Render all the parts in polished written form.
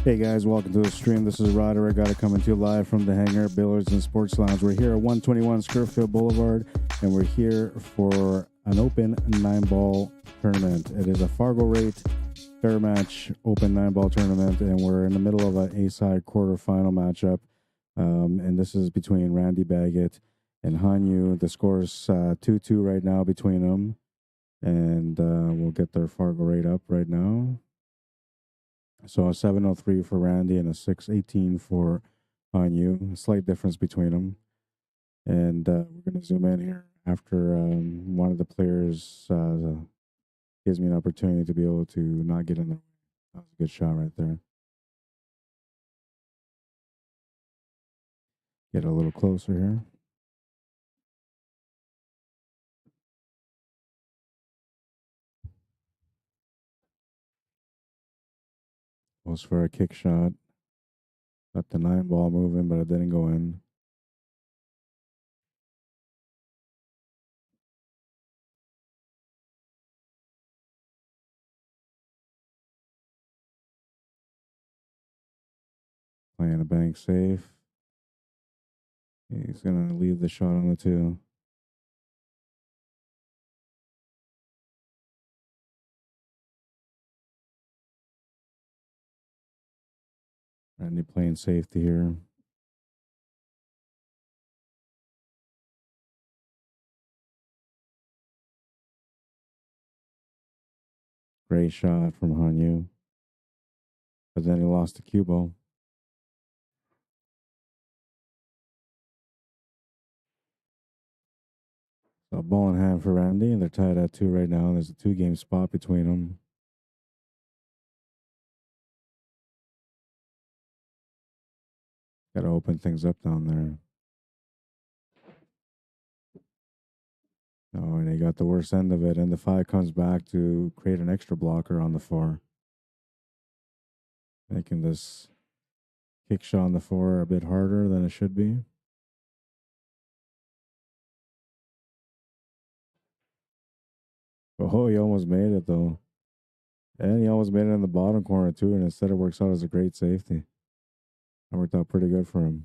Hey guys, welcome to the stream. This is Rod Arriagada coming to you live from the Hangar, Billiards and Sports Lounge. We're here at 121 Scurfield Blvd, and we're here for an open 9-ball tournament. It is a FargoRate Fairmatch open 9-ball tournament, and we're in the middle of an A-side quarterfinal matchup. And this is between Randy Baggett and Hanyu. The score is 2-2 right now between them, and we'll get their FargoRate up right now. So a 703 for Randy and a 618 for Hanyu. A slight difference between them. And we're going to zoom in here after one of the players gives me an opportunity to be able to not get in the way. That was a good shot right there. Get a little closer here. Was for a kick shot. Got the 9-ball moving, but it didn't go in. Playing a bank safe. He's going to leave the shot on the 2. Randy playing safety here. Great shot from Hanyu. But then he lost the cue ball. So a ball in hand for Randy, and they're tied at 2 right now. There's a 2-game spot between them. Got to open things up down there. Oh, and he got the worst end of it, and the 5 comes back to create an extra blocker on the 4. Making this kick shot on the 4 a bit harder than it should be. Oh, he almost made it, though. And he almost made it in the bottom corner, too, and instead it works out as a great safety. That worked out pretty good for him.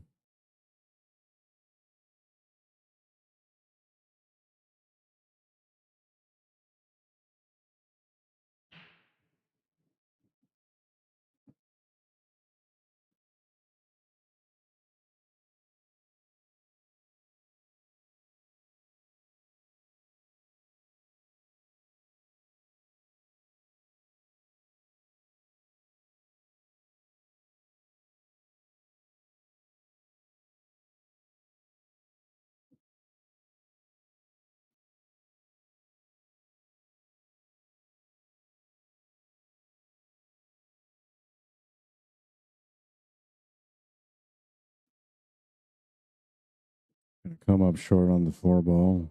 Gonna come up short on the 4 ball.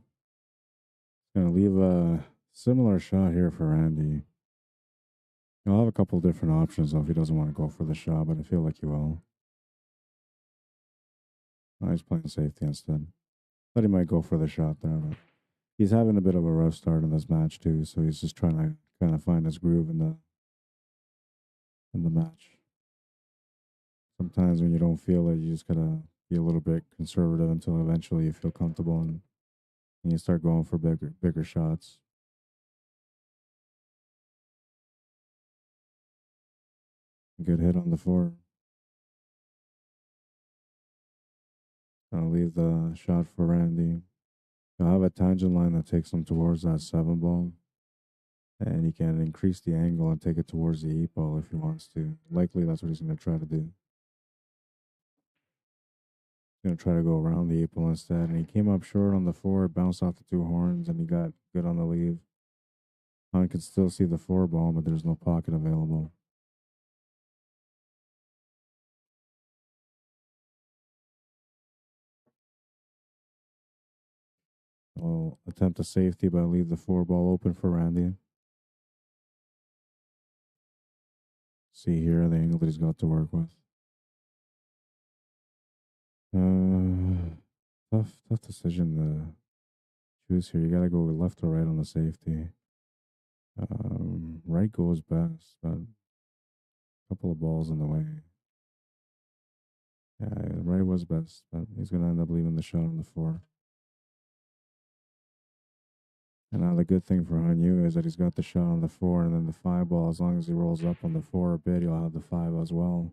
Gonna leave a similar shot here for Randy. I'll have a couple different options though if he doesn't want to go for the shot, but I feel like he will. Oh, he's playing safety instead. Thought he might go for the shot there, but he's having a bit of a rough start in this match too, so he's just trying to kind of find his groove in the match. Sometimes when you don't feel it, you just gotta be a little bit conservative until eventually you feel comfortable and you start going for bigger shots. Good hit on the 4. I'll leave the shot for Randy. I'll have a tangent line that takes him towards that 7 ball. And he can increase the angle and take it towards the 8 ball if he wants to. Likely that's what he's going to try to do. He's going to try to go around the 8 ball instead. And he came up short on the 4, bounced off the 2 horns, and he got good on the leave. Han can still see the 4 ball, but there's no pocket available. I'll attempt a safety, but I'll leave the 4 ball open for Randy. See here the angle that he's got to work with. Tough decision to choose here. You got to go left or right on the safety. Right goes best, but a couple of balls in the way. Yeah, right was best, but he's going to end up leaving the shot on the 4. And now the good thing for Hanyu is that he's got the shot on the 4 and then the 5 ball. As long as he rolls up on the 4 a bit, he'll have the 5 as well.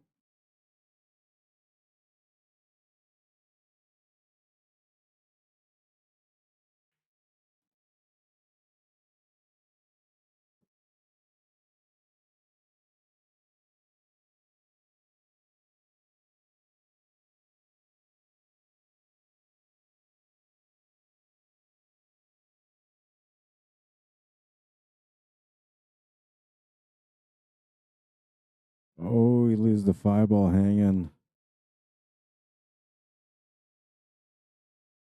Oh, he leaves the 5 ball hanging.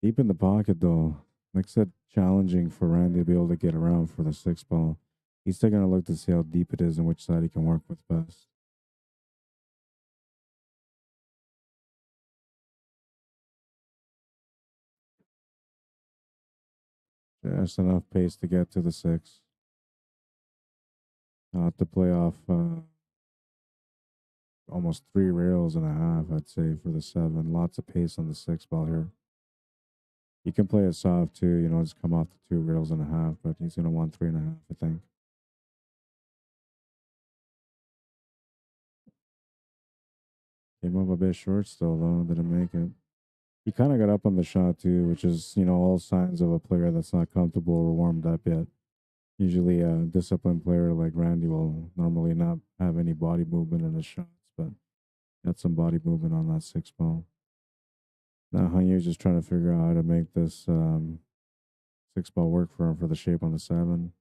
Deep in the pocket, though. Makes it challenging for Randy to be able to get around for the 6 ball. He's taking a look to see how deep it is and which side he can work with best. Just enough pace to get to the 6. Not to play off almost 3 rails and a half, I'd say, for the 7. Lots of pace on the 6 ball here. You can play it soft too, just come off the 2 rails and a half, but he's going to want 3.5, I think. Came up a bit short still, though. Didn't make it. He kind of got up on the shot too, which is, all signs of a player that's not comfortable or warmed up yet. Usually, a disciplined player like Randy will normally not have any body movement in his shots, but got some body movement on that 6 ball. Now, Hanyu's just trying to figure out how to make this 6 ball work for him for the shape on the 7.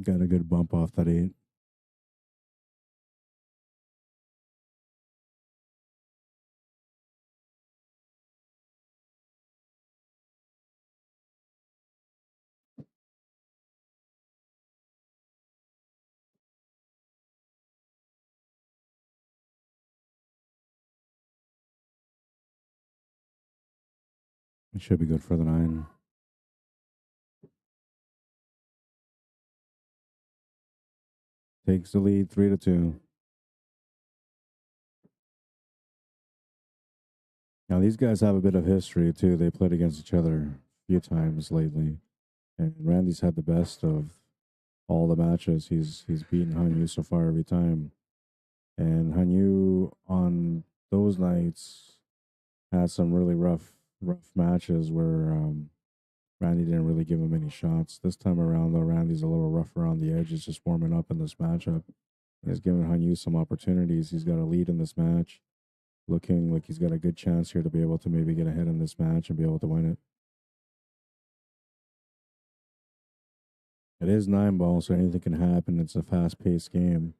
Got a good bump off that 8. It should be good for the 9. Takes the lead 3-2. Now, these guys have a bit of history too. They played against each other a few times lately. And Randy's had the best of all the matches. He's beaten Hanyu so far every time. And Hanyu on those nights had some really rough matches where Randy didn't really give him any shots. This time around, though, Randy's a little rough around the edges, just warming up in this matchup. He's given Hanyu some opportunities. He's got a lead in this match, looking like he's got a good chance here to be able to maybe get ahead in this match and be able to win it. It is 9 ball, so anything can happen. It's a fast-paced game.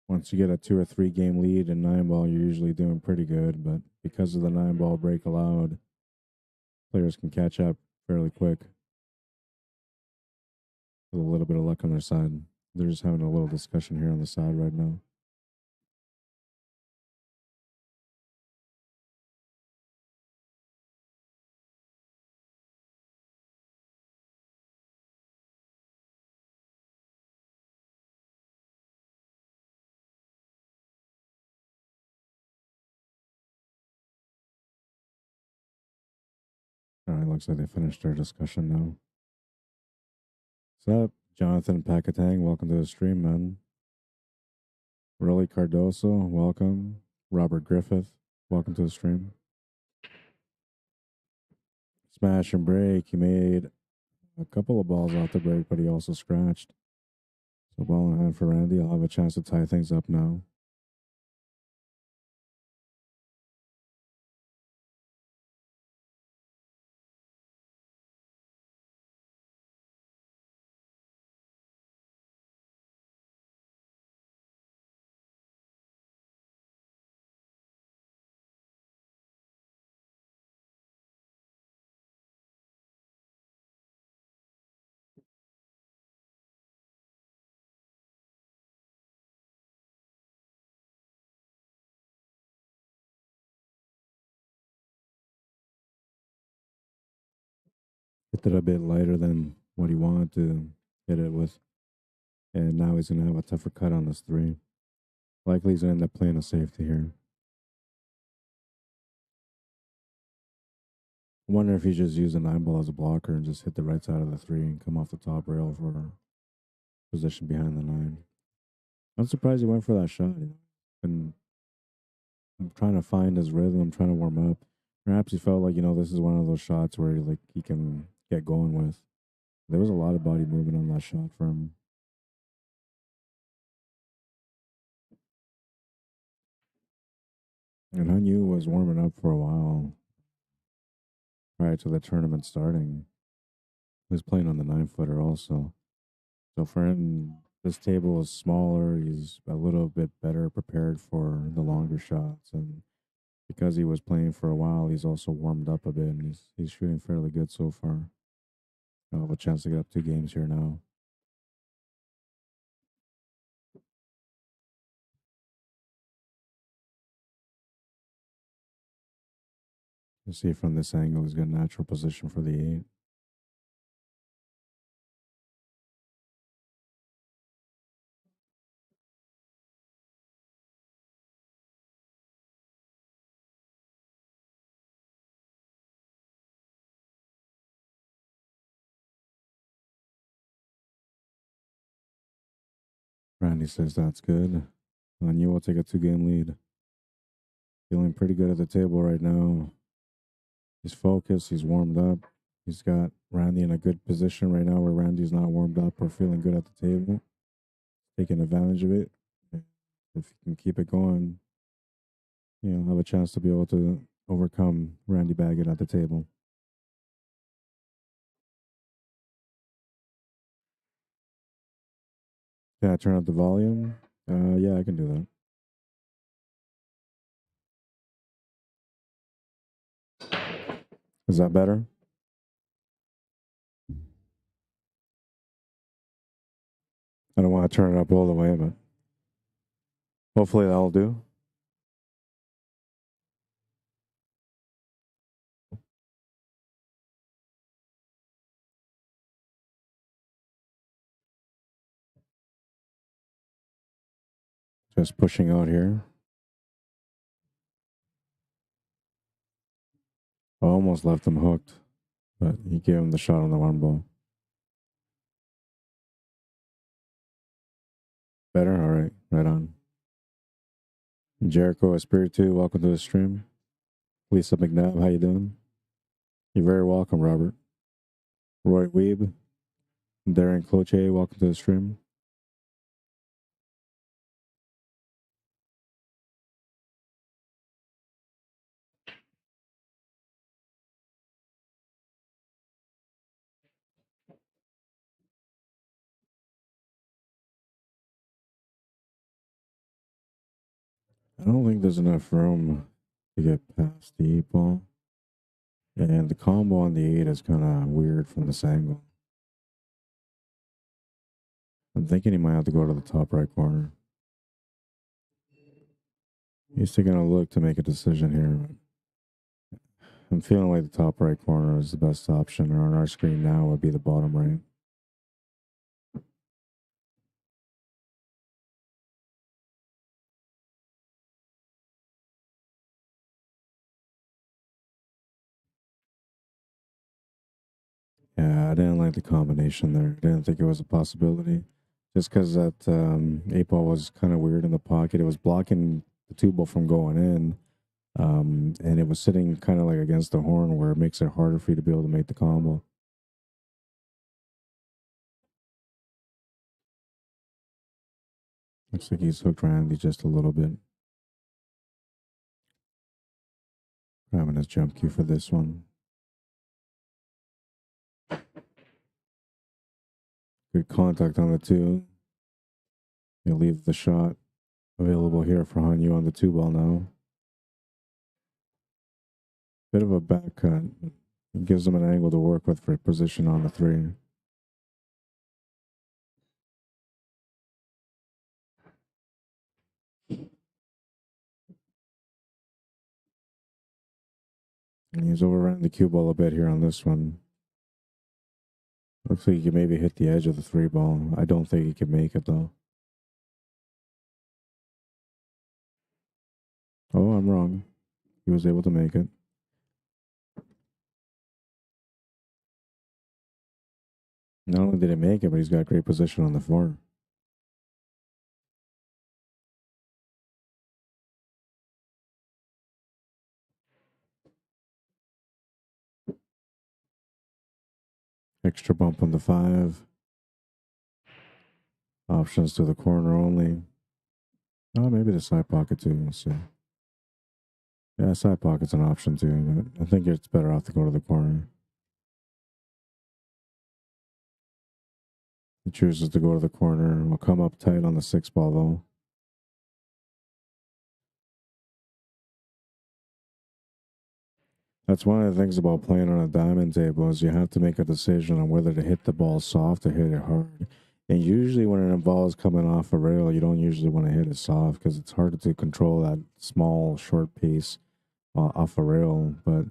Once you get a 2 or 3 game lead in 9 ball, you're usually doing pretty good. But because of the 9 ball break allowed, players can catch up fairly quick with a little bit of luck on their side. They're just having a little discussion here on the side right now. All right, looks like they finished their discussion now. What's up? Jonathan Pacatang, welcome to the stream, man. Rolly Cardoso, welcome. Robert Griffith, welcome to the stream. Smash and break. He made a couple of balls off the break, but he also scratched. So ball in hand for Randy. I'll have a chance to tie things up now. Hit it a bit lighter than what he wanted to hit it with. And now he's going to have a tougher cut on this three. Likely he's going to end up playing a safety here. I wonder if he just used a 9-ball as a blocker and just hit the right side of the three and come off the top rail for position behind the 9. I'm surprised he went for that shot. And I'm trying to find his rhythm, trying to warm up. Perhaps he felt like, this is one of those shots where he can get going with. There was a lot of body movement on that shot for him. And Hanyu was warming up for a while prior to the tournament starting. He was playing on the 9-footer also. So for him, this table is smaller. He's a little bit better prepared for the longer shots. And because he was playing for a while, he's also warmed up a bit. And he's shooting fairly good so far. I'll have a chance to get up 2 games here now. You see from this angle, he's got a natural position for the 8. Randy says that's good. Hanyu will take a 2-game lead. Feeling pretty good at the table right now. He's focused. He's warmed up. He's got Randy in a good position right now where Randy's not warmed up or feeling good at the table. Taking advantage of it. If he can keep it going, have a chance to be able to overcome Randy Baggett at the table. Can I turn up the volume? Yeah, I can do that. Is that better? I don't want to turn it up all the way, but hopefully that'll do. Just pushing out here. I almost left him hooked, but he gave him the shot on the 1 ball. Better? All right. Right on. Jericho Espiritu, welcome to the stream. Lisa McNabb, how you doing? You're very welcome, Robert. Roy Weeb, Darren Cloche, welcome to the stream. I don't think there's enough room to get past the 8 ball. And the combo on the 8 is kind of weird from this angle. I'm thinking he might have to go to the top right corner. He's taking a look to make a decision here. I'm feeling like the top right corner is the best option, or on our screen now would be the bottom right. Yeah, I didn't like the combination there. I didn't think it was a possibility. Just because that 8 ball was kind of weird in the pocket. It was blocking the 2 ball from going in. And it was sitting kind of like against the horn where it makes it harder for you to be able to make the combo. Looks like he's hooked Randy just a little bit. Grabbing his jump cue for this one. Good contact on the 2. He'll leave the shot available here for Hanyu on the 2 ball now. Bit of a back cut. It gives him an angle to work with for position on the 3. And he's overrunning the cue ball a bit here on this one. Looks like he can maybe hit the edge of the 3 ball. I don't think he can make it though. Oh, I'm wrong. He was able to make it. Not only did he make it, but he's got great position on the 4. Extra bump on the 5. Options to the corner only. Oh, maybe the side pocket too. Let's see. Yeah, side pocket's an option too, but I think it's better off to go to the corner. He chooses to go to the corner. We'll come up tight on the 6 ball though. That's one of the things about playing on a diamond table is you have to make a decision on whether to hit the ball soft or hit it hard. And usually when a ball is coming off a rail, you don't usually want to hit it soft because it's harder to control that small, short pace off a rail. But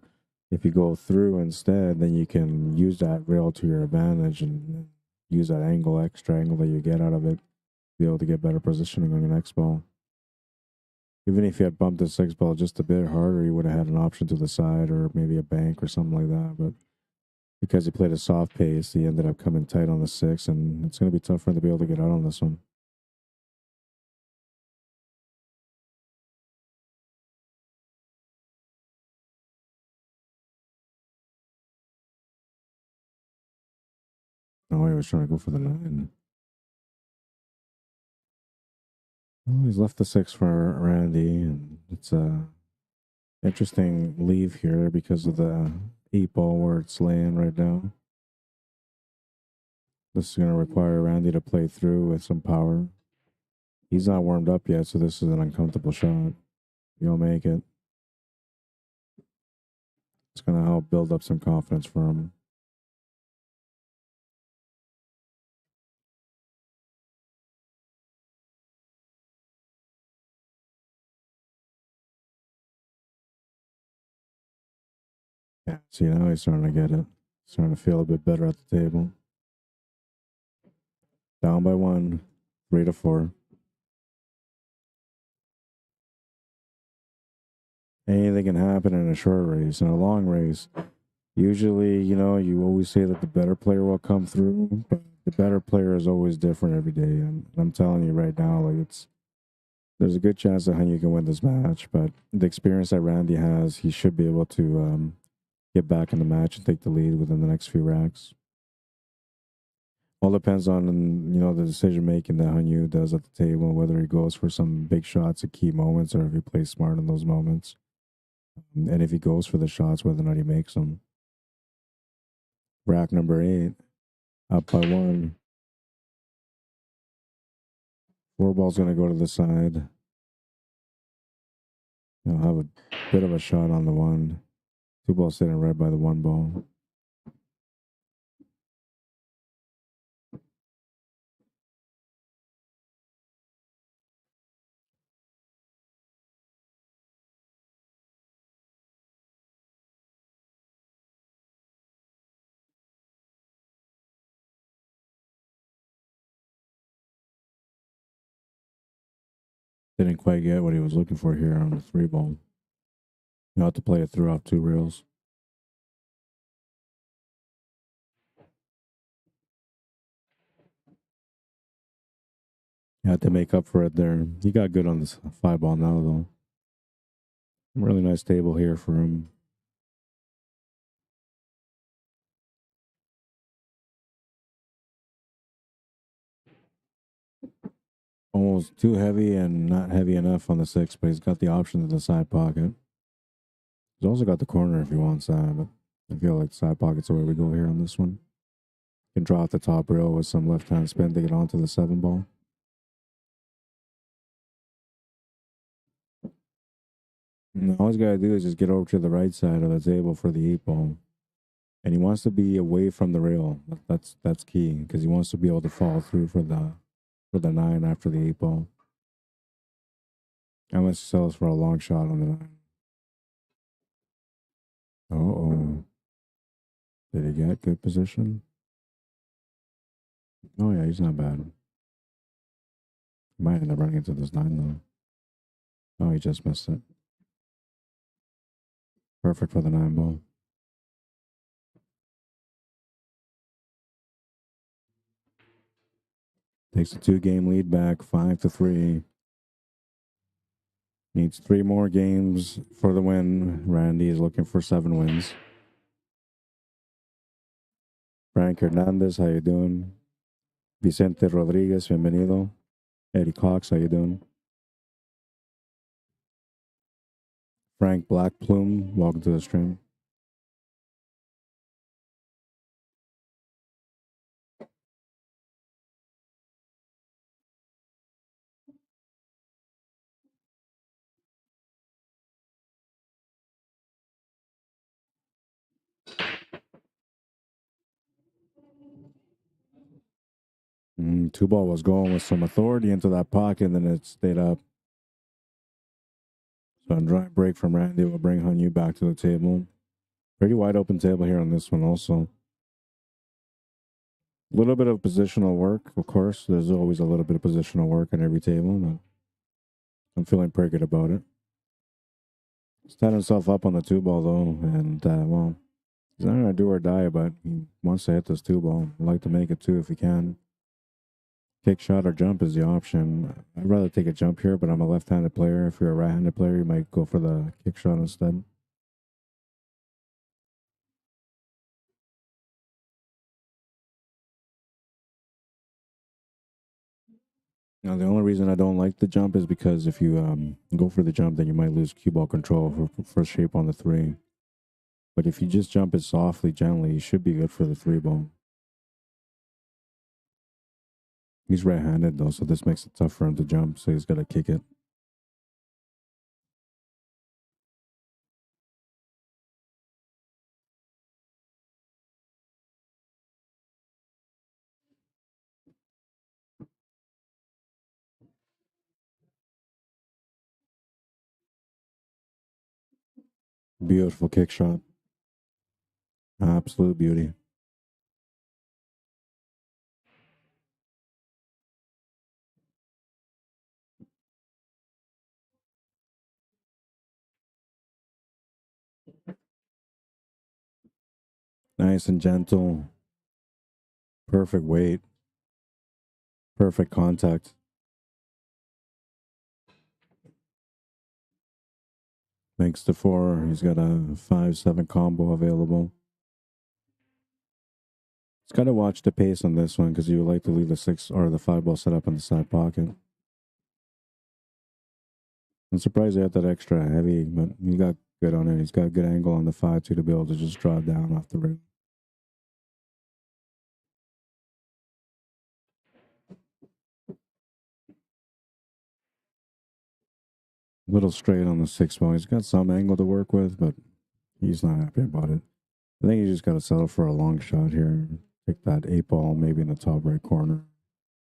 if you go through instead, then you can use that rail to your advantage and use that extra angle that you get out of it to be able to get better positioning on your next ball. Even if you had bumped the 6 ball just a bit harder, you would have had an option to the side or maybe a bank or something like that. But because he played a soft pace, he ended up coming tight on the 6, and it's going to be tough for him to be able to get out on this one. Oh, he was trying to go for the 9. Oh, he's left the 6 for Randy, and it's a interesting leave here because of the 8 ball where it's laying right now. This is going to require Randy to play through with some power. He's not warmed up yet, so this is an uncomfortable shot. You'll make it. It's going to help build up some confidence for him. Yeah, see, now he's starting to get it. Starting to feel a bit better at the table. Down by 1, 3-4. Anything can happen in a short race. In a long race, usually, you always say that the better player will come through, but the better player is always different every day. And I'm telling you right now, like there's a good chance that Hanyu can win this match, but the experience that Randy has, he should be able to get back in the match and take the lead within the next few racks. All depends on the decision making that Hanyu does at the table, whether he goes for some big shots at key moments or if he plays smart in those moments, and if he goes for the shots, whether or not he makes them. Rack number 8, up by 1. 4-ball's going to go to the side. He'll have a bit of a shot on the 1. 2-ball sitting right by the 1-ball. Didn't quite get what he was looking for here on the 3-ball. You'll have to play it through off 2 rails. You had to make up for it there. He got good on this 5-ball now, though. Really nice table here for him. Almost too heavy and not heavy enough on the 6, but he's got the option in the side pocket. He's also got the corner if he wants that, but I feel like side pocket's the way we go here on this one. Can draw off the top rail with some left-hand spin to get onto the 7-ball. And all he's got to do is just get over to the right side of the table for the 8-ball. And he wants to be away from the rail. That's key, because he wants to be able to follow through for the 9 after the 8-ball. Unless he sells for a long shot on the 9. Uh-oh. Did he get good position? Oh, yeah, he's not bad. He might end up running into this 9, though. Oh, he just missed it. Perfect for the 9-ball. Takes a 2-game lead back, 5-3. Needs 3 more games for the win. Randy is looking for 7 wins. Frank Hernandez, how you doing? Vicente Rodriguez, bienvenido. Eddie Cox, how you doing? Frank Blackplume, welcome to the stream. Two ball was going with some authority into that pocket, and then it stayed up. So a dry break from Randy will bring Hanyu back to the table. Pretty wide open table here on this one also. A little bit of positional work, of course. There's always a little bit of positional work on every table, but I'm feeling pretty good about it. He's tied himself up on the 2-ball, though, and, well, he's not going to do or die, but he wants to hit this 2-ball. I'd like to make it, too, if he can. Kick shot or jump is the option. I'd rather take a jump here, but I'm a left-handed player. If you're a right-handed player, you might go for the kick shot instead. Now, the only reason I don't like the jump is because if you go for the jump, then you might lose cue ball control for shape on the 3. But if you just jump it softly, gently, you should be good for the 3-ball. He's right-handed, though, so this makes it tough for him to jump, so he's got to kick it. Beautiful kick shot. Absolute beauty. Nice and gentle. Perfect weight. Perfect contact. Makes the 4. He's got a 5-7 combo available. He's got to watch the pace on this one because you would like to leave the 6 or the 5-ball set up in the side pocket. I'm surprised he had that extra heavy, but he got good on it. He's got a good angle on the 5 too to be able to just draw it down off the rim. A little straight on the 6-ball. He's got some angle to work with, but he's not happy about it. I think you just got to settle for a long shot here. Pick that 8-ball maybe in the top right corner.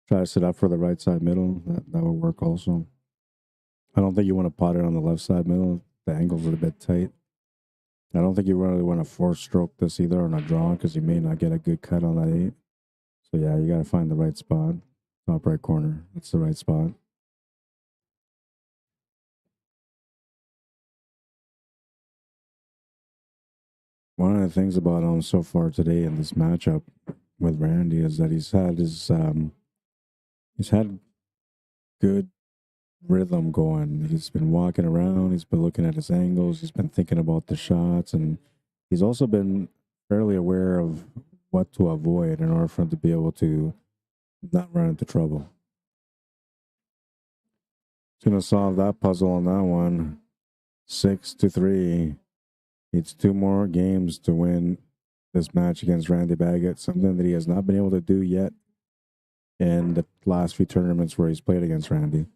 Try to sit up for the right side middle. That would work also. I don't think you want to pot it on the left side middle. The angles are a bit tight. I don't think you really want to force stroke this either on a draw because you may not get a good cut on that 8. So yeah, you got to find the right spot. Top right corner. That's the right spot. One of the things about him so far today in this matchup with Randy is that he's had good rhythm going. He's been walking around, he's been looking at his angles, he's been thinking about the shots, and he's also been fairly aware of what to avoid in order for him to be able to not run into trouble. He's going to solve that puzzle on that one. 6-3. Needs 2 more games to win this match against Randy Baggett, something that he has not been able to do yet in the last few tournaments where he's played against Randy.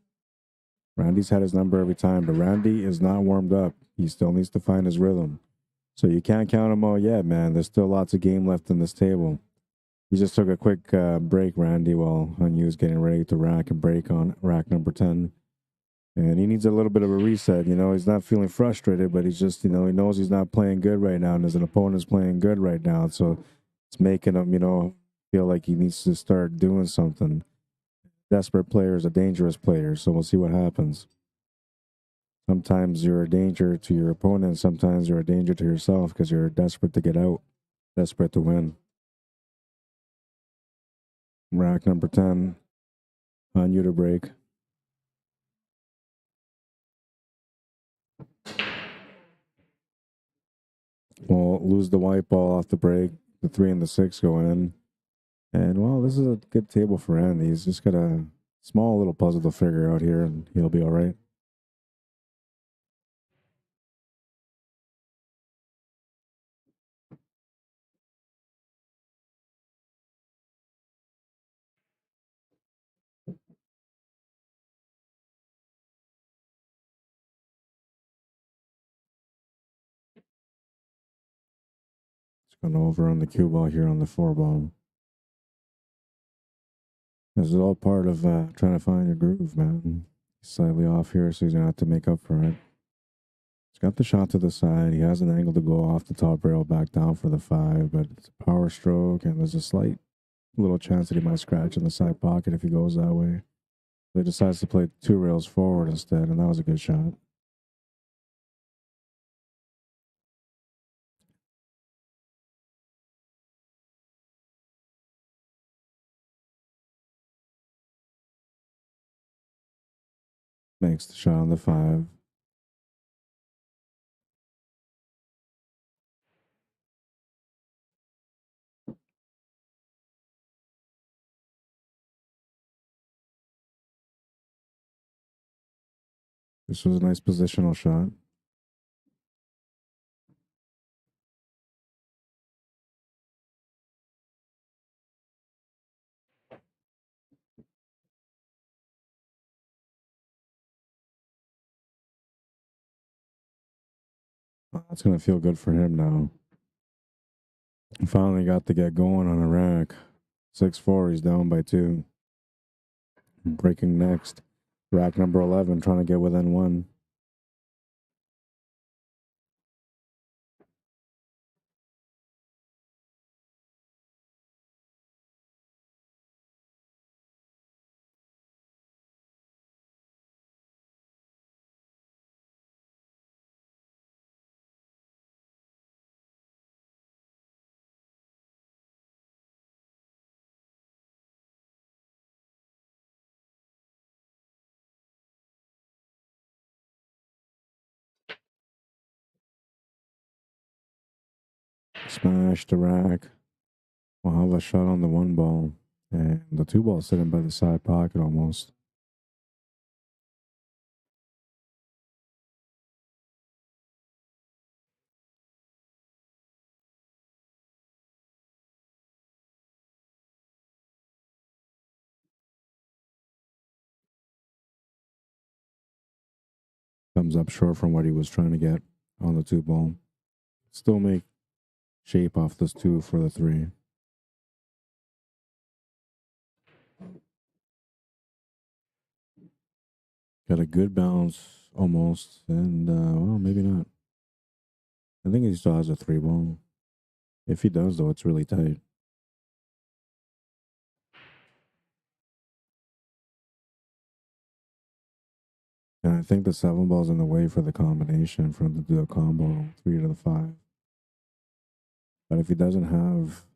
Randy's had his number every time, but Randy is not warmed up. He still needs to find his rhythm. So you can't count him all yet, man. There's still lots of game left in this table. He just took a quick break, Randy, while Hanyu was getting ready to rack and break on rack number 10. And he needs a little bit of a reset. You know, he's not feeling frustrated, but he's just, you know, he knows he's not playing good right now, and his opponent's playing good right now. So it's making him, you know, feel like he needs to start doing something. Desperate player is a dangerous player, so we'll see what happens. Sometimes you're a danger to your opponent. Sometimes you're a danger to yourself because you're desperate to get out, desperate to win. Rack number 10, on you to break. Well, lose the white ball off the break. The 3 and the 6 go in. And, well, this is a good table for Andy. He's just got a small little puzzle to figure out here, and he'll be all right. It's going over on the cue ball here on the 4 ball. This is all part of trying to find your groove, man. He's slightly off here, so he's going to have to make up for it. He's got the shot to the side. He has an angle to go off the top rail back down for the 5, but it's a power stroke, and there's a slight little chance that he might scratch in the side pocket if he goes that way. So he decides to play 2 rails forward instead, and that was a good shot. Makes the shot on the 5. This was a nice positional shot. That's going to feel good for him now. He finally got to get going on a rack. 6-4, he's down by 2. Breaking next. Rack number 11, trying to get within 1. Smash the rack. We'll have a shot on the 1 ball. And the 2 ball sitting by the side pocket almost. Comes up short from what he was trying to get on the 2 ball. Still make shape off this 2 for the 3. Got a good bounce almost, and well, maybe not. I think he still has a 3 ball. If he does, though, it's really tight. And I think the 7 ball's in the way for the combination for him to do a combo 3 to the 5. But if he doesn't have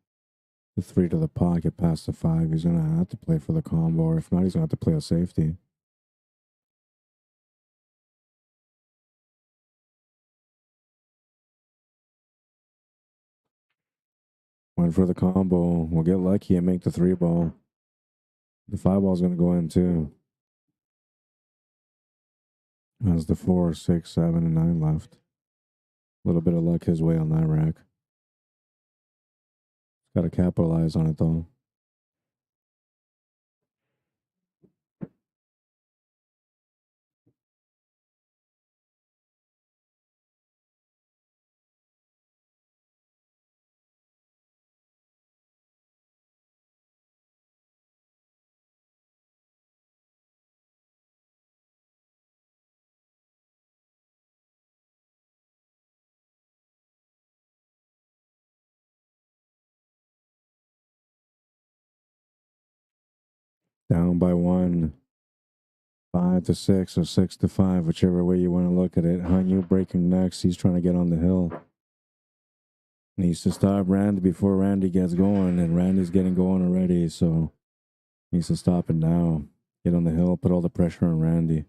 the 3 to the pocket past the 5, he's gonna have to play for the combo, or if not, he's gonna have to play a safety. Went for the combo. We'll get lucky and make the 3-ball. The 5-ball is going to go in too. Has the 4, 6, 7, and 9 left. A little bit of luck his way on that rack. Got to capitalize on it though. Down by 1. 5 to 6 or 6 to 5, whichever way you want to look at it. Hanyu breaking next. He's trying to get on the hill. Needs to stop Randy before Randy gets going, and Randy's getting going already, so needs to stop it now. Get on the hill, put all the pressure on Randy.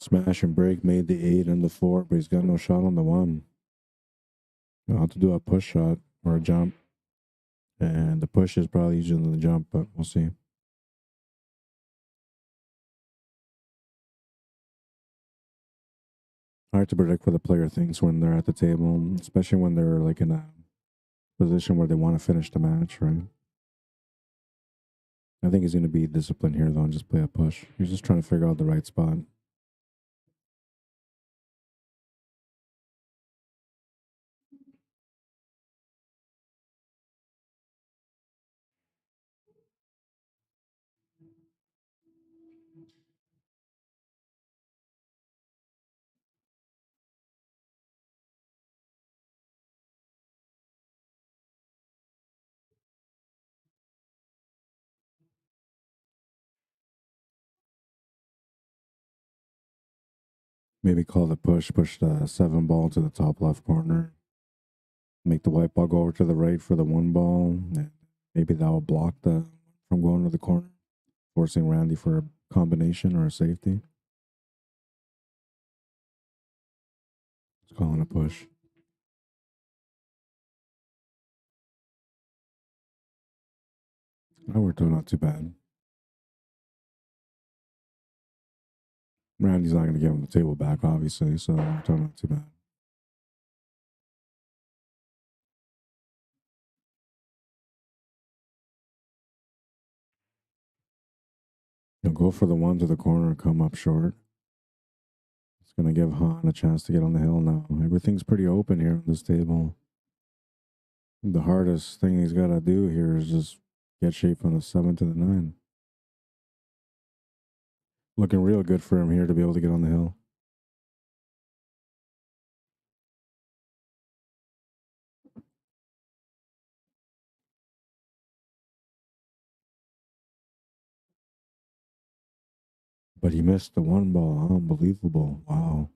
Smash and break made the 8 and the 4, but he's got no shot on the 1. I'll have to do a push shot or a jump. And the push is probably easier than the jump, but we'll see. Hard to predict what the player thinks when they're at the table, especially when they're like in a position where they want to finish the match, right? I think he's going to be disciplined here, though, and just play a push. He's just trying to figure out the right spot. Maybe call the push the 7 ball to the top left corner. Make the white ball go over to the right for the 1 ball. And maybe that will block the from going to the corner, forcing Randy for a combination or a safety. It's calling a push. That worked out not too bad. Randy's not going to give him the table back, obviously, so that worked out not too bad. He'll go for the 1 to the corner and come up short. It's going to give Han a chance to get on the hill now. Everything's pretty open here on this table. The hardest thing he's got to do here is just get shape from the 7 to the 9. Looking real good for him here to be able to get on the hill. But he missed the 1 ball. Unbelievable. Wow.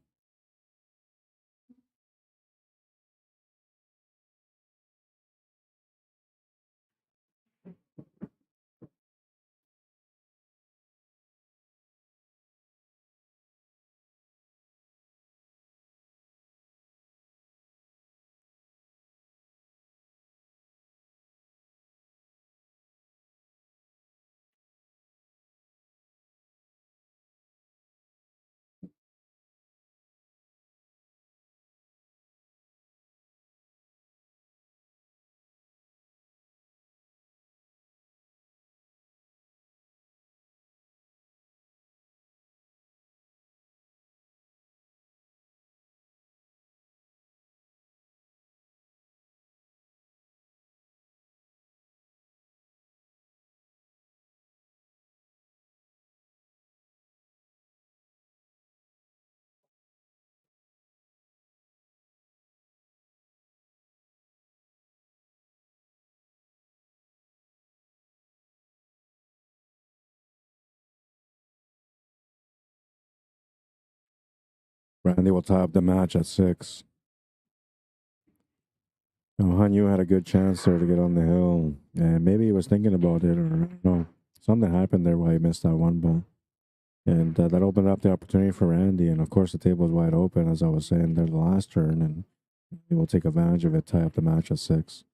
Randy will tie up the match at 6. Now, Hanyu had a good chance there to get on the hill, and maybe he was thinking about it, or I don't know. Something happened there why he missed that one ball. And that opened up the opportunity for Randy. And of course, the table was wide open, as I was saying there the last turn, and he will take advantage of it, tie up the match at 6.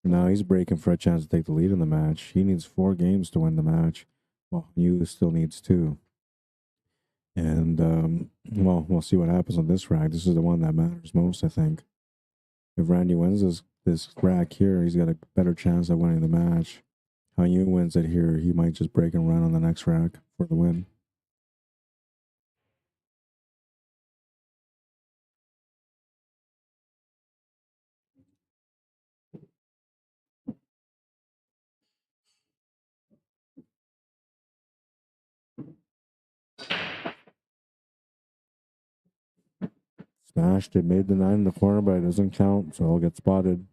And now he's breaking for a chance to take the lead in the match. He needs 4 games to win the match, while Hanyu still needs 2. And, well, we'll see what happens on this rack. This is the one that matters most, I think. If Randy wins this rack here, he's got a better chance of winning the match. Hanyu wins it here, he might just break and run on the next rack for the win. Smashed it, made the 9 in the corner, but it doesn't count, so I'll get spotted.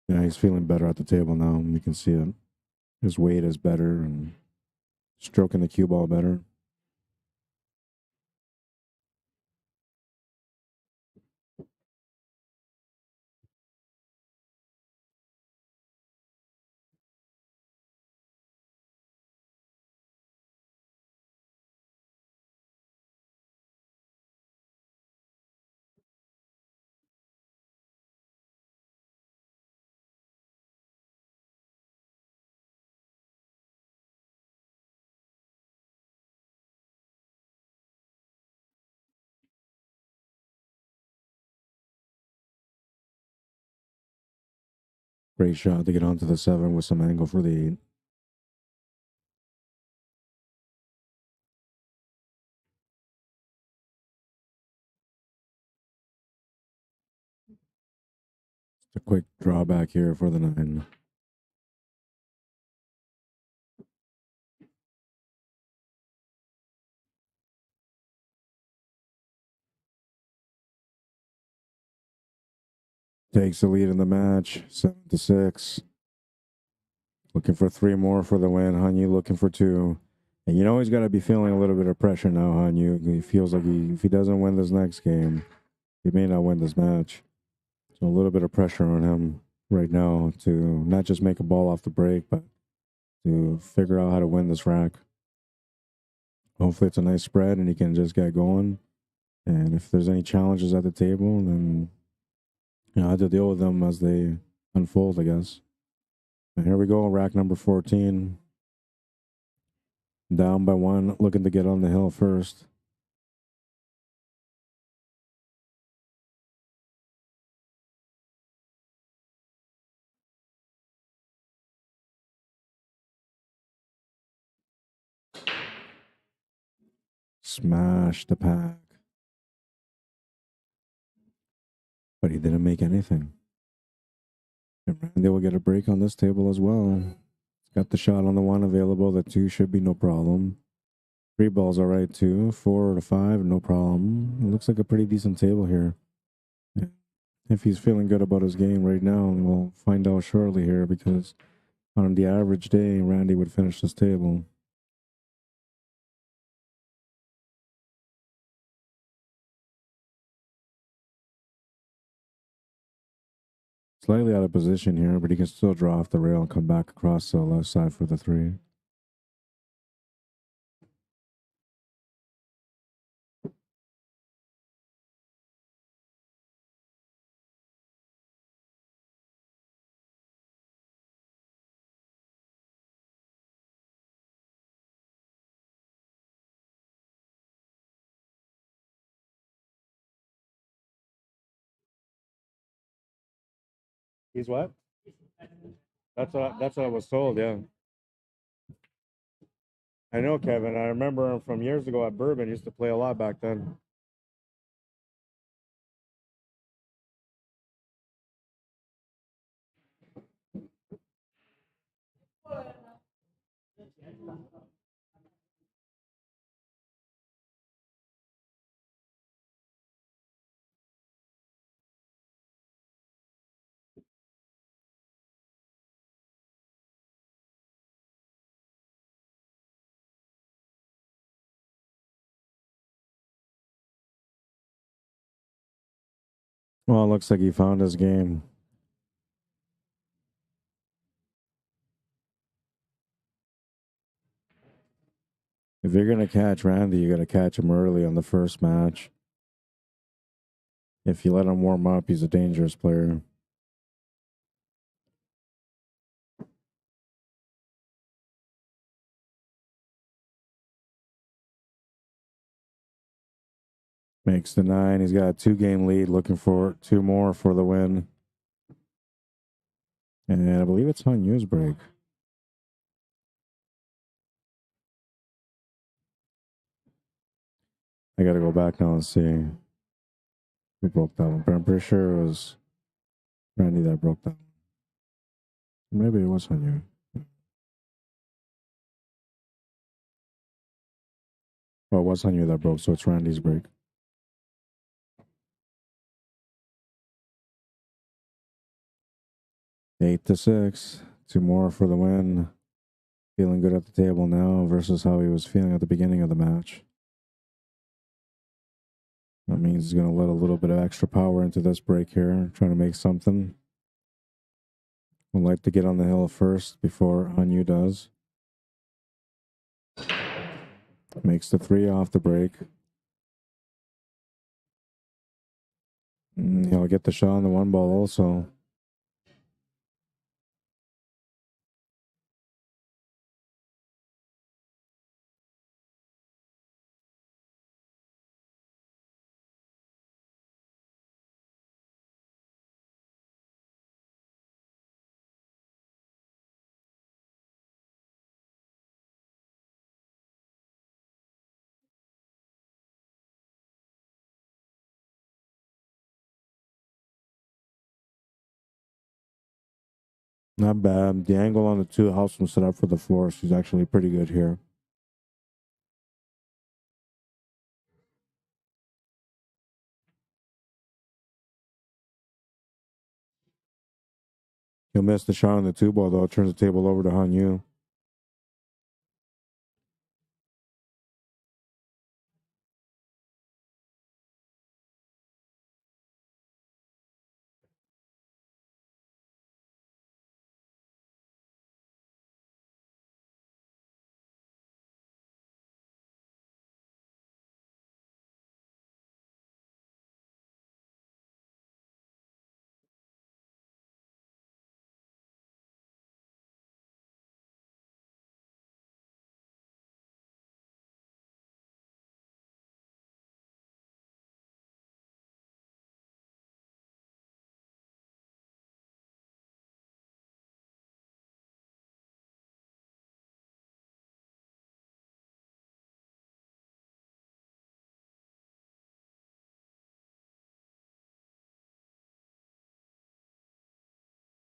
Yeah, he's feeling better at the table now. You can see it. His weight is better and stroking the cue ball better. Great shot to get onto the 7 with some angle for the 8. Just a quick drawback here for the 9. Takes the lead in the match, 7-6. Looking for 3 more for the win. Hanyu looking for 2. And you know he's got to be feeling a little bit of pressure now, Hanyu. He feels like if he doesn't win this next game, he may not win this match. So a little bit of pressure on him right now to not just make a ball off the break, but to figure out how to win this rack. Hopefully it's a nice spread and he can just get going. And if there's any challenges at the table, then I have to deal with them as they unfold, I guess. And here we go, rack number 14. Down by 1, looking to get on the hill first. Smash the pack. But he didn't make anything. And Randy will get a break on this table as well. He's got the shot on the 1 available. The 2 should be no problem. 3 balls all right too. 4 to 5, no problem. It looks like a pretty decent table here. If he's feeling good about his game right now, we'll find out shortly here, because on the average day, Randy would finish this table. Slightly out of position here, but he can still draw off the rail and come back across the left side for the 3. He's what? That's what I was told, yeah. I know, Kevin. I remember him from years ago at Bourbon. He used to play a lot back then. Well, it looks like he found his game. If you're going to catch Randy, you got to catch him early on the first match. If you let him warm up, he's a dangerous player. Makes the 9. He's got a 2-game lead, looking for 2 more for the win. And I believe it's Hanyu's break. I got to go back now and see who broke that one. But I'm pretty sure it was Randy that broke that one. Maybe it was Hanyu. Well, it was Hanyu that broke, so it's Randy's break. 8-6. 2 more for the win. Feeling good at the table now versus how he was feeling at the beginning of the match. That means he's going to let a little bit of extra power into this break here, trying to make something. Would like to get on the hill first before Hanyu does. Makes the 3 off the break. He'll get the shot on the 1 ball also. Not bad. The angle on the 2 helps him set up for the 4. She's actually pretty good here. He'll miss the shot on the 2 ball, though. Turns the table over to Hanyu.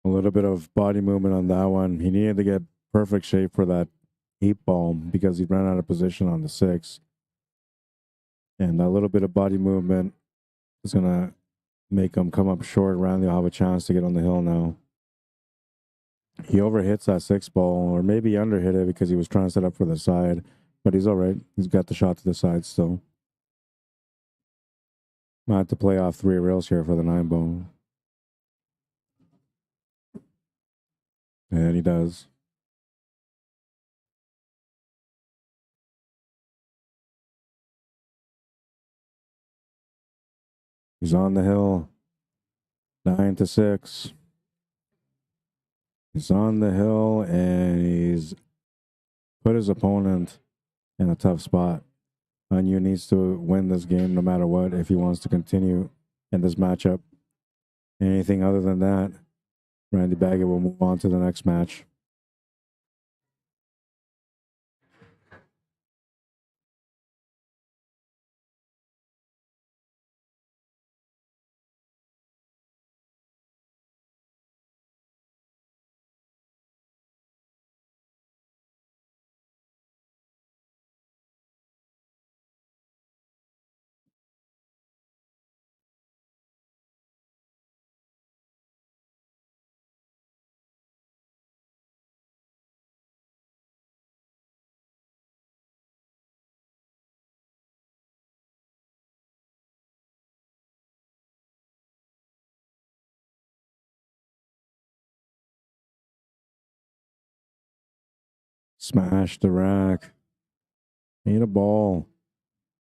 A little bit of body movement on that one. He needed to get perfect shape for that 8 ball because he ran out of position on the 6. And a little bit of body movement is going to make him come up short. Randy will have a chance to get on the hill now. He overhits that 6 ball, or maybe he underhit it because he was trying to set up for the side. But he's all right. He's got the shot to the side still. Might have to play off 3 rails here for the 9 ball. And he does. He's on the hill. 9-6. He's on the hill, and he's put his opponent in a tough spot. Hanyu needs to win this game no matter what if he wants to continue in this matchup. Anything other than that, Randy Baggett will move on to the next match. Smash the rack. Need a ball.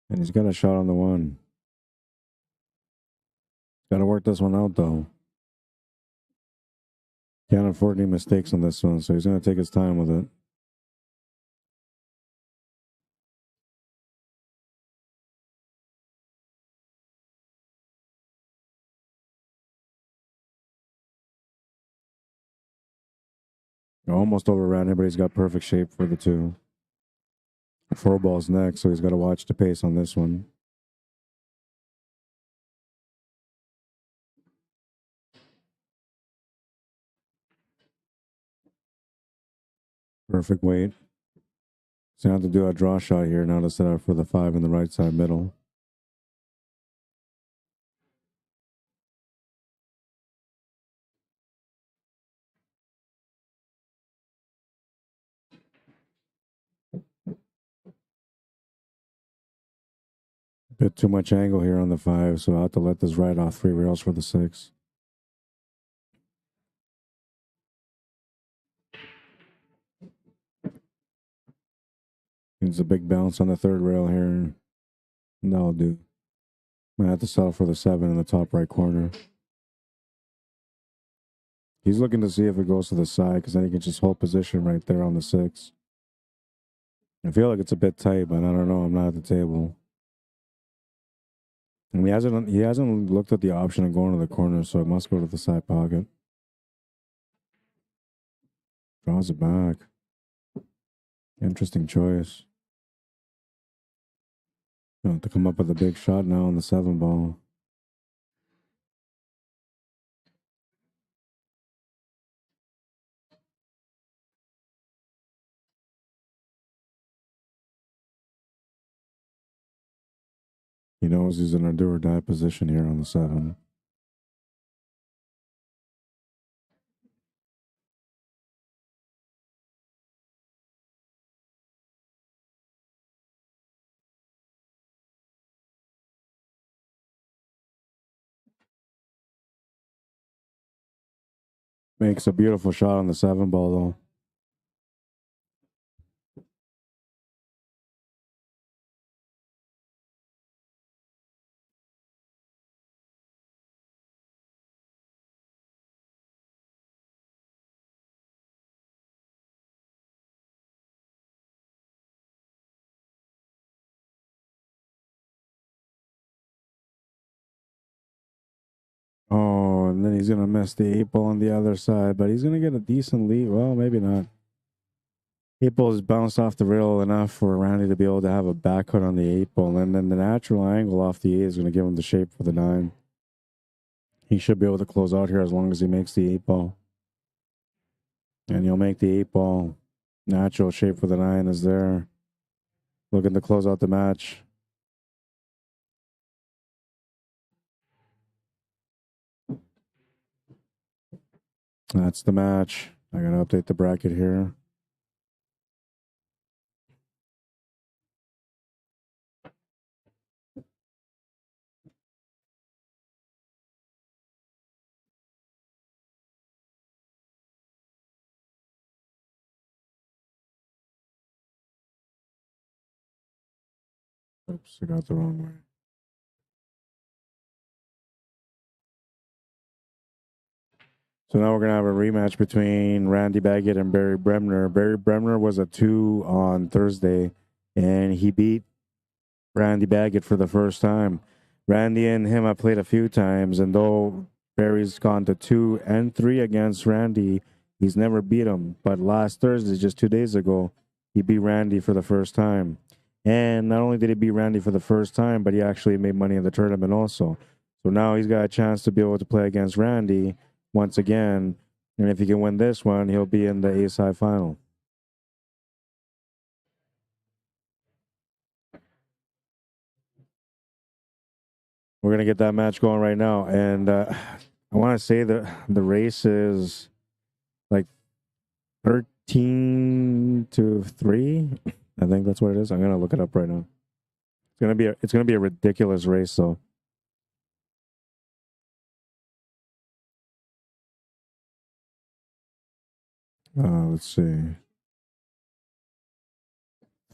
And he's got a shot on the one. Got to work this one out, though. Can't afford any mistakes on this one, so he's going to take his time with it. Almost overran him, but he's got perfect shape for the two. 4 balls next, so he's got to watch the pace on this one. Perfect weight. So you have to do a draw shot here now to set up for the 5 in the right side middle. Bit too much angle here on the 5, so I'll have to let this ride off 3 rails for the 6. Needs a big bounce on the 3rd rail here. That'll do. Might have to settle for the 7 in the top right corner. He's looking to see if it goes to the side, because then he can just hold position right there on the 6. I feel like it's a bit tight, but I don't know. I'm not at the table. And he hasn't looked at the option of going to the corner, so it must go to the side pocket. Draws it back. Interesting choice. Have to come up with a big shot now on the 7 ball. He knows he's in a do or die position here on the 7. Makes a beautiful shot on the 7 ball, though. Oh, and then he's going to miss the 8 ball on the other side, but he's going to get a decent lead. Well, maybe not. 8 ball is bounced off the rail enough for Randy to be able to have a back cut on the 8 ball, and then the natural angle off the 8 is going to give him the shape for the 9. He should be able to close out here as long as he makes the 8 ball. And he'll make the 8 ball. Natural shape for the 9 is there. Looking to close out the match. That's the match. I got to update the bracket here. Oops, I got the wrong way. So now we're going to have a rematch between Randy Baggett and Barry Bremner. Barry Bremner was a 2 on Thursday, and he beat Randy Baggett for the first time. Randy and him have played a few times, and though Barry's gone to 2 and 3 against Randy, he's never beat him. But last Thursday, just 2 days ago, he beat Randy for the first time. And not only did he beat Randy for the first time, but he actually made money in the tournament also. So now he's got a chance to be able to play against Randy once again. And if he can win this one, he'll be in the A-side final. We're going to get that match going right now. And I want to say that the race is like 13-3. I think that's what it is. I'm going to look it up right now. It's going to be a ridiculous race, though. Let's see.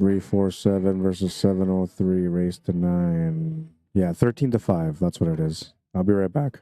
347 versus 703, race to 9. Yeah, 13-5. That's what it is. I'll be right back.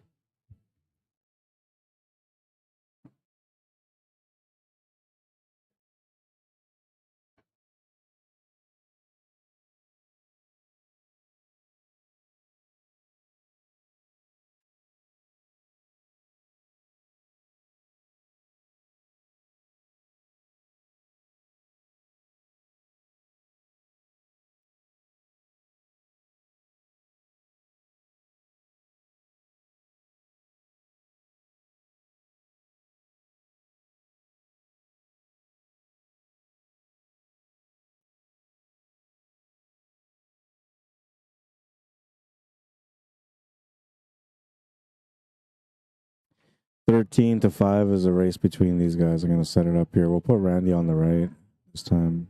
Thirteen to 5 is a race between these guys. I'm going to set it up here. We'll put Randy on the right this time.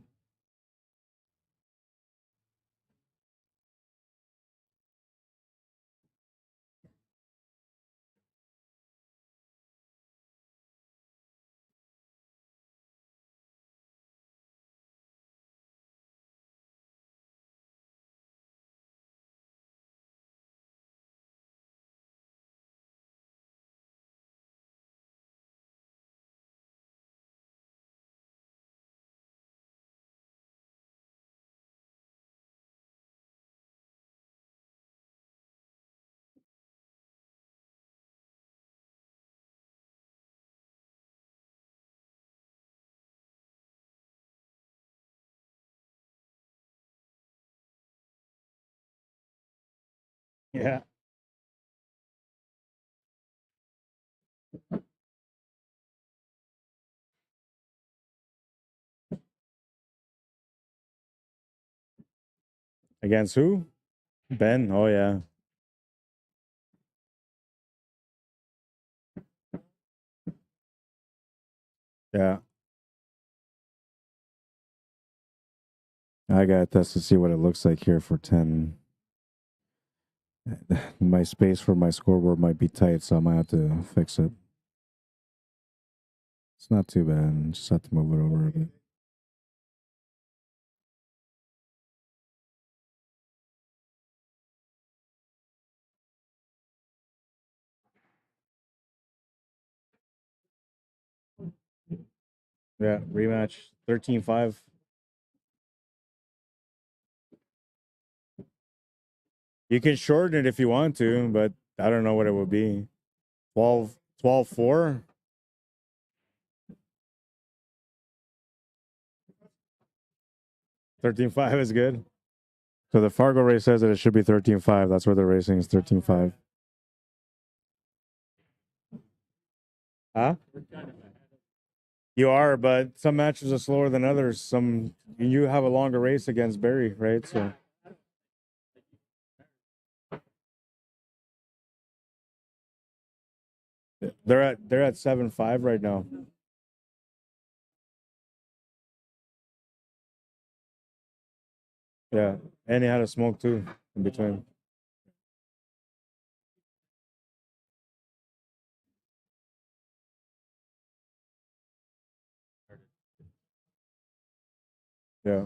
Yeah. Against who? Ben. Oh, yeah. Yeah. I got to test to see what it looks like here for 10. My space for my scoreboard might be tight, so I might have to fix it. It's not too bad. Just have to move it over a bit. Yeah, rematch 13-5. You can shorten it if you want to, but I don't know what it would be. 12-4. 13-5 is good. So the Fargo race says that it should be 13-5. That's where the racing is 13-5. Huh? You are, but some matches are slower than others. Some you have a longer race against Barry, right? So they're at 7-5 right now. Yeah, and he had a smoke too in between. Yeah.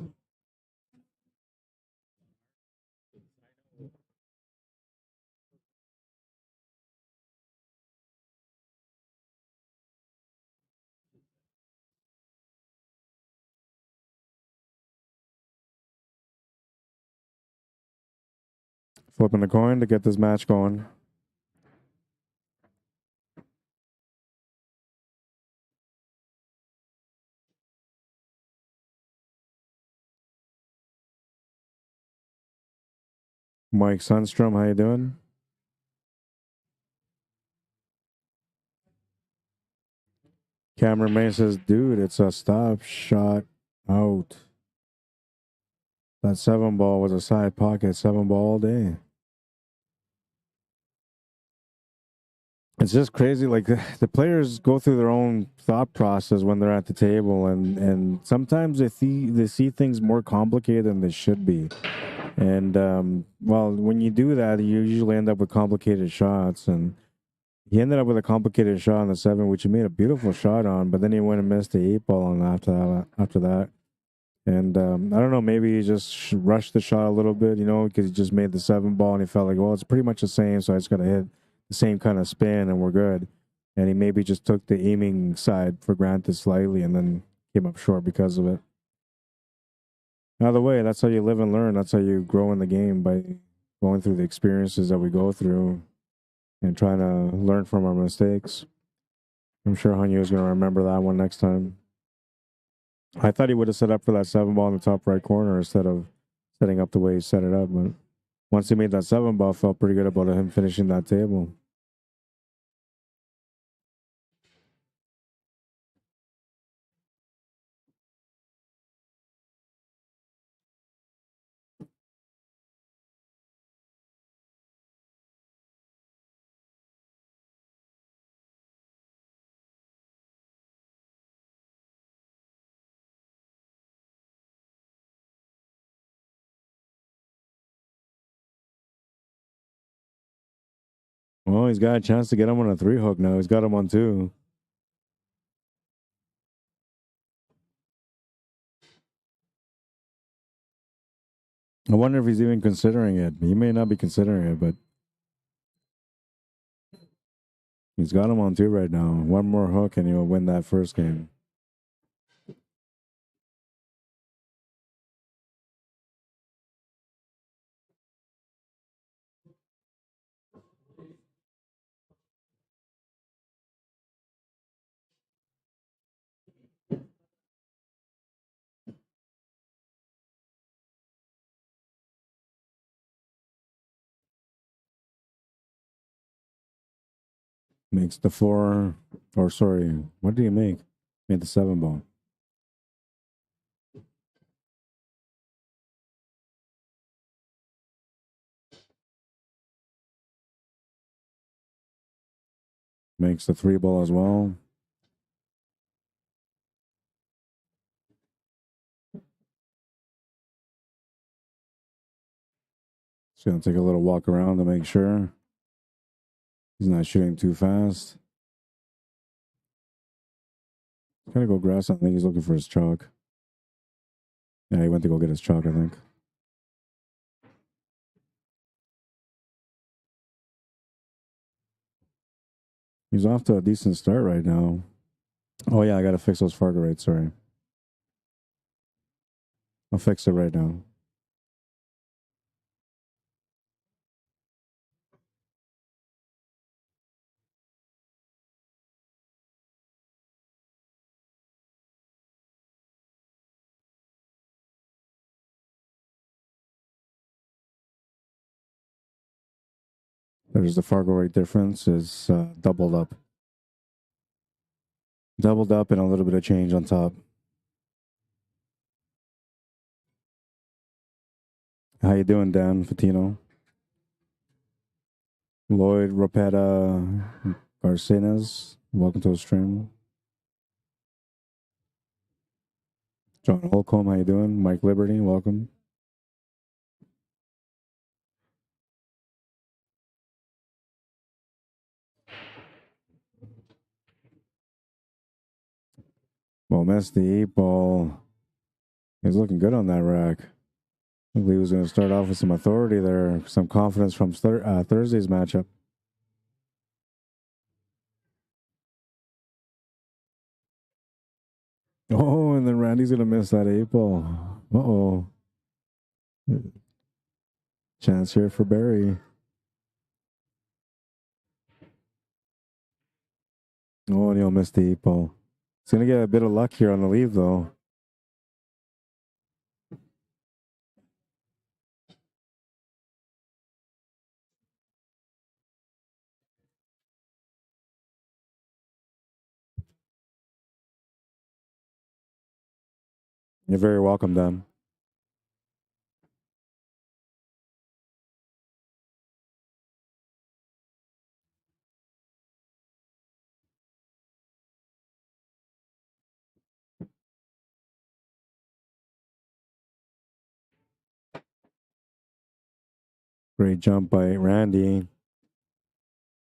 Flipping the coin to get this match going. Mike Sundstrom, how you doing? Cameraman says, dude, it's a stop shot out. That 7 ball was a side pocket 7 ball all day. It's just crazy. Like the players go through their own thought process when they're at the table, and sometimes they see things more complicated than they should be. And well, when you do that, you usually end up with complicated shots. And he ended up with a complicated shot on the 7, which he made a beautiful shot on. But then he went and missed the 8 ball on after that. And I don't know, maybe he just rushed the shot a little bit, you know, because he just made the 7 ball and he felt like, well, it's pretty much the same, so I just got to hit the same kind of spin and we're good. And he maybe just took the aiming side for granted slightly and then came up short because of it. Either way, that's how you live and learn. That's how you grow in the game, by going through the experiences that we go through and trying to learn from our mistakes. I'm sure Hanyu is going to remember that one next time. I thought he would have set up for that 7 ball in the top right corner instead of setting up the way he set it up. But once he made that 7 ball, I felt pretty good about him finishing that table. Well, he's got a chance to get him on a 3-hook now. He's got him on 2. I wonder if he's even considering it. He may not be considering it, but he's got him on 2 right now. One more hook and he'll win that first game. Makes the 4, or sorry, what did he make? Made the 7 ball. Makes the 3 ball as well. Just gonna take a little walk around to make sure he's not shooting too fast. Gotta go grass. I think he's looking for his chalk. Yeah, he went to go get his chalk, I think. He's off to a decent start right now. Oh yeah, I gotta fix those FargoRate, sorry. I'll fix it right now. There's the FargoRate difference is doubled up. Doubled up and a little bit of change on top. How you doing, Dan Fatino? Lloyd Ropeta Garcenas, welcome to the stream. John Holcomb, how you doing? Mike Liberty, welcome. Well, missed the 8 ball. He's looking good on that rack. I believe he was going to start off with some authority there, some confidence from Thursday's matchup. Oh, and then Randy's going to miss that 8 ball. Uh-oh. Chance here for Barry. Oh, and he'll miss the 8 ball. He's going to get a bit of luck here on the leave, though. You're very welcome, Dan. Great jump by Randy.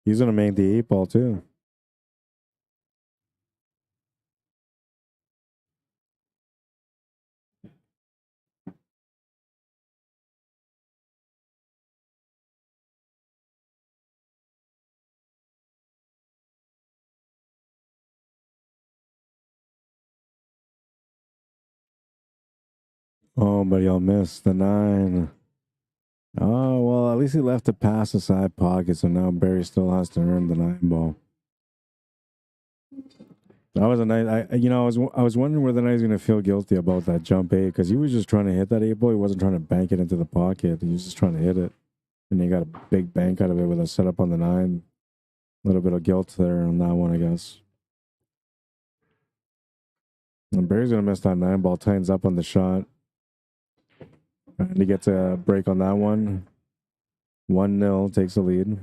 He's going to make the 8 ball, too. Oh, but y'all missed the 9. Oh, well, at least he left to pass the side pocket, so now Barry still has to earn the 9 ball. That was a nice. I was wondering whether or not he's going to feel guilty about that jump 8 because he was just trying to hit that 8 ball. He wasn't trying to bank it into the pocket. He was just trying to hit it, and he got a big bank out of it with a setup on the 9. A little bit of guilt there on that one, I guess. And Barry's going to miss that 9 ball. Tightens up on the shot, and he gets a break on that one. 1-0 takes the lead.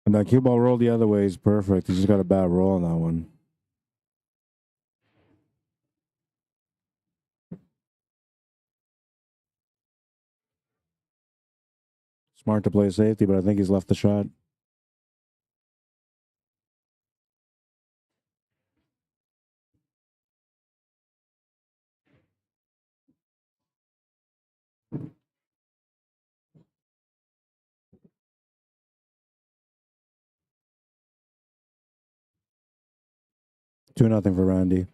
And that cue ball roll the other way is perfect. He just got a bad roll on that one. Smart to play safety, but I think he's left the shot. Two nothing for Randy.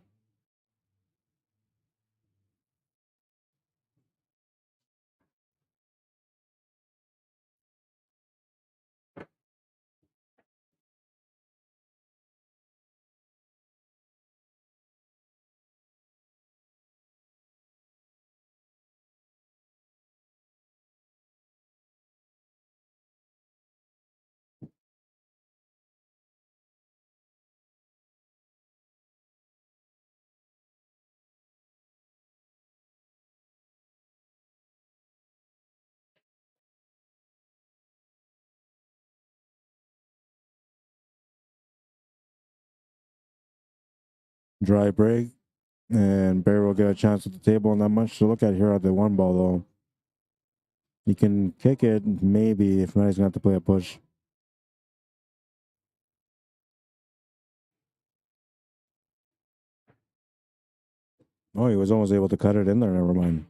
Dry break. And Barry will get a chance at the table. Not much to look at here at the 1 ball, though. He can kick it, maybe. If not, he's going to have to play a push. Oh, he was almost able to cut it in there. Never mind.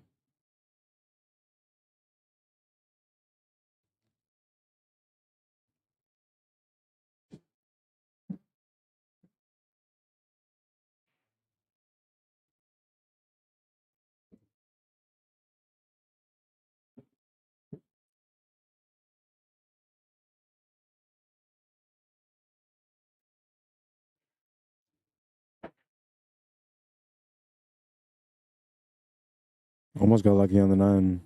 Almost got lucky on the 9.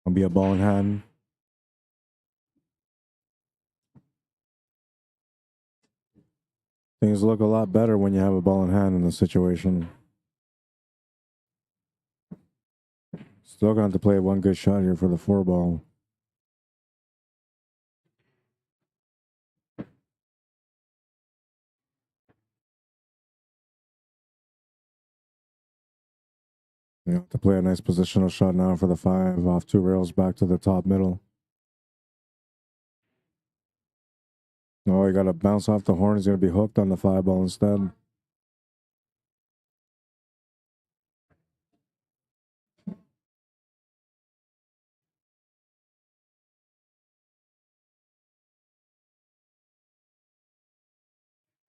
Gonna be a ball in hand. Things look a lot better when you have a ball in hand in this situation. Still going to have to play one good shot here for the 4-ball. You have to play a nice positional shot now for the 5 off 2 rails back to the top middle. Oh, you got to bounce off the horn. He's going to be hooked on the 5-ball instead.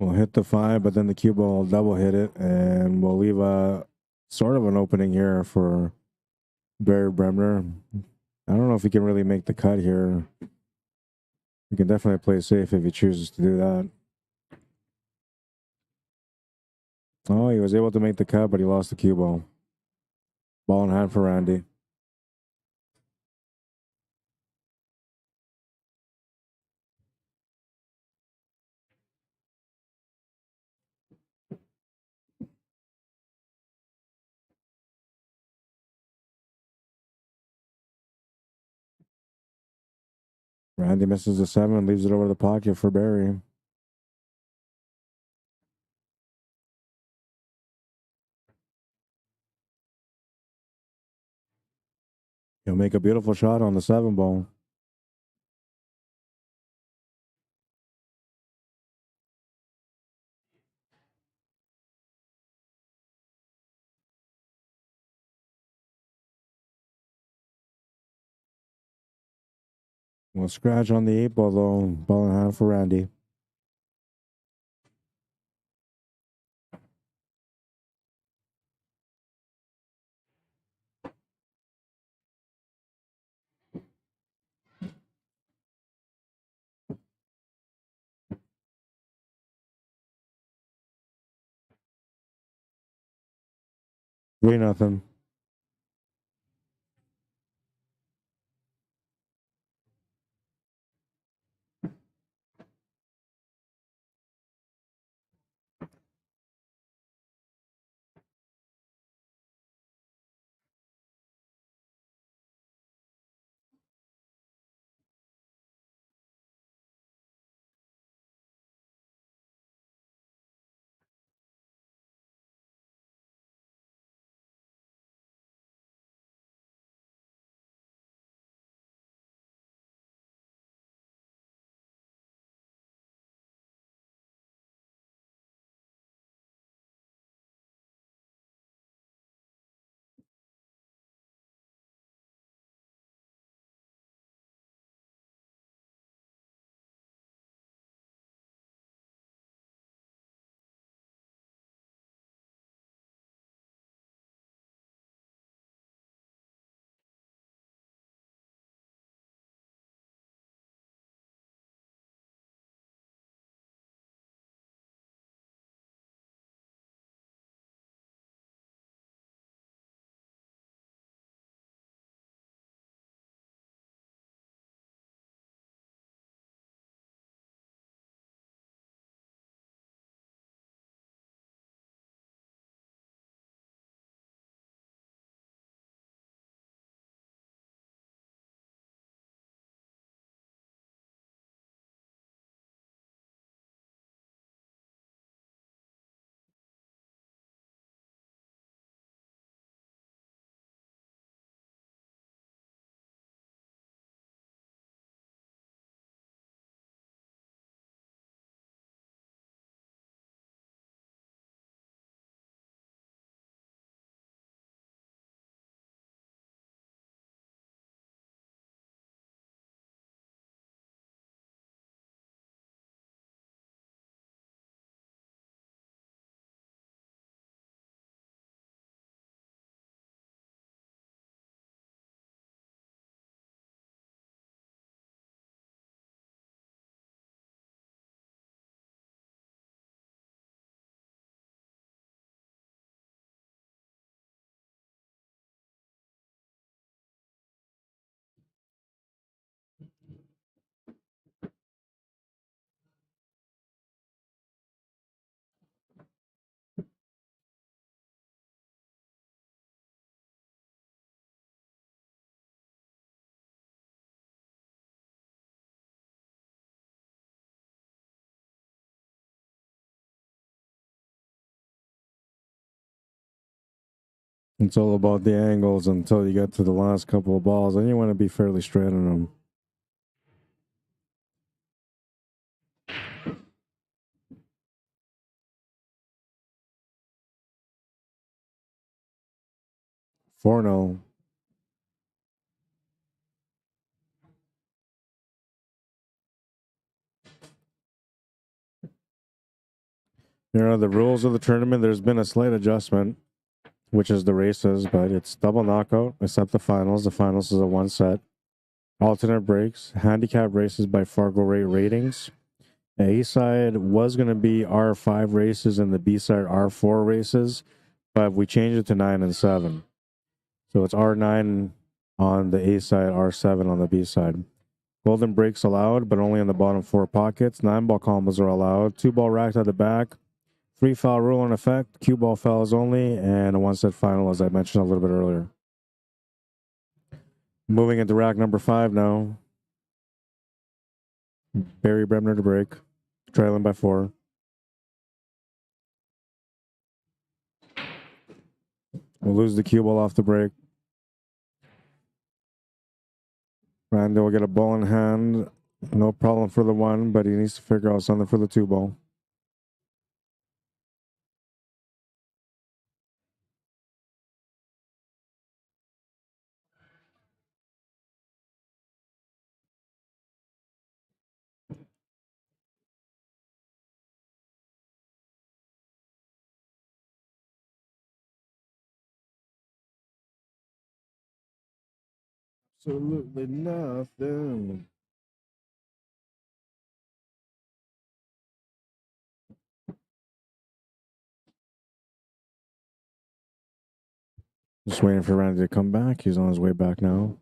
We'll hit the 5, but then the cue ball will double hit it, and we'll leave a sort of an opening here for Bremner. I don't know if he can really make the cut here. He can definitely play safe if he chooses to do that. Oh, he was able to make the cut, but he lost the cue ball. Ball in hand for Randy. Randy misses the 7, leaves it over the pocket for Barry. He'll make a beautiful shot on the 7-ball. We'll scratch on the 8-ball though. Ball in hand for Randy. Three nothing. It's all about the angles until you get to the last couple of balls. Then you want to be fairly straight on them. Four no. You know, the rules of the tournament, there's been a slight adjustment, which is the races, but it's double knockout, except the finals. The finals is a one set. Alternate breaks, handicap races by FargoRate ratings. The A side was going to be R5 races and the B side R4 races, but we changed it to 9 and 7. So it's R9 on the A side, R7 on the B side. Golden breaks allowed, but only in the bottom 4 pockets. 9-ball combos are allowed. 2-ball racked at the back. 3 foul rule in effect. Cue ball fouls only, and a 1-set final, as I mentioned a little bit earlier. Moving into rack number 5 now. Barry Bremner to break, trailing by 4. We'll lose the cue ball off the break. Randy will get a ball in hand. No problem for the 1, but he needs to figure out something for the 2 ball. Absolutely nothing. Just waiting for Randy to come back. He's on his way back now.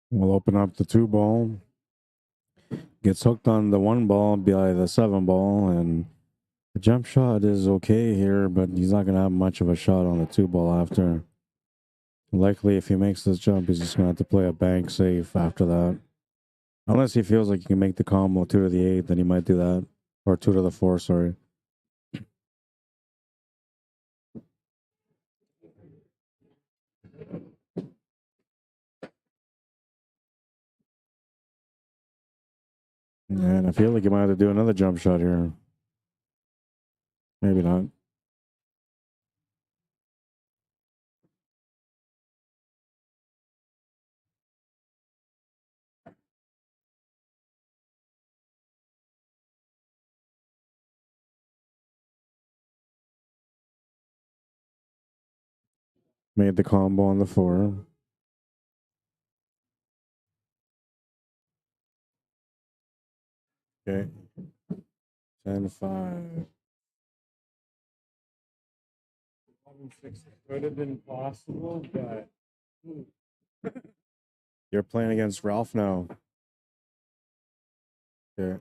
We'll open up the 2 ball. Gets hooked on the 1 ball by the 7 ball, and the jump shot is okay here, but he's not going to have much of a shot on the 2 ball after. Likely, if he makes this jump, he's just going to have to play a bank safe after that. Unless he feels like he can make the combo 2 to the 8, then he might do that. Or 2 to the 4, sorry. And I feel like he might have to do another jump shot here. Maybe not. Made the combo on the 4. Okay. 10-5. 6 could have been possible, but you're playing against Ralph now. Okay.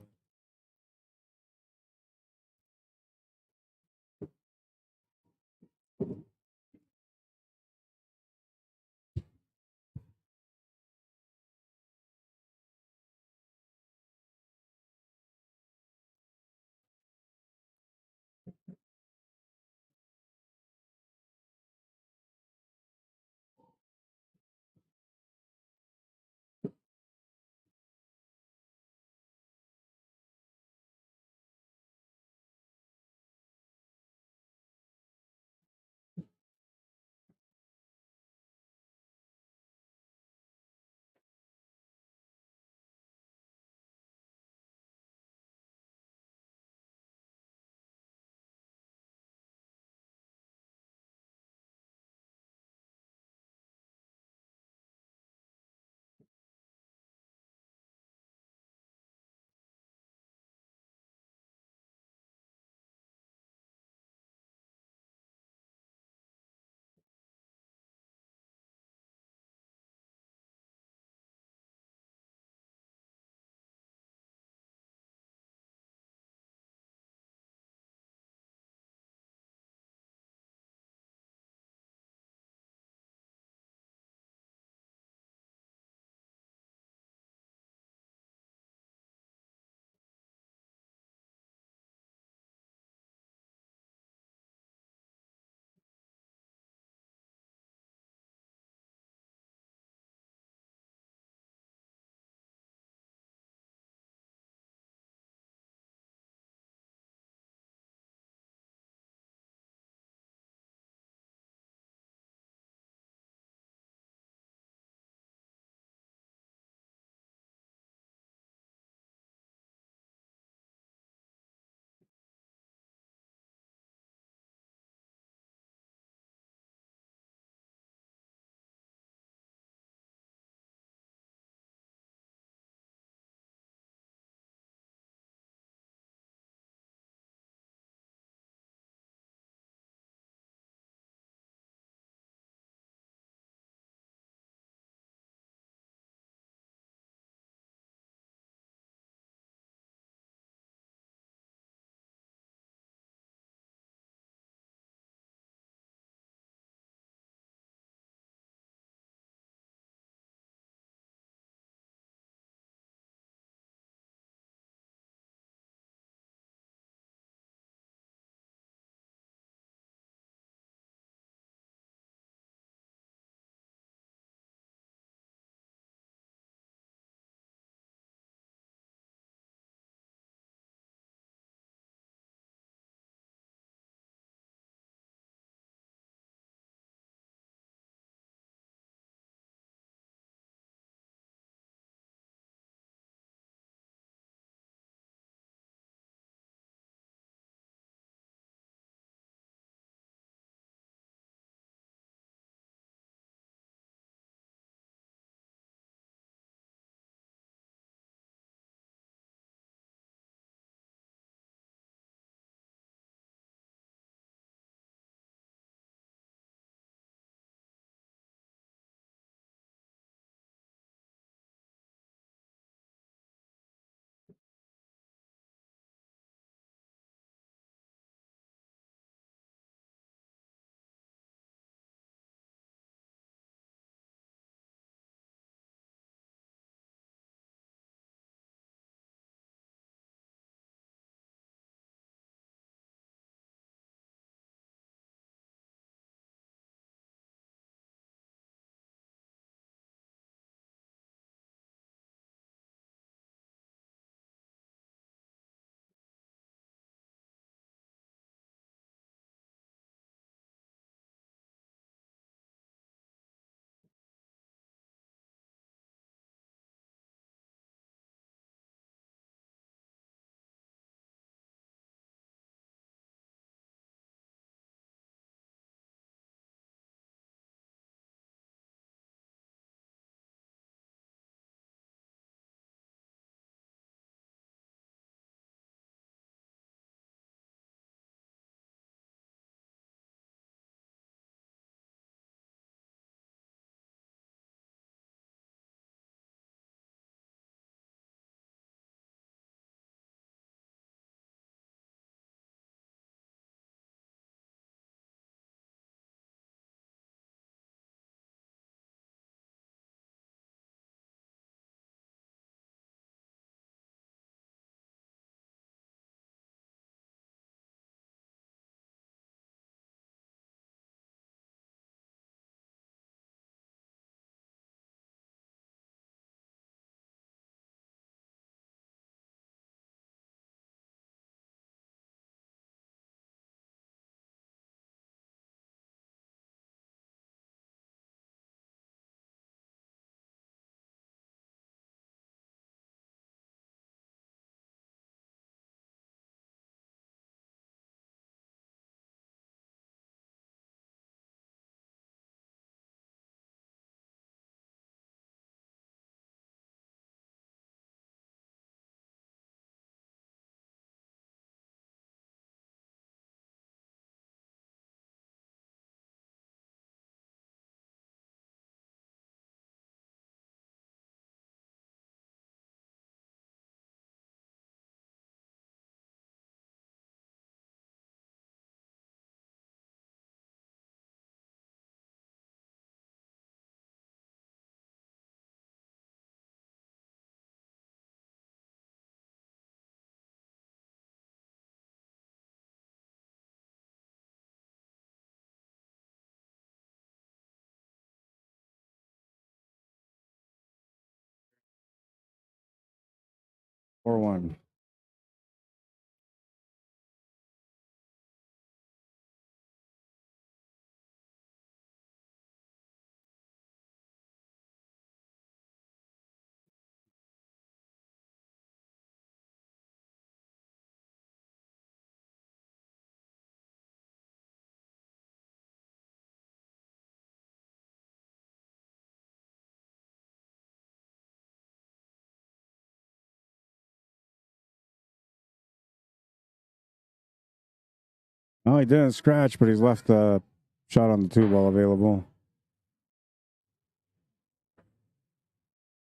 Oh, he didn't scratch, but he's left a shot on the 2-ball available.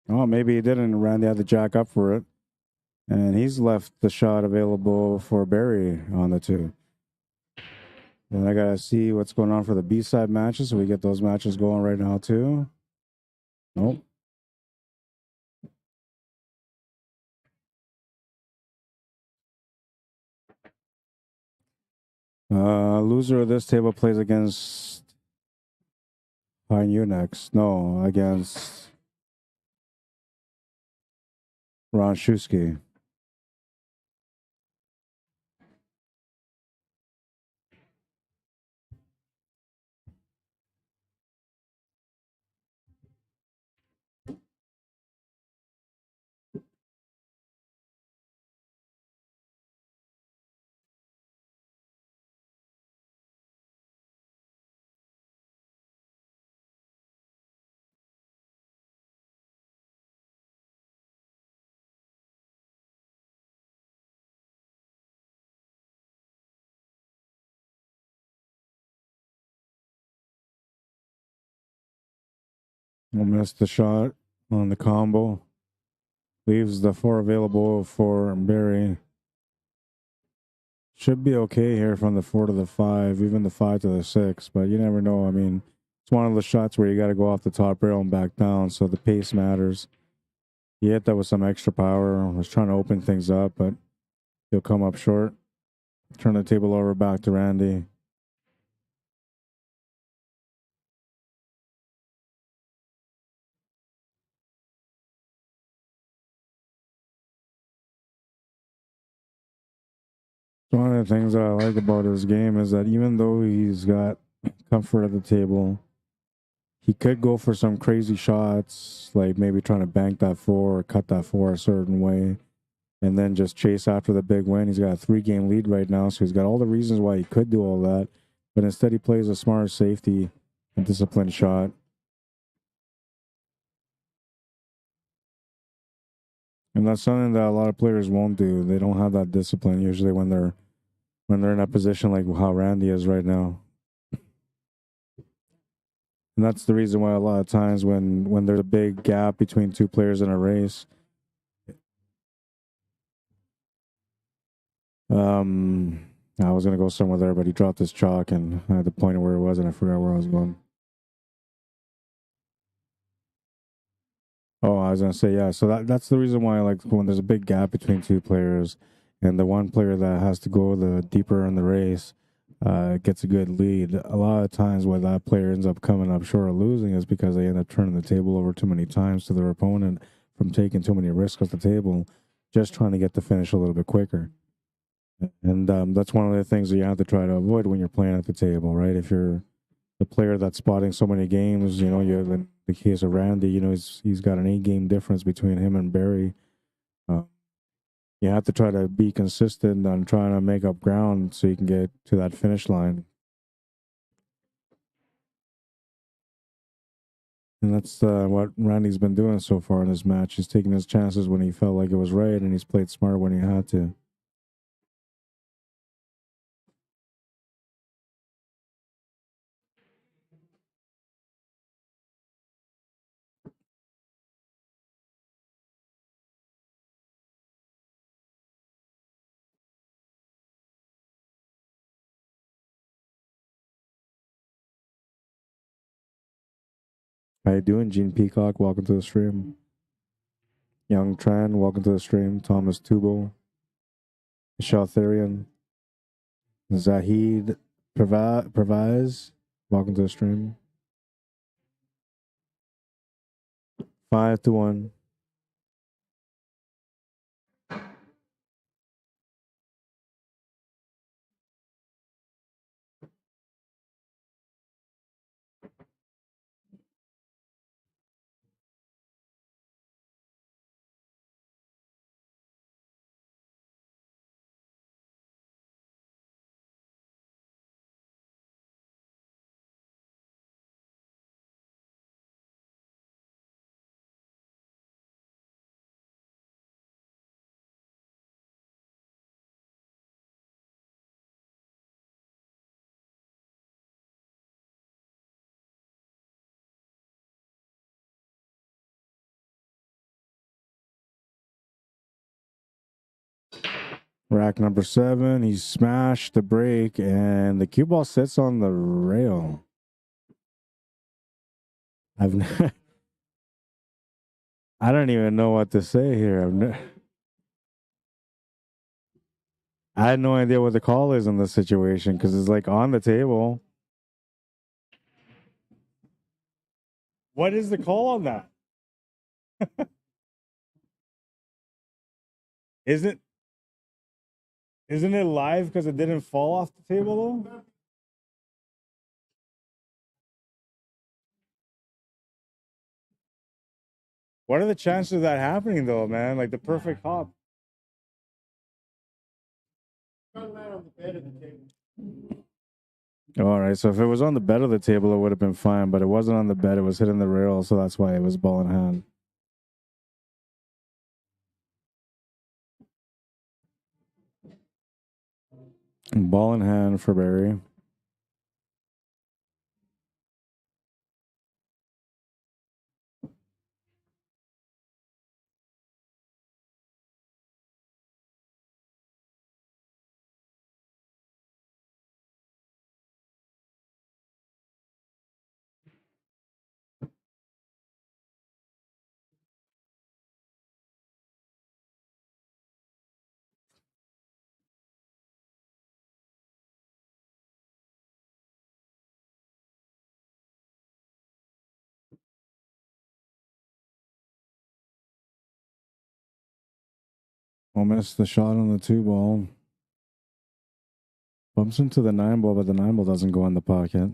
Oh, maybe he didn't. Randy had the jack up for it. And he's left the shot available for Barry on the 2. And I got to see what's going on for the B-side matches. So we get those matches going right now, too. Nope. Loser of this table plays against Hanyu next. No, against Ron Shusky. We'll miss the shot on the combo. Leaves the 4 available for Barry. Should be okay here from the 4 to the 5, even the 5 to the 6, but you never know. I mean, it's one of the shots where you got to go off the top rail and back down, so the pace matters. He hit that with some extra power. Was trying to open things up, but he'll come up short. Turn the table over back to Randy. One of the things that I like about his game is that even though he's got comfort at the table, he could go for some crazy shots, like maybe trying to bank that 4 or cut that 4 a certain way, and then just chase after the big win. He's got a 3-game lead right now, so he's got all the reasons why he could do all that, but instead he plays a smart safety and disciplined shot. And that's something that a lot of players won't do. They don't have that discipline usually when they're in a position like how Randy is right now. And that's the reason why a lot of times when there's a big gap between 2 players in a race, I was gonna go somewhere there, but he dropped his chalk and I had to point it where it was, and I forgot where I was going. Oh, I was gonna say, yeah. So that's the reason why, like, when there's a big gap between 2 players, and the one player that has to go the deeper in the race gets a good lead. A lot of times, where that player ends up coming up short or losing is because they end up turning the table over too many times to their opponent from taking too many risks at the table, just trying to get the finish a little bit quicker. And that's one of the things that you have to try to avoid when you're playing at the table, right? If you're the player that's spotting so many games, you know, you have in the case of Randy, you know, he's got an 8-game difference between him and Barry. You have to try to be consistent on trying to make up ground so you can get to that finish line. And that's what Randy's been doing so far in this match. He's taking his chances when he felt like it was right, and he's played smart when he had to. How you doing, Gene Peacock? Welcome to the stream. Young Tran, welcome to the stream. Thomas Tubo, Michelle Therian, Zahid Pervaz, welcome to the stream. 5-1. Rack number 7. He smashed the break, and the cue ball sits on the rail. I don't even know what to say here. I had no idea what the call is in this situation because it's like on the table. What is the call on that? Isn't it live because it didn't fall off the table though? What are the chances of that happening though, man? Like the perfect hop. All right, so if it was on the bed of the table, it would have been fine, but it wasn't on the bed. It was hitting the rail, so that's why it was ball in hand. Ball in hand for Barry. Almost the shot on the 2-ball. Bumps into the 9-ball, but the 9-ball doesn't go in the pocket.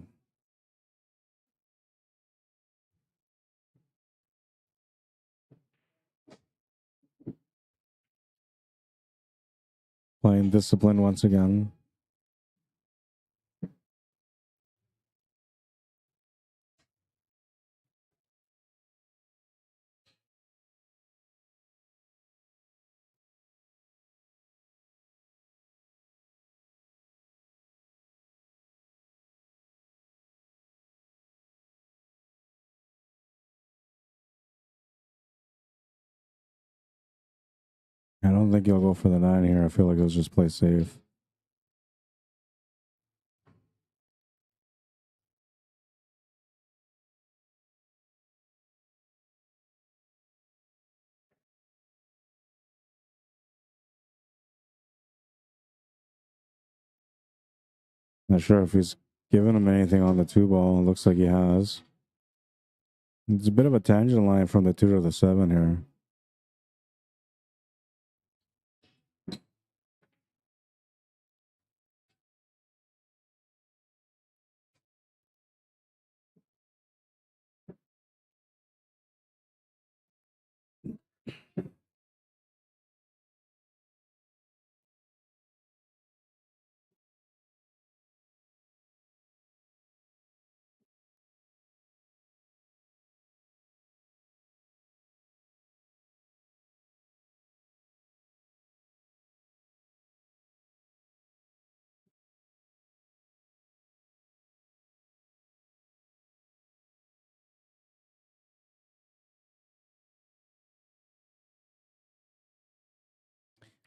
Playing discipline once again. I don't think he'll go for the 9 here. I feel like he'll just play safe. Not sure if he's given him anything on the 2-ball. It looks like he has. It's a bit of a tangent line from the 2 to the 7 here.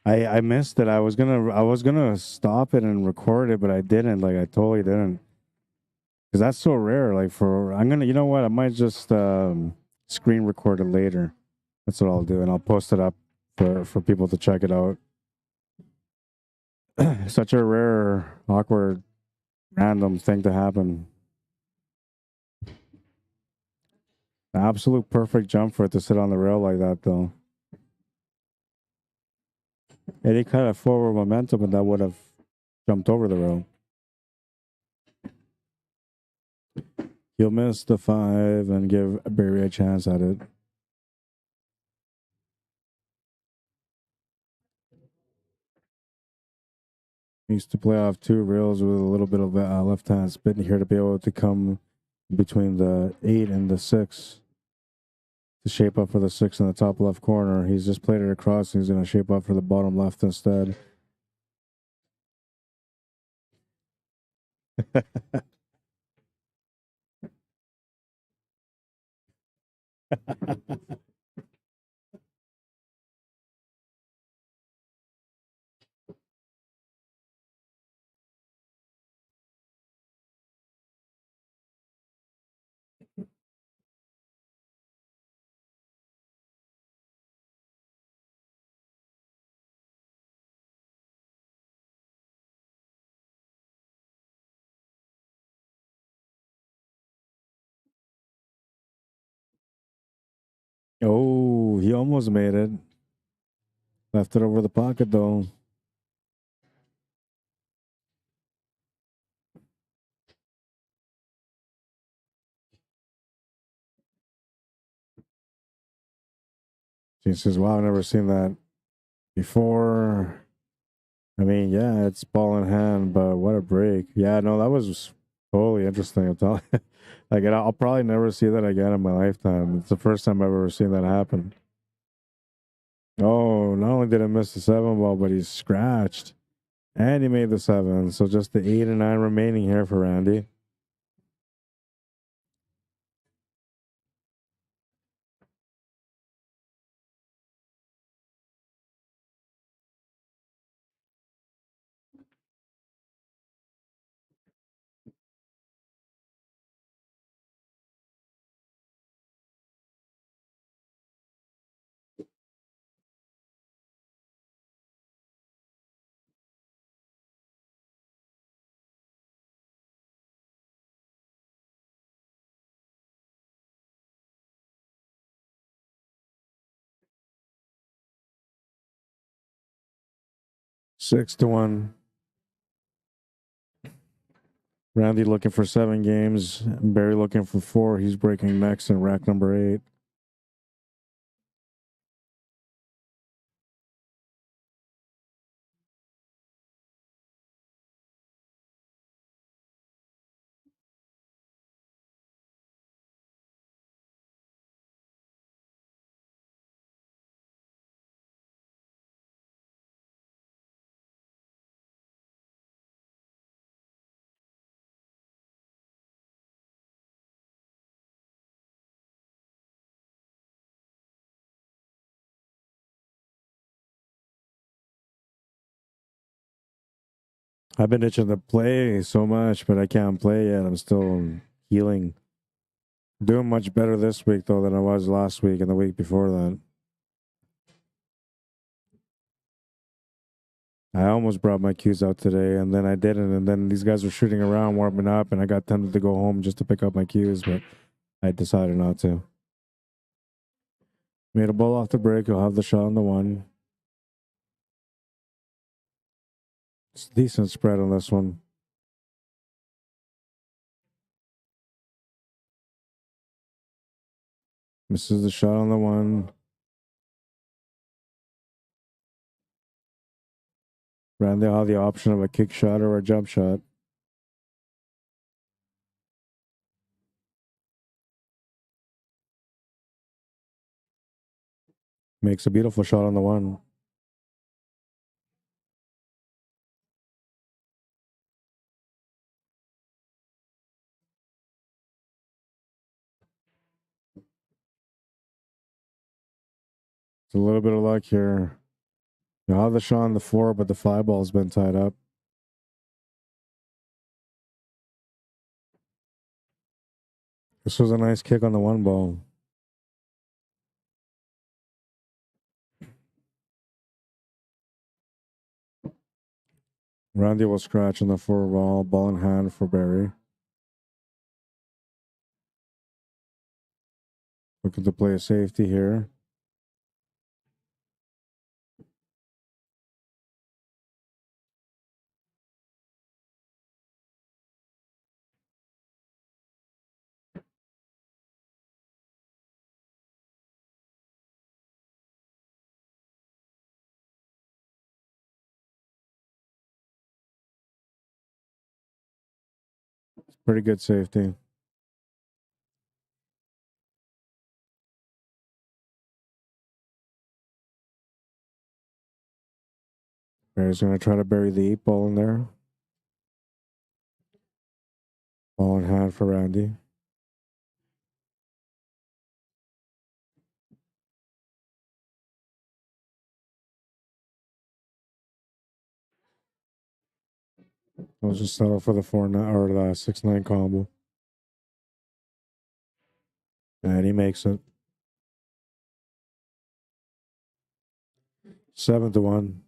I missed it. I was gonna stop it and record it, but I didn't. Like I totally didn't. Because that's so rare. Like you know what? I might just screen record it later. That's what I'll do, and I'll post it up for people to check it out. Such a rare, awkward, random thing to happen. Absolute perfect jump for it to sit on the rail like that, though. Any kind of forward momentum, and that would have jumped over the rail. He'll miss the 5 and give Barry a chance at it. He used to play off 2 rails with a little bit of left-hand spin here to be able to come between the 8 and the 6 to shape up for the 6 in the top left corner. He's just played it across, and he's going to shape up for the bottom left instead. He almost made it. Left it over the pocket, though. He says, wow, I've never seen that before. I mean, yeah, it's ball in hand, but what a break. Yeah, no, that was totally interesting. I'm telling you. Like, I'll probably never see that again in my lifetime. It's the first time I've ever seen that happen. Oh, not only did I miss the 7 ball, but he's scratched. And he made the 7. So just the 8 and 9 remaining here for Randy. Six to 1. Randy looking for 7 games. Barry looking for 4. He's breaking next in rack number 8. I've been itching to play so much, but I can't play yet. I'm still healing. Doing much better this week, though, than I was last week and the week before that. I almost brought my cues out today, and then I didn't. And then these guys were shooting around, warming up, and I got tempted to go home just to pick up my cues, but I decided not to. Made a ball off the break. He'll have the shot on the 1. It's a decent spread on this one. Misses the shot on the 1. Randy will have the option of a kick shot or a jump shot. Makes a beautiful shot on the 1. It's a little bit of luck here. You'll have the shot on the 4, but the 5 ball's been tied up. This was a nice kick on the 1 ball. Randy will scratch on the 4 ball. Ball in hand for Barry. Looking to play a safety here. Pretty good safety. Barry's going to try to bury the 8 ball in there. Ball in hand for Randy. I'll just settle for the 4-9 or the 6-9 combo. And he makes it. 7 to 1.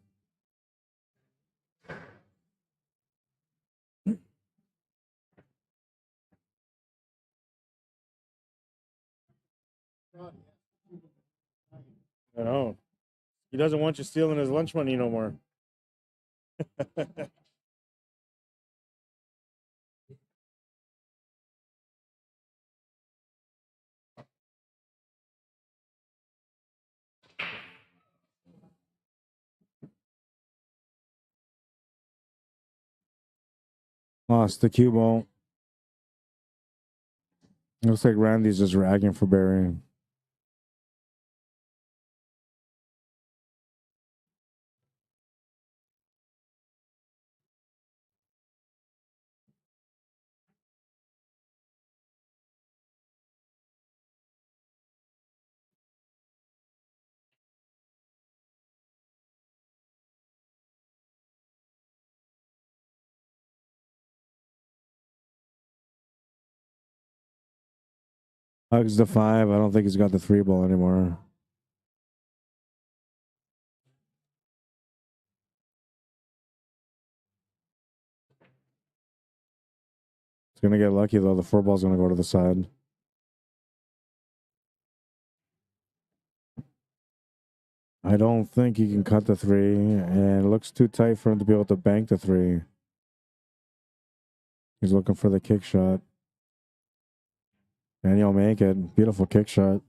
I know. He doesn't want you stealing his lunch money no more. Lost the cue ball. Looks like Randy's just ragging for Barry. Hugs the 5. I don't think he's got the 3 ball anymore. He's going to get lucky, though. The 4 ball's going to go to the side. I don't think he can cut the 3, and it looks too tight for him to be able to bank the 3. He's looking for the kick shot. And he'll make it. Beautiful kick shot.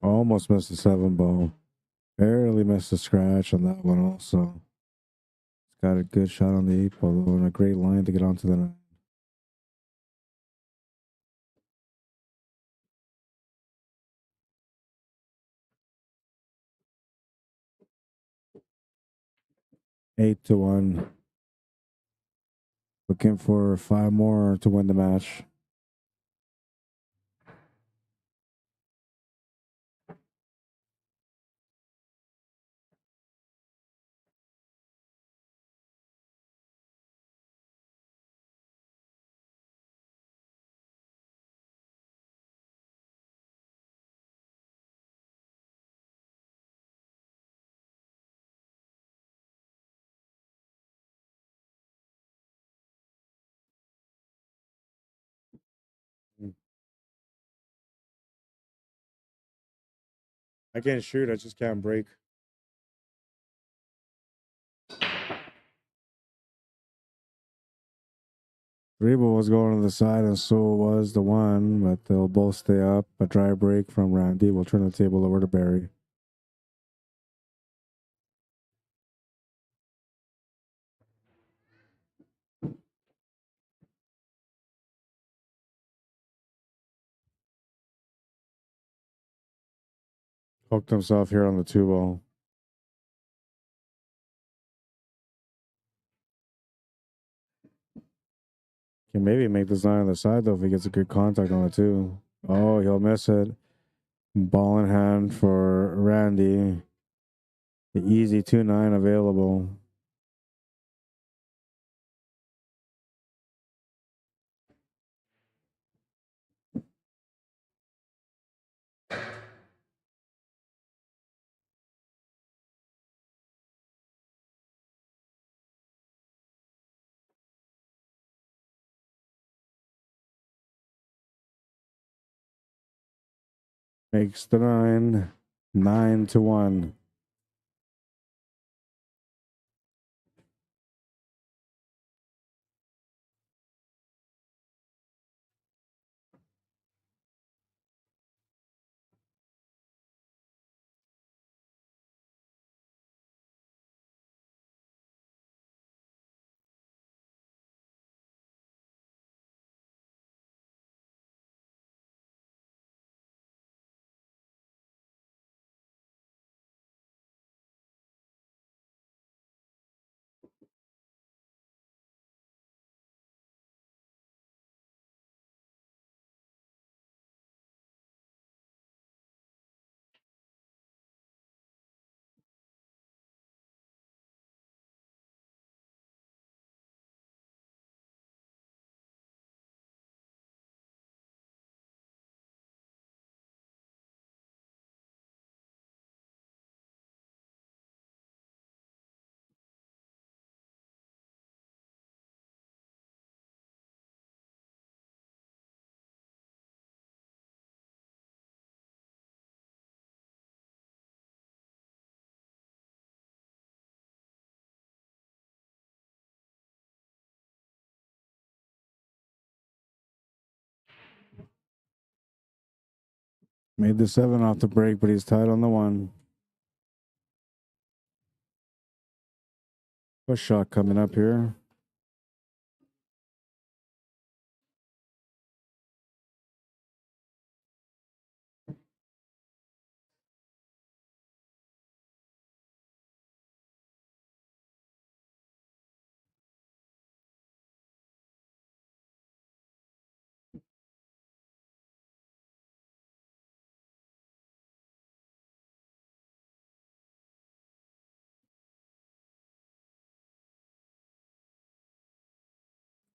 Almost missed the 7 ball. Barely missed a scratch on that one also. He's got a good shot on the 8 ball, though, and a great line to get onto the 9. Eight to 1. Looking for 5 more to win the match. I can't shoot. I just can't break. 3 ball was going to the side, and so was the 1, but they'll both stay up. A dry break from Randy will turn the table over to Barry. Hooked himself here on the 2 ball. Can maybe make this 9 on the side, though, if he gets a good contact on the 2. Oh, he'll miss it. Ball in hand for Randy. The easy 2-9 available. Makes the 9. 9 to 1. Made the 7 off the break, but he's tied on the 1. Push shot coming up here.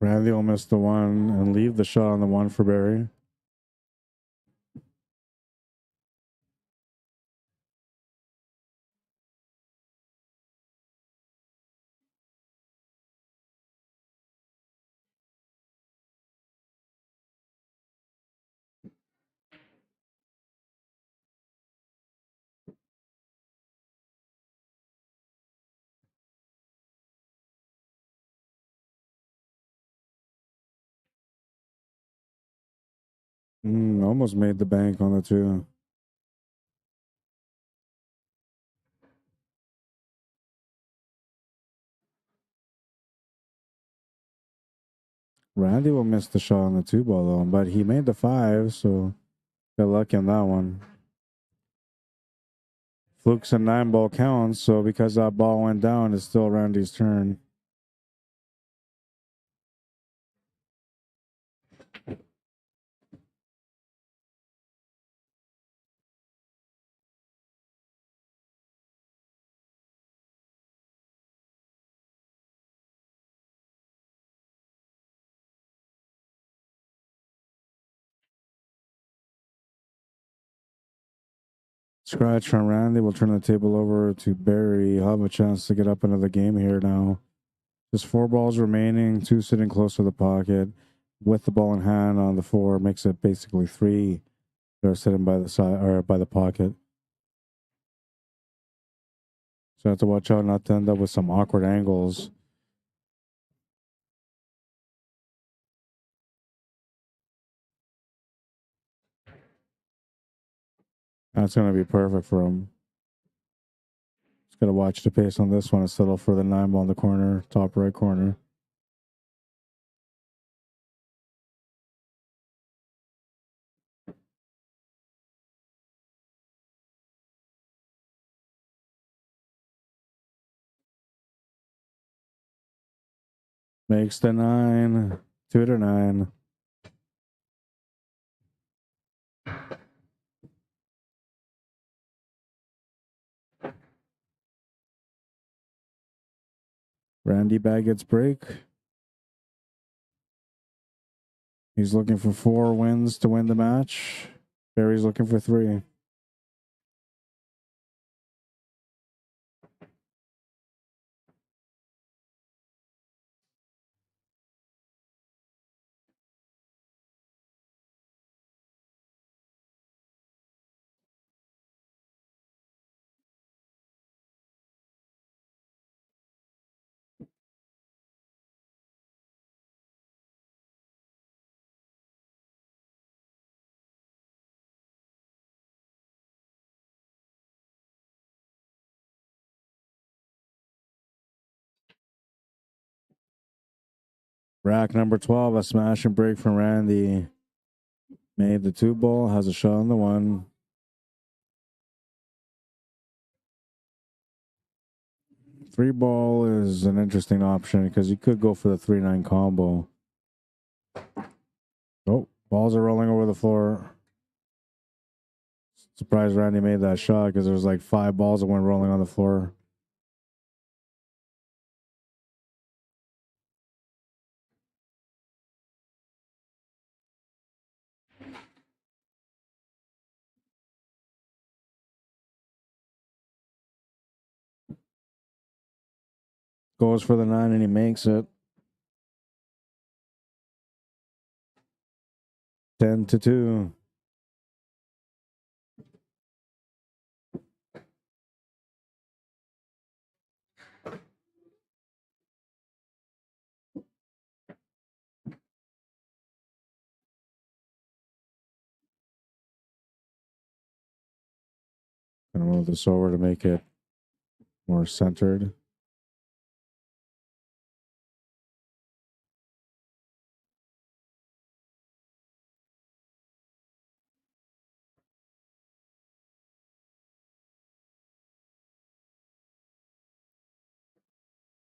Randy will miss the 1 and leave the shot on the 1 for Barry. Almost made the bank on the 2. Randy will miss the shot on the 2 ball though, but he made the 5, so got lucky on that one. Flukes and 9 ball counts, so because that ball went down, it's still Randy's turn. Scratch from Randy will turn the table over to Barry. He'll have a chance to get up into the game here now. Just 4 balls remaining, 2 sitting close to the pocket. With the ball in hand on the 4 makes it basically 3 that are sitting by the side or by the pocket. So I have to watch out not to end up with some awkward angles. That's going to be perfect for him. Just got to watch the pace on this one and settle for the 9 ball in the corner, top right corner. Makes the 9, 2 to 9. Randy Baggett's break. He's looking for 4 wins to win the match. Barry's looking for 3. Rack number 12, a smash and break from Randy. Made the 2 ball, has a shot on the 1. Three ball is an interesting option because you could go for the 3-9 combo. Oh, balls are rolling over the floor. Surprised Randy made that shot because there was like 5 balls that went rolling on the floor. Goes for the 9 and he makes it. 10 to 2. Gonna move this over to make it more centered.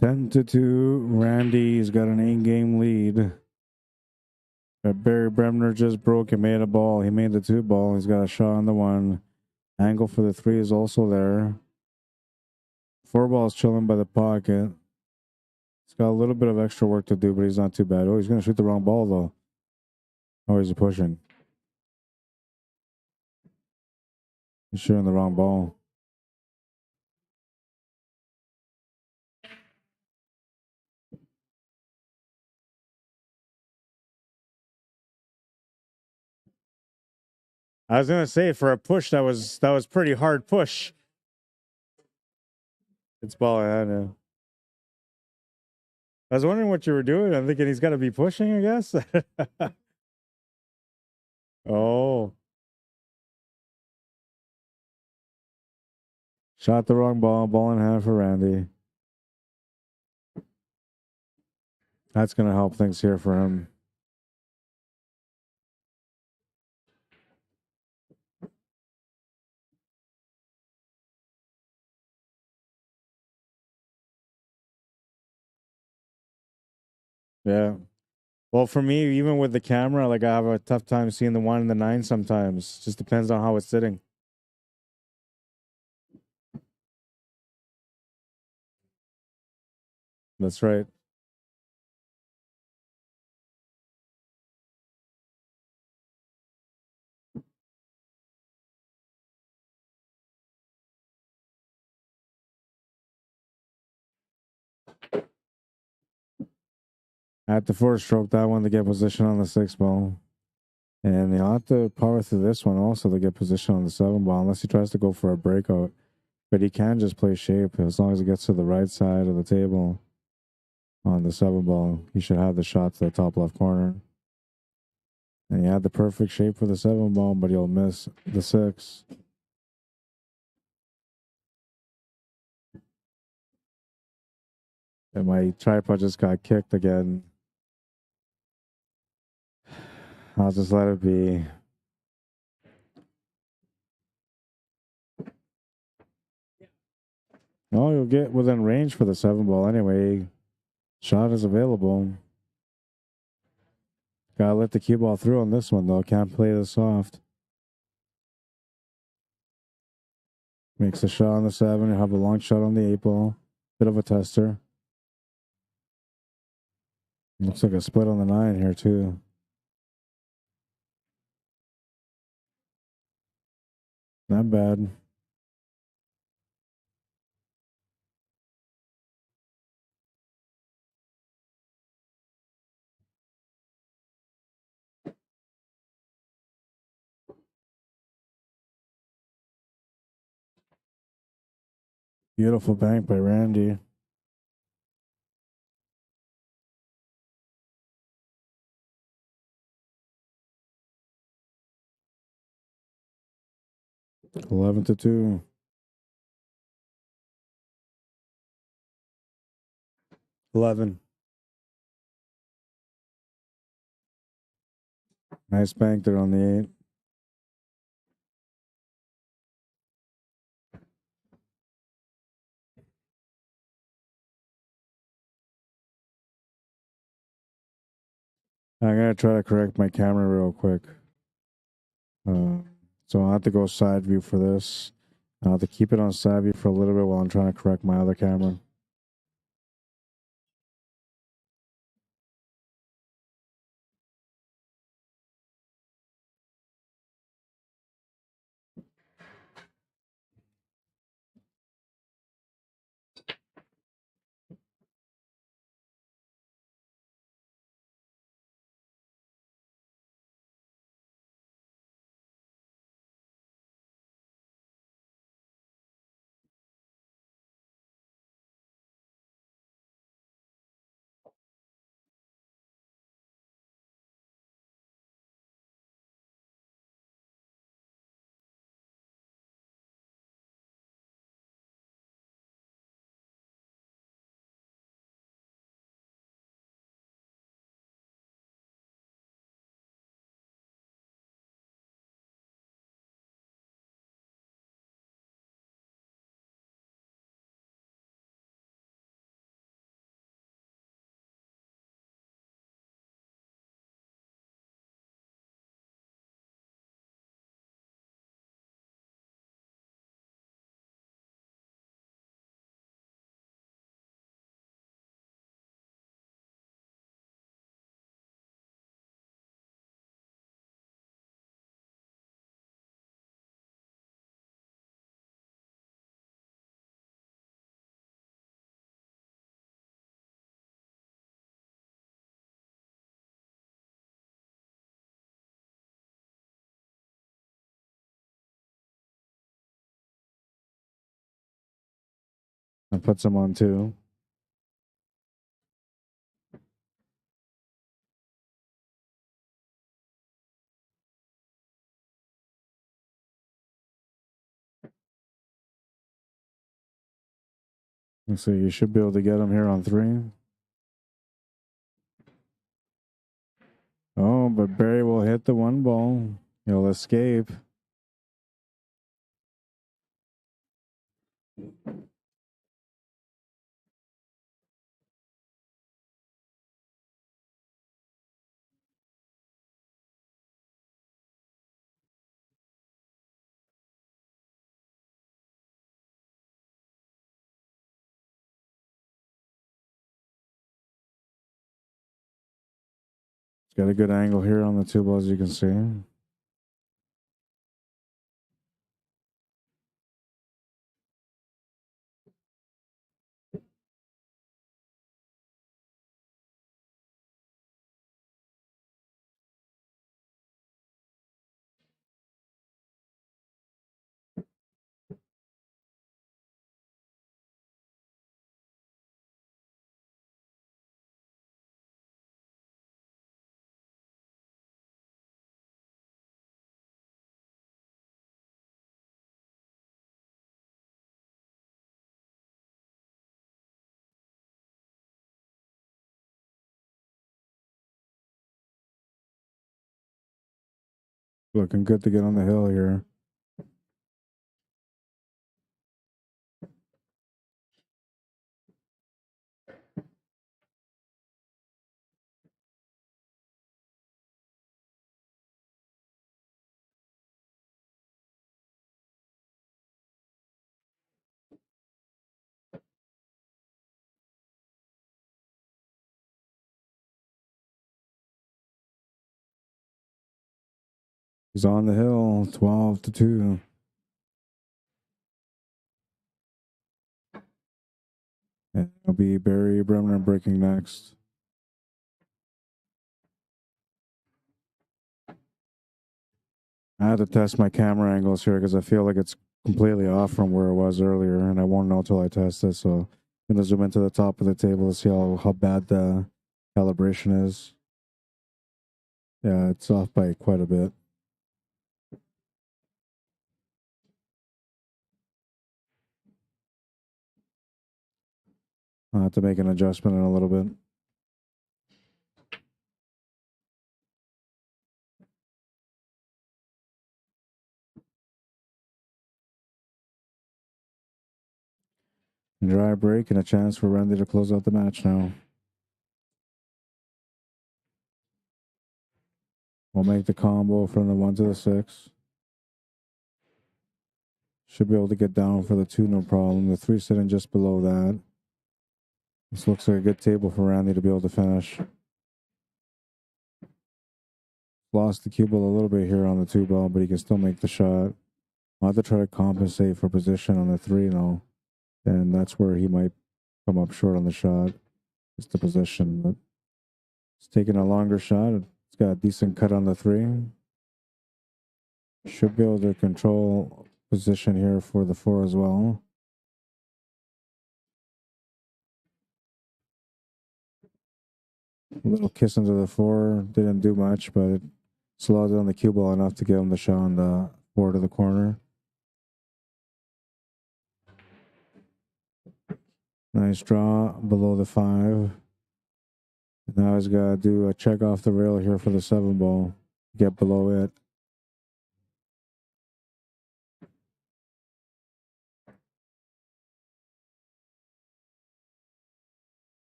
Ten to 2. Randy's got an 8-game lead. Barry Bremner just broke and made a ball. He made the 2 ball. He's got a shot on the 1. Angle for the 3 is also there. 4 balls chilling by the pocket. He's got a little bit of extra work to do, but he's not too bad. Oh, he's going to shoot the wrong ball, though. Oh, he's pushing. He's shooting the wrong ball. I was going to say, for a push, that was pretty hard push. It's ball ahead, yeah. I was wondering what you were doing. I'm thinking he's got to be pushing, I guess. Oh. Shot the wrong ball. Ball in hand for Randy. That's going to help things here for him. Yeah. Well, for me, even with the camera, like I have a tough time seeing the 1 and the 9 sometimes. Just depends on how it's sitting. That's right. At the 4 stroke, that one to get position on the 6 ball. And you'll have to power through this one also to get position on the 7 ball, unless he tries to go for a breakout. But he can just play shape as long as he gets to the right side of the table on the 7 ball. He should have the shot to the top left corner. And he had the perfect shape for the 7 ball, but he'll miss the 6. And my tripod just got kicked again. I'll just let it be. Oh, you'll get within range for the 7 ball anyway. Shot is available. Gotta let the cue ball through on this one, though. Can't play this soft. Makes a shot on the 7. You have a long shot on the 8 ball. Bit of a tester. Looks like a split on the 9 here, too. Not bad. Beautiful bank by Randy. $11 to 2. 11. Nice bank there on the 8. I'm going to try to correct my camera real quick. So I'll have to go side view for this. I'll have to keep it on side view for a little bit while I'm trying to correct my other camera. and puts him on 2. So you should be able to get him here on 3. Oh, but Barry will hit the 1 ball. He'll escape. He's got a good angle here on the 2 balls, you can see. Looking good to get on the hill here. He's on the hill, 12-2. And it'll be Barry Bremner breaking next. I had to test my camera angles here because I feel like it's completely off from where it was earlier, and I won't know until I test it. So I'm going to zoom into the top of the table to see how bad the calibration is. Yeah, it's off by quite a bit. I'll have to make an adjustment in a little bit. Dry break and a chance for Randy to close out the match now. We'll make the combo from the 1 to the 6. Should be able to get down for the 2, no problem. The 3 sitting just below that. This looks like a good table for Randy to be able to finish. Lost the cue ball a little bit here on the 2 ball, but he can still make the shot. I'll have to try to compensate for position on the 3 now. And that's where he might come up short on the shot. It's the position. But it's taking a longer shot. It's got a decent cut on the 3. Should be able to control position here for the 4 as well. A little kiss into the 4. Didn't do much, but it slowed down the cue ball enough to give him the shot on the 4 to the corner. Nice draw below the 5. Now he's got to do a check off the rail here for the 7 ball. Get below it.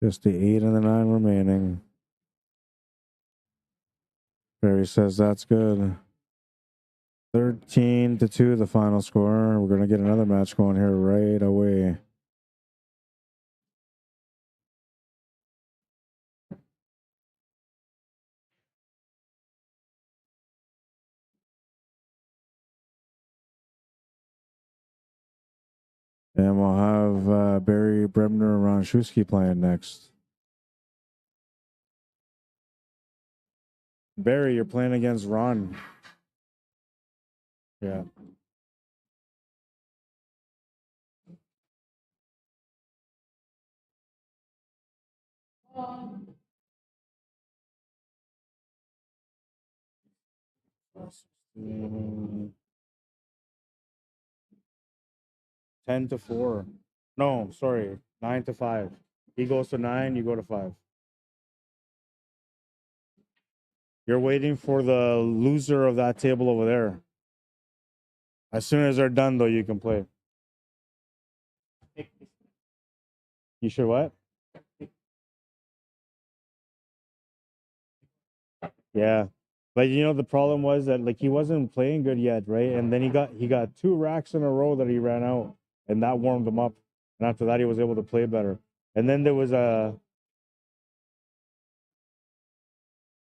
Just the 8 and the 9 remaining. Barry says that's good. 13-2, the final score. We're going to get another match going here right away. And we'll have Barry Bremner and Ron Shusky playing next. Barry, you're playing against Ron. Yeah. Mm, 10-4. No, sorry, 9-5. He goes to 9, you go to 5. You're waiting for the loser of that table over there. As soon as they're done, though, you can play. You should what? Yeah. But you know the problem was that like he wasn't playing good yet, right? And then he got 2 racks in a row that he ran out, and that warmed him up. And after that, he was able to play better. And then there was a,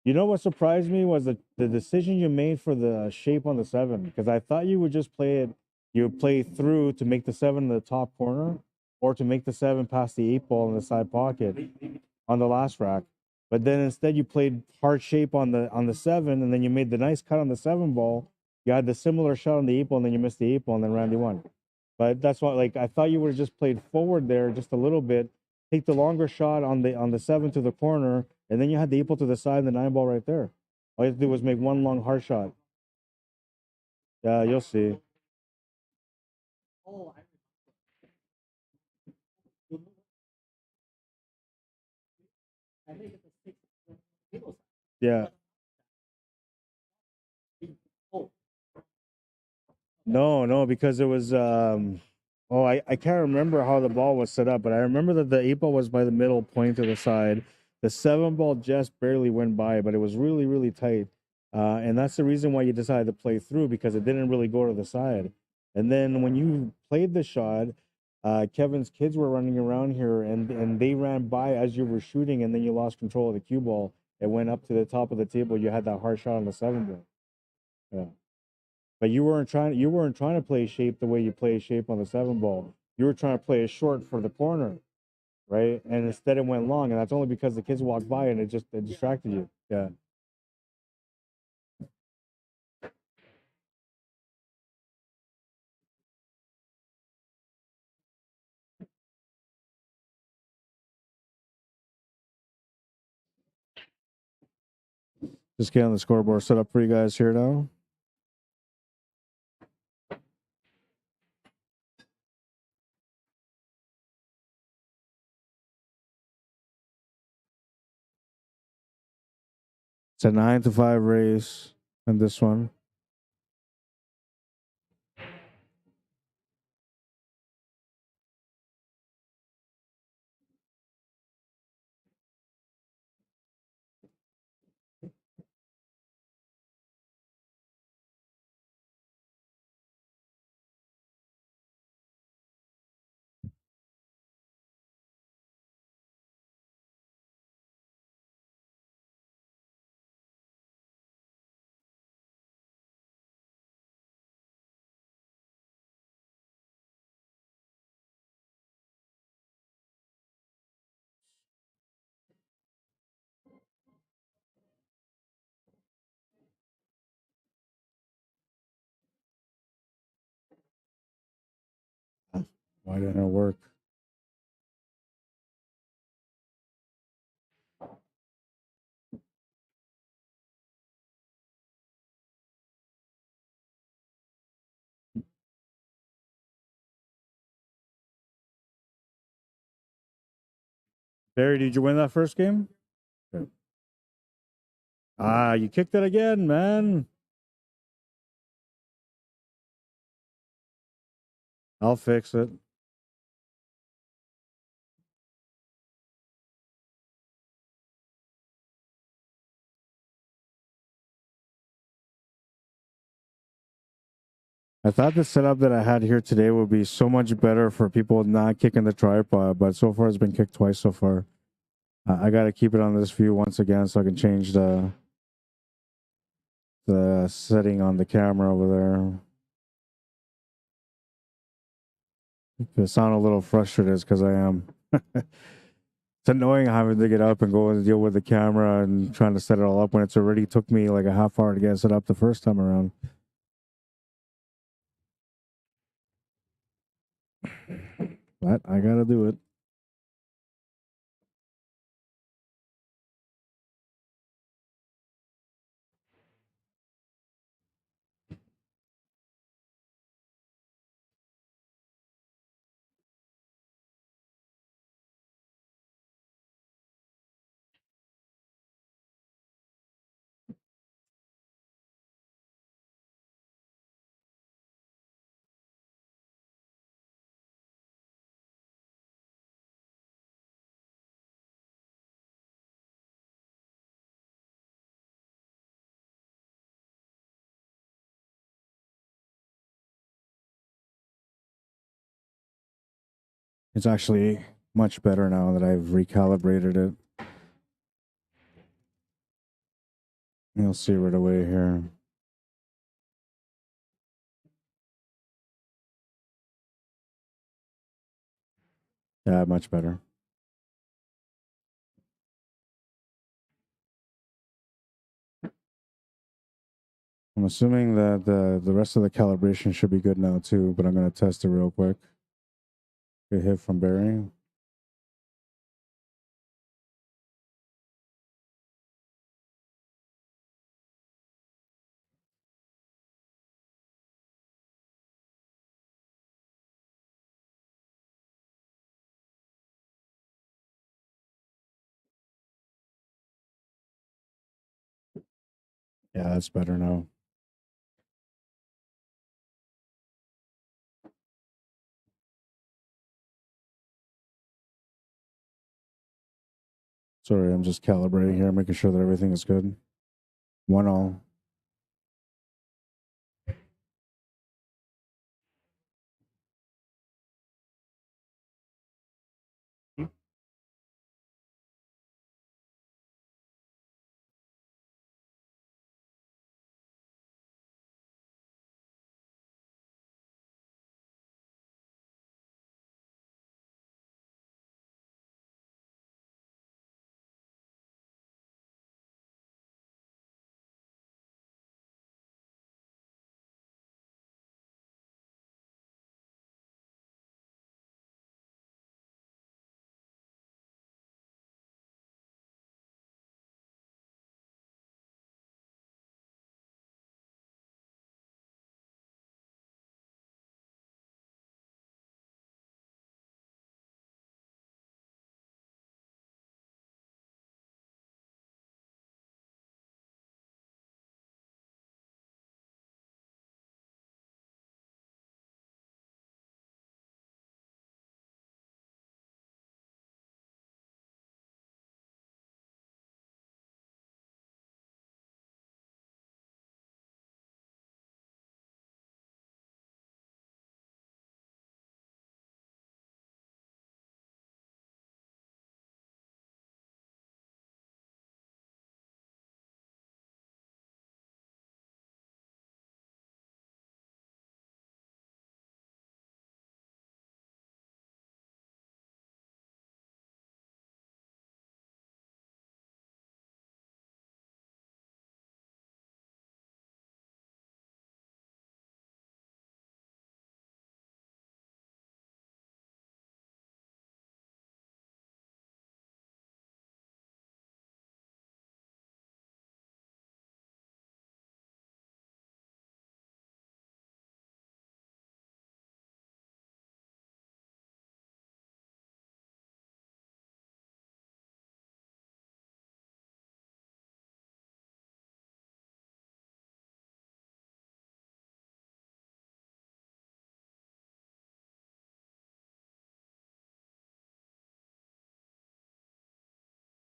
you know what surprised me was the decision you made for the shape on the 7, because I thought you would just play it, you would play through to make the 7 in the top corner, or to make the 7 past the 8 ball in the side pocket on the last rack. But then instead you played hard shape on the 7, and then you made the nice cut on the 7 ball. You had the similar shot on the 8 ball, and then you missed the 8 ball, and then Randy won. But that's why, like, I thought you would have just played forward there just a little bit, take the longer shot on the 7 to the corner, and then you had the 8 ball to the side and the 9 ball right there. All you had to do was make one long hard shot. Yeah, you'll see. Yeah. No, because it was oh, I can't remember how the ball was set up, but I remember that the 8 ball was by the middle, pointing to the side. The 7 ball just barely went by, but it was really, really tight. And that's the reason why you decided to play through, because it didn't really go to the side. And then when you played the shot, Kevin's kids were running around here, and they ran by as you were shooting, and then you lost control of the cue ball. It went up to the top of the table. You had that hard shot on the 7 ball. Yeah. But you weren't trying to play shape the way you play shape on the 7 ball. You were trying to play it short for the corner, right? And instead it went long, and that's only because the kids walked by and it distracted you. Yeah. Just getting the scoreboard set up for you guys here now. It's a 9-5 race in this one. Why didn't it work? Barry, did you win that first game? Yeah. Ah, you kicked it again, man. I'll fix it. I thought the setup that I had here today would be so much better for people not kicking the tripod, but so far it's been kicked twice so far. I got to keep it on this view once again so I can change the setting on the camera over there. If I sound a little frustrated, it's because I am. It's annoying having to get up and go and deal with the camera and trying to set it all up when it's already took me like a half hour to get it set up the first time around. But I gotta do it. It's actually much better now that I've recalibrated it. You'll see right away here. Yeah, much better. I'm assuming that the rest of the calibration should be good now too, but I'm going to test it real quick. Get hit from bearing. Yeah, that's better now. Sorry, I'm just calibrating here, making sure that everything is good. 1-all.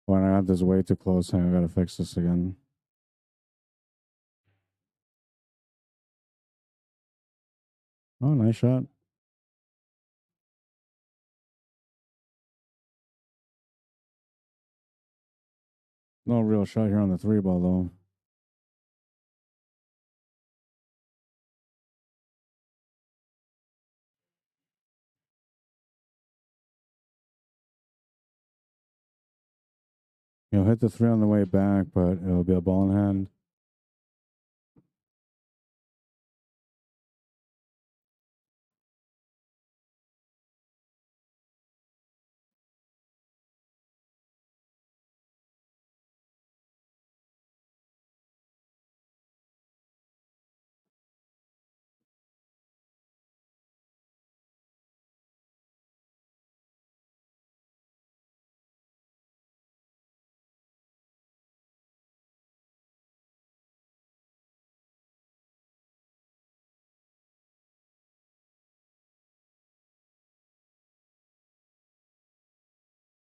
When I got this way too close, I gotta fix this again. Oh, nice shot. No real shot here on the 3-ball though. He'll hit the 3 on the way back, but it'll be a ball in hand.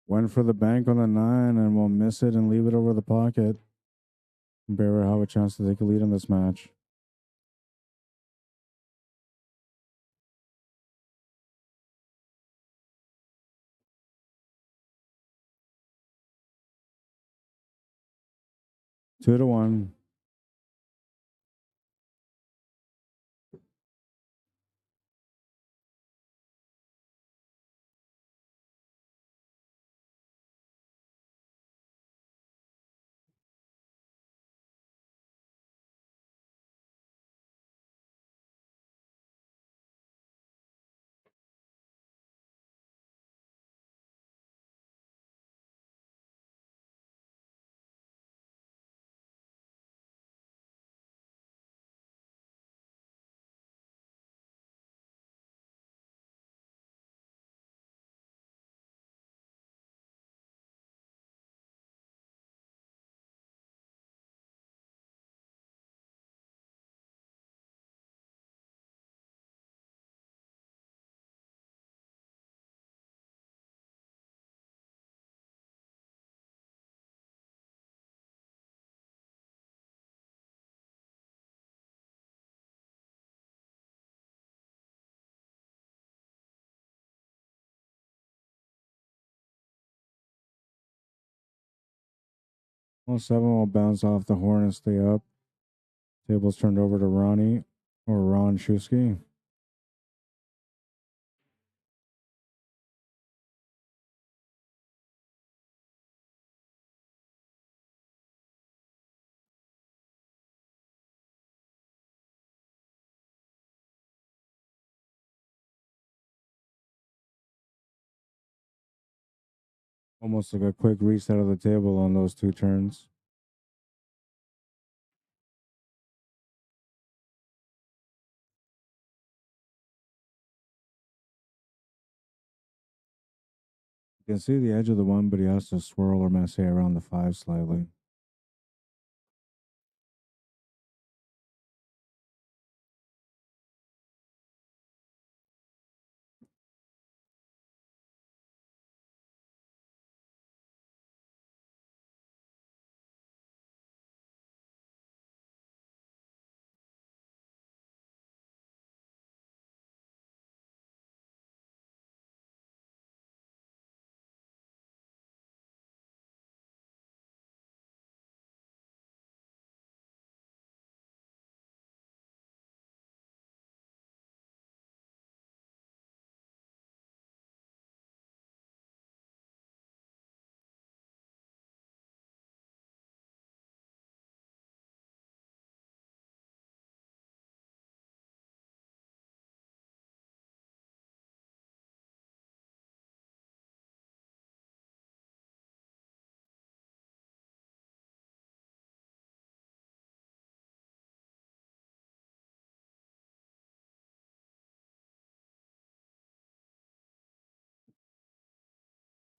Went for the bank on the 9 and will miss it and leave it over the pocket. Bear will have a chance to take a lead in this match. Two to one. Well, 7 will bounce off the horn and stay up. Table's turned over to Ronnie or Ron Shusky. Almost like a quick reset of the table on those 2 turns. You can see the edge of the 1, but he has to swirl or masse around the 5 slightly.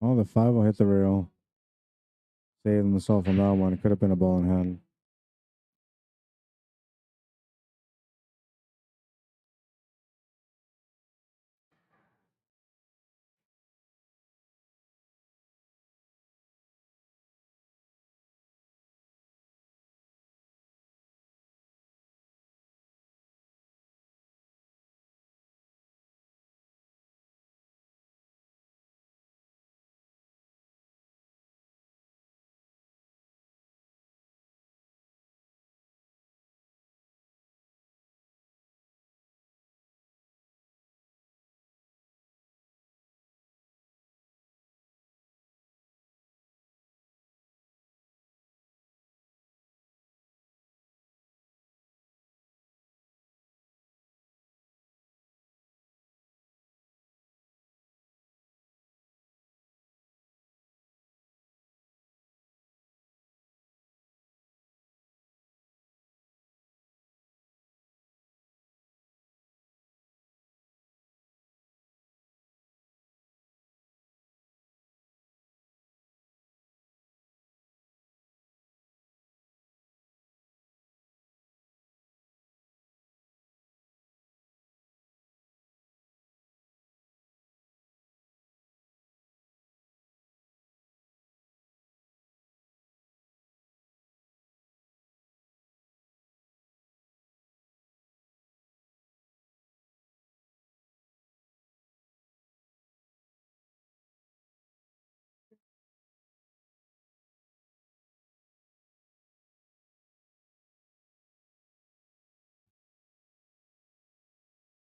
Oh, the 5 will hit the rail. Saving himself on that one. It could have been a ball in hand.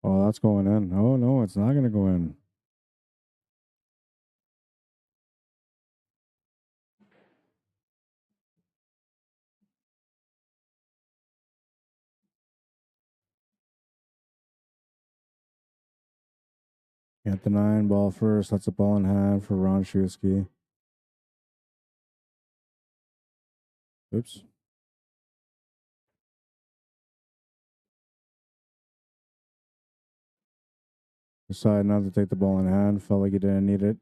Oh, that's going in. Oh, no, it's not going to go in. Get the 9 ball first. That's a ball in hand for Ron Shusky. Oops. Decided not to take the ball in hand. Felt like he didn't need it.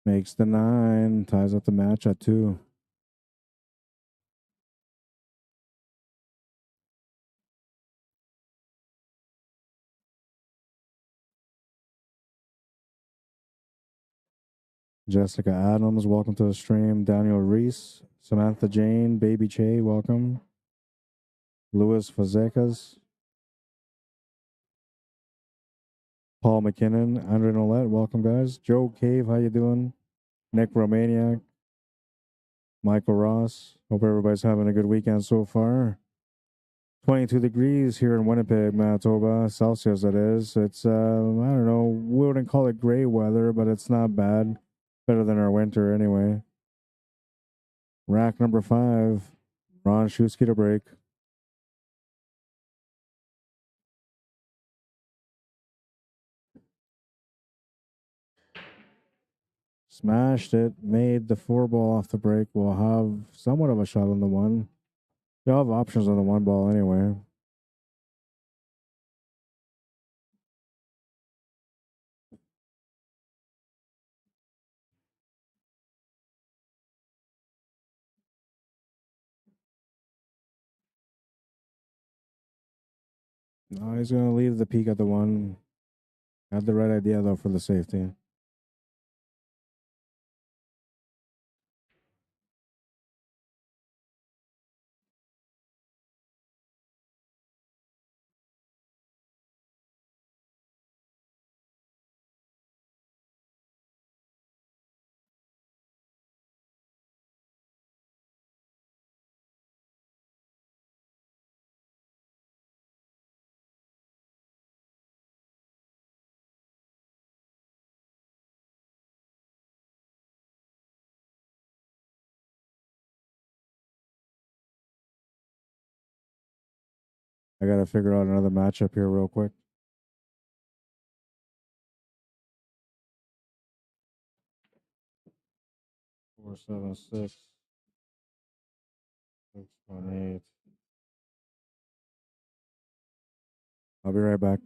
Makes the 9. Ties up the match at 2. Jessica Adams, welcome to the stream. Daniel Reese, Samantha Jane, Baby Che, welcome. Louis Fazekas, Paul McKinnon, Andre Nolette, welcome guys. Joe Cave, how you doing? Nick Romaniak, Michael Ross. Hope everybody's having a good weekend so far. 22 degrees here in Winnipeg, Manitoba, Celsius that is. It's, I don't know, we wouldn't call it gray weather, but it's not bad. Better than our winter anyway. Rack number 5, Ron Shusky to break. Smashed it, made the 4 ball off the break. We'll have somewhat of a shot on the 1. You'll have options on the 1 ball anyway. No, he's going to leave the peak at the 1. Had the right idea, though, for the safety. I got to figure out another matchup here real quick. 476 618. I'll be right back.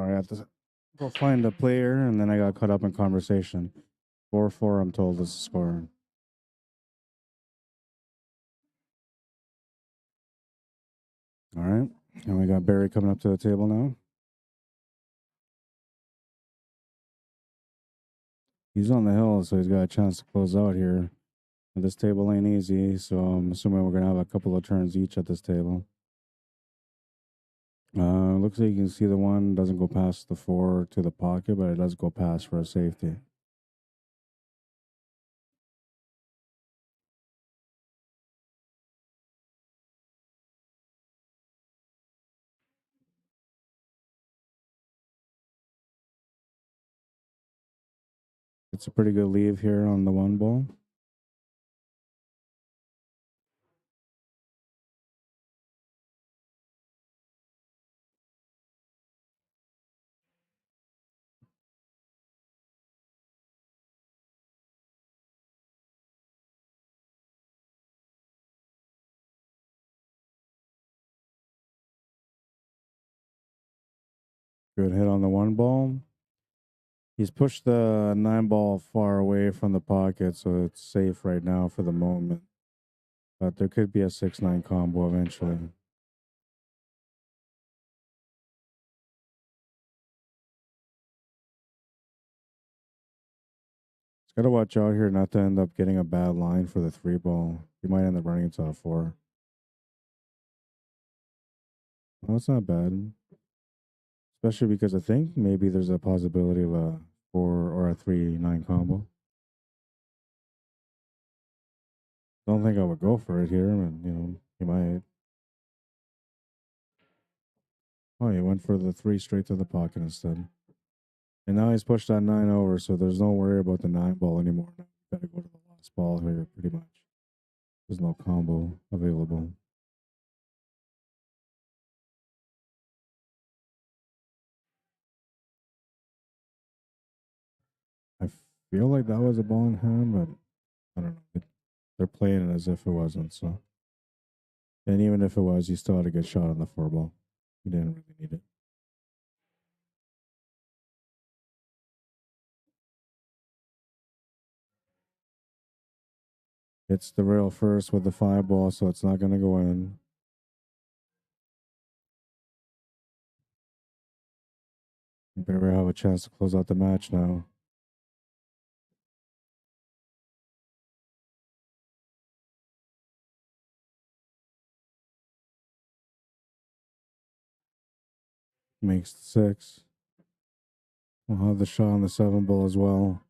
Sorry, I have to go find a player, and then I got caught up in conversation. 4-4, I'm told, is the score. All right. And we got Barry coming up to the table now. He's on the hill, so he's got a chance to close out here. And this table ain't easy, so I'm assuming we're going to have a couple of turns each at this table. Looks like you can see the one doesn't go past the 4 to the pocket, but it does go past for a safety. It's a pretty good leave here on the 1 ball. Good hit on the 1 ball. He's pushed the 9 ball far away from the pocket, so it's safe right now for the moment. But there could be a 6-9 combo eventually. He's got to watch out here not to end up getting a bad line for the 3 ball. He might end up running into a 4. Oh, it's not bad. Especially because I think maybe there's a possibility of a 4 or a 3-9 combo. Don't think I would go for it here, and he might. Oh, he went for the 3 straight to the pocket instead. And now he's pushed that 9 over, so there's no worry about the 9 ball anymore. Now you gotta go to the last ball here, pretty much. There's no combo available. I feel like that was a ball in hand, but I don't know. They're playing it as if it wasn't, so. And even if it was, he still had a good shot on the 4 ball. He didn't really need it. It's the rail first with the 5 ball, so it's not going to go in. You better have a chance to close out the match now. Makes 6. We'll have the shot on the 7 ball as well.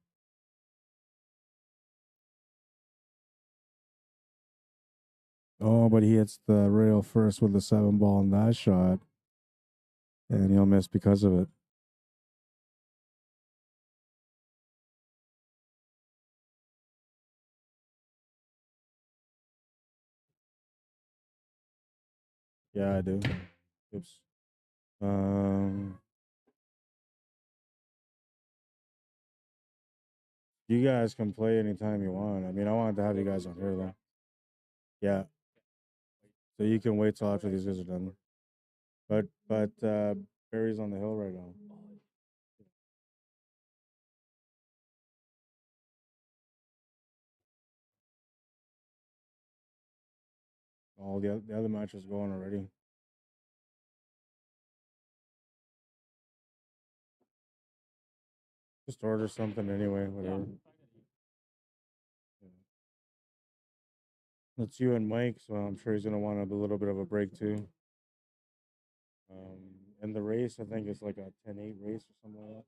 Oh, but he hits the rail first with the 7 ball in that shot. And he'll miss because of it. Yeah, I do. Oops. You guys can play anytime you want. I mean, I wanted to have you guys on here though. Yeah. So you can wait till after these guys are done. But Barry's on the hill right now. All the other matches going already. Just order something anyway, whatever. It's you and Mike, so I'm sure he's gonna want a little bit of a break too. And the race, I think it's like a 10-8 race or something like that.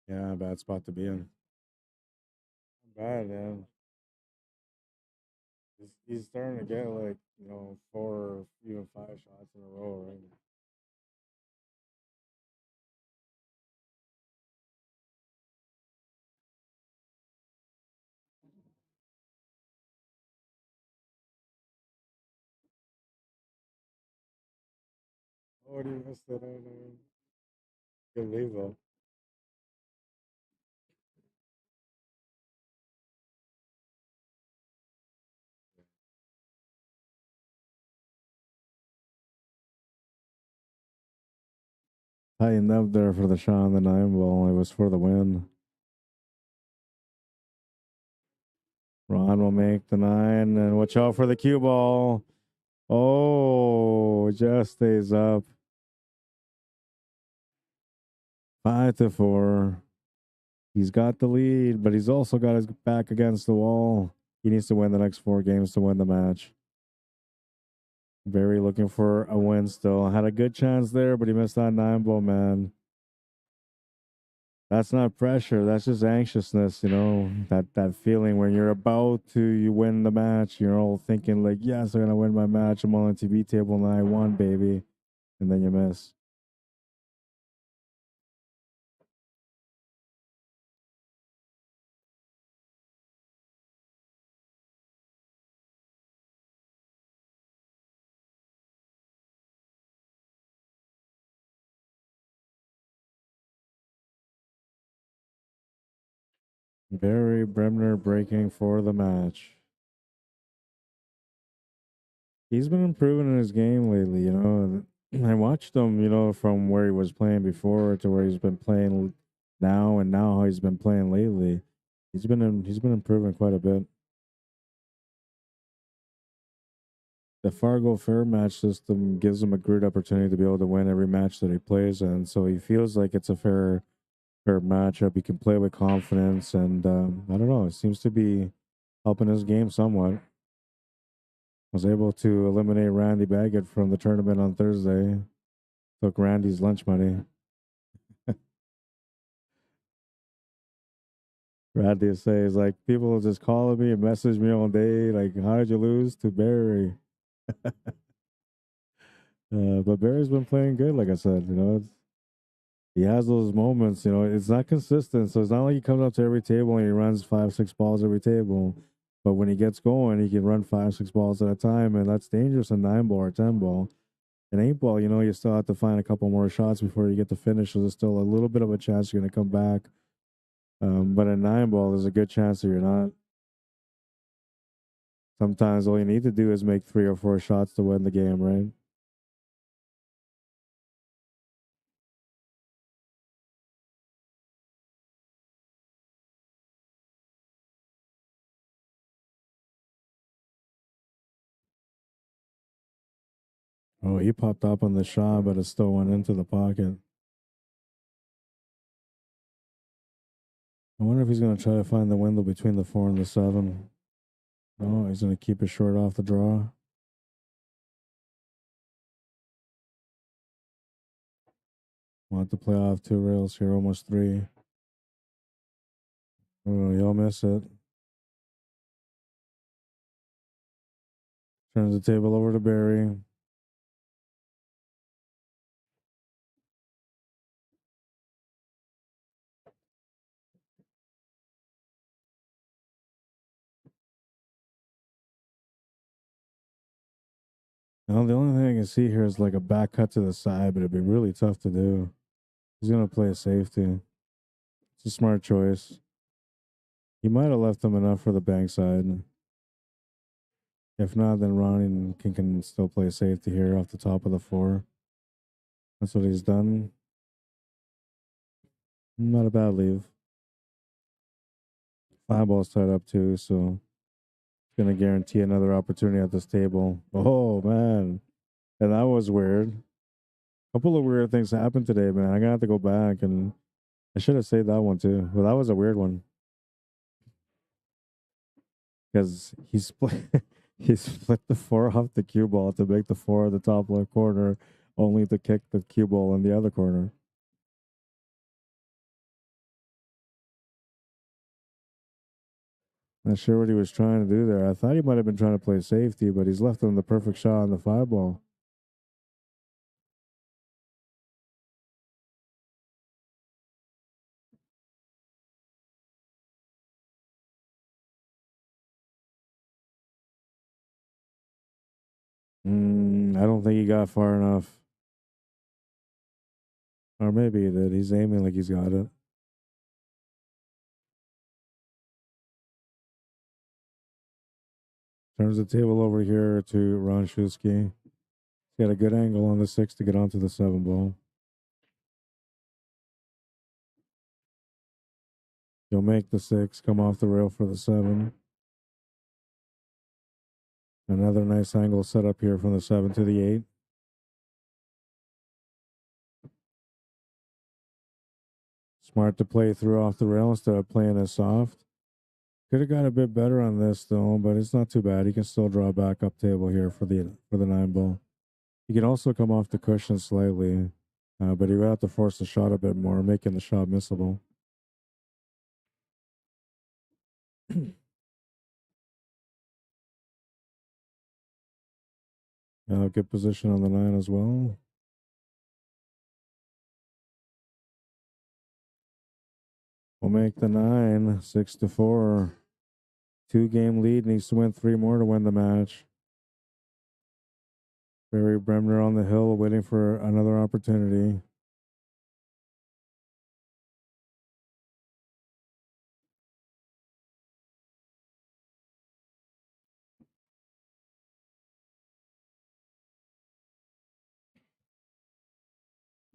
Yeah, bad spot to be in. Bad, man. He's starting to get like 4, even 5 shots in a row right now. Oh, he missed it. I know. Good leave though. Tightened up there for the shot on the 9 ball. It was for the win. Ron will make the 9, and watch out for the cue ball. Oh, just stays up. 5-4. He's got the lead, but he's also got his back against the wall. He needs to win the next 4 games to win the match. Very looking for a win still. Had a good chance there, but he missed that 9 ball, man. That's not pressure. That's just anxiousness, you know. That feeling when you're about to you win the match, you're all thinking like, yes, I'm gonna win my match. I'm on the TV table and I won, baby. And then you miss. Barry Bremner breaking for the match. He's been improving in his game lately, you know. I watched him, you know, from where he was playing before to where he's been playing now, and now how he's been playing lately. He's been improving quite a bit. The Fargo Fairmatch system gives him a great opportunity to be able to win every match that he plays in, so he feels like it's a fair matchup. He can play with confidence, and I don't know, it seems to be helping his game somewhat. Was able to eliminate Randy Baggett from the tournament on Thursday. Took Randy's lunch money. Randy says like people just calling me and message me all day like, how did you lose to Barry? But Barry's been playing good, like I said. You know, he has those moments. You know, it's not consistent, so it's not like he comes up to every table and he runs 5-6 balls every table. But when he gets going, he can run 5-6 balls at a time, and that's dangerous in 9 ball or 10 ball. In 8 ball, you know, you still have to find a couple more shots before you get the finish. So there's still a little bit of a chance you're going to come back. But in 9 ball, there's a good chance that you're not. Sometimes all you need to do is make 3 or 4 shots to win the game, right? Oh, he popped up on the shot, but it still went into the pocket. I wonder if he's going to try to find the window between the 4 and the 7. Oh, he's going to keep it short off the draw. Want to play off 2 rails here, almost 3. Oh, he'll miss it. Turns the table over to Barry. Now, the only thing I can see here is like a back cut to the side, but it'd be really tough to do. He's going to play a safety. It's a smart choice. He might have left him enough for the bank side. If not, then Ronnie can still play safety here off the top of the 4. That's what he's done. Not a bad leave. 5 balls tied up too, so it's gonna guarantee another opportunity at this table. Oh man, and that was weird. A couple of weird things happened today, man. I'm gonna have to go back, and I should have saved that one too. But that was a weird one because he split he split the 4 off the cue ball to make the 4 at the top left corner, only to kick the cue ball in the other corner. Not sure what he was trying to do there. I thought he might have been trying to play safety, but he's left him the perfect shot on the 5 ball. I don't think he got far enough. Or maybe he did. He's aiming like he's got it. Turns the table over here to Ron Shusky. He's got a good angle on the 6 to get onto the 7 ball. He'll make the 6, come off the rail for the 7. Another nice angle set up here from the 7 to the 8. Smart to play through off the rail instead of playing it soft. Could have got a bit better on this though, but it's not too bad. He can still draw a backup table here for the 9 ball. He can also come off the cushion slightly, but he would have to force the shot a bit more, making the shot missable. Good position on the 9 as well. We'll make the 9, 6-4. 2-game lead, needs to win 3 more to win the match. Barry Bremner on the hill, waiting for another opportunity.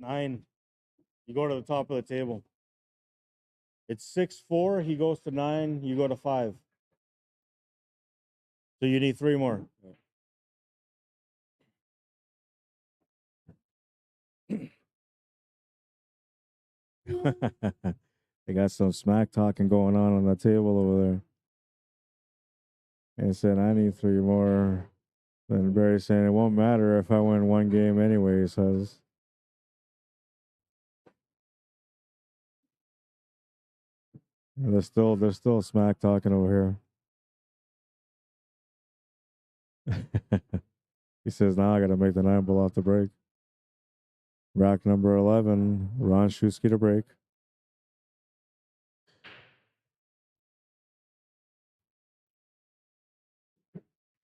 Nine. You go to the top of the table. It's 6-4. He goes to 9. You go to 5. So you need 3 more. They got some smack talking going on the table over there. And said, I need 3 more. Then Barry saying, it won't matter if I win 1 game anyway, he says. They're still smack talking over here. He says, now I got to make the 9 ball off the break. Rack number 11, Ron Shusky to break.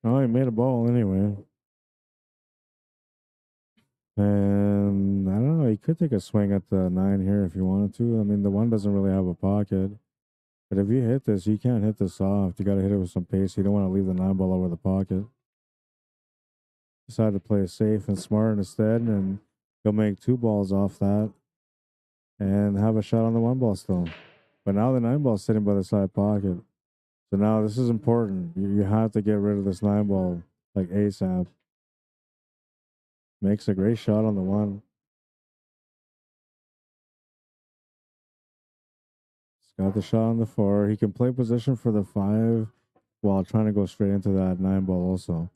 Oh, he made a ball anyway. And I don't know, he could take a swing at the 9 here if you wanted to. I mean, the 1 doesn't really have a pocket. But if you hit this, you can't hit this soft. You got to hit it with some pace. You don't want to leave the 9 ball over the pocket. Decided to play safe and smart instead, and he'll make 2 balls off that and have a shot on the 1 ball still. But now the 9 ball is sitting by the side pocket. So now this is important. You have to get rid of this 9 ball like ASAP. Makes a great shot on the 1. He's got the shot on the 4. He can play position for the 5 while trying to go straight into that 9 ball also.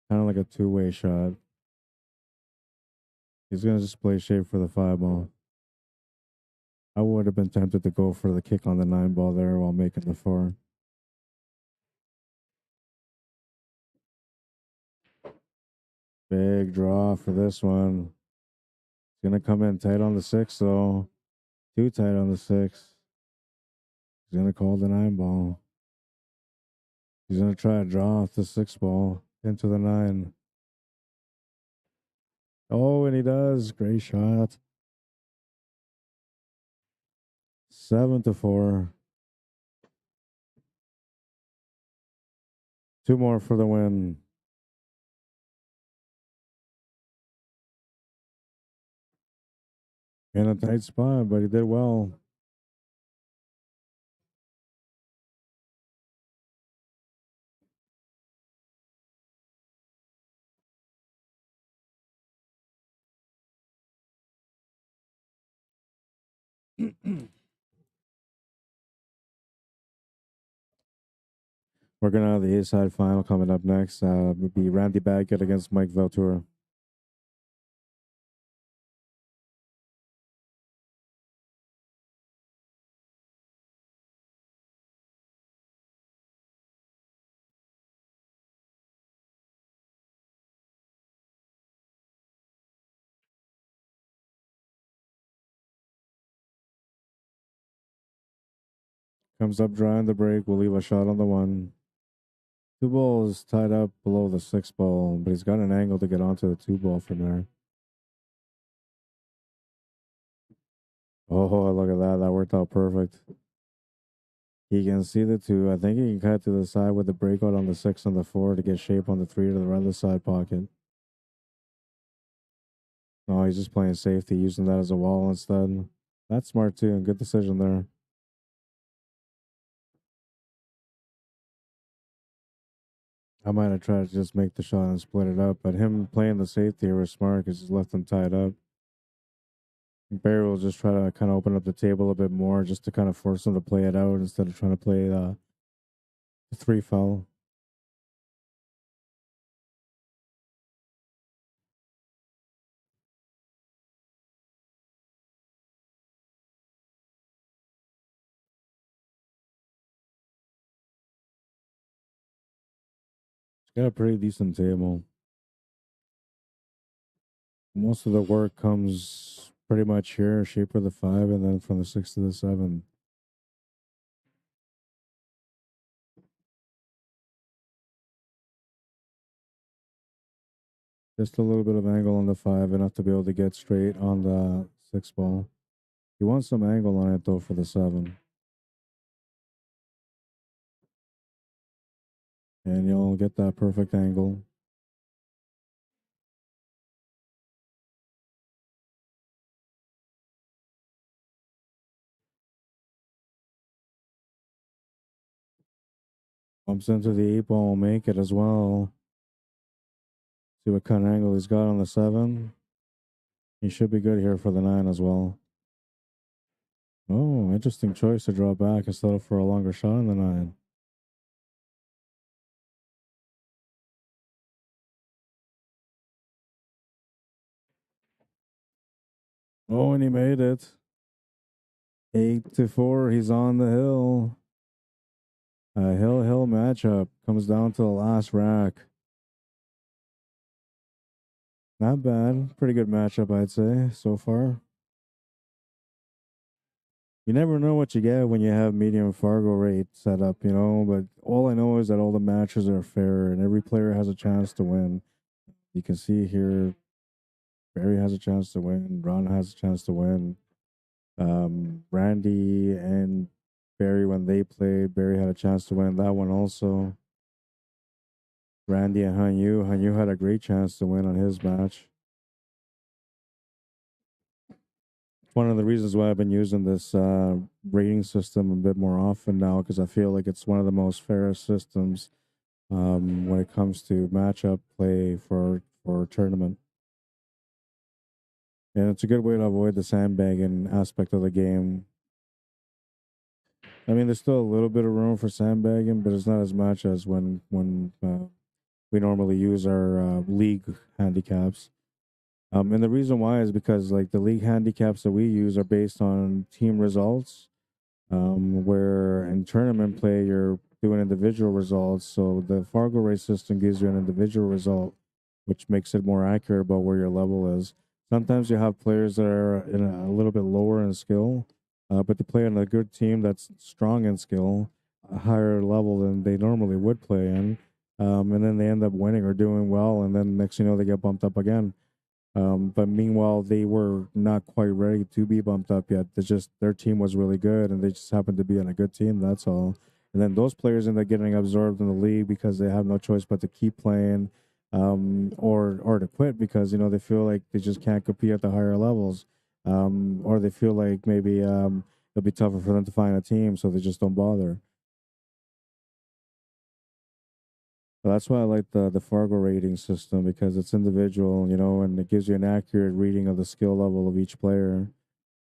Kind of like a 2-way shot. He's going to just play shape for the 5 ball. I would have been tempted to go for the kick on the 9 ball there while making the 4. Big draw for this one. He's going to come in tight on the 6 though. Too tight on the 6. He's going to call the 9 ball. He's going to try to draw off the 6 ball into the 9. Oh, and he does. Great shot. 7-4. 2 more for the win. In a tight spot, but he did well. We're going to have the A-side final coming up next. It'll be Randy Baggett against Mike Vatour. Comes up dry on the break. We'll leave a shot on the 1. 2 balls tied up below the 6 ball, but he's got an angle to get onto the 2 ball from there. Oh, look at that. That worked out perfect. He can see the 2. I think he can cut to the side with the breakout on the 6 and the 4 to get shape on the 3 to the other side pocket. No, he's just playing safety, using that as a wall instead. That's smart too, and good decision there. I might have tried to just make the shot and split it up, but him playing the safety was smart because he's left them tied up. Barry will just try to kind of open up the table a bit more just to kind of force them to play it out instead of trying to play the 3 foul. He's got a pretty decent table. Most of the work comes pretty much here, shape of the 5, and then from the 6 to the 7. Just a little bit of angle on the 5, enough to be able to get straight on the 6 ball. You want some angle on it though for the 7. And you'll get that perfect angle. Bumps into the 8 ball, will make it as well. See what kind of angle he's got on the 7. He should be good here for the 9 as well. Oh, interesting choice to draw back instead of for a longer shot on the 9. Oh, and he made it. 8-4. He's on the hill. A hill matchup comes down to the last rack. Not bad. Pretty good matchup, I'd say, so far. You never know what you get when you have medium FargoRate set up, you know, but all I know is that all the matches are fair and every player has a chance to win. You can see here, Barry has a chance to win, Ron has a chance to win. Randy and Barry, when they played, Barry had a chance to win that one also. Randy and Hanyu had a great chance to win on his match. One of the reasons why I've been using this rating system a bit more often now, because I feel like it's one of the most fairest systems when it comes to matchup play for a tournament. And it's a good way to avoid the sandbagging aspect of the game. I mean, there's still a little bit of room for sandbagging, but it's not as much as when we normally use our league handicaps. And the reason why is because like the league handicaps that we use are based on team results, where in tournament play you're doing individual results. So the Fargo race system gives you an individual result, which makes it more accurate about where your level is. Sometimes you have players that are in a little bit lower in skill, but they play on a good team that's strong in skill, a higher level than they normally would play in. And then they end up winning or doing well, and then next you know they get bumped up again. But meanwhile, they were not quite ready to be bumped up yet. They just their team was really good, and they just happened to be on a good team. That's all. And then those players end up getting absorbed in the league because they have no choice but to keep playing, or to quit because you know they feel like they just can't compete at the higher levels, or they feel like maybe it'll be tougher for them to find a team, so they just don't bother. So that's why I like the Fargo rating system because it's individual, you know, and it gives you an accurate reading of the skill level of each player.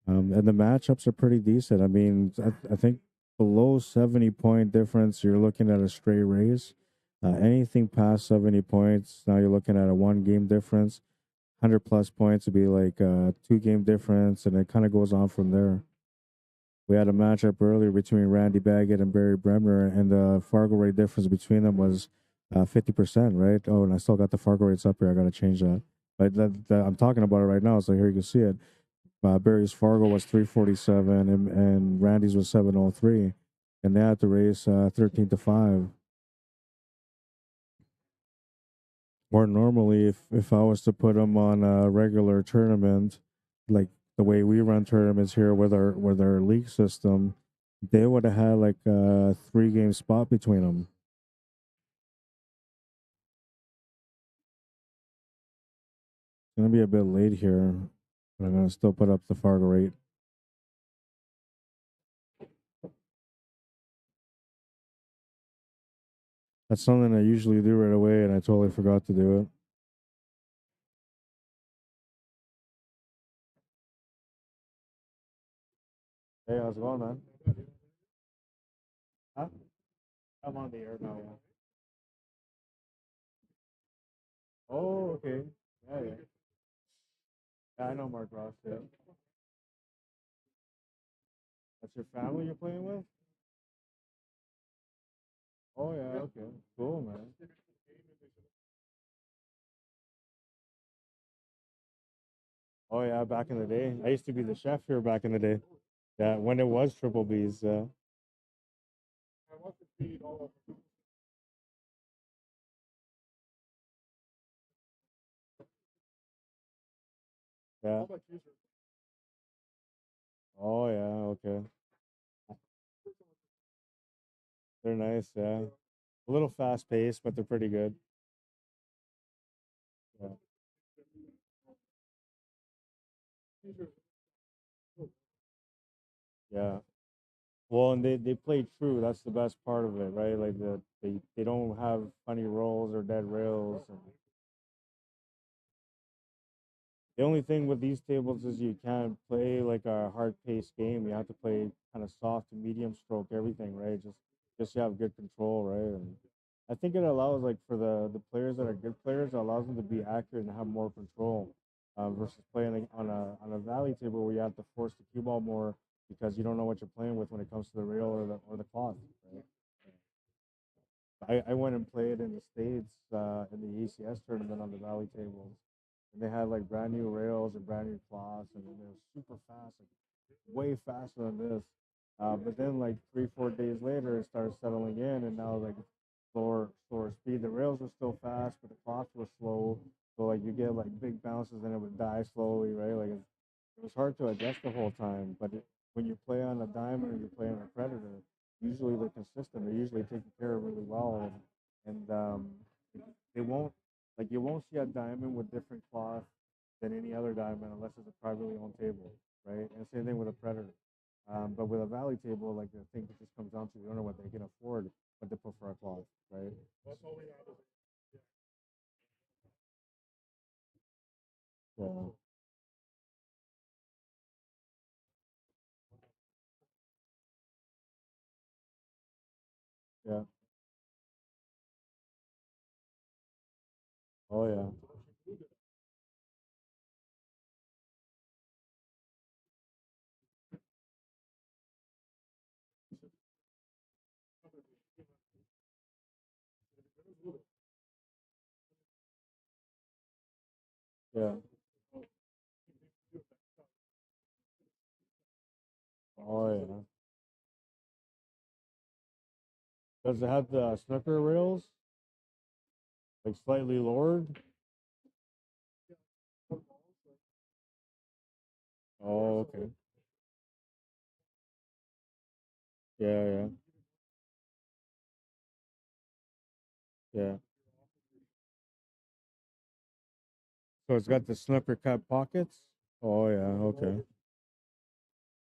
And the matchups are pretty decent. I mean, I think below 70-point difference, you're looking at a straight race. Anything past 70 points, now you're looking at a 1 game difference. 100 plus points would be like a 2 game difference, and it kind of goes on from there. We had a matchup earlier between Randy Baggett and Barry Bremner, and the Fargo rate difference between them was 50%, right? Oh, and I still got the Fargo rates up here. I got to change that. But I'm talking about it right now, so here you can see it. Barry's Fargo was 347, and Randy's was 703, and they had to race 13-5. Or normally, if I was to put them on a regular tournament, like the way we run tournaments here with our league system, they would have had like a 3 game spot between them. It's gonna be a bit late here, but I'm gonna still put up the Fargo rate. That's something I usually do right away, and I totally forgot to do it. Hey, how's it going, man? Huh? I'm on the air now. Yeah. Oh, okay. Yeah, yeah. Yeah, I know Mark Ross. Yeah. That's your family you're playing with? Oh, yeah. Okay. Cool, man. Oh, yeah. Back in the day, I used to be the chef here back in the day. Yeah, when it was Triple B's. Yeah. Oh, yeah. Okay. They're nice. Yeah. A little fast paced, but they're pretty good. Yeah. Yeah. Well, and they play true. That's the best part of it, right? Like they don't have funny rolls or dead rails. And the only thing with these tables is you can't play like a hard paced game. You have to play kind of soft to medium stroke everything, right? Just to have good control, right? And I think it allows like for the players that are good players, it allows them to be accurate and have more control versus playing like, on a valley table where you have to force the cue ball more because you don't know what you're playing with when it comes to the rail or the cloth. Right? I went and played in the States in the ACS tournament on the Valley tables. And they had like brand new rails and brand new cloths, and they were super fast, like way faster than this. But then like 3, 4 days later, it started settling in, and now like slower speed. The rails were still fast, but the cloths were slow. So like you get like big bounces, and it would die slowly, right? Like it was hard to adjust the whole time. But when you play on a diamond or you play on a predator, usually they're consistent. They're usually taken care of really well, and they won't like you won't see a diamond with different cloth than any other diamond unless it's a privately owned table, right? And same thing with a predator. But with a valley table, like I think it just comes down to the owner what they can afford, what they put for a cloth, right? Yeah, yeah. Oh yeah, yeah. Oh yeah. Does it have the snooker rails like slightly lowered? Oh okay. Yeah, yeah, yeah. So it's got the snooker cut pockets. Oh yeah, okay.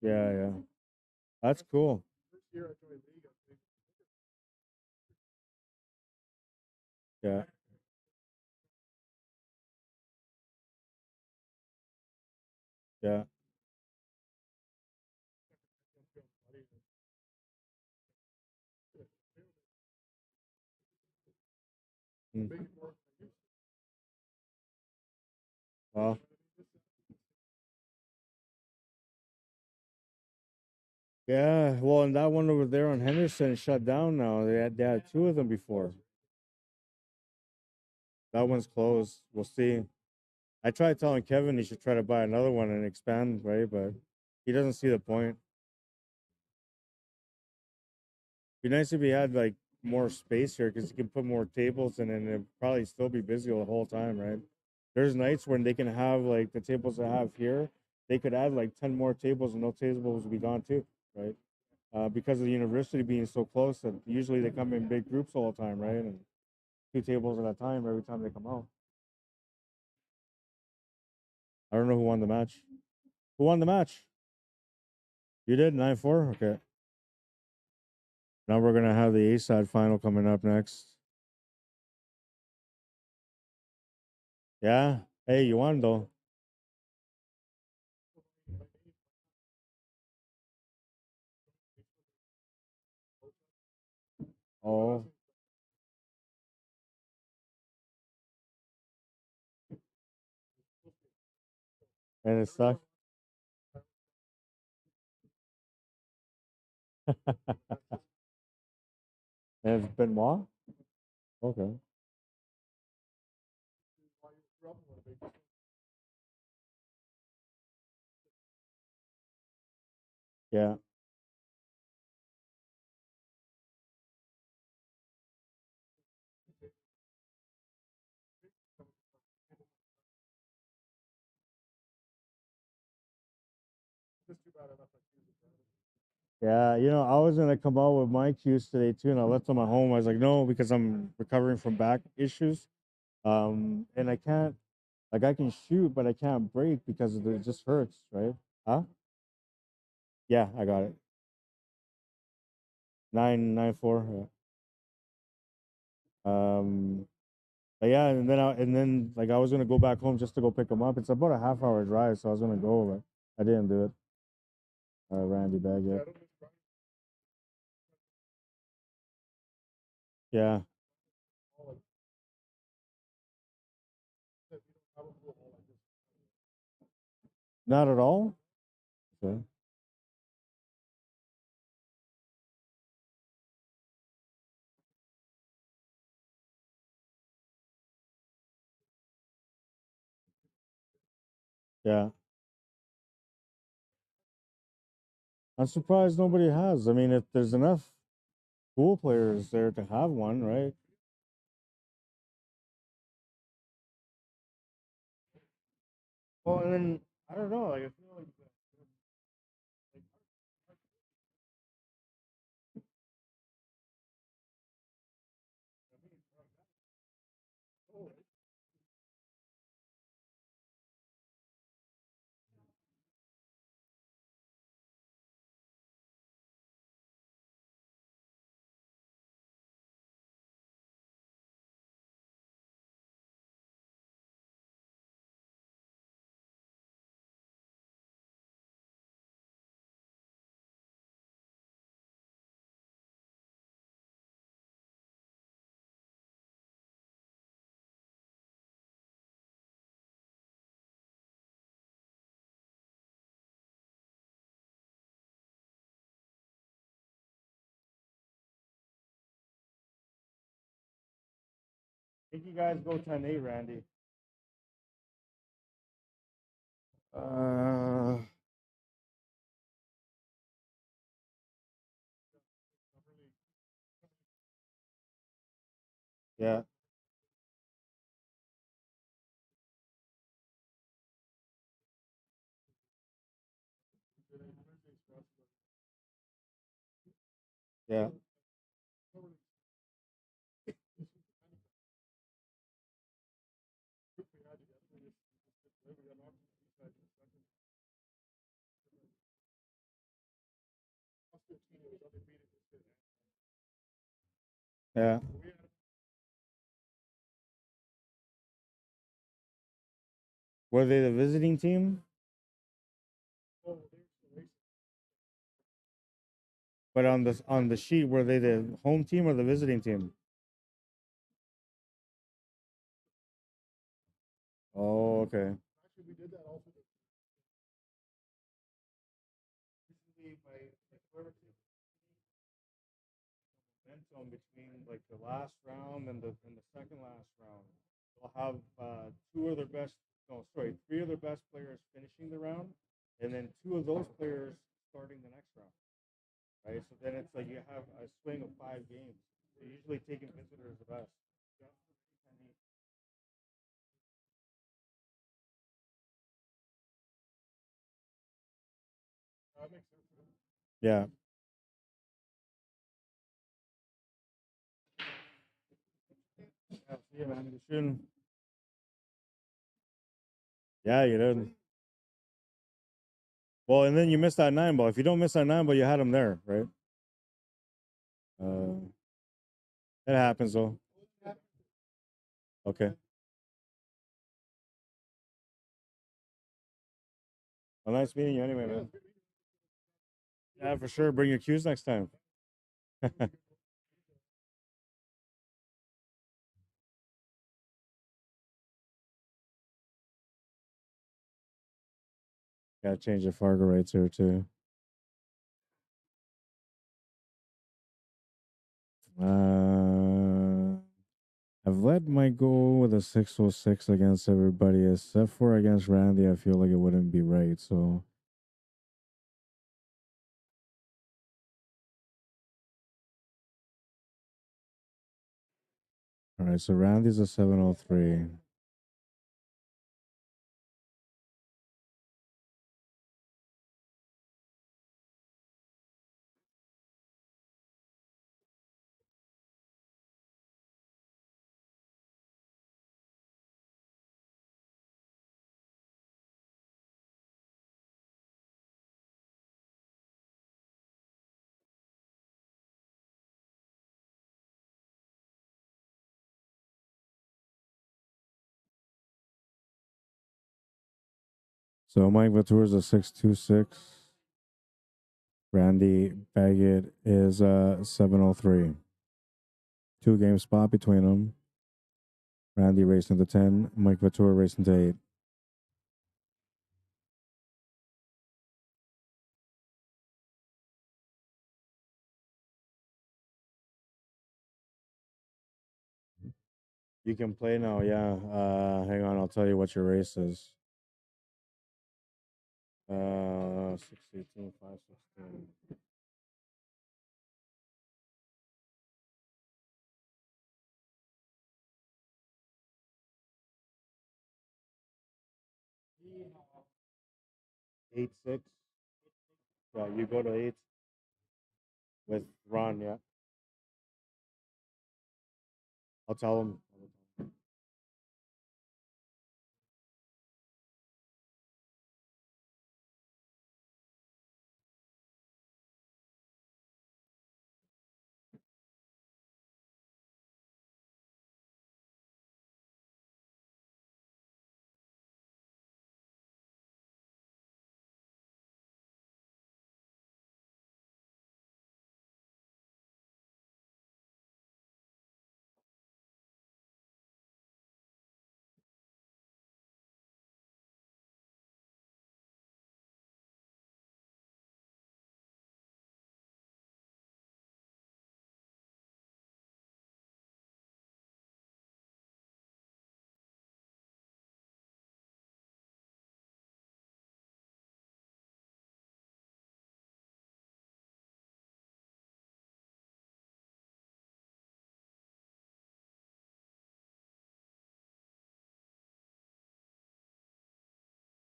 Yeah, yeah. That's cool. Yeah, yeah. Mm. Well, yeah. Well, and that one over there on Henderson shut down now. They had two of them before. That one's closed. We'll see. I tried telling Kevin he should try to buy another one and expand, right? But he doesn't see the point. Be nice if he had like more space here because he can put more tables in and it'd probably still be busy the whole time, right? There's nights when they can have like the tables I have here, they could add like 10 more tables and those tables would be gone too, right? Because of the university being so close that usually they come in big groups all the time, right? And two tables at a time every time they come out. I don't know who won the match. Who won the match? You did 9-4. Okay. Now we're gonna have the A side final coming up next. Yeah. Hey, you won though. Oh, and it sucked. And it's been more. Okay. Yeah. Yeah, you know, I was gonna come out with my cues today too, and I left them at home. I was like, no, because I'm recovering from back issues. And I can't, like, I can shoot, but I can't break because it just hurts, right? Huh? Yeah, I got it. 994. Yeah. But yeah, and then like I was gonna go back home just to go pick them up. It's about a half-hour drive, so I was gonna go, but I didn't do it. Randy Baggett. Yeah, not at all. Okay. Yeah, I'm surprised nobody has. I mean, if there's enough pool players there to have one, right? Well, and then I don't know. Like I feel like I think you guys go 10-8, Randy. Uh, yeah, yeah, yeah. Were they the visiting team? But on the sheet, were they the home team or the visiting team? Oh, okay. Momentum between like the last round and the second last round. They'll have two of their best, no, sorry, three of their best players finishing the round, and then two of those players starting the next round. Right, so then it's like you have a swing of 5 games. They're usually taking visitors the best. Yeah. Yeah, see you, man. You shouldn't. Yeah, you did. Well, and then you missed that 9 ball. If you don't miss that 9 ball, you had him there, right? Uh, it happens though. Okay. Well, nice meeting you anyway, man. Yeah, for sure. Bring your cues next time. Gotta change the Fargo rates here too. I've let my go with a 606 against everybody, except for against Randy. I feel like it wouldn't be right. So, all right. So Randy's a 703. So Mike Vatour is a 626. Randy Baggett is a 703. 2 game spot between them. Randy racing to 10. Mike Vatour racing to 8. You can play now, yeah. Hang on, I'll tell you what your race is. 6, 18, 5, 16. Eight, 6. Yeah, you go to 8 with Ron, yeah. I'll tell him.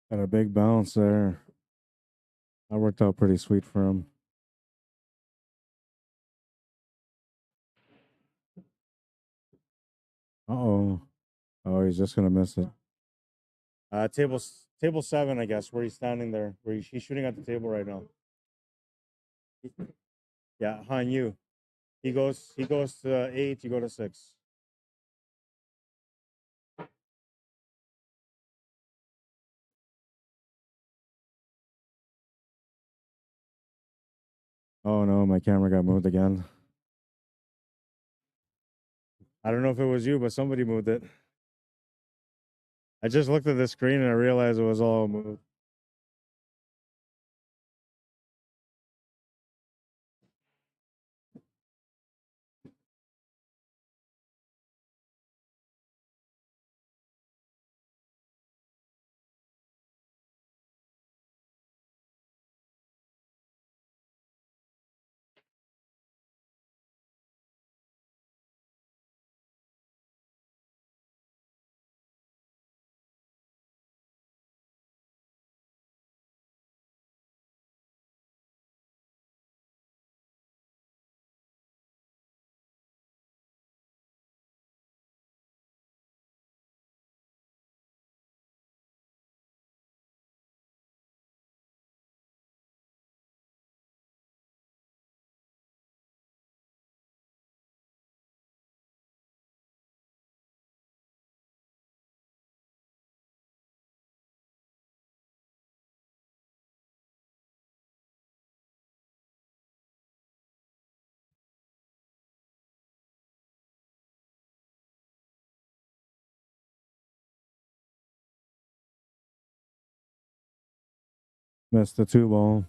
Got a big bounce there. That worked out pretty sweet for him. Uh-oh. Oh, he's just gonna miss it. Table 7, I guess, where he's standing there, where he's shooting at the table right now. Yeah, Hanyu. He goes to 8, you go to 6. Oh no, my camera got moved again. I don't know if it was you, but somebody moved it. I just looked at the screen and I realized it was all moved. Missed the 2 ball.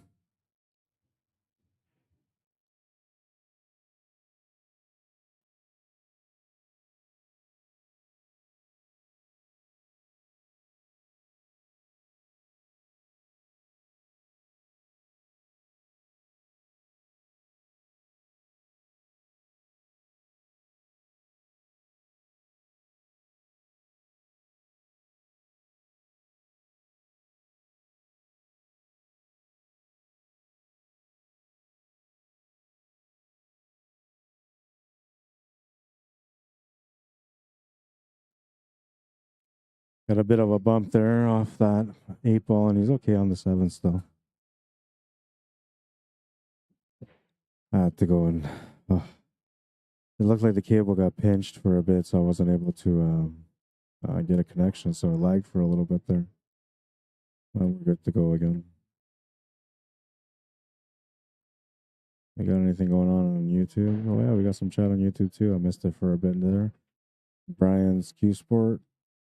Got a bit of a bump there off that 8 ball, and he's okay on the 7 still. I had to go and it looked like the cable got pinched for a bit, so I wasn't able to get a connection, so it lagged for a little bit there. Well, we're good to go again. I got anything going on YouTube? Oh yeah, we got some chat on YouTube too. I missed it for a bit there. Brian's Q Sport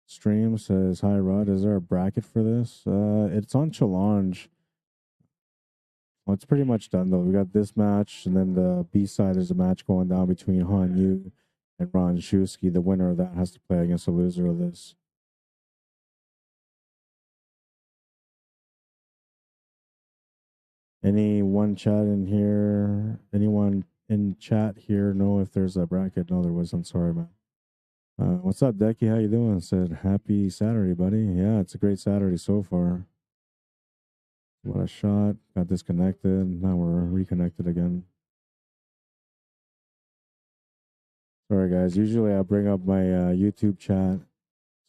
stream says, "Hi Rod, is there a bracket for this?" It's on challenge. Well, it's pretty much done though. We got this match, and then the B side is a match going down between Hanyu and Ron Shusky. The winner of that has to play against the loser of this. Anyone chat in here? Anyone in chat here know if there's a bracket? No, there wasn't. Sorry, man. What's up, Decky? How you doing? Said happy Saturday, buddy. Yeah, it's a great Saturday so far. What a shot. Got disconnected. Now we're reconnected again. Sorry, guys. Usually I bring up my YouTube chat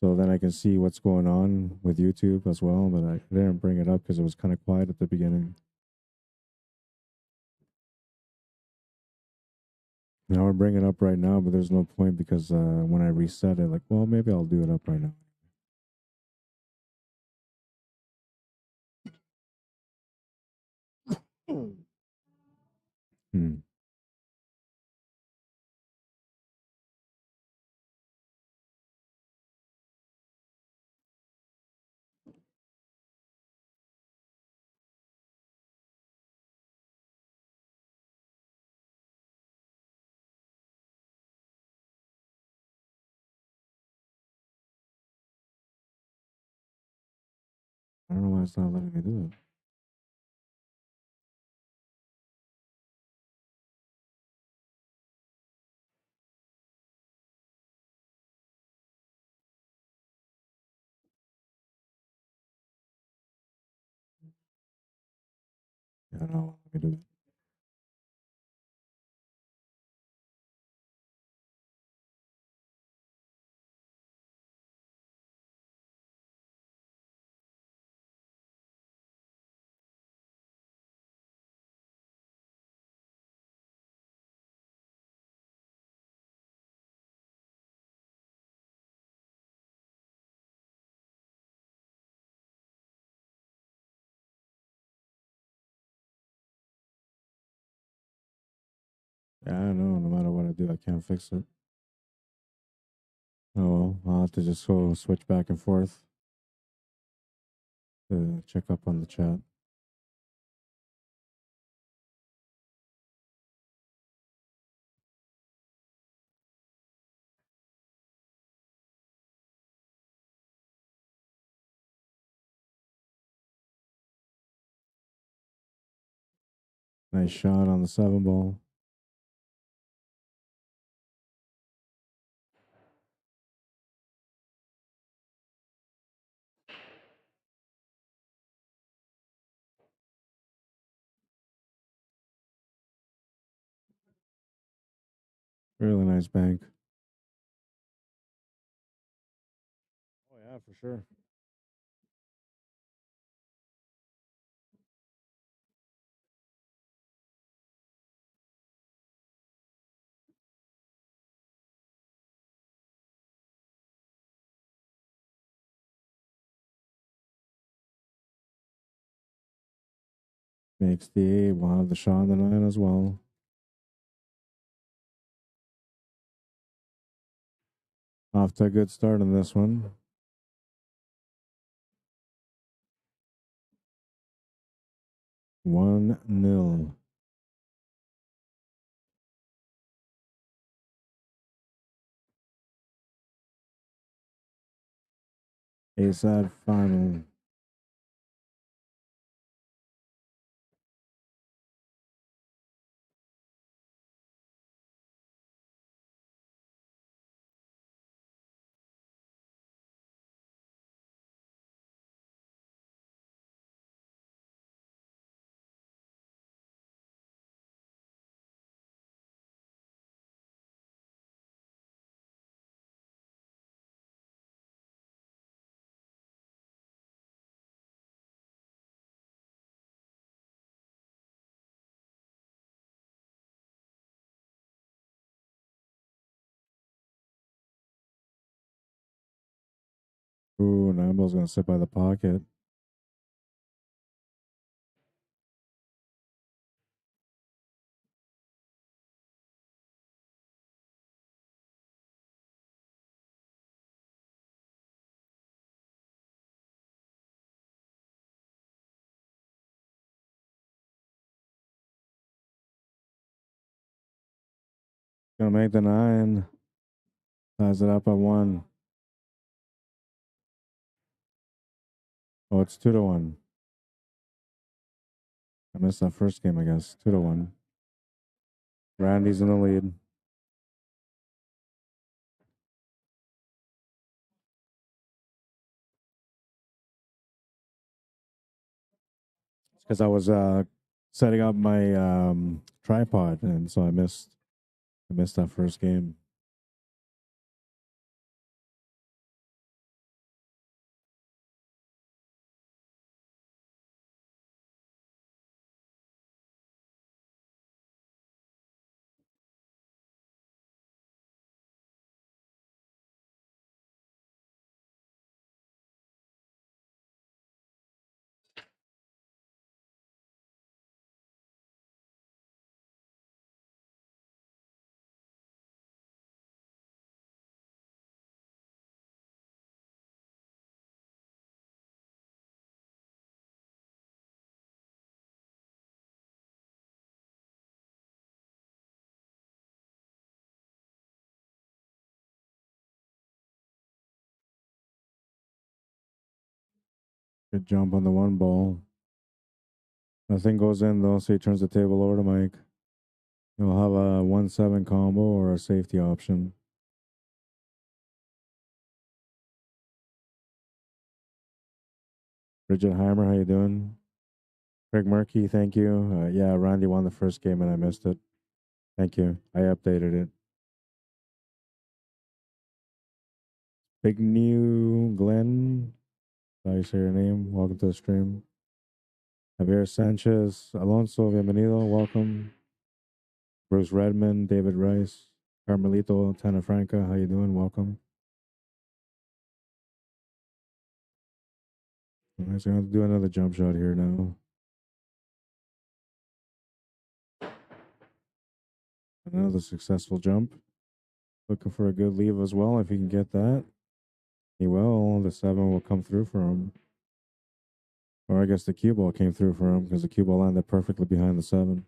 so then I can see what's going on with YouTube as well, but I didn't bring it up because it was kind of quiet at the beginning. Now we're bringing it up right now, but there's no point because when I reset it, like, well, maybe I'll do it up right now. Hmm. I don't know why it's not letting me do it. Yeah, I don't know. Let me do it. Yeah, I know. No matter what I do, I can't fix it. Oh well, I'll have to just go switch back and forth to check up on the chat. Nice shot on the 7 ball. Really nice bank. Oh yeah, for sure. Makes the 8. We'll have the shot on the 9 as well. Off to a good start on this one. 1-0. A-side final. Ooh, Namble's gonna sit by the pocket. Gonna make the 9. Ties it up at 1. Oh, it's 2-1. I missed that first game, I guess. 2-1. Randy's in the lead. Because I was setting up my tripod, and so I missed that first game. Good jump on the 1 ball. Nothing goes in though, so he turns the table over to Mike. He'll have a 1-7 combo or a safety option. Bridget Heimer, how you doing? Craig Murky, thank you. Yeah, Randy won the first game and I missed it. Thank you. I updated it. Big New Glenn. How you say your name? Welcome to the stream. Javier Sanchez, Alonso, bienvenido. Welcome. Bruce Redmond, David Rice, Carmelito, Tana Franca. How you doing? Welcome. All right, so I'm going to do another jump shot here now. Another successful jump. Looking for a good leave as well. If he can get that, he will. The 7 will come through for him. Or I guess the cue ball came through for him because the cue ball landed perfectly behind the 7.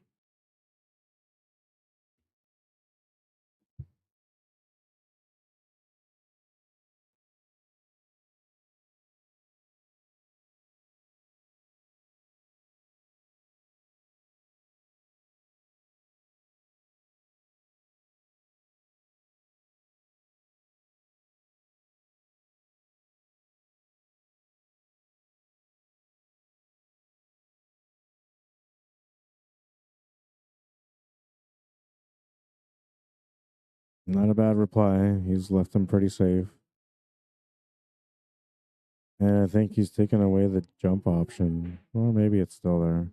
Not a bad reply. He's left him pretty safe. And I think he's taken away the jump option. Or maybe it's still there.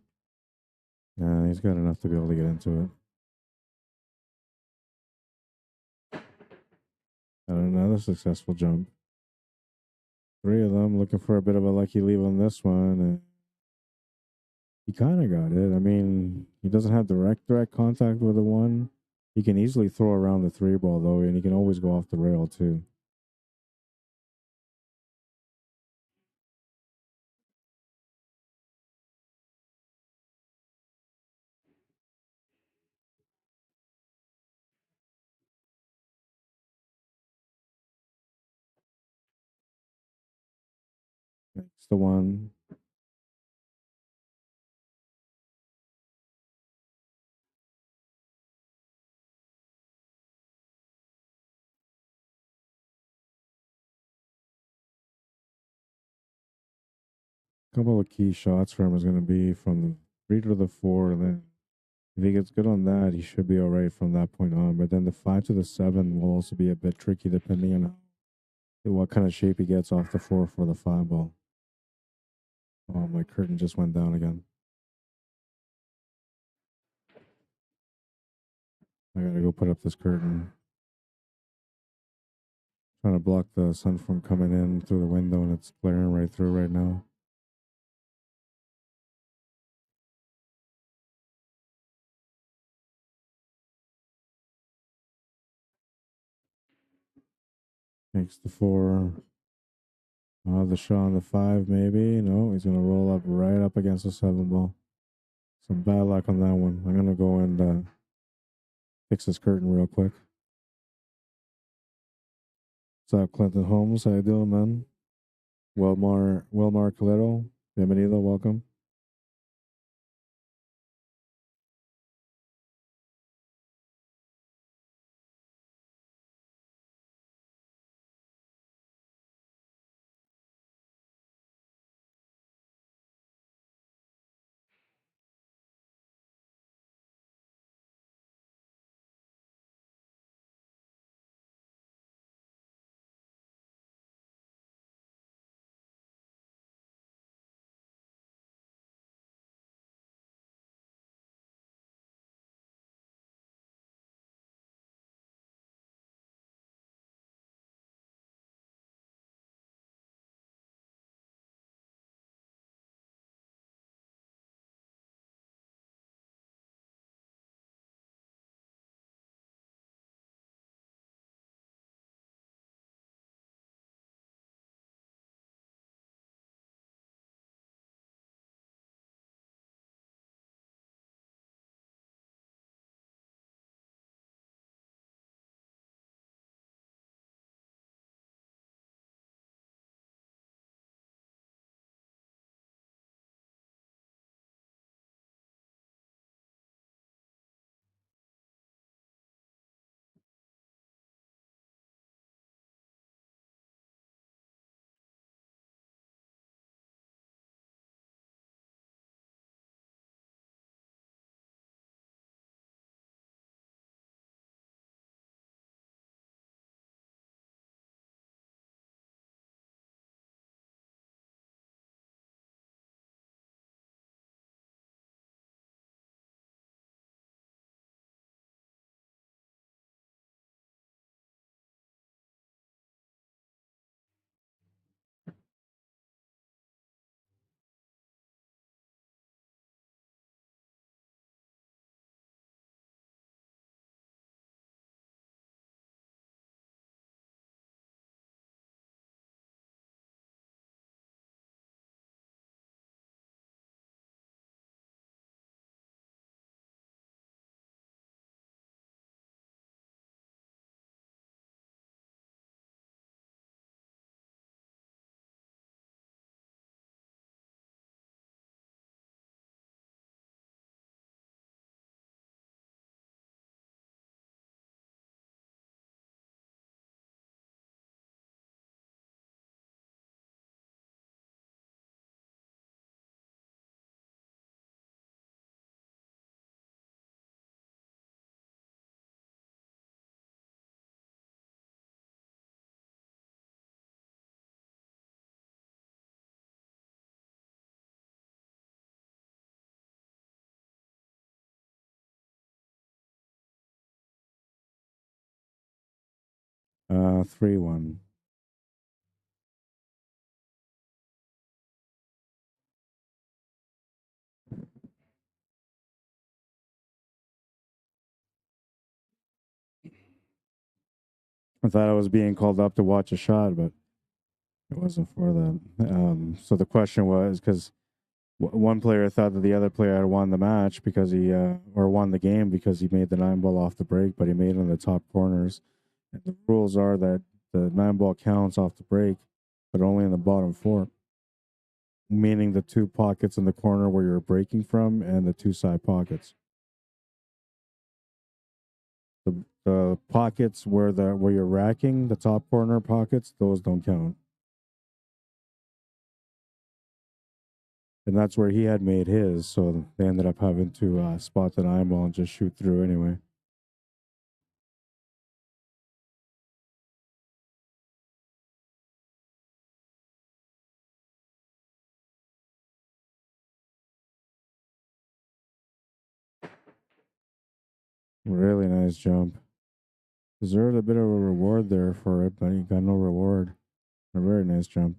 Yeah, he's got enough to be able to get into it. And another successful jump. 3 of them looking for a bit of a lucky leave on this one. And he kind of got it. I mean, he doesn't have direct contact with the 1. He can easily throw around the 3 ball though, and he can always go off the rail too. Makes the one. Couple of key shots for him is going to be from the 3 to the 4, and then if he gets good on that, he should be all right from that point on. But then the 5 to the 7 will also be a bit tricky depending on what kind of shape he gets off the 4 for the 5 ball. Oh, my curtain just went down again. I gotta go put up this curtain. Trying to block the sun from coming in through the window, and it's glaring right through right now. Makes the 4. The shot on the 5, maybe. No, he's gonna roll up right up against the 7 ball. Some bad luck on that one. I'm gonna go and fix this curtain real quick. What's up, Clinton Holmes? How you doing, man? Wilmar Calero. Bienvenido, welcome. Uh, 3-1. I thought I was being called up to watch a shot, but it wasn't for that. So the question was because one player thought that the other player had won the match because he or won the game because he made the 9 ball off the break, but he made it on the top corners. And the rules are that the 9 ball counts off the break, but only in the bottom 4. meaning the two pockets in the corner where you're breaking from and the two side pockets. The pockets where you're racking, the top corner pockets, those don't count. And that's where he had made his, so they ended up having to spot the 9-ball and just shoot through anyway. Really nice jump. Deserved a bit of a reward there for it, but he got no reward. A very nice jump.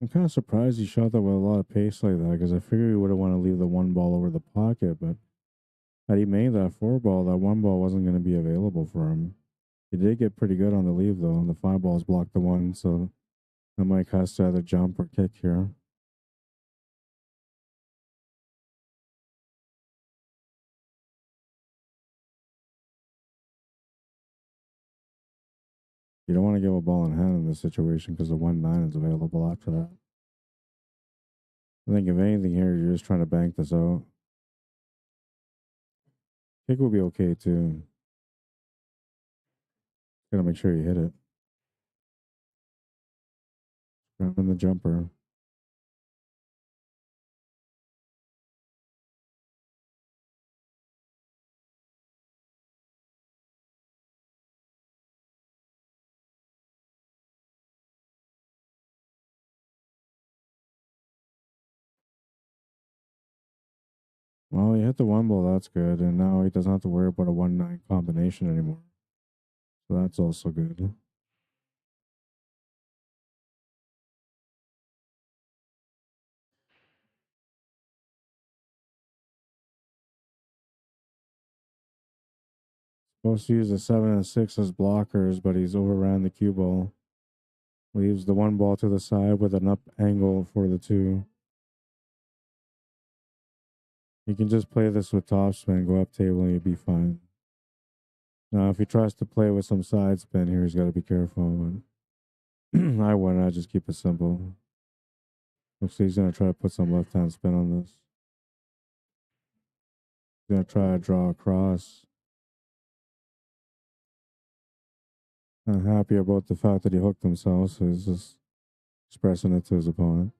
I'm kind of surprised he shot that with a lot of pace like that, because I figured he would have wanted to leave the 1-ball over the pocket, but had he made that 4-ball, that 1-ball wasn't going to be available for him. He did get pretty good on the leave, though. The 5-balls blocked the 1, so the Mike has to either jump or kick here. You don't want to give a ball in hand in this situation because the 1-9 is available after that. I think if anything here, you're just trying to bank this out. Kick will be okay too. Gotta make sure you hit it. Grabbing the jumper. Well, he hit the 1-ball, that's good. And now he doesn't have to worry about a 1-9 combination anymore. So that's also good. Supposed to use the 7 and 6 as blockers, but he's overran the cue ball. Leaves the 1-ball to the side with an up angle for the 2. You can just play this with topspin, go up table, and you'll be fine. Now, if he tries to play with some side spin here, he's got to be careful. I wouldn't. I just keep it simple. Looks like he's going to try to put some left-hand spin on this. He's going to try to draw across. Not happy about the fact that he hooked himself, so he's just expressing it to his opponent.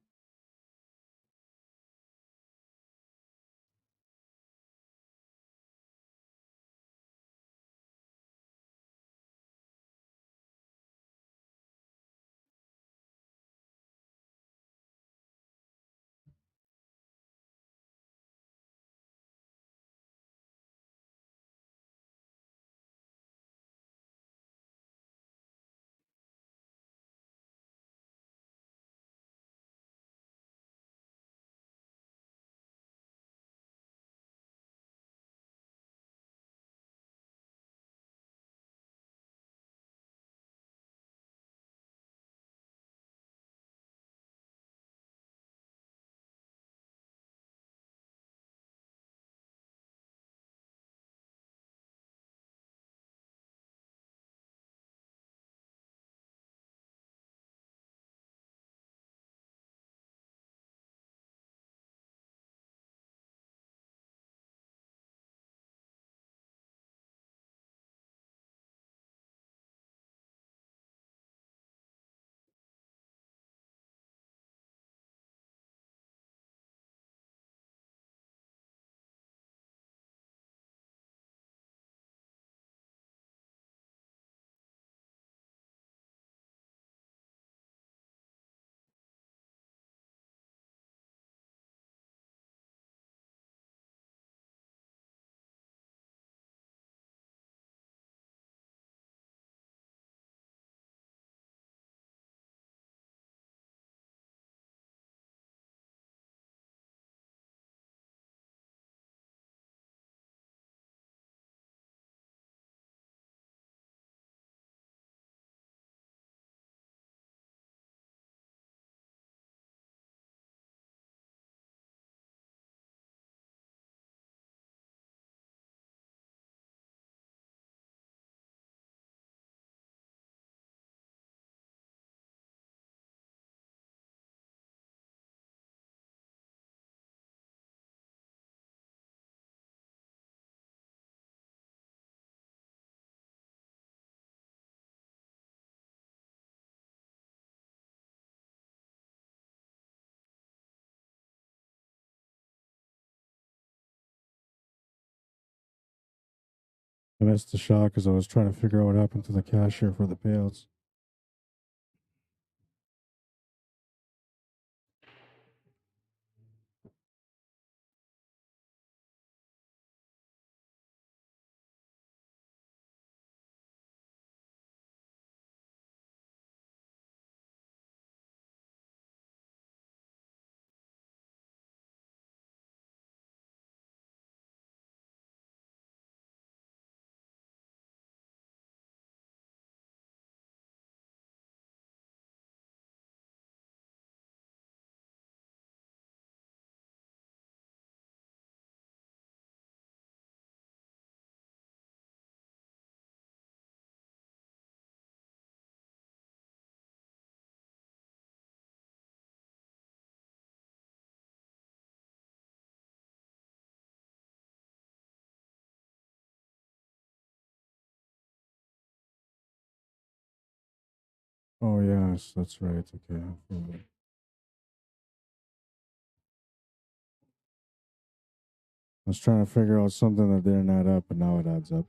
I missed the shot because I was trying to figure out what happened to the cashier for the payouts. Oh, yes, that's right. Okay. I was trying to figure out something that didn't add up, but now it adds up.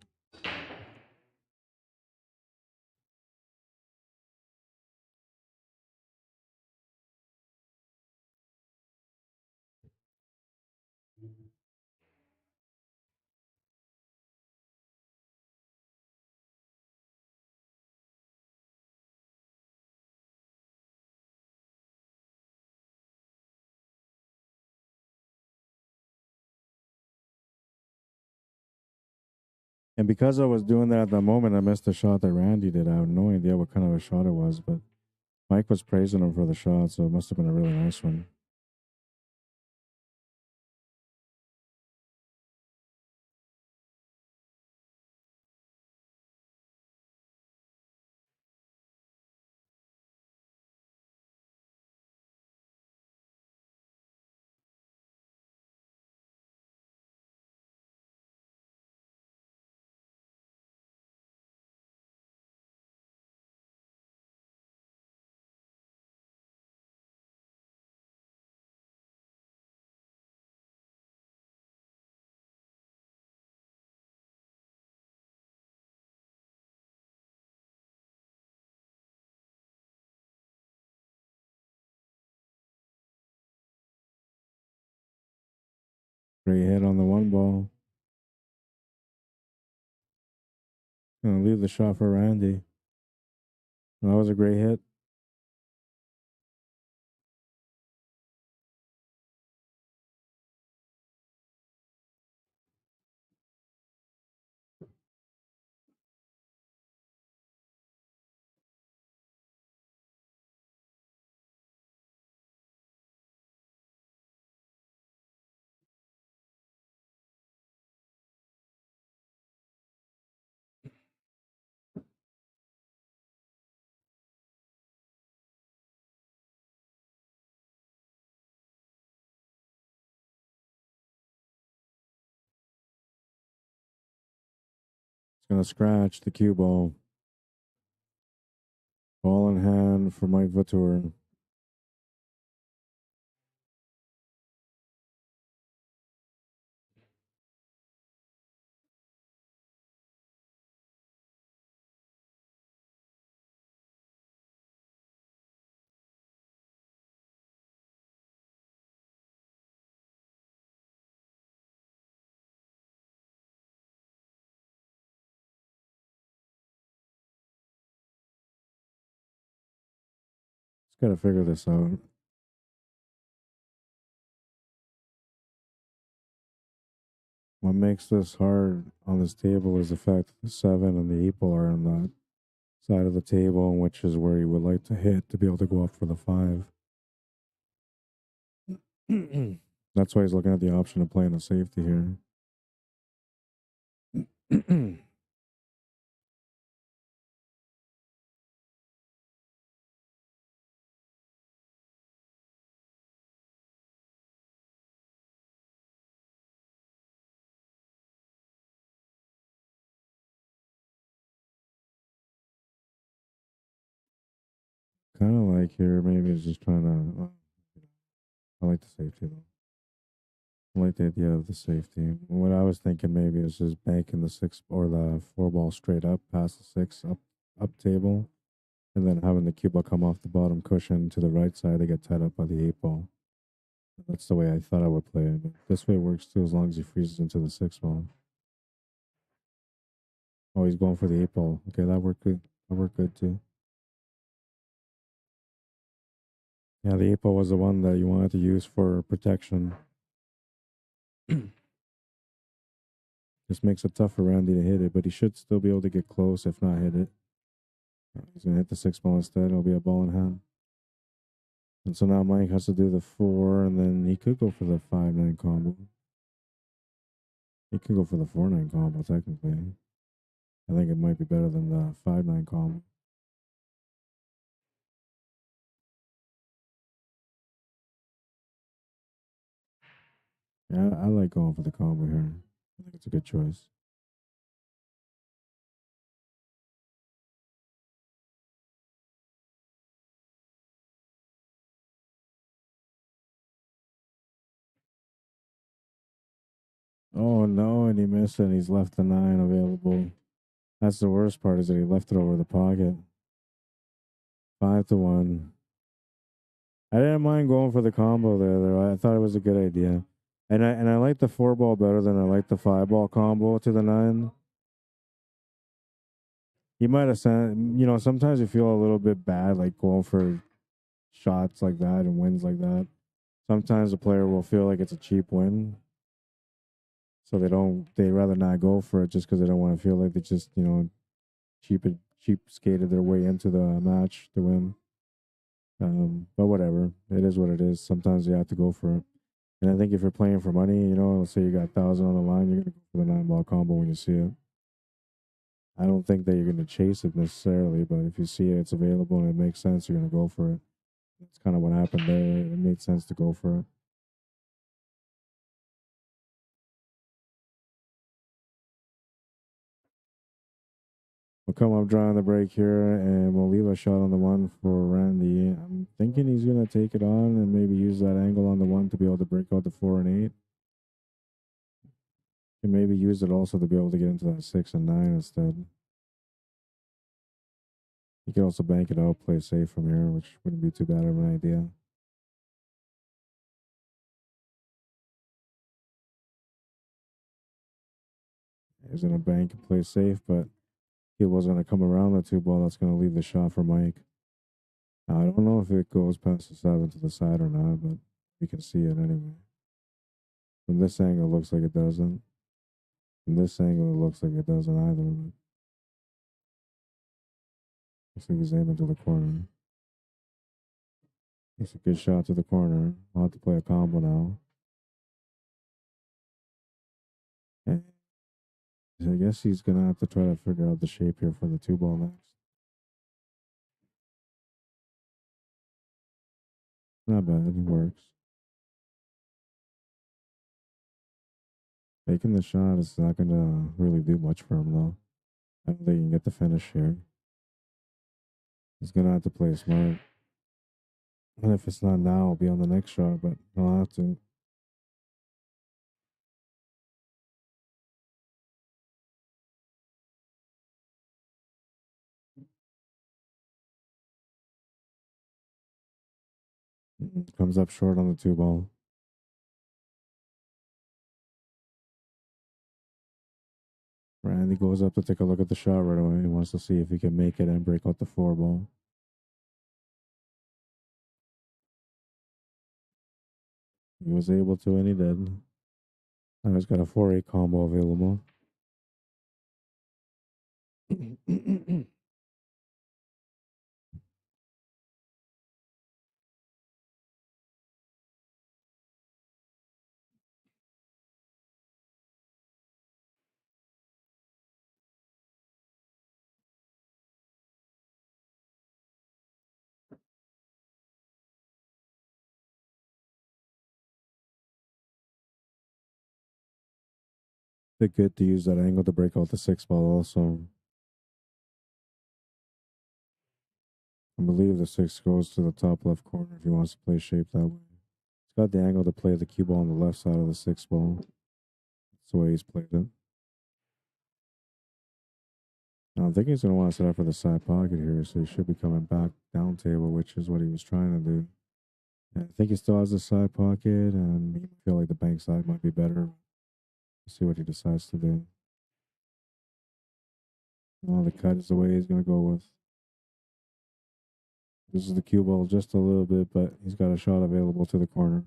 And because I was doing that at the moment, I missed the shot that Randy did. I have no idea what kind of a shot it was, but Mike was praising him for the shot, so it must have been a really nice one. Great hit on the one ball. Gonna leave the shot for Randy. That was a great hit. It's gonna scratch the cue ball. Ball in hand for Mike Vatour. Just gotta figure this out. What makes this hard on this table is the fact that the 7 and the 8 ball are on that side of the table, which is where you would like to hit to be able to go up for the 5. That's why he's looking at the option of playing a safety here. Kind of like here, maybe he's just trying to. I like the safety though. I like the idea of the safety. What I was thinking maybe is just banking the six or the four ball straight up past the six up table, and then having the cue ball come off the bottom cushion to the right side to get tied up by the eight ball. That's the way I thought I would play it. But this way it works too, as long as he freezes into the six ball. Oh, he's going for the eight ball. Okay, that worked good. That worked good too. Yeah, the eight ball was the one that you wanted to use for protection. This makes it tough for Randy to hit it, but he should still be able to get close, if not hit it. He's going to hit the six ball instead. It'll be a ball in hand. And so now Mike has to do the four, and then he could go for the 5-9 combo. He could go for the 4-9 combo, technically. I think it might be better than the 5-9 combo. Yeah, I like going for the combo here. I think it's a good choice. Oh no, and he missed it, and he's left the 9 available. That's the worst part, is that he left it over the pocket. 5-1. I didn't mind going for the combo there, though. I thought it was a good idea. And I like the 4 ball better than I like the 5 ball combo to the 9. He might have sent, sometimes you feel a little bit bad, like going for shots like that and wins like that. Sometimes the player will feel like it's a cheap win. So they'd rather not go for it just because they don't want to feel like they just, cheap skated their way into the match to win. But whatever, it is what it is. Sometimes you have to go for it. And I think if you're playing for money, let's say you got 1,000 on the line, you're gonna go for the 9 ball combo when you see it. I don't think that you're gonna chase it necessarily, but if you see it's available and it makes sense, you're gonna go for it. That's kind of what happened there. It made sense to go for it. We'll come up dry on the break here, and we'll leave a shot on the one for Randy. I'm thinking he's gonna take it on and maybe use that angle on the one to be able to break out the 4 and 8. And maybe use it also to be able to get into that 6 and 9 instead. You can also bank it out, play safe from here, which wouldn't be too bad of an idea. He's gonna bank and play safe, but he was gonna come around the 2 ball. That's gonna leave the shot for Mike. Now, I don't know if it goes past the 7 to the side or not, but we can see it anyway. From this angle, it looks like it doesn't. From this angle, it looks like it doesn't either. But looks like he's aiming to the corner. It's a good shot to the corner. I'll have to play a combo now. And I guess he's going to have to try to figure out the shape here for the 2 ball next. Not bad. It works. Making the shot is not going to really do much for him, though. I don't think he can get the finish here. He's going to have to play smart. And if it's not now, I'll be on the next shot, but I'll have to. Comes up short on the 2 ball. Randy goes up to take a look at the shot right away. He wants to see if he can make it and break out the 4 ball. He was able to, and he did. Now he's got a 4-8 combo available. They good to use that angle to break out the 6 ball also. I believe the 6 goes to the top left corner if he wants to play shape that way. got the angle to play the cue ball on the left side of the 6 ball. That's the way he's played it. I think he's going to want to set up for the side pocket here, so he should be coming back down table, which is what he was trying to do. And I think he still has the side pocket, and he feel like the bank side might be better. We'll see what he decides to do. Well, the cut is the way he's going to go with. This is the cue ball just a little bit, but he's got a shot available to the corner.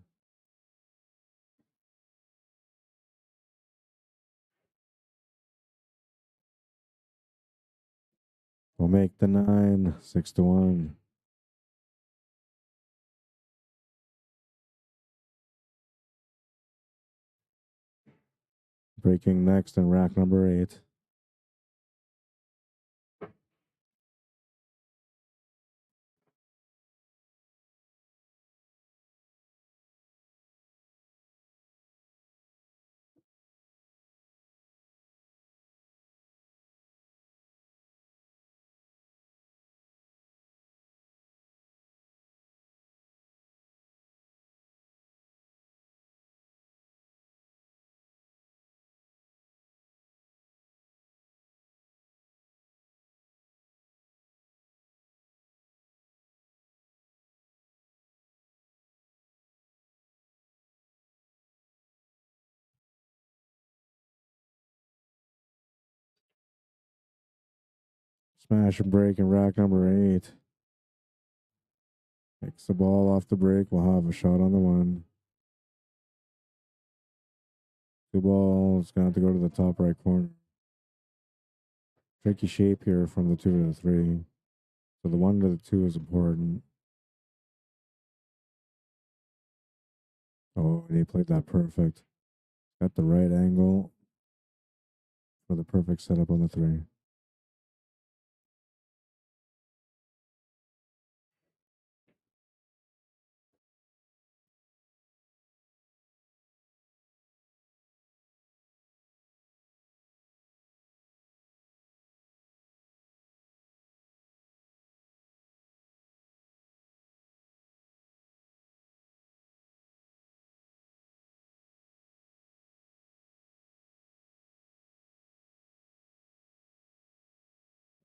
We'll make the 9, 6-1. Breaking next in rack number 8. Smash and break in rack number 8. Takes the ball off the break. We'll have a shot on the 1. 2 balls. Going to have to go to the top right corner. Tricky shape here from the 2 to the 3. So the 1 to the 2 is important. Oh, and he played that perfect. Got the right angle for the perfect setup on the 3.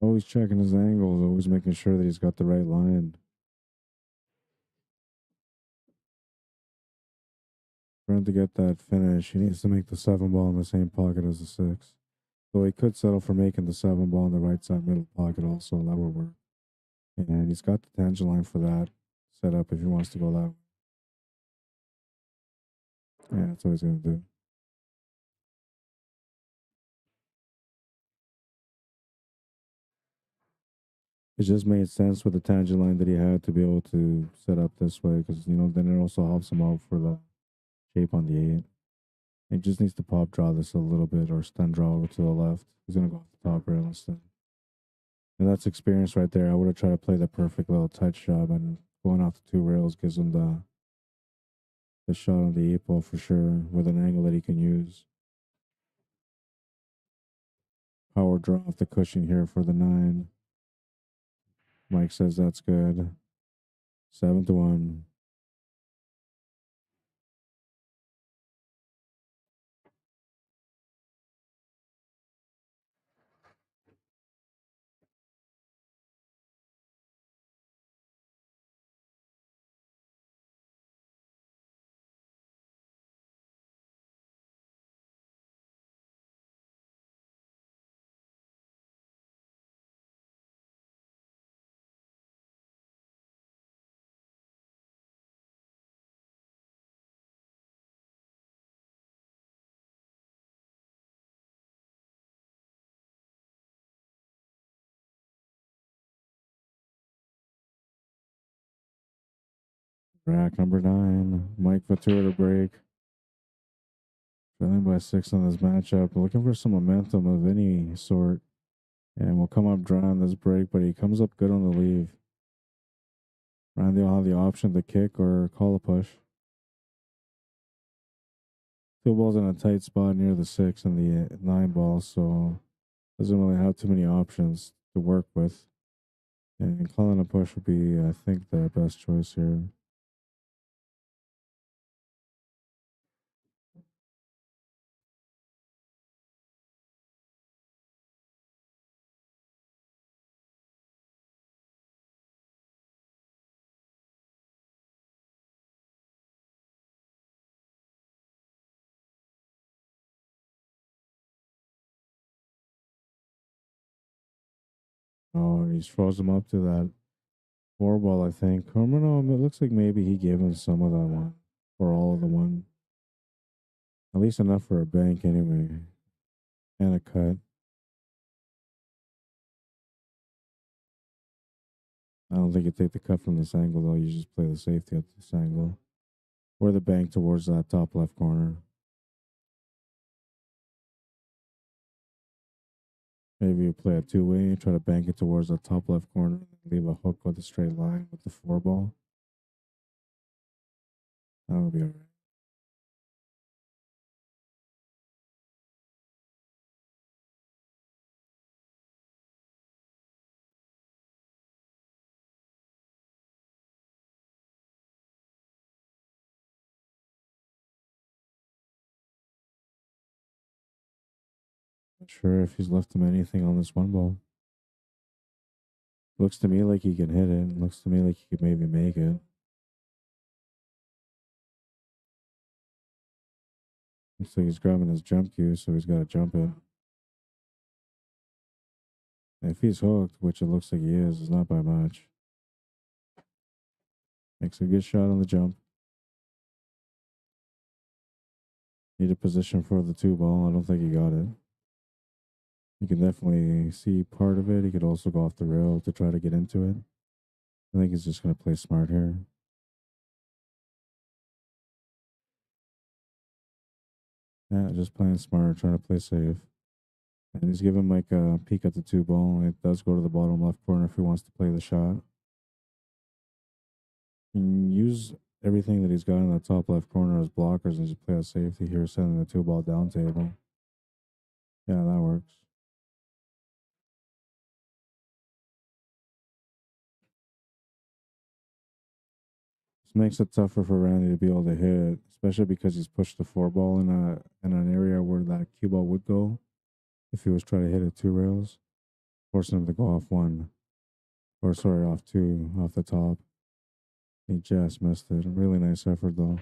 Always checking his angles, always making sure that he's got the right line. Trying to get that finish, he needs to make the 7 ball in the same pocket as the 6. So he could settle for making the 7 ball in the right side middle pocket also, that would work. And he's got the tangent line for that set up if he wants to go that way. Yeah, that's what he's going to do. It just made sense with the tangent line that he had to be able to set up this way because, you know, then it also helps him out for the shape on the 8. He just needs to pop draw this a little bit or stun draw over to the left. He's going to go off the top rail instead. And that's experience right there. I would have tried to play the perfect little touch job, and going off the 2 rails gives him the shot on the 8 ball for sure with an angle that he can use. Power draw off the cushion here for the 9. Mike says that's good. 7-1. Rack number 9. Mike Vatour to break. Trailing by 6 on this matchup. Looking for some momentum of any sort. And we'll come up dry on this break, but he comes up good on the leave. Randy will have the option to kick or call a push. 2 balls in a tight spot near the 6 and the 9 ball, so doesn't really have too many options to work with. And calling a push would be, I think, the best choice here. Oh, he's froze him up to that four ball, I think. Or no, it looks like maybe he gave him some of that one. Or all of the one. At least enough for a bank anyway. And a cut. I don't think you take the cut from this angle though. You just play the safety at this angle. Or the bank towards that top left corner. Maybe you play a two-way, try to bank it towards the top left corner, leave a hook with a straight line with the four ball. That would be alright. Not sure if he's left him anything on this one ball. Looks to me like he can hit it. Looks to me like he could maybe make it. Looks like he's grabbing his jump cue, so he's got to jump it. And if he's hooked, which it looks like he is, it's not by much. Makes a good shot on the jump. Need a position for the two ball. I don't think he got it. You can definitely see part of it. He could also go off the rail to try to get into it. I think he's just going to play smart here. Yeah, just playing smart, trying to play safe. And he's giving Mike a peek at the two ball. It does go to the bottom left corner if he wants to play the shot. He can use everything that he's got in the top left corner as blockers and just play a safety here, sending the two ball down table. Yeah, that works. This makes it tougher for Randy to be able to hit it, especially because he's pushed the four ball in an area where that cue ball would go if he was trying to hit it two rails, forcing him to go off one. Or sorry, off two, off the top. He just missed it. A really nice effort though.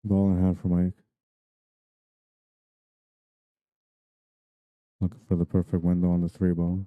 Ball in hand for Mike. Looking for the perfect window on the three ball.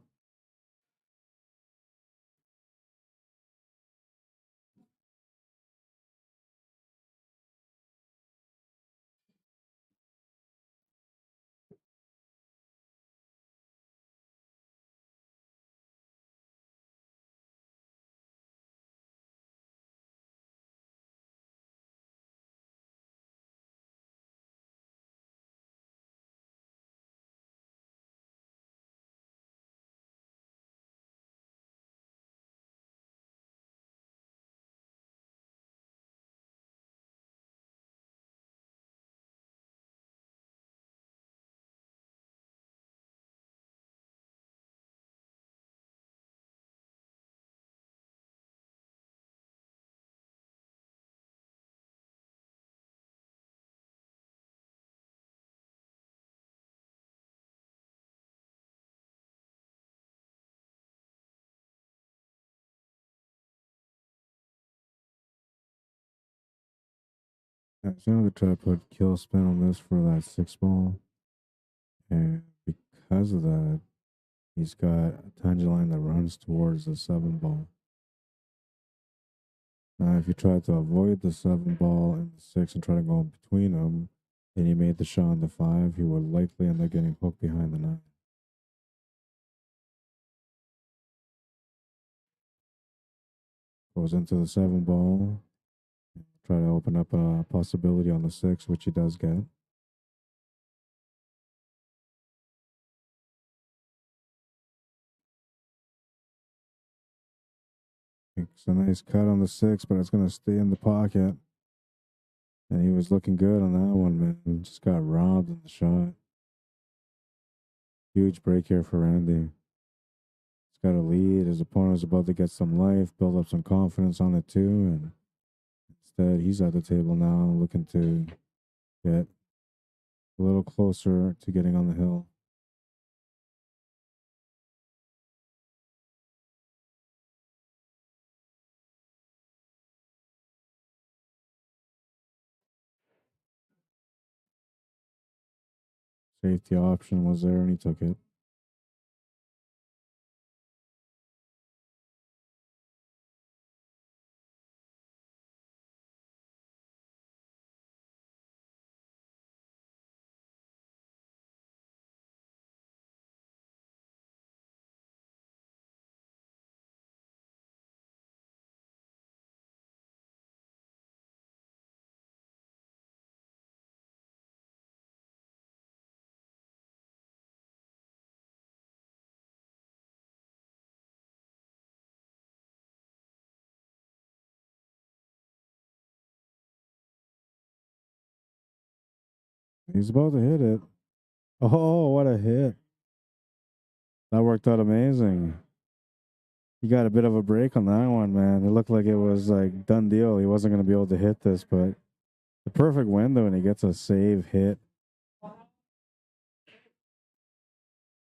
Yeah, so I'm gonna try to put kill spin on this for that six ball. And because of that, he's got a tangent line that runs towards the seven ball. Now, if you try to avoid the seven ball and the six and try to go in between them, and he made the shot on the five, he would likely end up getting hooked behind the nine. Goes into the seven ball. Try to open up a possibility on the six, which he does get. It's a nice cut on the six, but it's going to stay in the pocket. And he was looking good on that one, man. Just got robbed in the shot. Huge break here for Randy. He's got a lead. His opponent's about to get some life, build up some confidence on it too. And instead, he's at the table now looking to get a little closer to getting on the hill. Safety option was there and he took it. He's about to hit it. Oh, what a hit. That worked out amazing. He got a bit of a break on that one, man. It looked like it was like done deal. He wasn't going to be able to hit this, but the perfect window and he gets a save hit.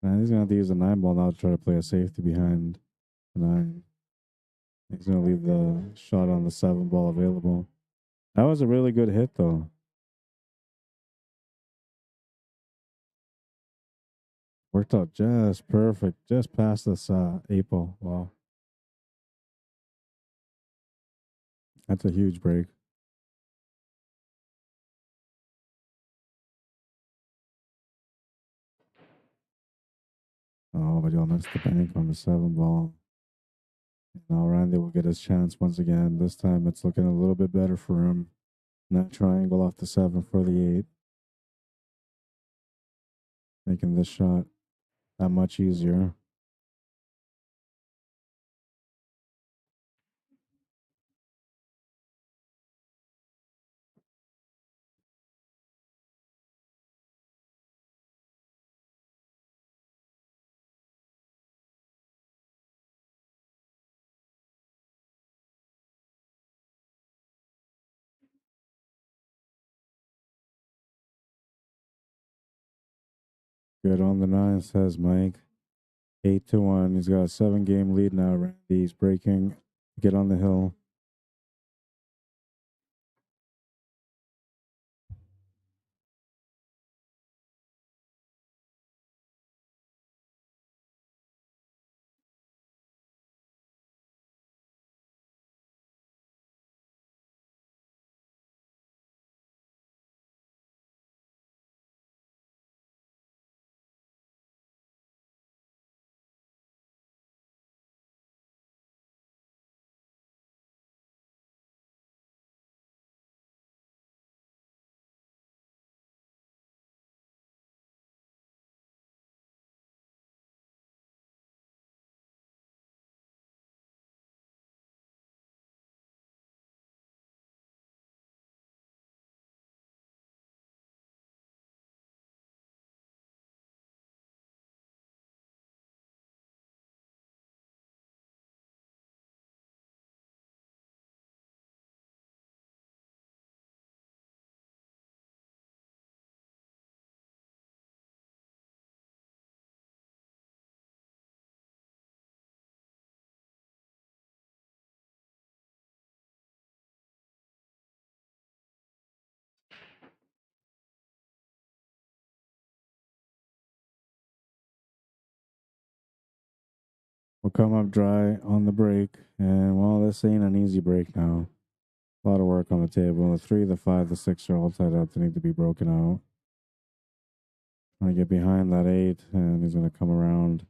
Man, he's going to have to use a 9 ball now to try to play a safety behind the 9. He's going to leave the shot on the 7 ball available. That was a really good hit, though. Worked out just perfect. Just past this 8 ball. Wow. That's a huge break. Oh, but y'all missed the bank on the 7 ball. Now Randy will get his chance once again. This time it's looking a little bit better for him. That triangle off the 7 for the 8. Making this shot that much easier. Good on the 9, says Mike. 8-1. He's got a 7-game lead now. Randy's breaking. Get on the hill. We'll come up dry on the break. And, well, this ain't an easy break now. A lot of work on the table. The 3, the 5, the 6 are all tied up to need to be broken out. Trying to get behind that 8, and he's going to come around.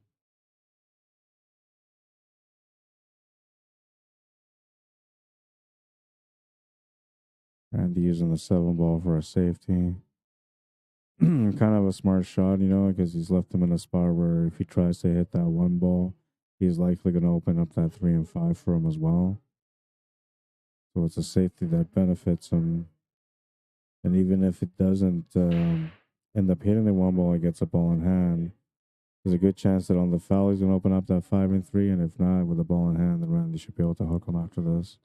And using the 7 ball for a safety. Kind of a smart shot, you know, because he's left him in a spot where if he tries to hit that 1 ball, he's likely going to open up that 3 and 5 for him as well. So it's a safety that benefits him. And even if it doesn't end up hitting the 1 ball, he gets a ball in hand. There's a good chance that on the foul, he's going to open up that 5 and 3. And if not, with a ball in hand, then Randy should be able to hook him after this.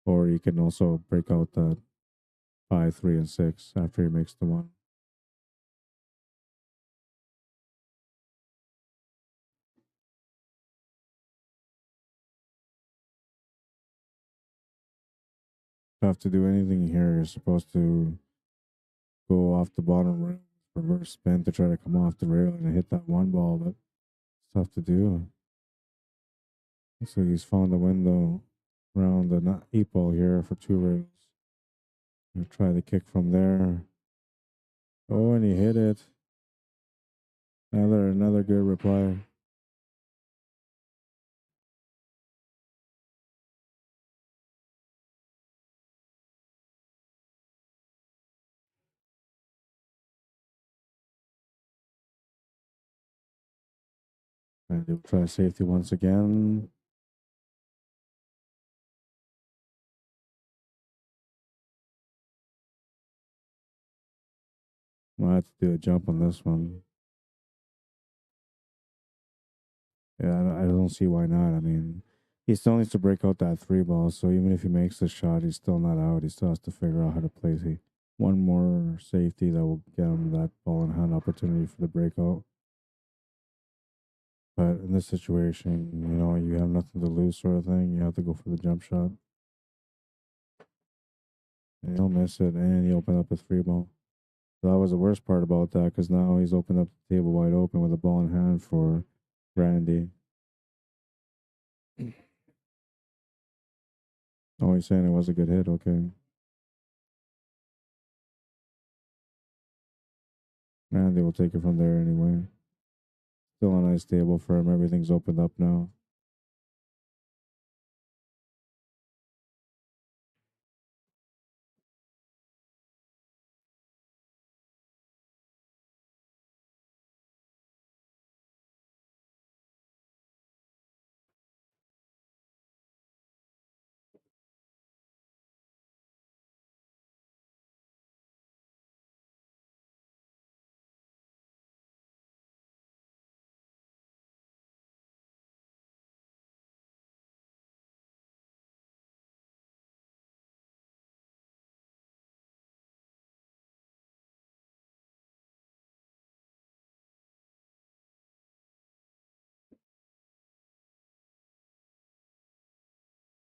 Or he can also break out that 5, 3, and 6 after he makes the 1. Have to do anything here. You're supposed to go off the bottom rim, reverse spin to try to come off the rail and hit that one ball, but it's tough to do. Looks like he's found the window around the 8 ball here for 2 rails. He'll try the kick from there. Oh, and he hit it. Another good reply. And he'll try safety once again. Might have to do a jump on this one. Yeah, I don't see why not. I mean, he still needs to break out that 3 ball, so even if he makes the shot, he's still not out. He still has to figure out how to place it. One more safety that will get him that ball in hand opportunity for the breakout. But in this situation, you have nothing to lose sort of thing. You have to go for the jump shot. And he'll miss it, and he opened up a 3 ball. So that was the worst part about that, because now he's opened up the table wide open with a ball in hand for Randy. Oh, he's saying it was a good hit. Okay. Randy will take it from there anyway. Still a nice table for him. Everything's opened up now.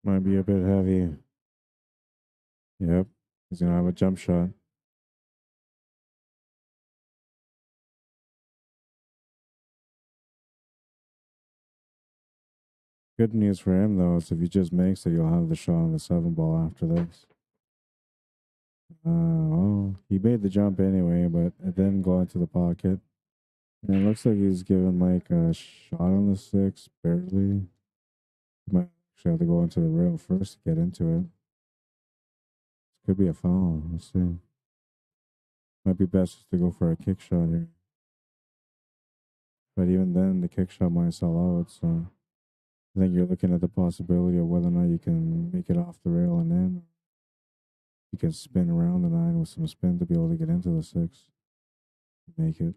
Might be a bit heavy. Yep. He's going to have a jump shot. Good news for him, though, is if he just makes it, you'll have the shot on the 7 ball after this. Well, he made the jump anyway, but it didn't go into the pocket. And it looks like he's given Mike a shot on the 6, barely. He might actually have to go into the rail first to get into it. This could be a foul. Let's see. Might be best just to go for a kick shot here. But even then, the kick shot might sell out, so I think you're looking at the possibility of whether or not you can make it off the rail and in. You can spin around the 9 with some spin to be able to get into the 6. Make it.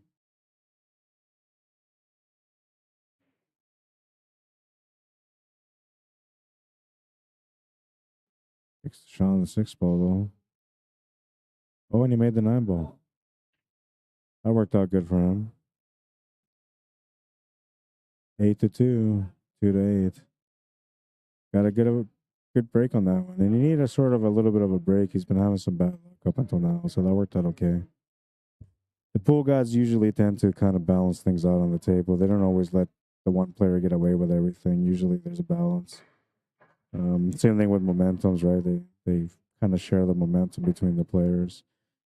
Takes the shot on the 6 ball, though. Oh, and he made the 9 ball. That worked out good for him. 8-2. 2-8. Got a good break on that one. And he needed a little bit of a break. He's been having some bad luck up until now, so that worked out okay. The pool guys usually tend to kind of balance things out on the table. They don't always let the one player get away with everything. Usually there's a balance. Same thing with momentums, right? They kind of share the momentum between the players.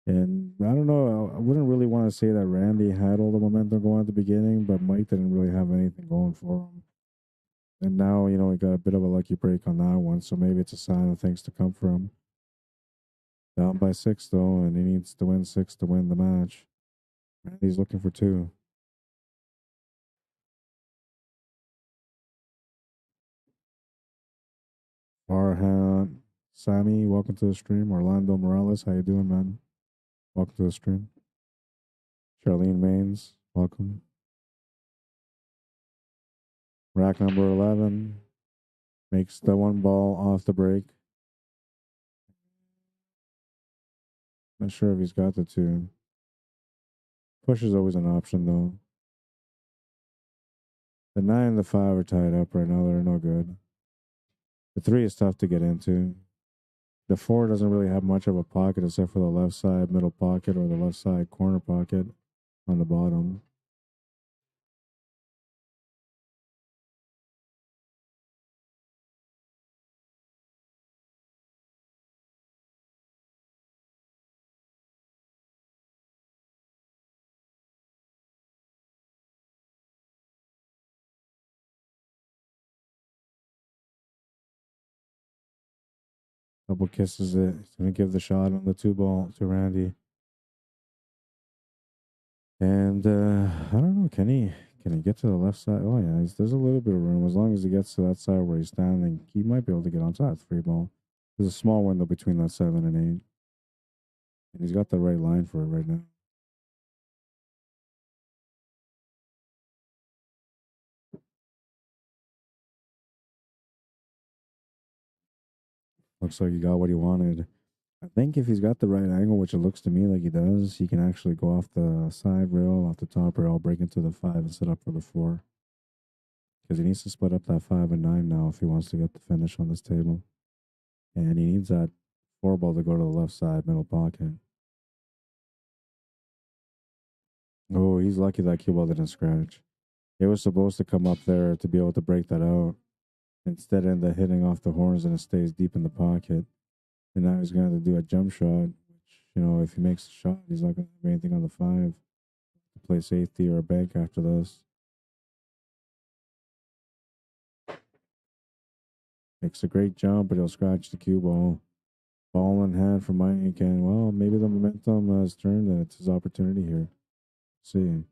And I don't know, I wouldn't really want to say that Randy had all the momentum going at the beginning, but Mike didn't really have anything going for him. And now, he got a bit of a lucky break on that one, so maybe it's a sign of things to come for him. Down by 6, though, and he needs to win 6 to win the match. Randy's looking for 2. Farhan, Sammy, welcome to the stream. Orlando Morales, how you doing, man? Welcome to the stream. Charlene Maines, welcome. Rack number 11 makes the 1 ball off the break. Not sure if he's got the 2. Push is always an option, though. The 9 and the 5 are tied up right now. They're no good. The 3 is tough to get into. The 4 doesn't really have much of a pocket except for the left side middle pocket or the left side corner pocket. on the bottom. Double kisses it. He's gonna give the shot on the 2-ball to Randy. And I don't know, can he get to the left side? Oh yeah, there's a little bit of room as long as he gets to that side where he's standing. He might be able to get on top. 3-ball. There's a small window between that 7 and 8, and he's got the right line for it right now. Looks like he got what he wanted. I think if he's got the right angle, which it looks to me like he does, he can actually go off the side rail, off the top rail, break into the 5 and set up for the 4. Because he needs to split up that 5 and 9 now if he wants to get the finish on this table. And he needs that 4-ball to go to the left side, middle pocket. Oh, he's lucky that cue ball didn't scratch. It was supposed to come up there to be able to break that out. Instead, end up hitting off the horns and it stays deep in the pocket. And now he's going to do a jump shot, which, if he makes a shot, he's not going to have anything on the 5 to play safety or a bank after this. Makes a great jump, but he'll scratch the cue ball. Ball in hand for Mike, and well, maybe the momentum has turned and it's his opportunity here. Let's see.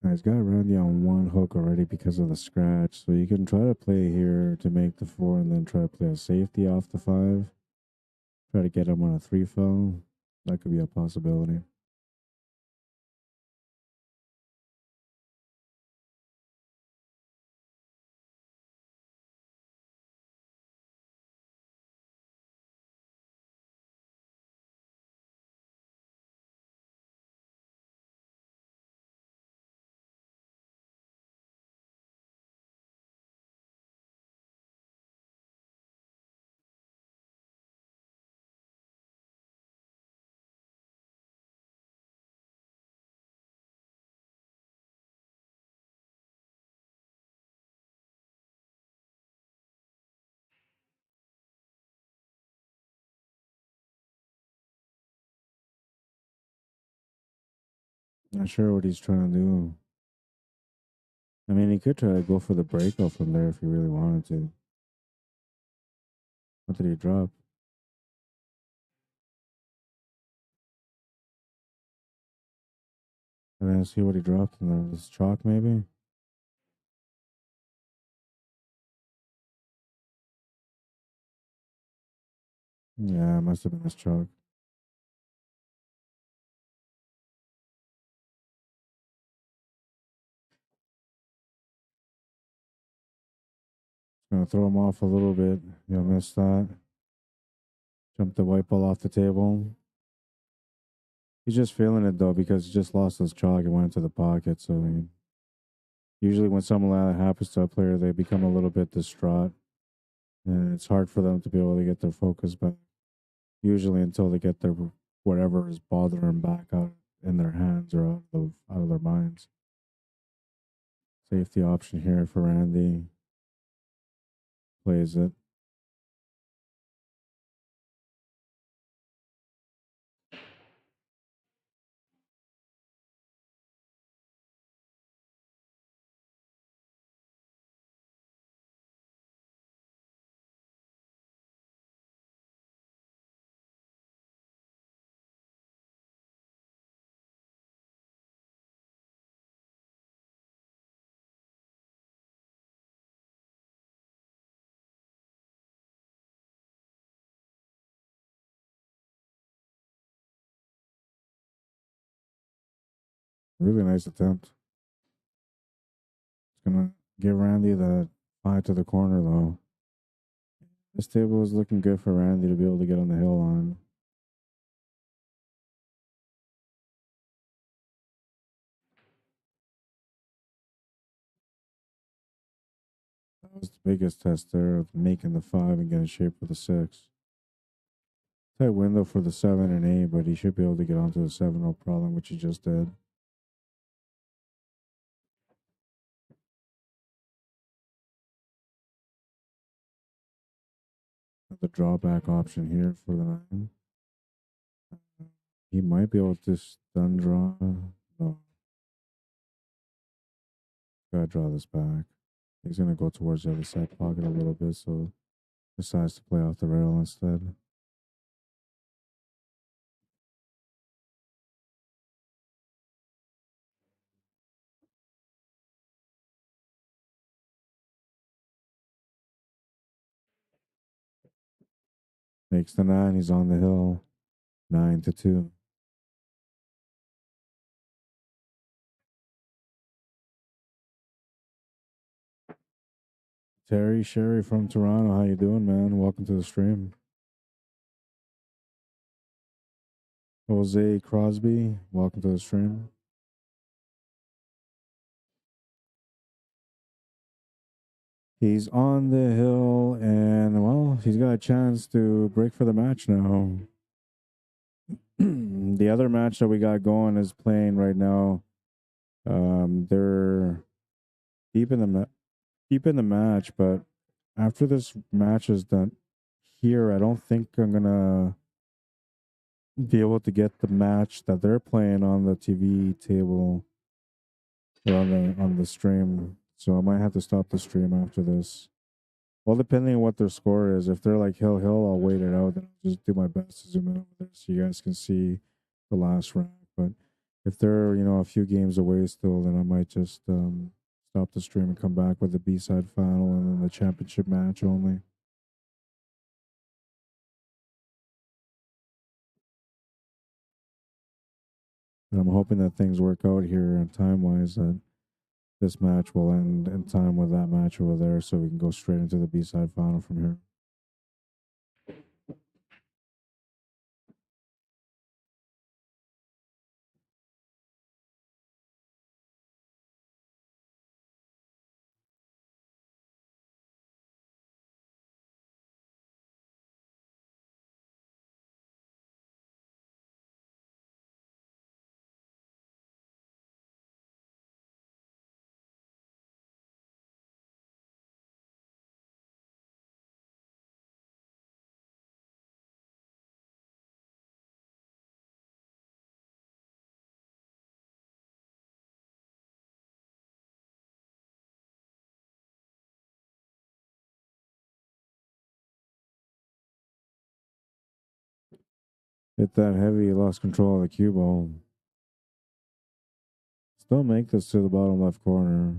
He's got Randy on one hook already because of the scratch, so you can try to play here to make the 4 and then try to play a safety off the 5. Try to get him on a 3 foul. That could be a possibility. Not sure what he's trying to do. I mean, he could try to go for the breakout from there if he really wanted to. What did he drop? I mean, see what he dropped in there. This chalk, maybe? Yeah, it must have been his chalk. Gonna throw him off a little bit. You'll miss that. Jump the white ball off the table. He's just feeling it though because he just lost his chalk and went into the pocket. So usually when something like that happens to a player, they become a little bit distraught, and it's hard for them to be able to get their focus back. Usually until they get their whatever is bothering them back out in their hands or out of their minds. Safety option here for Randy. Plays it. Really nice attempt. It's gonna give Randy that 5 to the corner though. This table is looking good for Randy to be able to get on the hill on. That's the biggest test there of making the 5 and getting shape for the 6. Tight window for the 7 and 8, but he should be able to get onto the 7 no problem, which he just did. The drawback option here for the 9. He might be able to stun draw. No. Gotta draw this back. He's gonna go towards the other side pocket a little bit, so decides to play off the rail instead. Makes the 9. He's on the hill. 9-2. Terry Sherry from Toronto, how you doing, man? Welcome to the stream. Jose Crosby, welcome to the stream. He's on the hill, and well, he's got a chance to break for the match now. The other match that we got going is playing right now. They're deep in the match, but after this match is done here, I don't think I'm gonna be able to get the match that they're playing on the TV table or on the stream. So I might have to stop the stream after this. Well, depending on what their score is, if they're like hill, I'll wait it out. Then I'll just do my best to zoom in over there so you guys can see the last round. But if they're a few games away still, then I might just stop the stream and come back with the B-side final and then the championship match only. And I'm hoping that things work out here time-wise, that this match will end in time with that match over there so we can go straight into the B-side final from here. Hit that heavy, lost control of the cue ball. Still make this to the bottom left corner.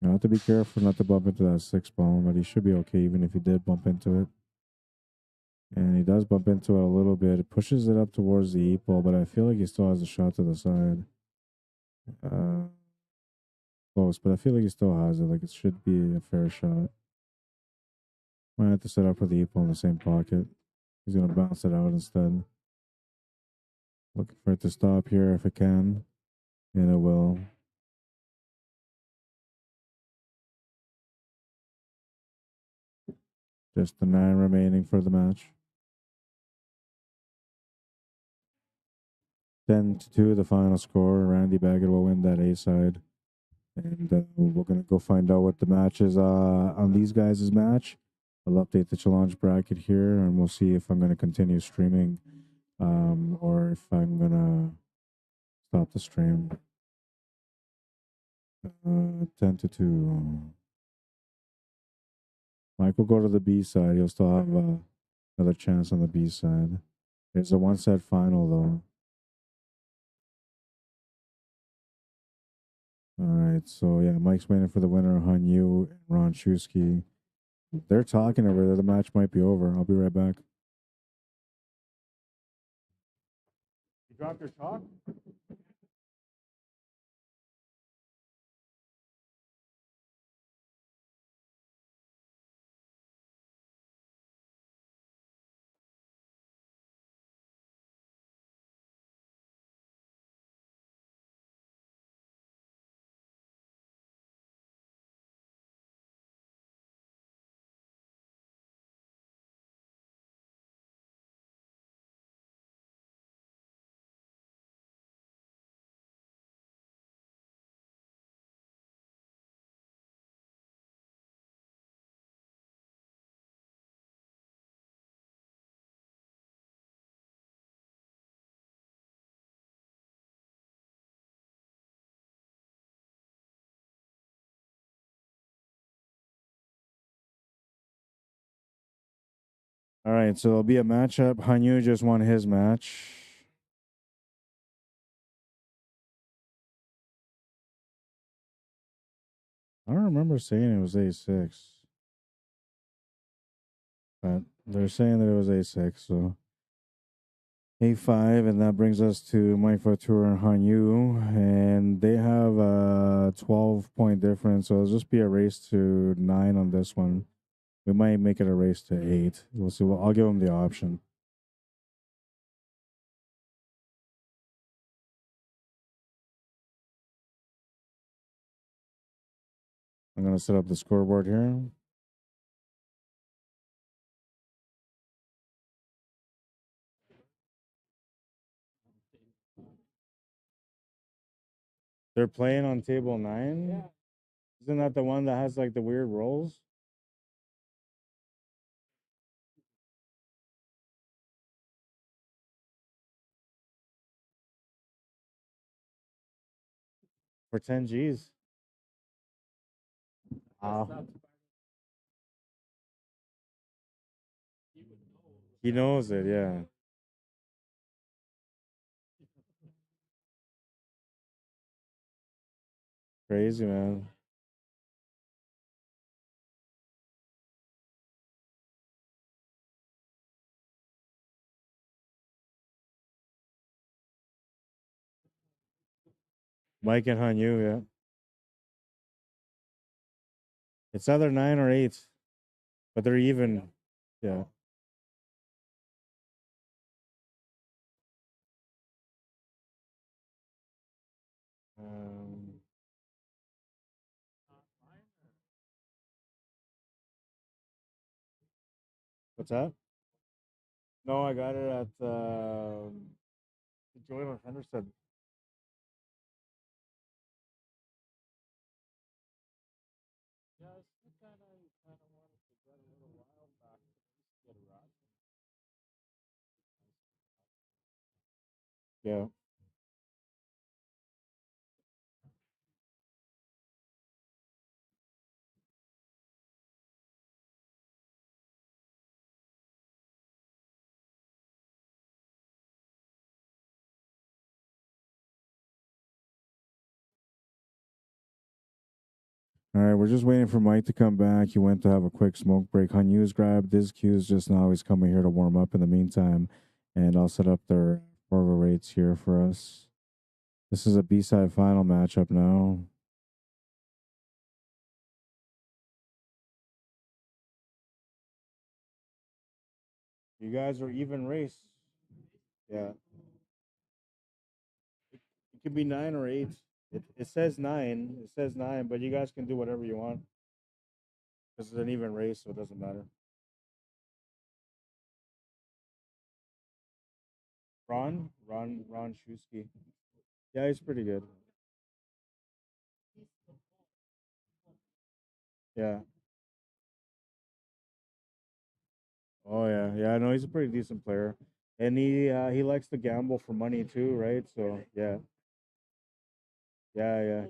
You have to be careful not to bump into that 6 ball, but he should be okay even if he did bump into it. And he does bump into it a little bit. It pushes it up towards the 8 ball, but I feel like he still has a shot to the side. Close, but I feel like he still has it. Like it should be a fair shot. Might have to set up for the 8 ball in the same pocket. He's going to bounce it out instead. Looking for it to stop here if it can. And it will. Just the 9 remaining for the match. 10-2, the final score. Randy Baggett will win that A side. And we're going to go find out what the match is on these guys' match. I'll update the challenge bracket here, and we'll see if I'm going to continue streaming or if I'm going to stop the stream. 10-2. Mike will go to the B side. He'll still have another chance on the B side. There's a one-set final, though. All right, so yeah, Mike's waiting for the winner, Hanyu and Ron Shusky. They're talking over there. The match might be over. I'll be right back. You dropped your chalk? All right, so it'll be a matchup. Hanyu just won his match. I don't remember saying it was A6. But they're saying that it was A6, so A5, and that brings us to Mike Vatour and Hanyu, and they have a 12-point difference, so it'll just be a race to 9 on this one. We might make it a race to 8. We'll see. Well, I'll give them the option. I'm gonna set up the scoreboard here. They're playing on table 9. Yeah. Isn't that the one that has like the weird rolls? For 10 G's. Wow. He knows it, yeah. Crazy, man. Mike and Hanyu, yeah. It's either 9 or 8, but they're even. Yeah. Um, what's that? No, I got it at Joy Henderson. Yeah. All right, we're just waiting for Mike to come back. He went to have a quick smoke break. Hanyu's grabbed his cues just now. He's coming here to warm up in the meantime, and I'll set up their Fargo rates here for us. This is a B-side final matchup now. You guys are even race. Yeah. It could be 9 or 8. It says 9. It says 9, but you guys can do whatever you want. This is an even race, so it doesn't matter. Ron Shusky. Yeah, he's pretty good. Yeah. Oh yeah, yeah. I know he's a pretty decent player, and he likes to gamble for money too, right? So yeah, yeah,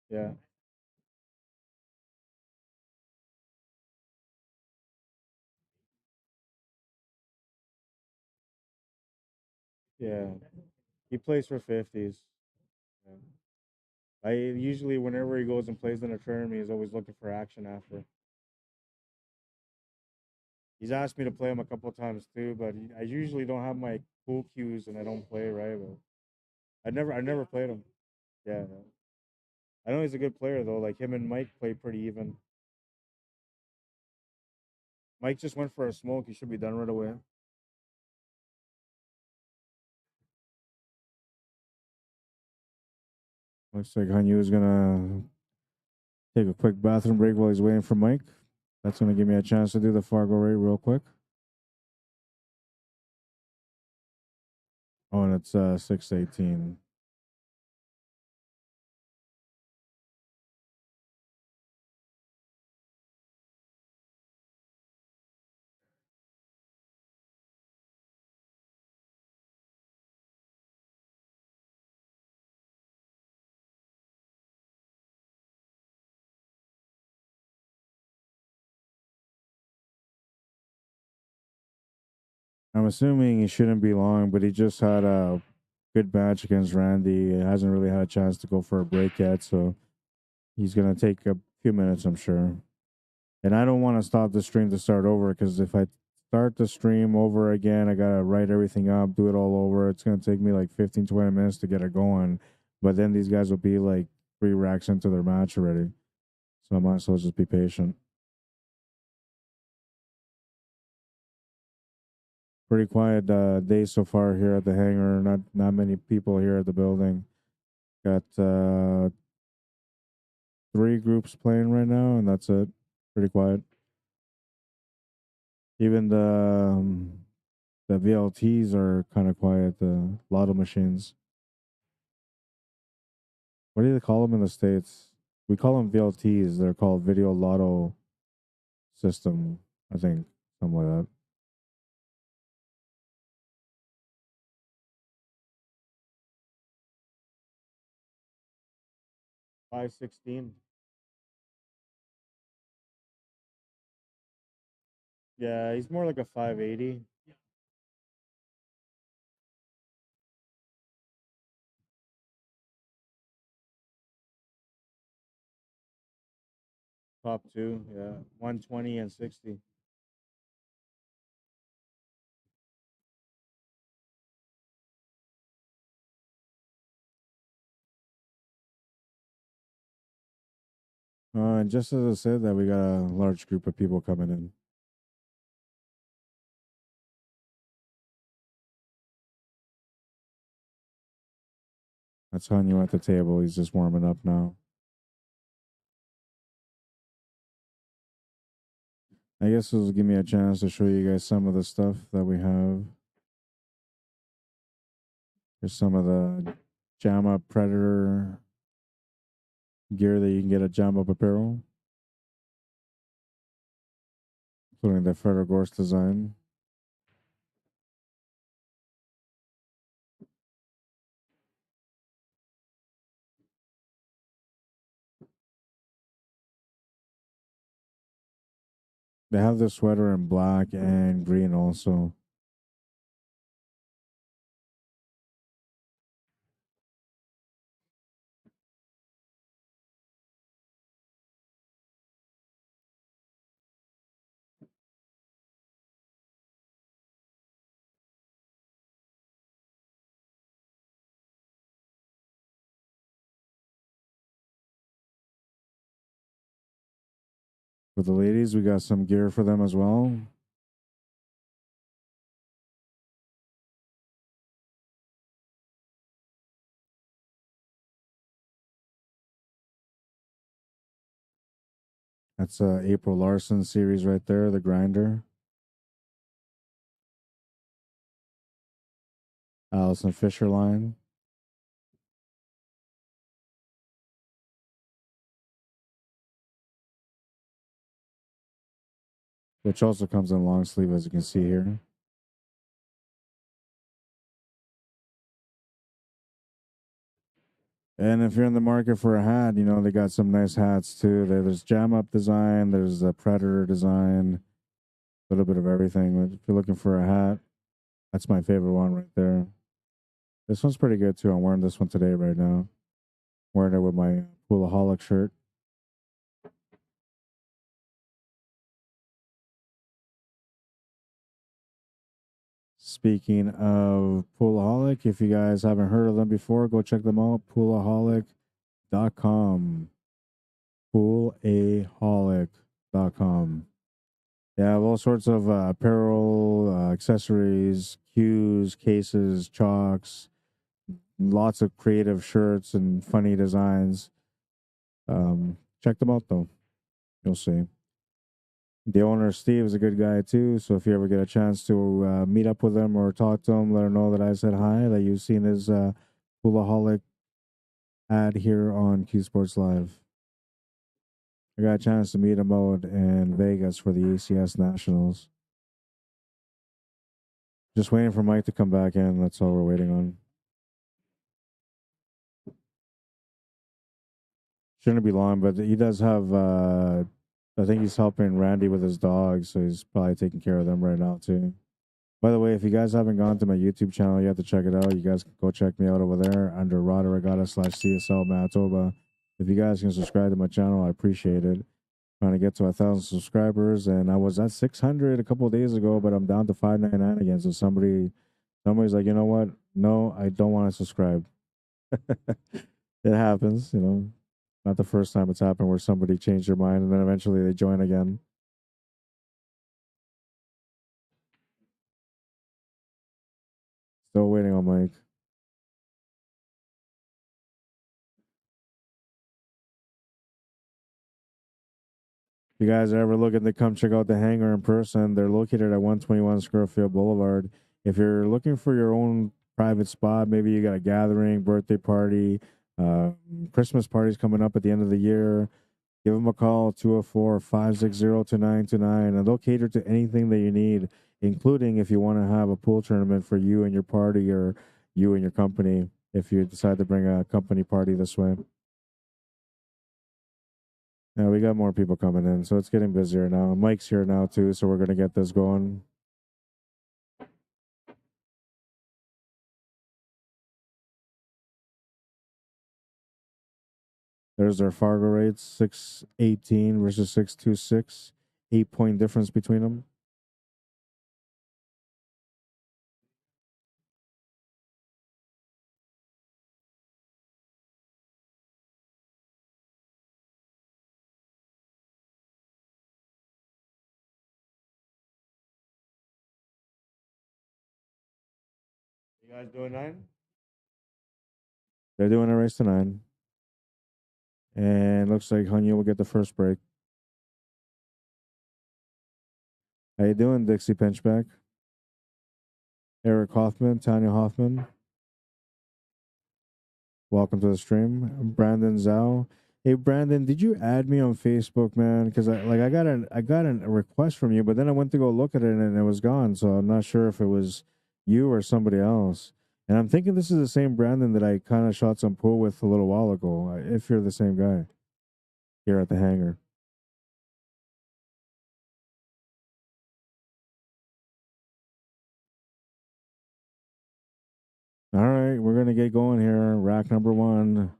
yeah, yeah. He plays for 50s. Yeah. I usually, whenever he goes and plays in a tournament, he's always looking for action after. He's asked me to play him a couple of times too, but I usually don't have my pool cues and I don't play right. But I never played him. Yeah, yeah. I know he's a good player though. Like him and Mike play pretty even. Mike just went for a smoke. He should be done right away. Looks like Hanyu is gonna take a quick bathroom break while he's waiting for Mike. That's gonna give me a chance to do the Fargo rate real quick. Oh, and it's 6:18. I'm assuming he shouldn't be long, but he just had a good match against Randy. He hasn't really had a chance to go for a break yet, so he's gonna take a few minutes, I'm sure. And I don't want to stop the stream to start over because if I start the stream over again, I gotta write everything up, do it all over. It's gonna take me like 15, 20 minutes to get it going. But then these guys will be like 3 racks into their match already. So I might as well just be patient. Pretty quiet day so far here at the hangar. Not many people here at the building. Got 3 groups playing right now, and that's it. Pretty quiet. Even the VLTs are kind of quiet. The lotto machines. What do they call them in the States? We call them VLTs. They're called Video Lotto System, I think. Something like that. $5.16. Yeah, he's more like a 580. Top 2, yeah. 120 and 60. And just as I said that, we got a large group of people coming in. That's Hanyu at the table. He's just warming up now. I guess this will give me a chance to show you guys some of the stuff that we have. Here's some of the Jam Up Predator gear that you can get at Jam Up Apparel, including the FargoRate design. They have the sweater in black and green also. For the ladies, we got some gear for them as well. That's April Larson series right there, the grinder. Allison Fisher line. Which also comes in long sleeve, as you can see here. And if you're in the market for a hat, you know, they got some nice hats too. There's Jam Up design, there's a Predator design, a little bit of everything. But if you're looking for a hat, that's my favorite one right there. This one's pretty good too. I'm wearing this one today right now. Wearing it with my Poolaholic shirt. Speaking of Poolaholic, if you guys haven't heard of them before, go check them out. Poolaholic.com. Poolaholic.com. They have all sorts of apparel, accessories, cues, cases, chalks, lots of creative shirts and funny designs. Check them out though. You'll see. The owner, Steve, is a good guy too. So if you ever get a chance to meet up with him or talk to him, let him know that I said hi, that you've seen his Poolaholic ad here on Q Sports Live. I got a chance to meet him out in Vegas for the ACS Nationals. Just waiting for Mike to come back in. That's all we're waiting on. Shouldn't be long, but he does have. I think he's helping Randy with his dog, so he's probably taking care of them right now too. By the way, if you guys haven't gone to my YouTube channel, you have to check it out. You guys can go check me out over there under Rod Arriagada /CSL Manitoba. If you guys can subscribe to my channel, I appreciate it. Trying to get to 1,000 subscribers, and I was at 600 a couple of days ago, but I'm down to 599 again. So somebody's like, you know what? No, I don't want to subscribe. It happens, you know. Not the first time it's happened where somebody changed their mind and then eventually they join again. Still waiting on Mike. If you guys are ever looking to come check out the hangar in person, they're located at 121 Scurfield Blvd. If you're looking for your own private spot, maybe you got a gathering, birthday party, Christmas parties coming up at the end of the year, give them a call, 204-560-2929, and they'll cater to anything that you need, including if you want to have a pool tournament for you and your party or you and your company, if you decide to bring a company party this way. Yeah, we got more people coming in, so it's getting busier now. Mike's here now too, so we're gonna get this going. There's our Fargo rates, 618 versus 626, 8-point difference between them. You guys doing 9? They're doing a race to 9. And looks like Hanyu will get the first break. How you doing, Dixie Pinchback? Eric Hoffman, Tanya Hoffman. Welcome to the stream. Brandon Zhao. Hey Brandon, did you add me on Facebook, man? Because I got a request from you, but then I went to go look at it and it was gone. So I'm not sure if it was you or somebody else. And I'm thinking this is the same Brandon that I kind of shot some pool with a little while ago. If you're the same guy here at the hangar. All right, we're gonna get going here. Rack number 1.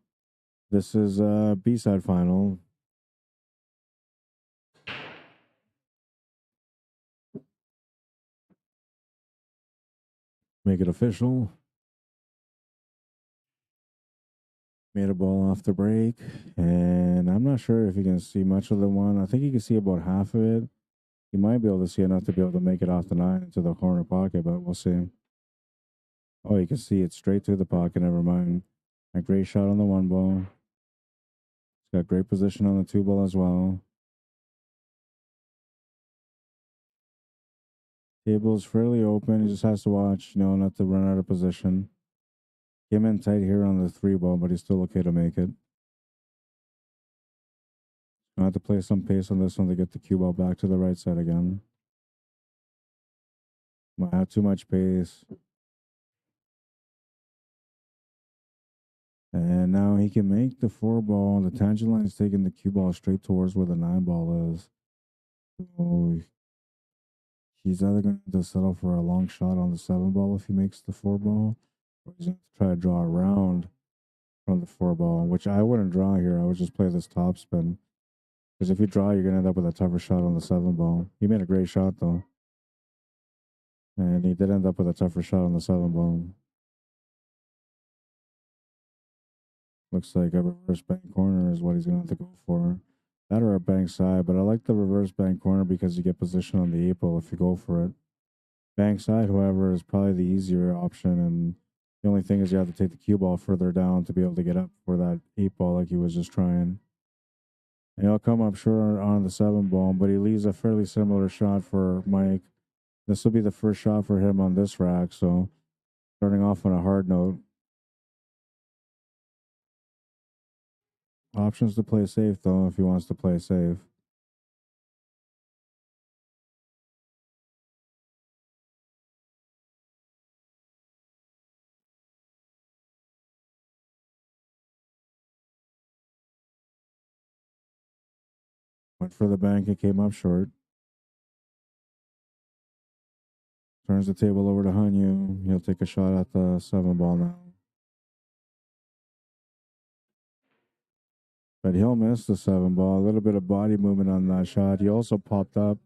This is B-side final. Make it official. Made a ball off the break, and I'm not sure if you can see much of the one. I think you can see about half of it. You might be able to see enough to be able to make it off the 9 into the corner pocket, but we'll see. Oh, you can see it straight through the pocket. Never mind. A great shot on the 1 ball. It's got great position on the 2 ball as well. Table is fairly open. He just has to watch, not to run out of position. Came in tight here on the 3 ball, but he's still okay to make it. Gonna have to play some pace on this one to get the cue ball back to the right side again. Might have too much pace. And now he can make the 4 ball. The tangent line is taking the cue ball straight towards where the 9 ball is. So he's either going to settle for a long shot on the 7 ball if he makes the 4 ball, or he's going to try to draw around from the 4 ball, which I wouldn't draw here. I would just play this top spin. Because if you draw, you're going to end up with a tougher shot on the 7 ball. He made a great shot, though. And he did end up with a tougher shot on the 7 ball. Looks like a reverse bank corner is what he's going to have to go for. That or a bank side, but I like the reverse bank corner because you get position on the 8 ball if you go for it. Bank side, however, is probably the easier option, and the only thing is you have to take the cue ball further down to be able to get up for that 8 ball like he was just trying. And he'll come up short on the 7 ball, but he leaves a fairly similar shot for Mike. This will be the first shot for him on this rack, so starting off on a hard note. Options to play safe, though, if he wants to play safe. Went for the bank and came up short. Turns the table over to Hanyu. He'll take a shot at the 7 ball now. But he'll miss the 7 ball. A little bit of body movement on that shot. He also popped up.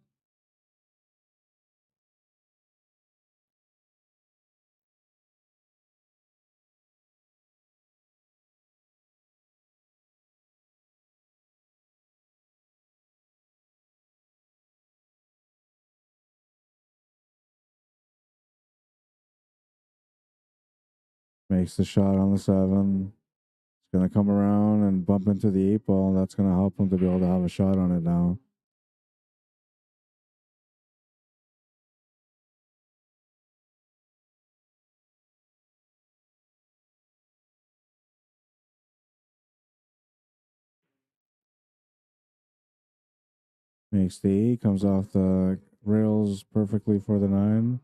Makes the shot on the 7. It's going to come around and bump into the 8 ball. That's going to help him to be able to have a shot on it now. Makes the 8, comes off the rails perfectly for the 9.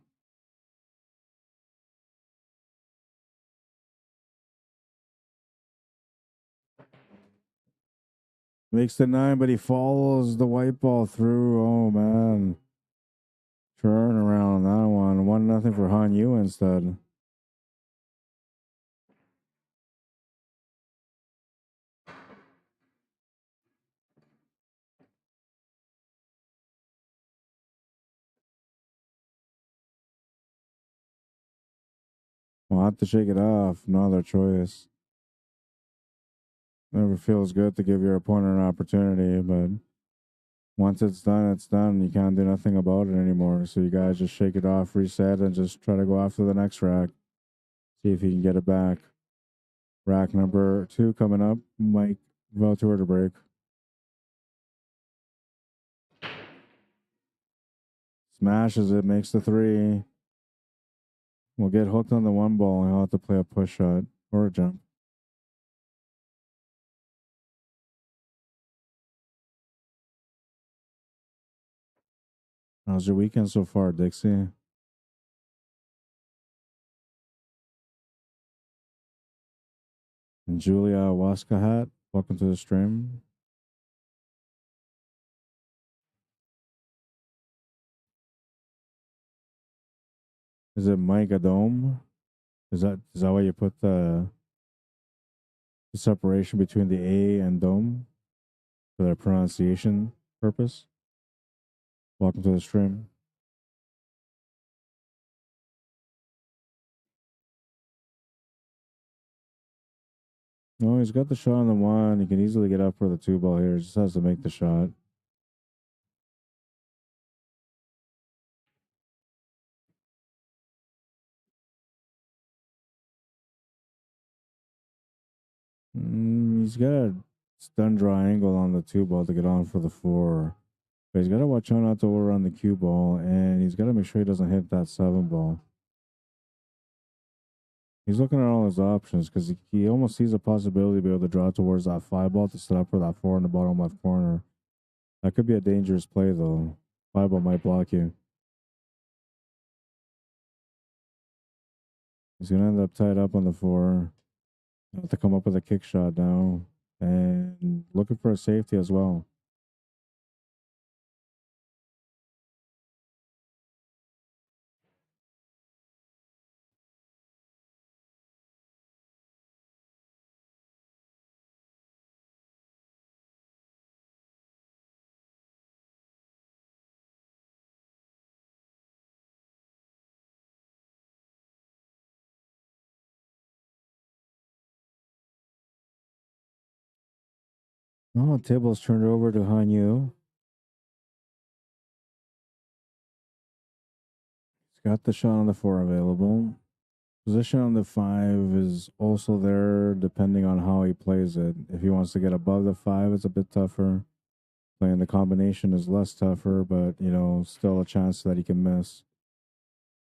Makes the 9, but he follows the white ball through. Oh, man. Turn around on that one. 1-0 for Hanyu instead. We'll have to shake it off. No other choice. Never feels good to give your opponent an opportunity, but once it's done, it's done. You can't do nothing about it anymore. So you guys just shake it off, reset, and just try to go after the next rack. See if you can get it back. Rack number 2 coming up. Mike Vatour to break. Smashes it, makes the 3. We'll get hooked on the 1 ball and he'll have to play a push shot or a jump. How's your weekend so far, Dixie? And Julia Waskahat, welcome to the stream. Is it Mike Adome? Is that why you put the separation between the A and dome for the pronunciation purpose? Welcome to the stream. No, he's got the shot on the 1. He can easily get up for the 2 ball here. He just has to make the shot. He's got a stun draw angle on the 2 ball to get on for the 4. But he's got to watch out not to overrun the cue ball, and he's got to make sure he doesn't hit that 7 ball. He's looking at all his options because he almost sees a possibility to be able to draw towards that 5 ball to set up for that 4 in the bottom left corner. That could be a dangerous play, though. 5 ball might block you. He's going to end up tied up on the 4. Have to come up with a kick shot now. And looking for a safety as well. Oh, table's turned over to Hanyu. He's got the shot on the 4 available. Position on the 5 is also there depending on how he plays it. If he wants to get above the 5, it's a bit tougher. Playing the combination is less tougher, but, you know, still a chance that he can miss.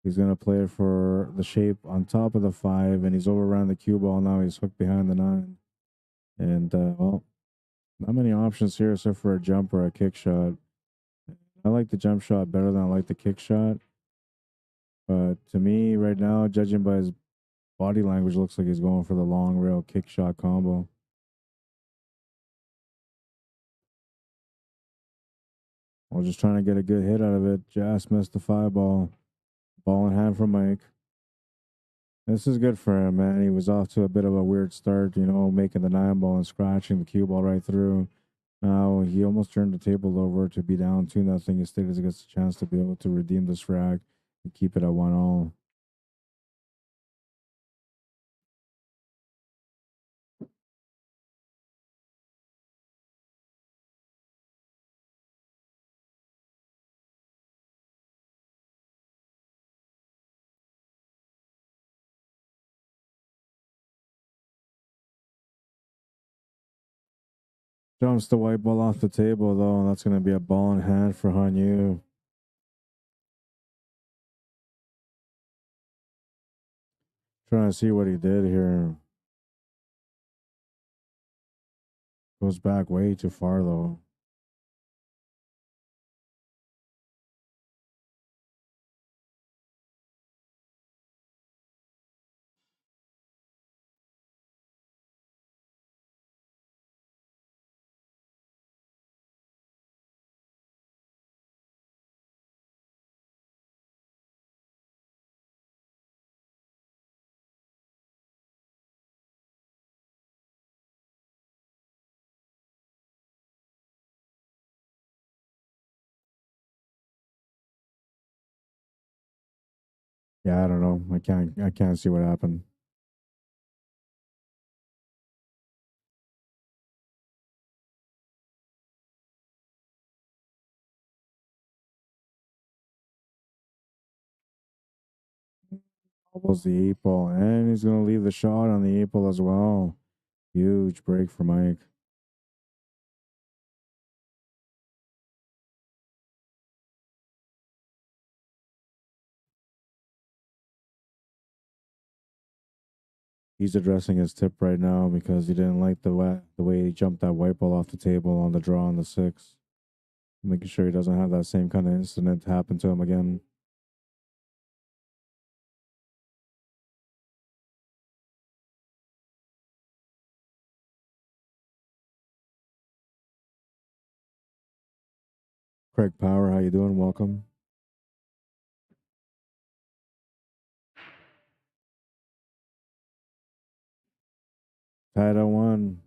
He's going to play it for the shape on top of the 5, and he's over around the cue ball now. He's hooked behind the 9. And, well, not many options here except for a jump or a kick shot. I like the jump shot better than I like the kick shot. But to me, right now, judging by his body language, looks like he's going for the long rail kick shot combo. I was just trying to get a good hit out of it. Just missed the 5 ball. Ball in hand for Mike. This is good for him, man. He was off to a bit of a weird start, you know, making the 9 ball and scratching the cue ball right through. Now he almost turned the table over to be down 2-0. Instead, he gets a chance to be able to redeem this frag and keep it at 1-all. Jumps the white ball off the table, though, and that's going to be a ball in hand for Hanyu. Trying to see what he did here. Goes back way too far, though. Yeah, I don't know. I can't see what happened. Almost the 8 ball, and he's going to leave the shot on the 8 ball as well. Huge break for Mike. He's addressing his tip right now because he didn't like the way he jumped that white ball off the table on the draw on the 6. Making sure he doesn't have that same kind of incident happen to him again. Craig Power, how you doing? Welcome. Tied at 1.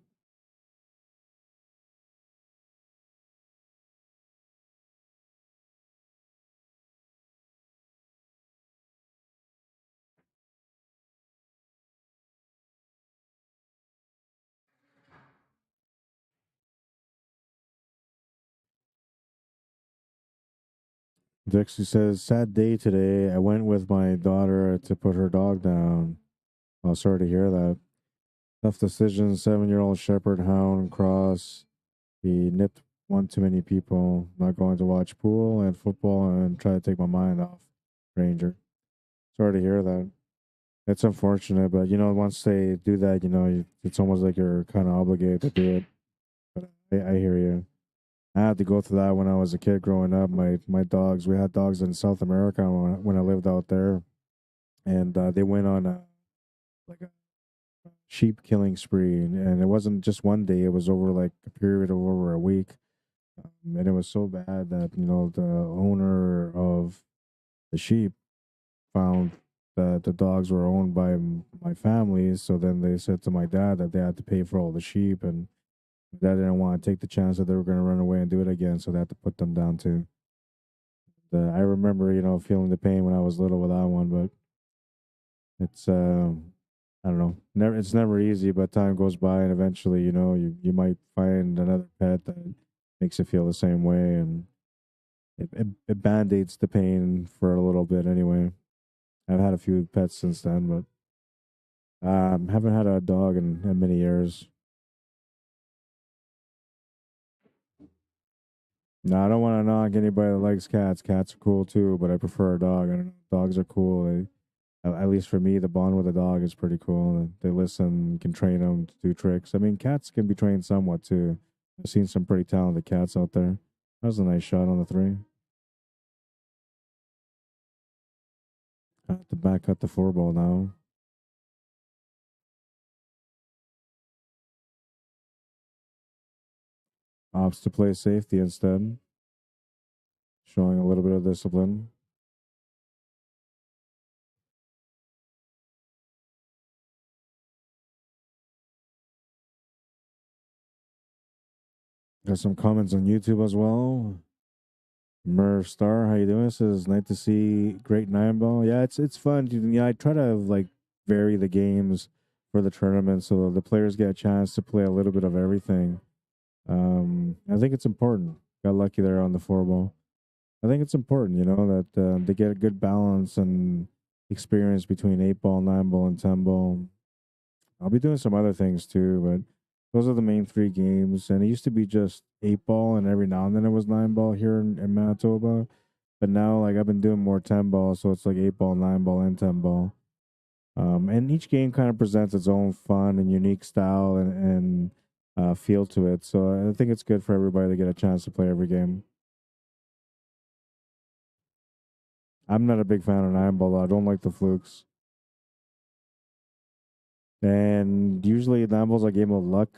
Dixie says, sad day today. I went with my daughter to put her dog down. Oh, sorry to hear that. Tough decision. 7-year-old Shepherd Hound cross. He nipped one too many people. Not going to watch pool and football and try to take my mind off Ranger. Sorry to hear that. It's unfortunate, but you know, once they do that, you know, it's almost like you're kind of obligated to do it. But I hear you. I had to go through that when I was a kid growing up. My dogs, we had dogs in South America when I lived out there, and they went on like a sheep killing spree, and it wasn't just one day; it was over like a period of over a week, and it was so bad that you know the owner of the sheep found that the dogs were owned by my family. So then they said to my dad that they had to pay for all the sheep, and my dad didn't want to take the chance that they were going to run away and do it again, so they had to put them down too. I remember, you know, feeling the pain when I was little with that one, but it's I don't know, never it's never easy. But time goes by, and eventually, you know, you might find another pet that makes you feel the same way, and it band-aids the pain for a little bit anyway. I've had a few pets since then, but haven't had a dog in many years. No, I don't want to knock anybody that likes cats. Cats are cool too, but I prefer a dog. I don't know. Dogs are cool. At least for me, the bond with a dog is pretty cool. They listen, you can train them to do tricks. I mean, cats can be trained somewhat too. I've seen some pretty talented cats out there. That was a nice shot on the 3. I have to back cut the 4 ball now. Opts to play safety instead, showing a little bit of discipline. Got some comments on YouTube as well. Merv Star, how you doing? Says nice to see great nine ball. Yeah, it's fun. Yeah, I try to like vary the games for the tournament so the players get a chance to play a little bit of everything. I think it's important. Got lucky there on the four ball. I think it's important, that they get a good balance and experience between eight ball, nine ball, and 10 ball. I'll be doing some other things too, but those are the main three games. And it used to be just eight ball, and every now and then it was nine ball here in Manitoba. But now, like I've been doing more 10 ball, so it's like eight ball, nine ball, and 10 ball. And each game kind of presents its own fun and unique style and feel to it. So I think it's good for everybody to get a chance to play every game. I'm not a big fan of nine ball. I don't like the flukes. And usually nine ball's a game of luck.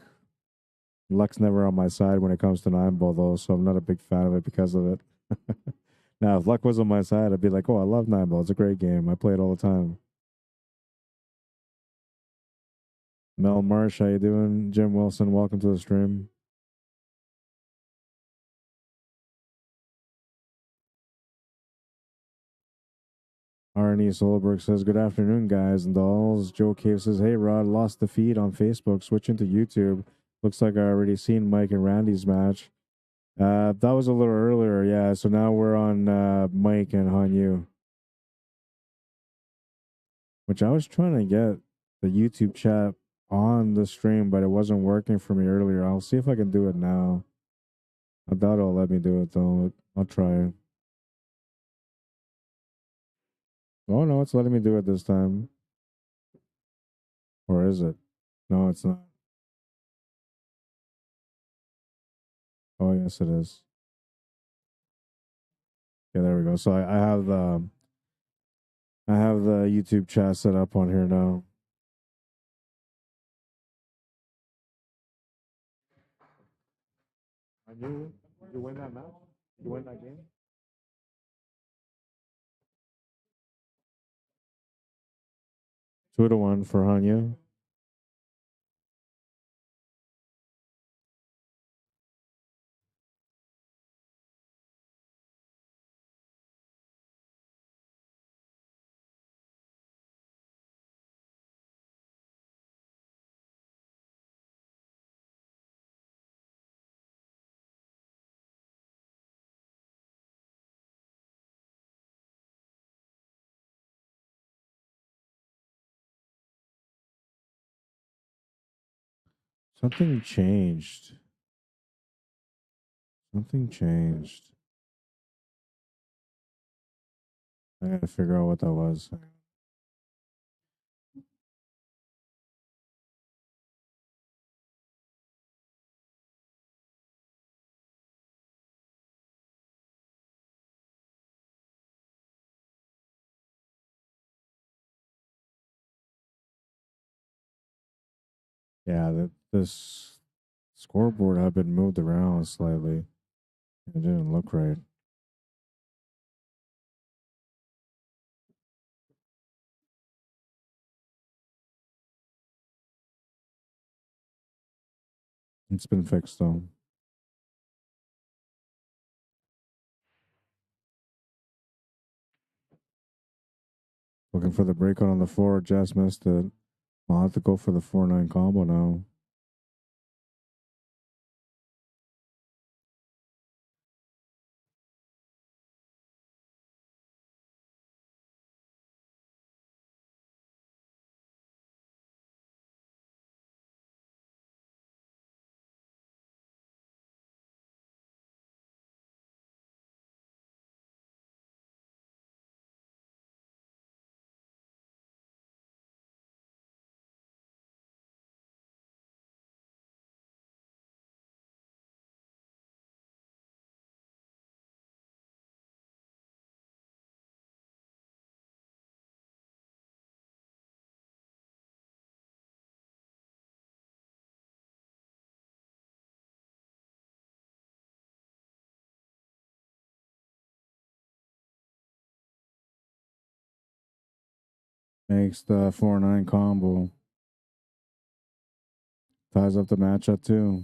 Luck's never on my side when it comes to nine ball though, so I'm not a big fan of it because of it. Now, if luck was on my side, I'd be like, "Oh, I love nine ball. It's a great game. I play it all the time." Mel Marsh, how you doing? Jim Wilson, welcome to the stream. Arnie Solberg says, "Good afternoon, guys and dolls." Joe Cave says, "Hey, Rod, lost the feed on Facebook, switching to YouTube. Looks like I already seen Mike and Randy's match." That was a little earlier, yeah. So now we're on Mike and Hanyu, which I was trying to get the YouTube chat on the stream, but it wasn't working for me earlier. I'll see if I can do it now. I doubt it'll let me do it though. I'll try. Oh no, it's letting me do it this time. Or is it? No, it's not. Oh yes, it is. Yeah, there we go. So I have the YouTube chat set up on here now. You win that match? You win that game? 2-1 for Hanyu. Something changed. Something changed. I gotta figure out what that was. Yeah, this scoreboard had been moved around slightly. It didn't look right. It's been fixed though. Looking for the breakout on the four. Just missed it. I'll have to go for the 4-9 combo now. Makes the 4-9 combo. Ties up the match at 2.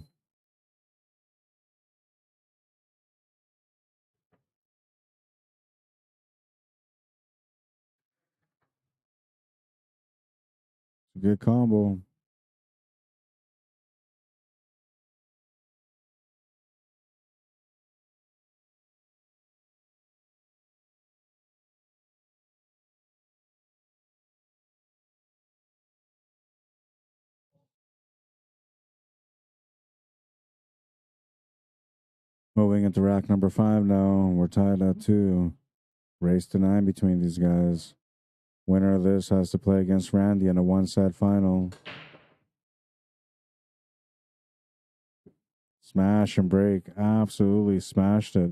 It's a good combo. Moving into rack number 5 now. We're tied at 2. Race to 9 between these guys. Winner of this has to play against Randy in a 1-set final. Smash and break. Absolutely smashed it.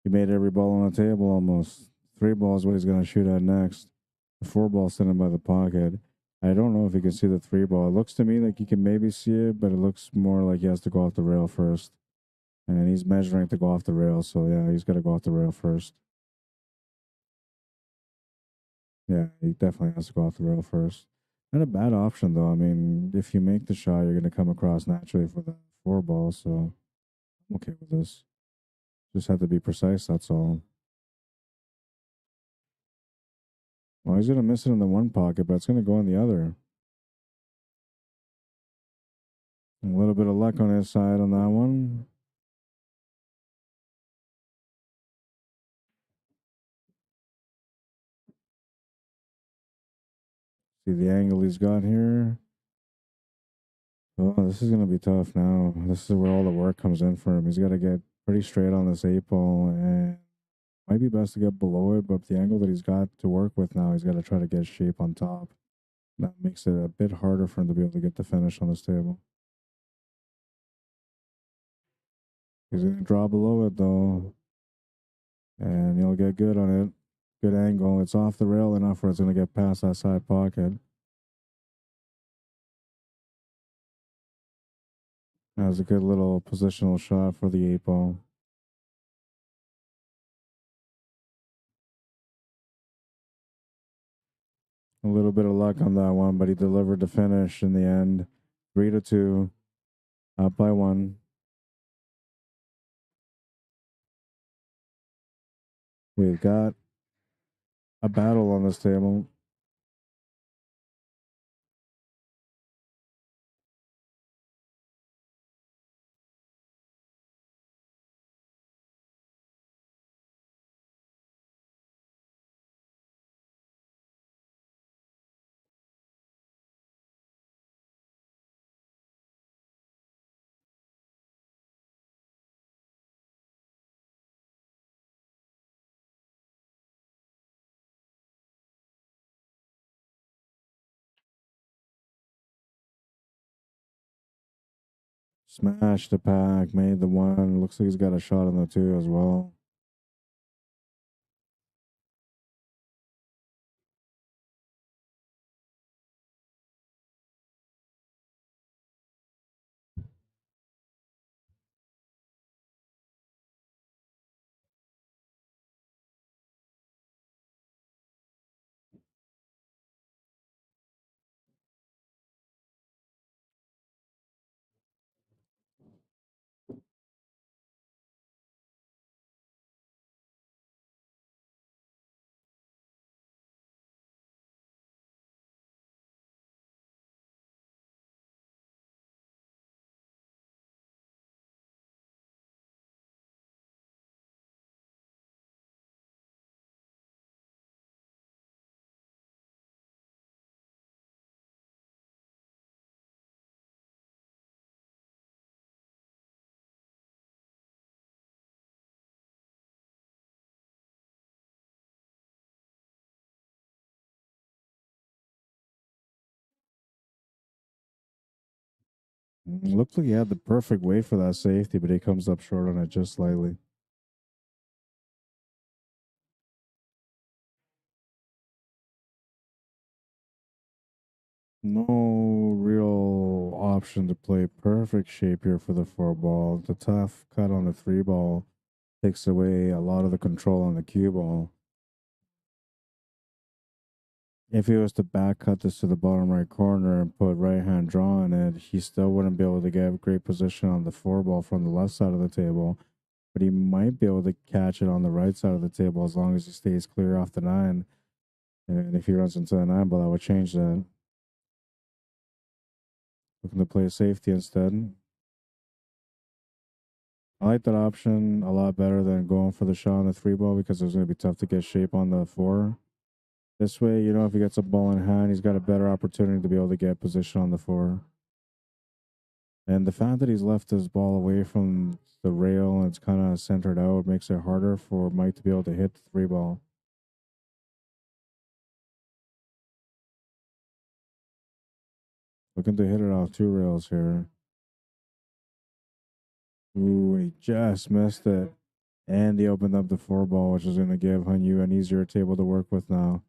He made every ball on the table almost. 3 balls what he's going to shoot at next. The 4 ball sitting by the pocket. I don't know if you can see the 3 ball. It looks to me like you can maybe see it, but it looks more like he has to go off the rail first. And he's measuring to go off the rail, so yeah, he's got to go off the rail first. Yeah, he definitely has to go off the rail first. Not a bad option, though. I mean, if you make the shot, you're going to come across naturally for the 4 ball, so I'm okay with this. Just have to be precise, that's all. Well, he's going to miss it in the one pocket, but it's going to go in the other. A little bit of luck on his side on that one. See the angle he's got here. Oh, this is going to be tough now. This is where all the work comes in for him. He's got to get pretty straight on this 8 ball, and might be best to get below it, but the angle that he's got to work with now, he's got to try to get shape on top. That makes it a bit harder for him to be able to get the finish on this table. He's going to draw below it, though, and he'll get good on it. Good angle. It's off the rail enough where it's going to get past that side pocket. That was a good little positional shot for the 8 ball. A little bit of luck on that one, but he delivered the finish in the end. 3-2, up by 1. We've got a battle on this table. Smashed the pack, made the 1. Looks like he's got a shot on the 2 as well. Looks like he had the perfect weight for that safety, but he comes up short on it just slightly. No real option to play perfect shape here for the 4 ball. The tough cut on the 3 ball takes away a lot of the control on the cue ball. If he was to back cut this to the bottom right corner and put right hand draw on it, he still wouldn't be able to get great position on the 4 ball from the left side of the table. But he might be able to catch it on the right side of the table as long as he stays clear off the 9. And if he runs into the 9 ball, I would change that. Looking to play safety instead. I like that option a lot better than going for the shot on the 3 ball because it's going to be tough to get shape on the 4. This way, you know, if he gets a ball in hand, he's got a better opportunity to be able to get position on the 4. And the fact that he's left his ball away from the rail and it's kind of centered out makes it harder for Mike to be able to hit the 3 ball. Looking to hit it off 2 rails here. Ooh, he just missed it. And he opened up the 4 ball, which is going to give Hanyu an easier table to work with now.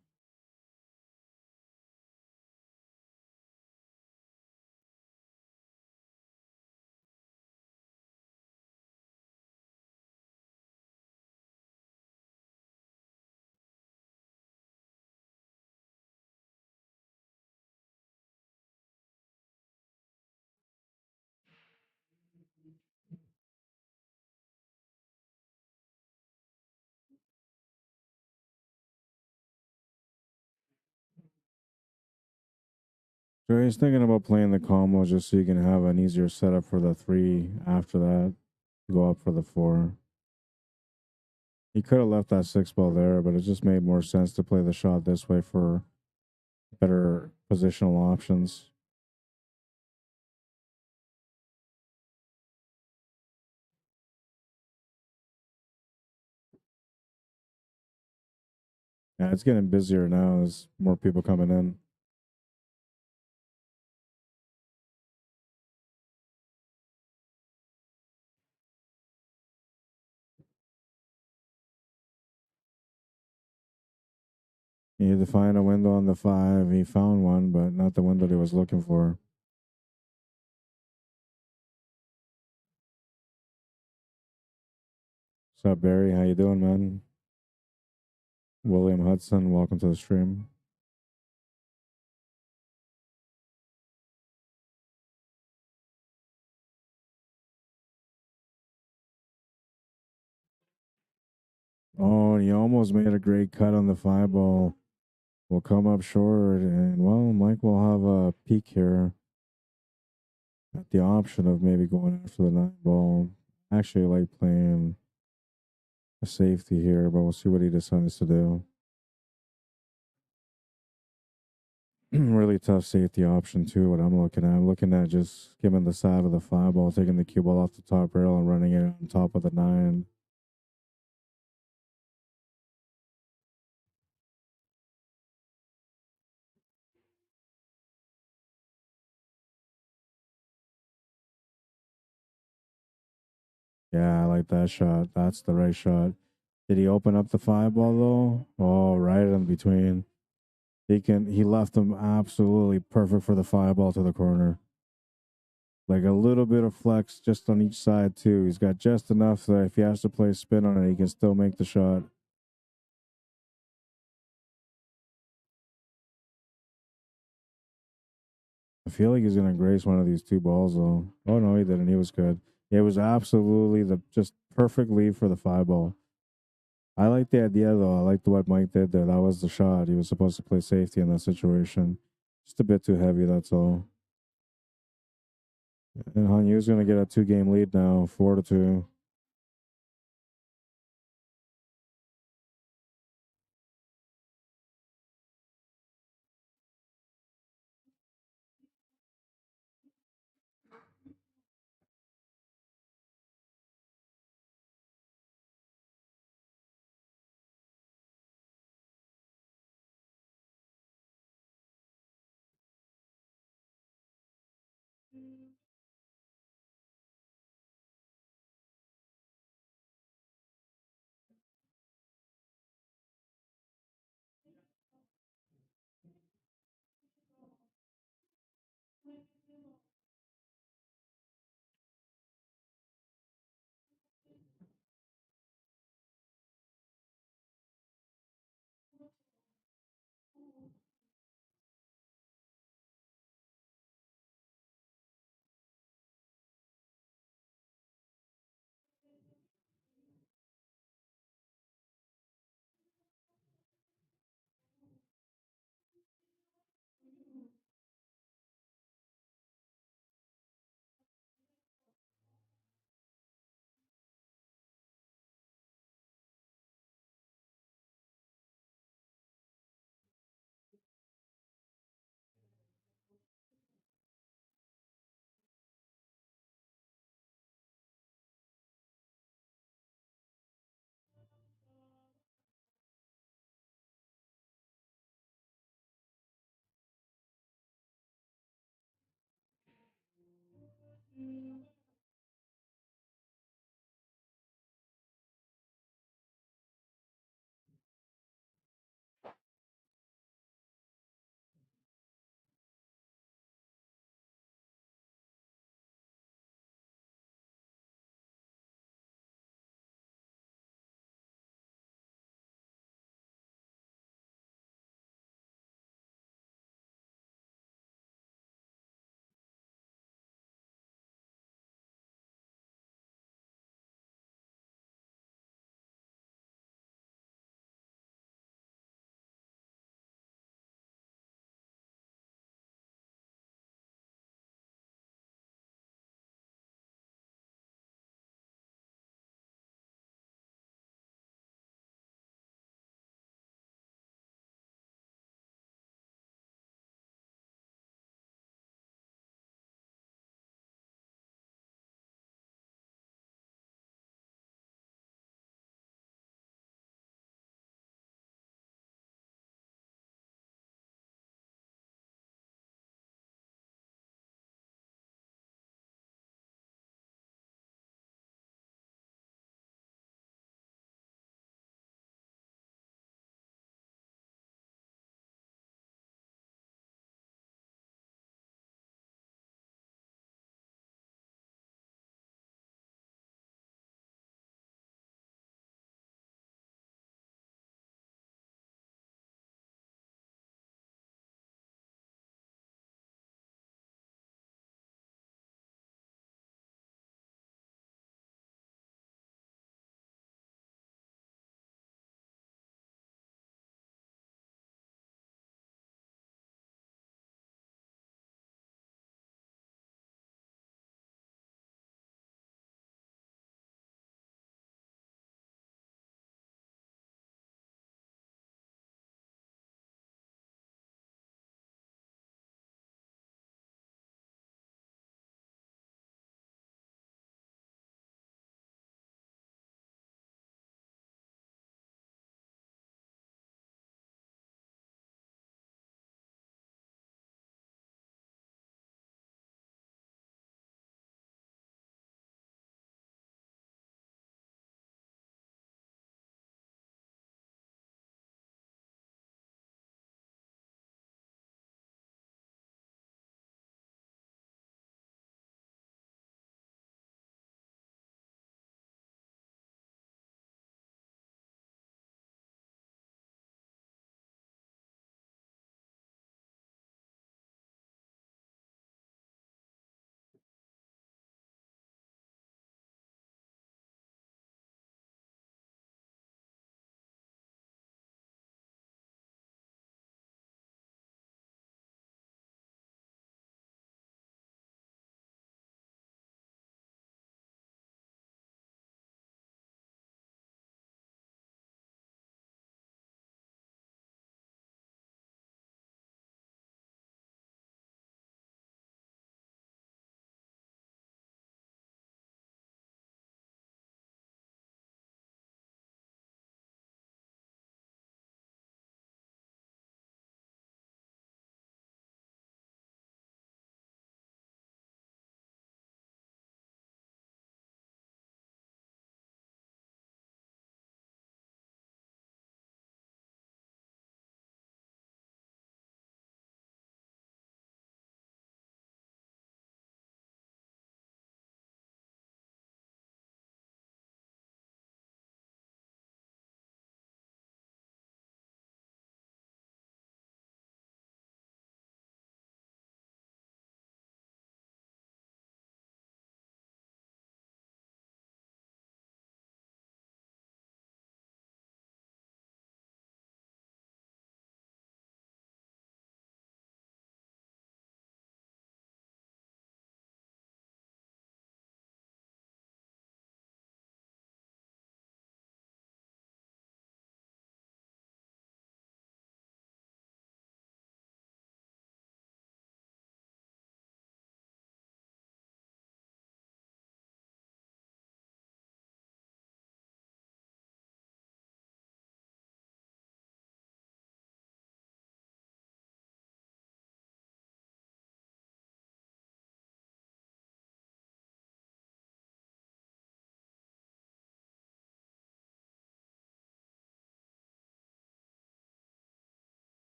So he's thinking about playing the combo just so you can have an easier setup for the 3 after that. Go up for the 4. He could have left that 6 ball there, but it just made more sense to play the shot this way for better positional options. Yeah, it's getting busier now. There's more people coming in. He had to find a window on the 5. He found one, but not the window he was looking for. What's up, Barry? How you doing, man? William Hudson, welcome to the stream. Oh, and he almost made a great cut on the 5 ball. Will come up short, and well, Mike will have a peek here at the option of maybe going after the 9 ball. Actually, I like playing a safety here, but we'll see what he decides to do. Really tough safety option too. What I'm looking at just skimming the side of the 5 ball, taking the cue ball off the top rail and running it on top of the 9. Yeah, I like that shot. That's the right shot. Did he open up the 5 ball though? Oh, right in between. He left him absolutely perfect for the 5 ball to the corner. Like a little bit of flex just on each side too. He's got just enough that if he has to play spin on it, he can still make the shot. I feel like he's gonna grace one of these 2 balls though. Oh no, he didn't. He was good. It was absolutely the just perfect lead for the 5 ball. I like the idea though. I liked what Mike did there. That was the shot. He was supposed to play safety in that situation. Just a bit too heavy, that's all. And Hanyu's gonna get a 2-game lead now, 4-2.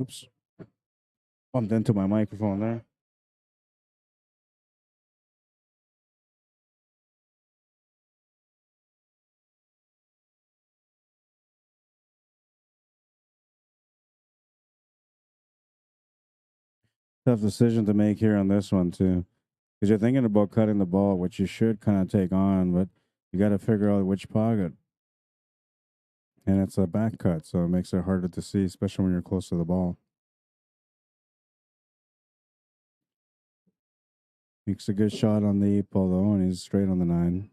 Oops. Bumped into my microphone there. Tough decision to make here on this one, too. Because you're thinking about cutting the ball, which you should kind of take on, but you got to figure out which pocket. And it's a back cut, so it makes it harder to see, especially when you're close to the ball. Makes a good shot on the 8-ball, though, and he's straight on the 9.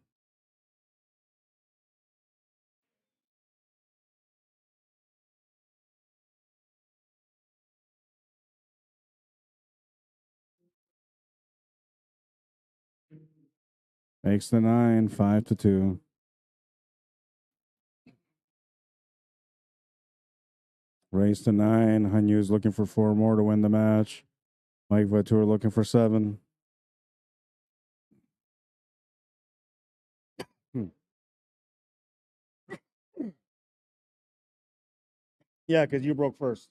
Makes the 9, 5-2. Race to 9. Hanyu's looking for 4 more to win the match. Mike Vatour looking for 7. Yeah, because you broke first.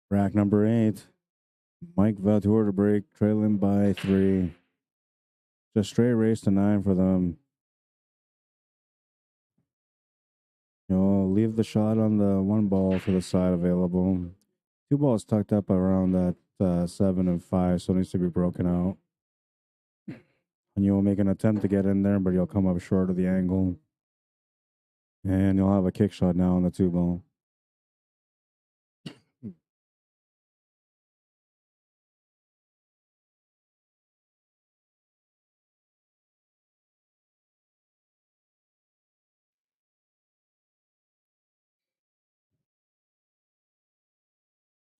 Rack number 8. Mike Vatour to break, trailing by 3. Just straight race to 9 for them. You'll leave the shot on the 1 ball for the side available. 2 balls tucked up around that 7 and 5, so it needs to be broken out. And you'll make an attempt to get in there, but you'll come up short of the angle. And you'll have a kick shot now on the 2 ball.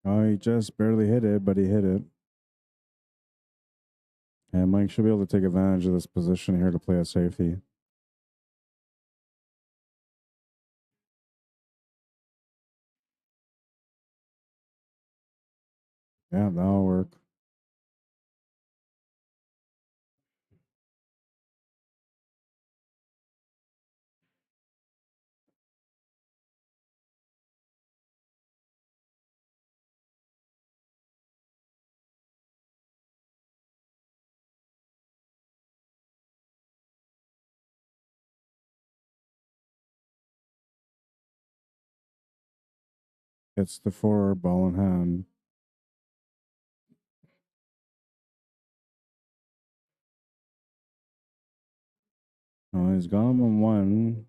Oh, he just barely hit it, but he hit it. And Mike should be able to take advantage of this position here to play a safety. Yeah, that'll work. It's the 4 ball in hand. Oh, he's got him on 1.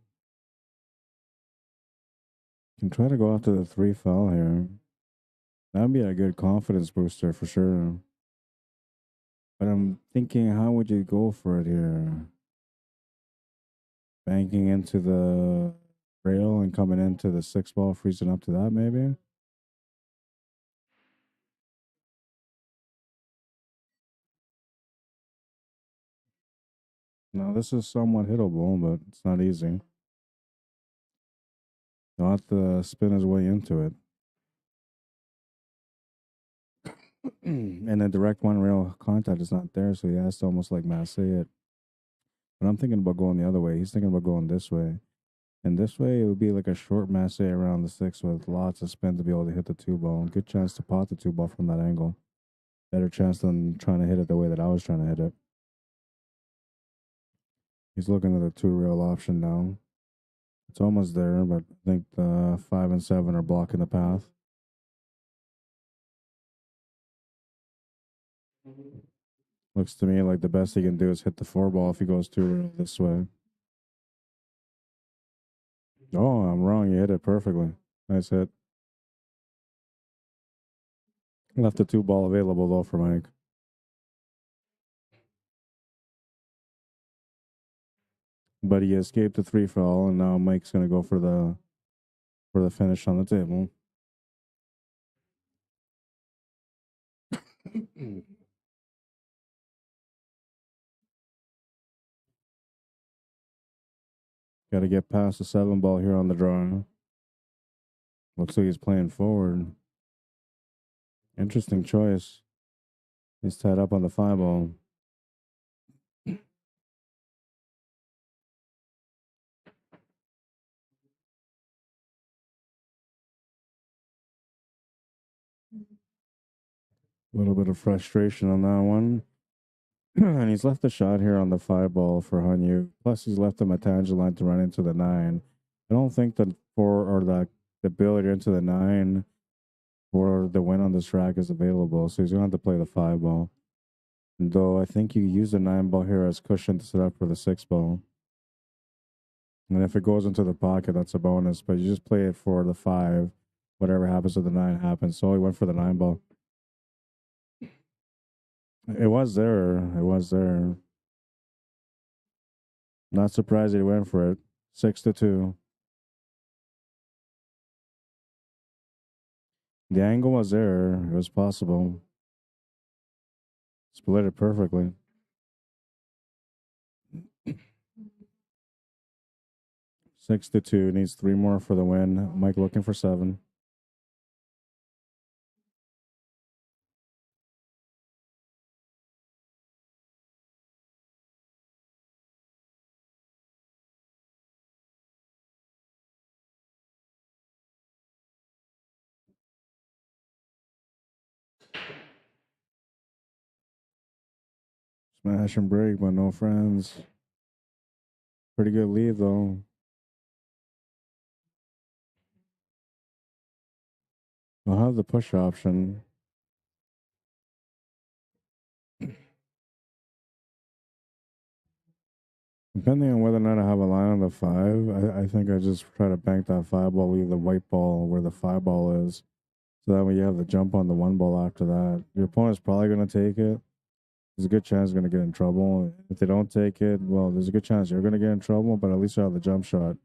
Can try to go after the 3 foul here. That'd be a good confidence booster for sure. But I'm thinking, how would you go for it here? Banking into the rail and coming into the 6 ball, freezing up to that maybe? No, this is somewhat hittable, but it's not easy. He'll have to spin his way into it. And the direct 1 rail contact is not there, so he has to almost like masse it. But I'm thinking about going the other way. He's thinking about going this way. And this way, it would be like a short masse around the 6 with lots of spin to be able to hit the 2 ball. Good chance to pot the 2 ball from that angle. Better chance than trying to hit it the way that I was trying to hit it. He's looking at the 2 rail option now. It's almost there, but I think the 5 and 7 are blocking the path. Looks to me like the best he can do is hit the 4 ball if he goes 2 rail this way. Oh, I'm wrong. You hit it perfectly. Nice hit. Left the 2 ball available though for Mike. But he escaped the 3 foul, and now Mike's gonna go for the finish on the table. Got to get past the 7 ball here on the draw. Looks like he's playing forward. Interesting choice. He's tied up on the 5 ball. A little bit of frustration on that one. And he's left a shot here on the 5 ball for Hanyu. Plus, he's left him a tangent line to run into the 9. I don't think the 4 or the ability into the 9 for the win on this rack is available. So he's going to have to play the 5 ball. Though I think you use the 9 ball here as cushion to set up for the 6 ball. And if it goes into the pocket, that's a bonus. But you just play it for the 5. Whatever happens with the 9 happens. So he went for the 9 ball. It was there. It was there. Not surprised he went for it. 6-2. The angle was there. It was possible. Split it perfectly. 6-2. Needs 3 more for the win. Mike looking for 7. Smash and break, but no friends. Pretty good lead, though. I'll have the push option. Depending on whether or not I have a line on the 5, I think I just try to bank that 5 ball, leave the white ball where the 5 ball is. So that way you have the jump on the 1 ball after that. Your opponent's probably going to take it. There's a good chance you're going to get in trouble. If they don't take it, well, there's a good chance you're going to get in trouble, but at least you have the jump shot.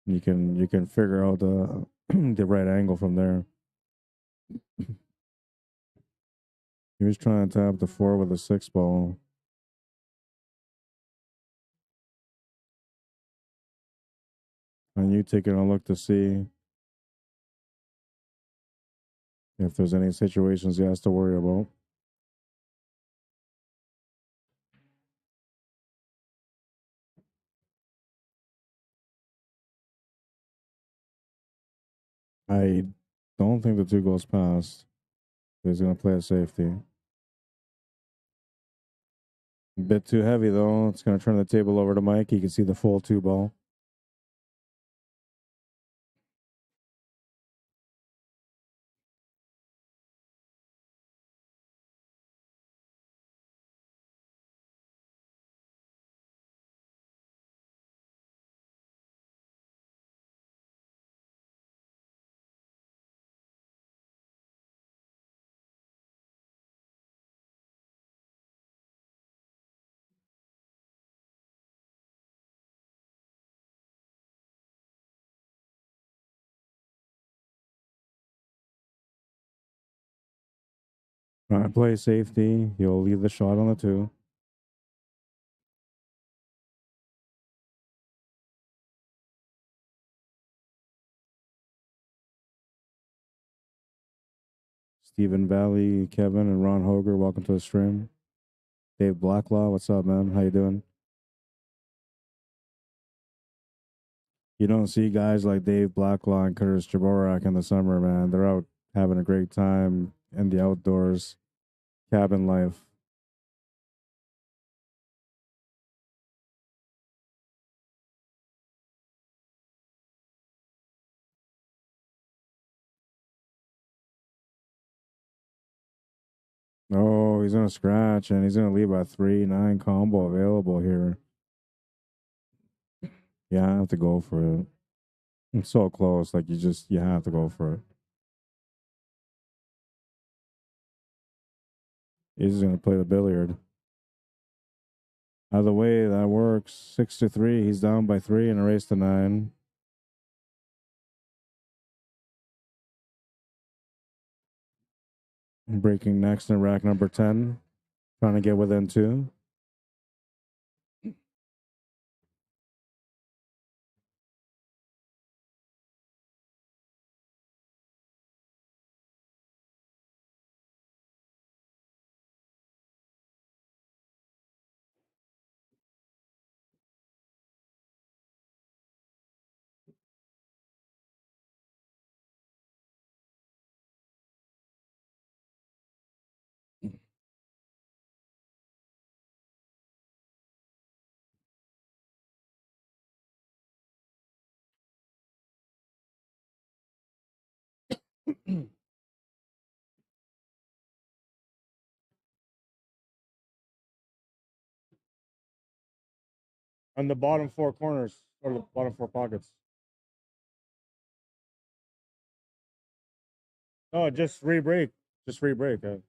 You can figure out the the right angle from there. He was trying to tap the 4 with a 6 ball. And you taking a look to see if there's any situations he has to worry about. I don't think the 2 goes past. He's going to play a safety. A bit too heavy, though. It's going to turn the table over to Mike. You can see the full 2 ball. All right, play safety. He'll leave the shot on the 2. Stephen Valley, Kevin, and Ron Hoger, welcome to the stream. Dave Blacklaw, what's up, man? How you doing? You don't see guys like Dave Blacklaw and Curtis Jaborak in the summer, man. They're out having a great time in the outdoors, cabin life. Oh, he's gonna scratch and he's gonna leave a 3-9 combo available here. Yeah, I have to go for it. It's so close, like you have to go for it. He's just gonna play the billiard. Either way, that works. 6-3. He's down by 3 in a race to 9. Breaking next in rack number 10. Trying to get within 2. on the bottom four corners or the bottom four pockets. Oh, just re-break. Just re-break. The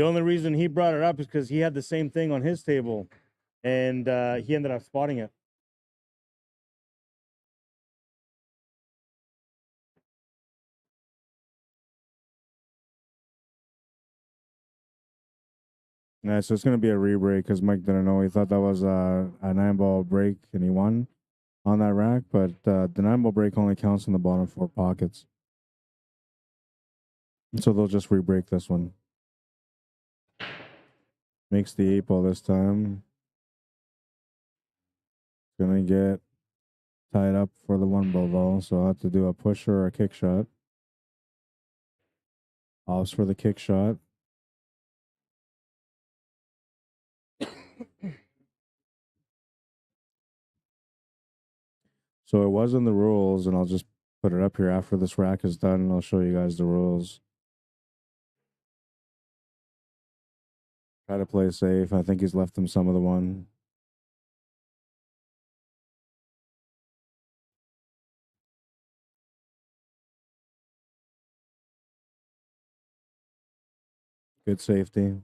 only reason he brought it up is because he had the same thing on his table, and he ended up spotting it. Yeah, so it's going to be a re-break because Mike didn't know. He thought that was a 9-ball break, and he won on that rack, but the 9-ball break only counts in the bottom four pockets. So they'll just re-break this one. Makes the 8-ball this time. Gonna get tied up for the 1-ball though, so I'll have to do a push or a kick shot. Offs for the kick shot. So it was in the rules, and I'll just put it up here after this rack is done, and I'll show you guys the rules. Try to play safe. I think he's left him some of the one. Good safety.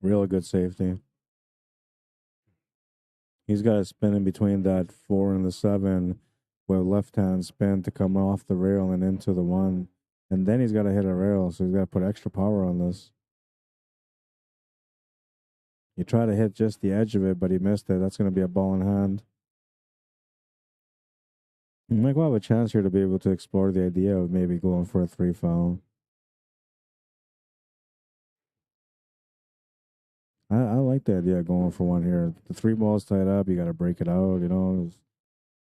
Real good safety. He's got to spin in between that 4 and the 7 with left hand spin to come off the rail and into the 1. And then he's got to hit a rail, so he's got to put extra power on this. He tried to hit just the edge of it, but he missed it. That's going to be a ball in hand. Mike will have a chance here to be able to explore the idea of maybe going for a 3 foul. I like the idea of going for one here. The 3 ball's tied up. You got to break it out, you know. It's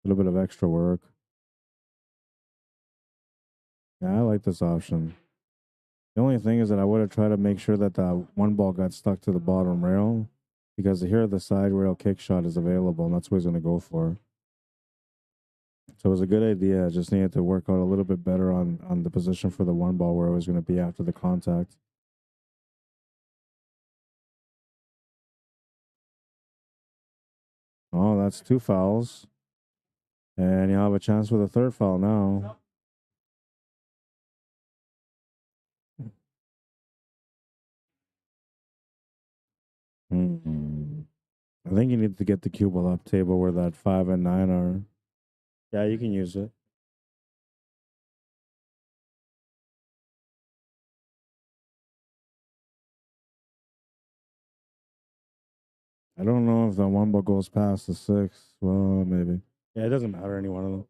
a little bit of extra work. Yeah, I like this option. The only thing is that I would have tried to make sure that the 1 ball got stuck to the bottom rail because here the side rail kick shot is available, and that's what he's going to go for. So it was a good idea. I just needed to work out a little bit better on the position for the 1 ball where it was going to be after the contact. Oh, that's 2 fouls. And you have a chance for the 3rd foul now. I think you need to get the cue ball up table where that 5 and 9 are. Yeah, you can use it. I don't know if the 1 ball goes past the 6. Well, maybe. Yeah, it doesn't matter any one of them.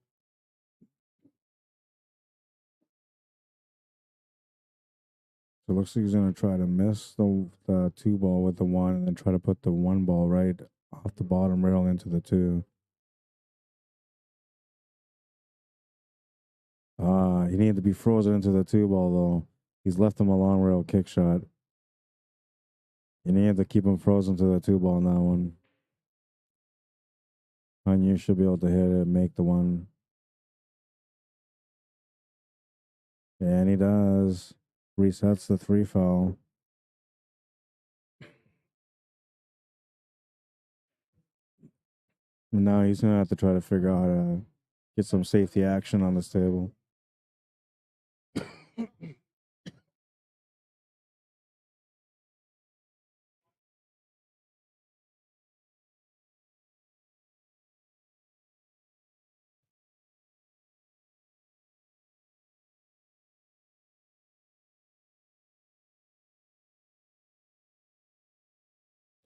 So it looks like he's going to try to miss the 2 ball with the 1 and then try to put the 1 ball right off the bottom rail into the 2. He needed to be frozen into the 2 ball, though. He's left him a long rail kick shot. You need to keep him frozen to the 2 ball on that one. Hanyu should be able to hit it and make the 1. And he does. Resets the 3 foul. And now he's going to have to try to figure out how to get some safety action on this table.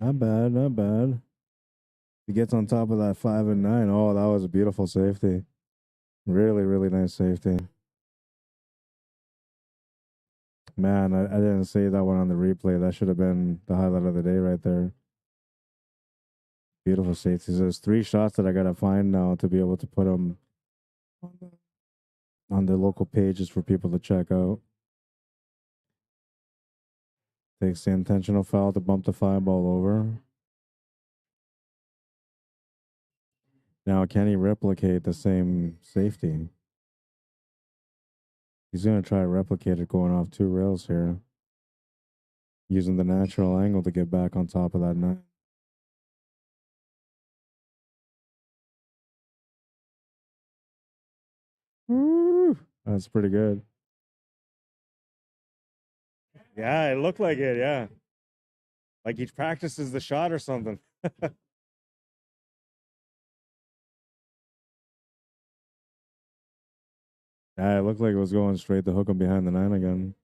Not bad, not bad. He gets on top of that 5 and 9. Oh, that was a beautiful safety. Really, really nice safety. Man, I didn't see that one on the replay. That should have been the highlight of the day right there. Beautiful safeties. There's 3 shots that I got to find now to be able to put them on the local pages for people to check out. Takes the intentional foul to bump the 5 ball over. Now, can he replicate the same safety? He's going to try to replicate it going off 2 rails here, using the natural angle to get back on top of that 9. Woo! That's pretty good. Yeah, it looked like it. Yeah. Like he practices the shot or something. Yeah, it looked like it was going straight to hook him behind the 9 again.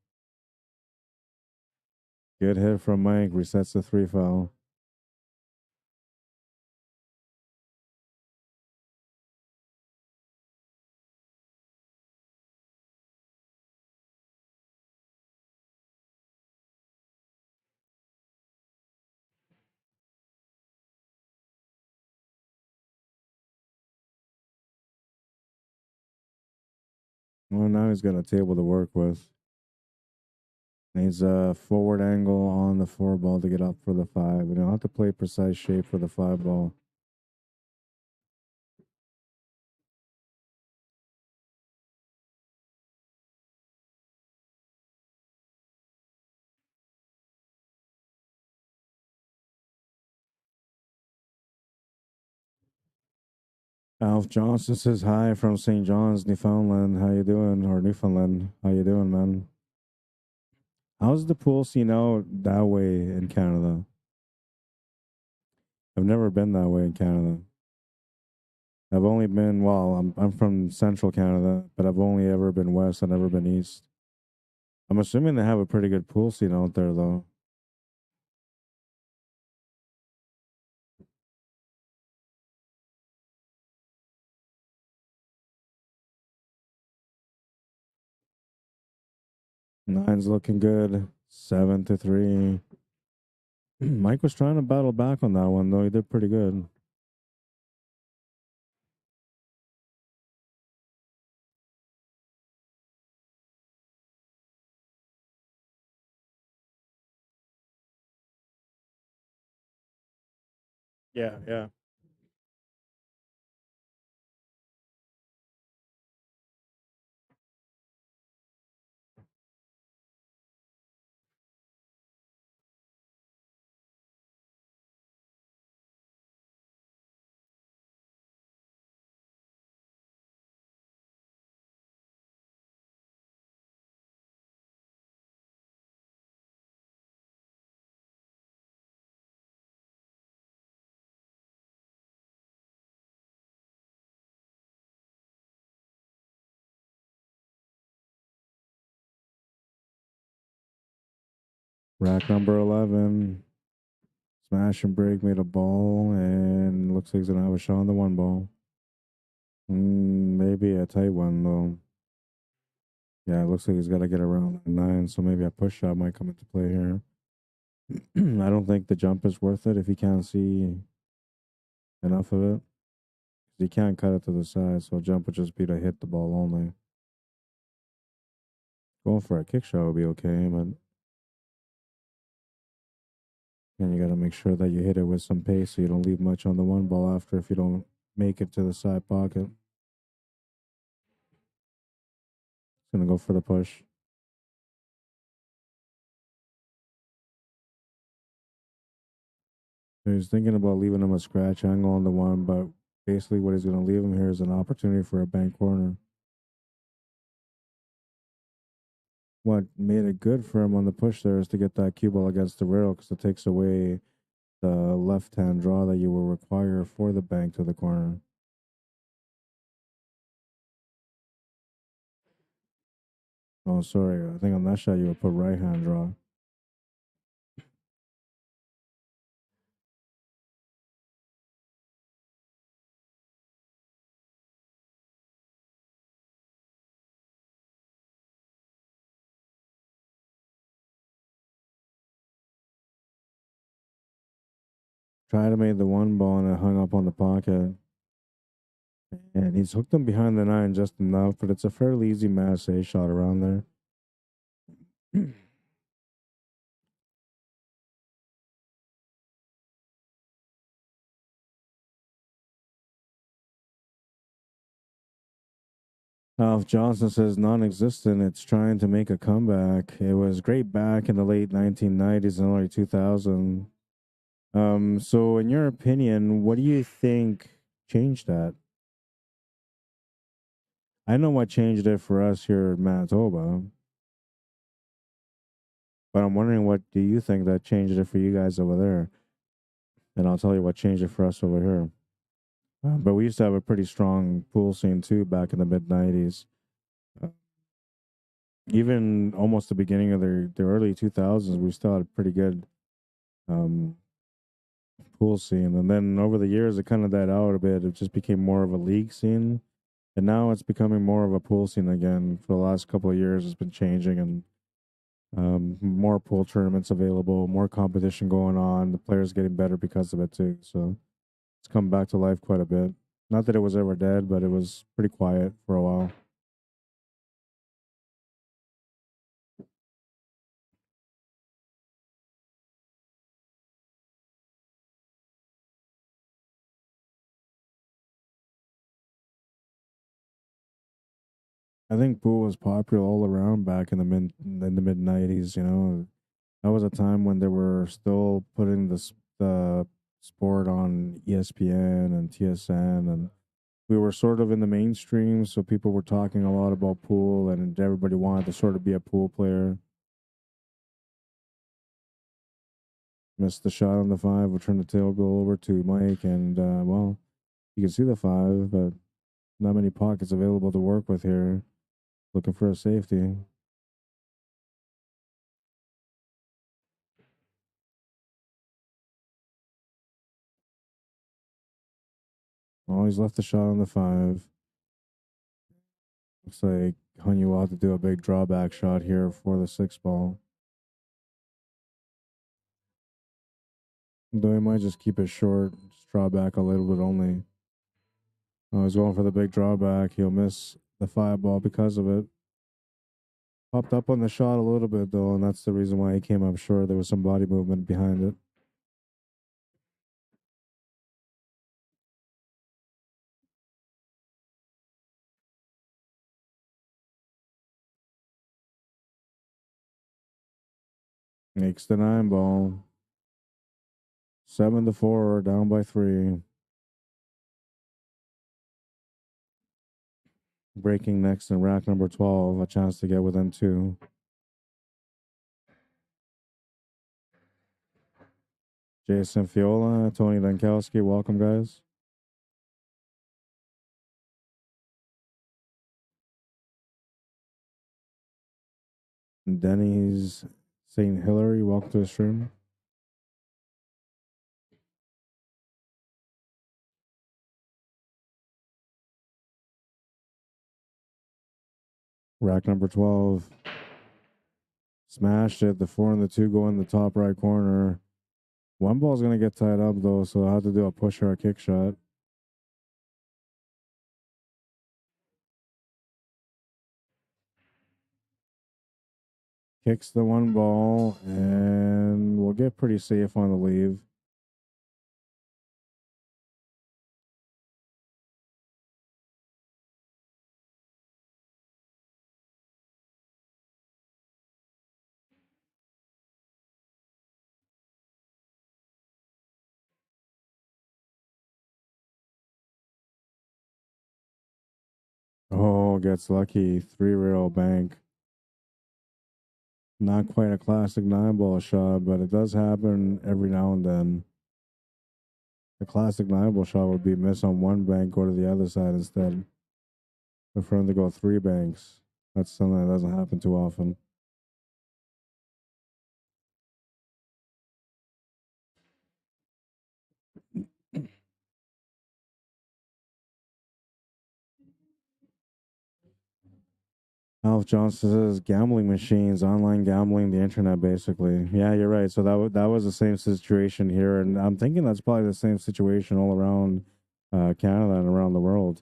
Good hit from Mike. Resets the 3 foul. Well, now he's got a table to work with. Needs a forward angle on the 4 ball to get up for the 5. You don't have to play precise shape for the 5 ball. Alf Johnson says hi from St. John's, Newfoundland. How you doing? Or Newfoundland. How you doing, man? How's the pool scene out that way in Canada? I've never been that way in Canada. I've only been, well, I'm from central Canada, but I've only ever been west. I've never been east. I'm assuming they have a pretty good pool scene out there, though. Nine's looking good. 7-3. Mike was trying to battle back on that one, though. He did pretty good. Yeah, yeah. Rack number 11. Smash and break made a ball, and looks like he's going to have a shot on the 1 ball. Maybe a tight one, though. Yeah, it looks like he's got to get around that 9, so maybe a push shot might come into play here. I don't think the jump is worth it if he can't see enough of it. He can't cut it to the side, so a jump would just be to hit the ball only. Going for a kick shot would be okay, but and you got to make sure that you hit it with some pace so you don't leave much on the 1 ball after if you don't make it to the side pocket. He's going to go for the push. So he's thinking about leaving him a scratch angle on the 1, but basically what he's going to leave him here is an opportunity for a bank corner. What made it good for him on the push there is to get that cue ball against the rail because it takes away the left-hand draw that you will require for the bank to the corner. Oh, sorry. I think on that shot you would put right-hand draw. Tried to make the 1 ball and it hung up on the pocket. And he's hooked him behind the 9 just enough, but it's a fairly easy mass A shot around there. Alf Johnson says non-existent. It's trying to make a comeback. It was great back in the late 1990s and early 2000. So in your opinion, what do you think changed that? I know what changed it for us here in Manitoba, but I'm wondering what do you think that changed it for you guys over there? And I'll tell you what changed it for us over here. But we used to have a pretty strong pool scene too back in the mid 90s. Uh, Even almost the beginning of the early 2000s, we still had a pretty good um, pool scene. And then over the years, it kind of died out a bit. It just became more of a league scene. And now it's becoming more of a pool scene again. For the last couple of years, it's been changing and more pool tournaments available, more competition going on. The players getting better because of it too. So it's come back to life quite a bit. Not that it was ever dead, but it was pretty quiet for a while. I think pool was popular all around back in the mid '90s. You know, that was a time when they were still putting the sport on ESPN and TSN, and we were sort of in the mainstream. So people were talking a lot about pool, and everybody wanted to sort of be a pool player. Missed the shot on the five. We'll turn the table over to Mike, and well, you can see the five, but not many pockets available to work with here. Looking for a safety. Oh, he's left the shot on the five. Looks like Hanyu will have to do a big drawback shot here for the six ball. Though he might just keep it short, just draw back a little bit only. Oh, he's going for the big drawback. He'll miss the five ball because of it. Popped up on the shot a little bit though, and that's the reason why he came up short. There was some body movement behind it. Makes the nine ball. 7-4, down by three. Breaking next in rack number 12, a chance to get within two. Jason Fiola, Tony Dankowski, welcome, guys. Denny's St. Hilary, welcome to the stream. Rack number 12. Smashed it. The four and the two go in the top right corner. One ball's going to get tied up, though, so I'll have to do a push or a kick shot. Kicks the one ball, and we'll get pretty safe on the leave. Oh, gets lucky. Three rail bank. Not quite a classic nine ball shot, but it does happen every now and then. The classic nine ball shot would be miss on one bank, go to the other side instead. For him to go three banks. That's something that doesn't happen too often. Alf Johnson says gambling machines, online gambling, the internet, basically. Yeah, you're right. So that was the same situation here, and I'm thinking that's probably the same situation all around Canada and around the world.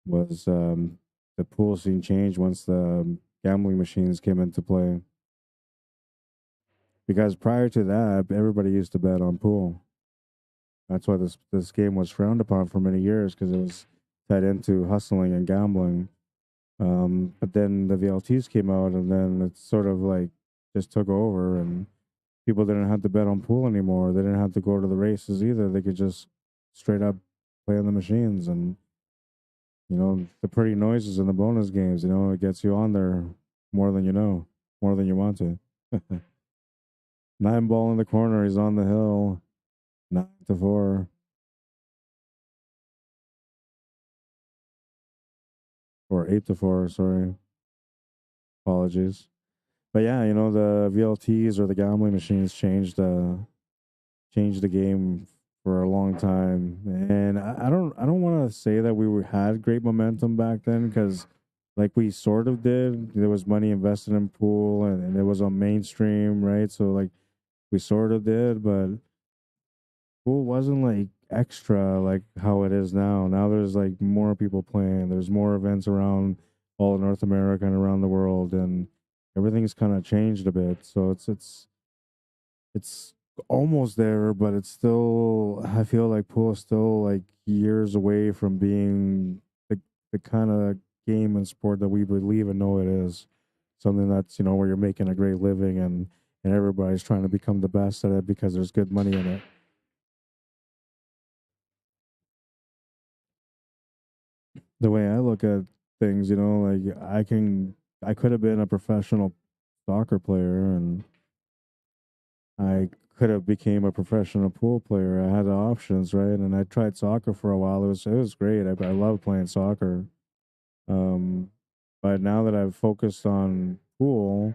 Was the pool scene changed once the gambling machines came into play? Because prior to that, everybody used to bet on pool. That's why this game was frowned upon for many years because it was tied into hustling and gambling. But then the VLTs came out, and then it's sort of like just took over, and people didn't have to bet on pool anymore. They didn't have to go to the races either. They could just straight up play on the machines, and the pretty noises in the bonus games. It gets you on there more than you know, more than you want to. Nine ball in the corner. He's on the hill. 9-4. Or 8-4. Sorry. Apologies. But yeah, the VLTs or the gambling machines changed the game for a long time. And I don't want to say that had great momentum back then, because like we sort of did. There was money invested in pool, and it was on mainstream, right? So like we sort of did, but pool wasn't like extra like how it is now. Now there's like more people playing. There's more events around all of North America and around the world, and everything's kind of changed a bit. So it's almost there, but it's still. I feel like pool is still like years away from being the kind of game and sport that we believe and know it is. Something that's where you're making a great living, and everybody's trying to become the best at it because there's good money in it. The way I look at things, like I could have been a professional soccer player, and I could have became a professional pool player. I had the options, right? And I tried soccer for a while. It was great. I love playing soccer. Um, but now that I've focused on pool,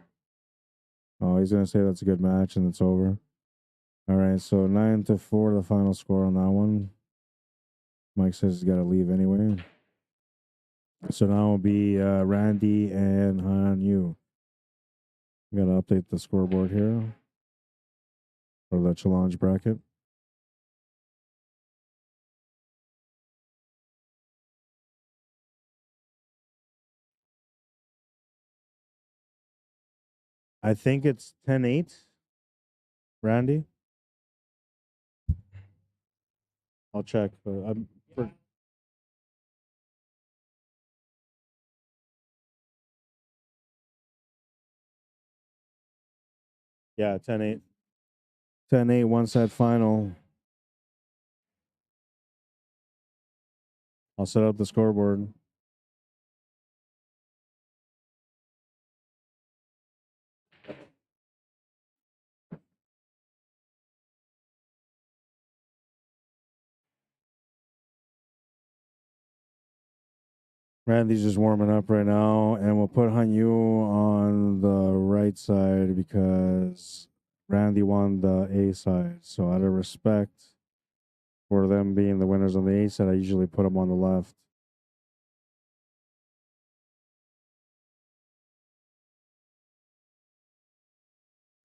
oh, he's gonna say that's a good match, and it's over. All right, so 9-4, the final score on that one. Mike says he's got to leave anyway. So now it'll be Randy and Hanyu. We got to update the scoreboard here for the challenge bracket. I think it's 10-8. Randy, I'll check. But yeah, 10-8. 10-8, one set final. I'll set up the scoreboard. Randy's just warming up right now, and we'll put Hanyu on the right side because Randy won the A side. So out of respect for them being the winners on the A side, I usually put them on the left.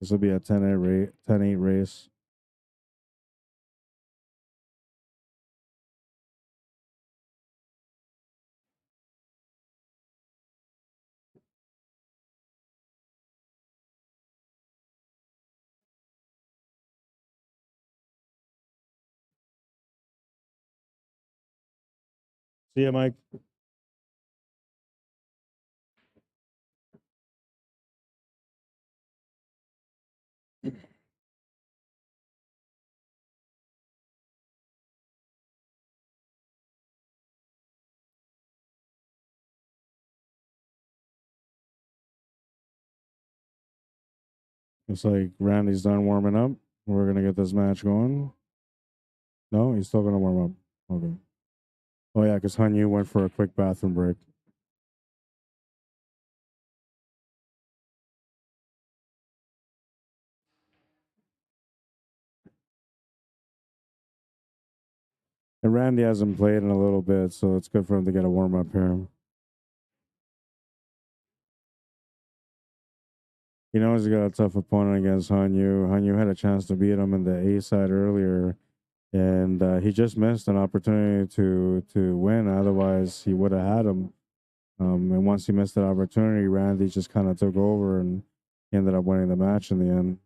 This will be a 10-8 race. See ya, Mike. Looks like Randy's done warming up. We're gonna get this match going. No, he's still gonna warm up. Okay. Oh yeah, because Hanyu went for a quick bathroom break. And Randy hasn't played in a little bit, so it's good for him to get a warm up here. He knows he got a tough opponent against Hanyu. Hanyu had a chance to beat him in the A side earlier, and he just missed an opportunity to win. Otherwise, he would have had him. And once he missed that opportunity, Randy just kind of took over and ended up winning the match in the end.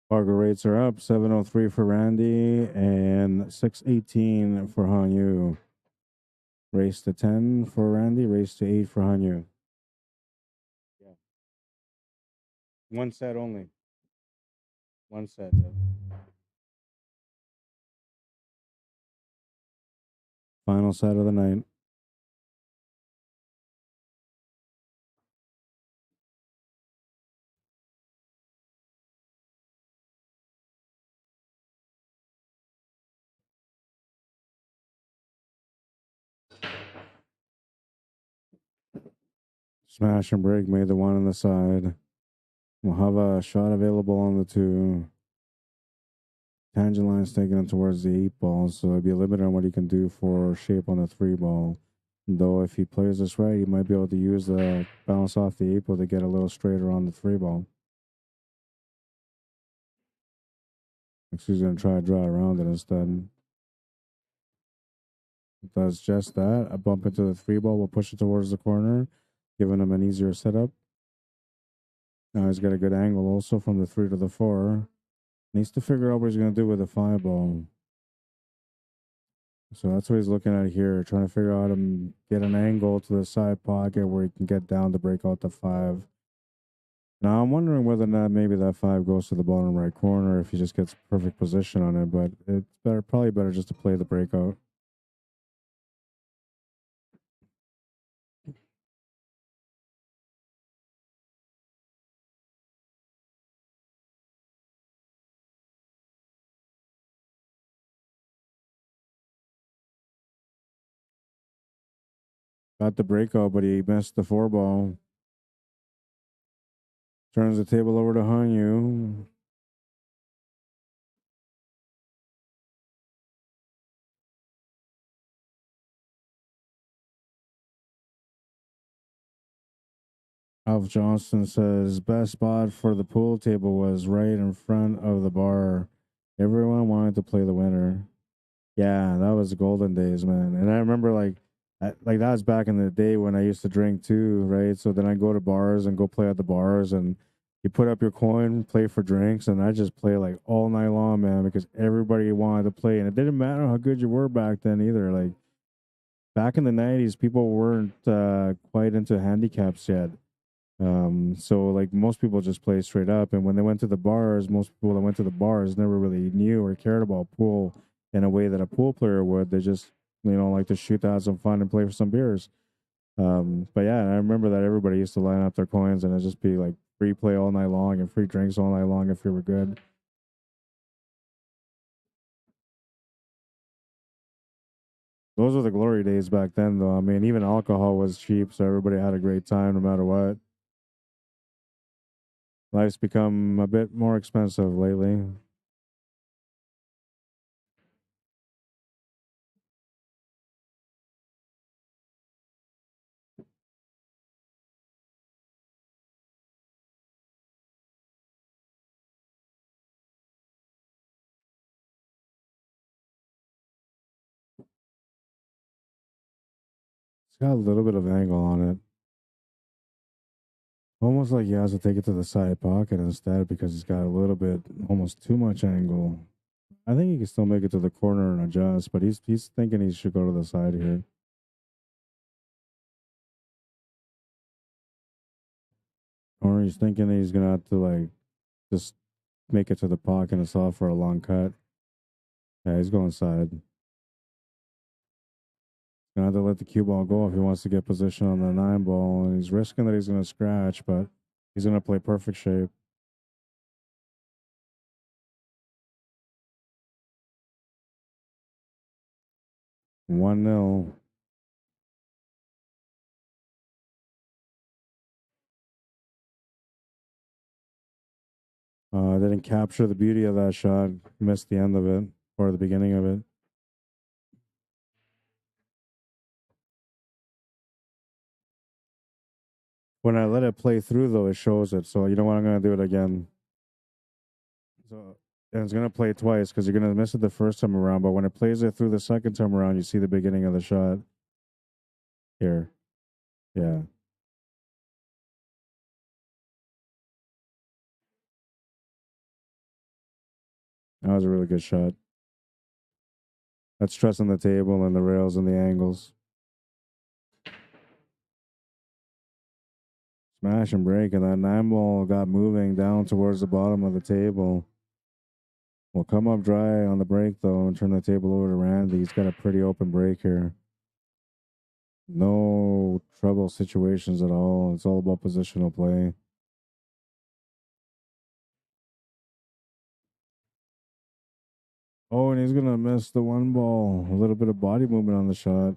Fargo rates are up 703 for Randy and 618 for Hanyu. Race to 10 for Randy, race to 8 for Hanyu. Yeah. One set only. One set, yeah. Final set of the night. Smash and break made the one on the side. We'll have a shot available on the 2. Tangent line's taking him towards the 8 ball, so it'll be a limit on what he can do for shape on the 3 ball. Though if he plays this right, he might be able to use the bounce off the 8 ball to get a little straighter on the 3 ball. He's going to try to draw around it instead. Does just that. A bump into the 3 ball will push it towards the corner, giving him an easier setup. Now he's got a good angle also from the 3 to the 4. Needs to figure out what he's going to do with the 5 ball. So that's what he's looking at here, trying to figure out how to get an angle to the side pocket where he can get down to break out the 5. Now I'm wondering whether or not maybe that 5 goes to the bottom right corner if he just gets perfect position on it, but it's probably better just to play the breakout. Got the breakout, but he missed the 4 ball. Turns the table over to Hanyu. Alf Johnson says best spot for the pool table was right in front of the bar. Everyone wanted to play the winner. Yeah, that was golden days, man. And I remember like that was back in the day when I used to drink too, right? So then I go to bars and go play at the bars, and you put up your coin, play for drinks, and I just play like all night long, man, because everybody wanted to play, and it didn't matter how good you were back then either. Like back in the 90s, people weren't quite into handicaps yet. So like most people just play straight up, and when they went to the bars, most people that went to the bars never really knew or cared about pool in a way that a pool player would. They just like to shoot to have some fun and play for some beers. But yeah, I remember that everybody used to line up their coins and it'd just be like free play all night long and free drinks all night long if you were good. Those were the glory days back then, though. I mean, even alcohol was cheap, so everybody had a great time no matter what. Life's become a bit more expensive lately. It's got a little bit of angle on it. Almost like he has to take it to the side pocket instead because he's got a little bit, almost too much angle. I think he can still make it to the corner and adjust, but he's thinking he should go to the side here. Or he's thinking he's gonna have to like just make it to the pocket and stop for a long cut. Yeah, he's going side. Gonna have to let the cue ball go if he wants to get position on the 9 ball, and he's risking that he's gonna scratch, but he's gonna play perfect shape. 1-0. Didn't capture the beauty of that shot. Missed the end of it or the beginning of it. When I let it play through, though, it shows it. So you know what? I'm gonna do it again. So and it's gonna play twice because you're gonna miss it the first time around. But when it plays it through the second time around, you see the beginning of the shot. Here, yeah. That was a really good shot. That's stressing the table and the rails and the angles. Smash and break, and that 9 ball got moving down towards the bottom of the table. Will come up dry on the break, though, and turn the table over to Randy. He's got a pretty open break here. No trouble situations at all. It's all about positional play. Oh, and he's going to miss the 1 ball. A little bit of body movement on the shot.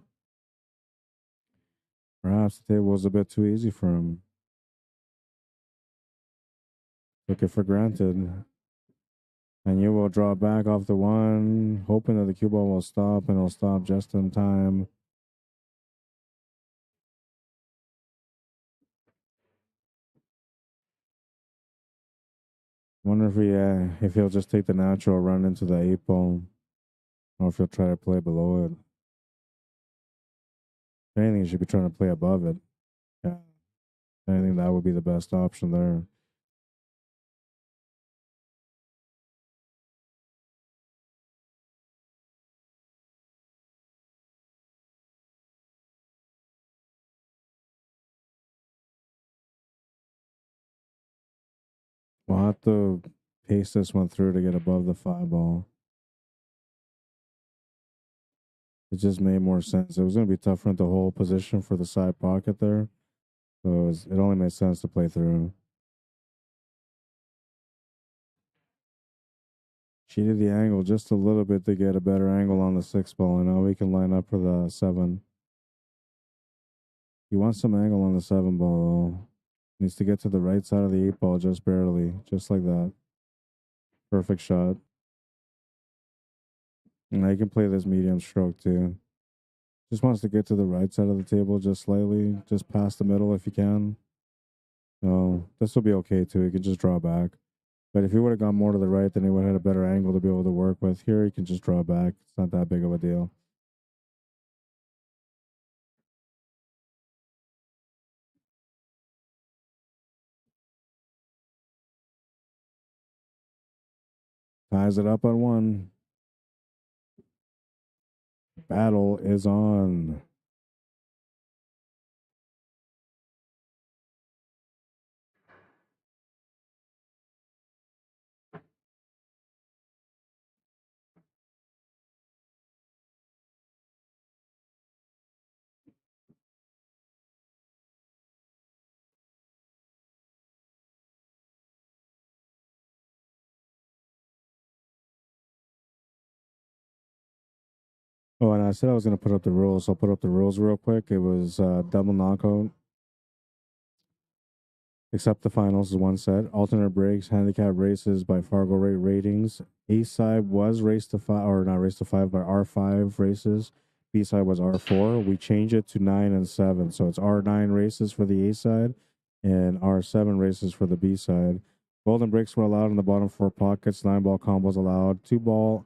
Perhaps the table was a bit too easy for him. Took it for granted. And you will draw back off the 1, hoping that the cue ball will stop, and it'll stop just in time. Wonder if he'll just take the natural run into the 8 ball, or if he'll try to play below it. If anything, he should be trying to play above it. Yeah, I think that would be the best option there. We'll have to pace this one through to get above the 5 ball. It just made more sense. It was going to be tough for him to hold position for the side pocket there. So it only made sense to play through. Cheated the angle just a little bit to get a better angle on the 6 ball. And now we can line up for the 7. He wants some angle on the 7 ball, though. Needs to get to the right side of the 8 ball just barely. Just like that. Perfect shot. And I can play this medium stroke too. Just wants to get to the right side of the table just slightly, just past the middle if you can. No, this will be okay too. He can just draw back. But if he would have gone more to the right, then he would have had a better angle to be able to work with. Here, he can just draw back. It's not that big of a deal. Ties it up on 1. Battle is on. Oh, and I said I was going to put up the rules. So I'll put up the rules real quick. It was double knockout. Except the finals is 1 set. Alternate breaks, handicap races by FargoRate ratings. A side was race to 5, or not race to 5, but R5 races. B side was R4. We changed it to 9 and 7. So it's R9 races for the A side and R7 races for the B side. Golden breaks were allowed in the bottom 4 pockets. 9-ball combos allowed. 2-ball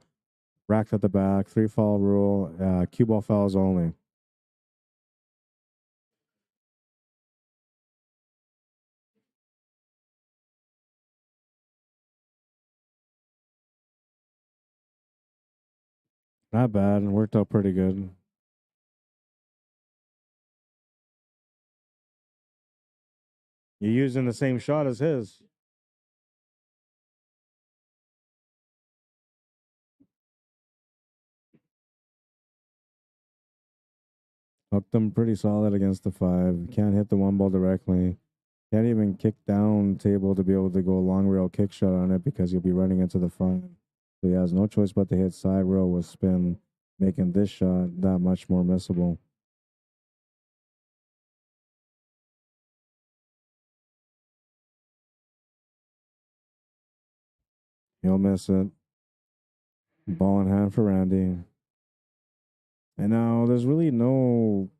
racked at the back. 3-foul rule. Cue ball fouls only. Not bad. Worked out pretty good. You're using the same shot as his. Hooked them pretty solid against the 5. Can't hit the 1 ball directly. Can't even kick down table to be able to go long rail kick shot on it because you'll be running into the 5. So he has no choice but to hit side rail with spin, making this shot that much more missable. He'll miss it. Ball in hand for Randy. And now there's really no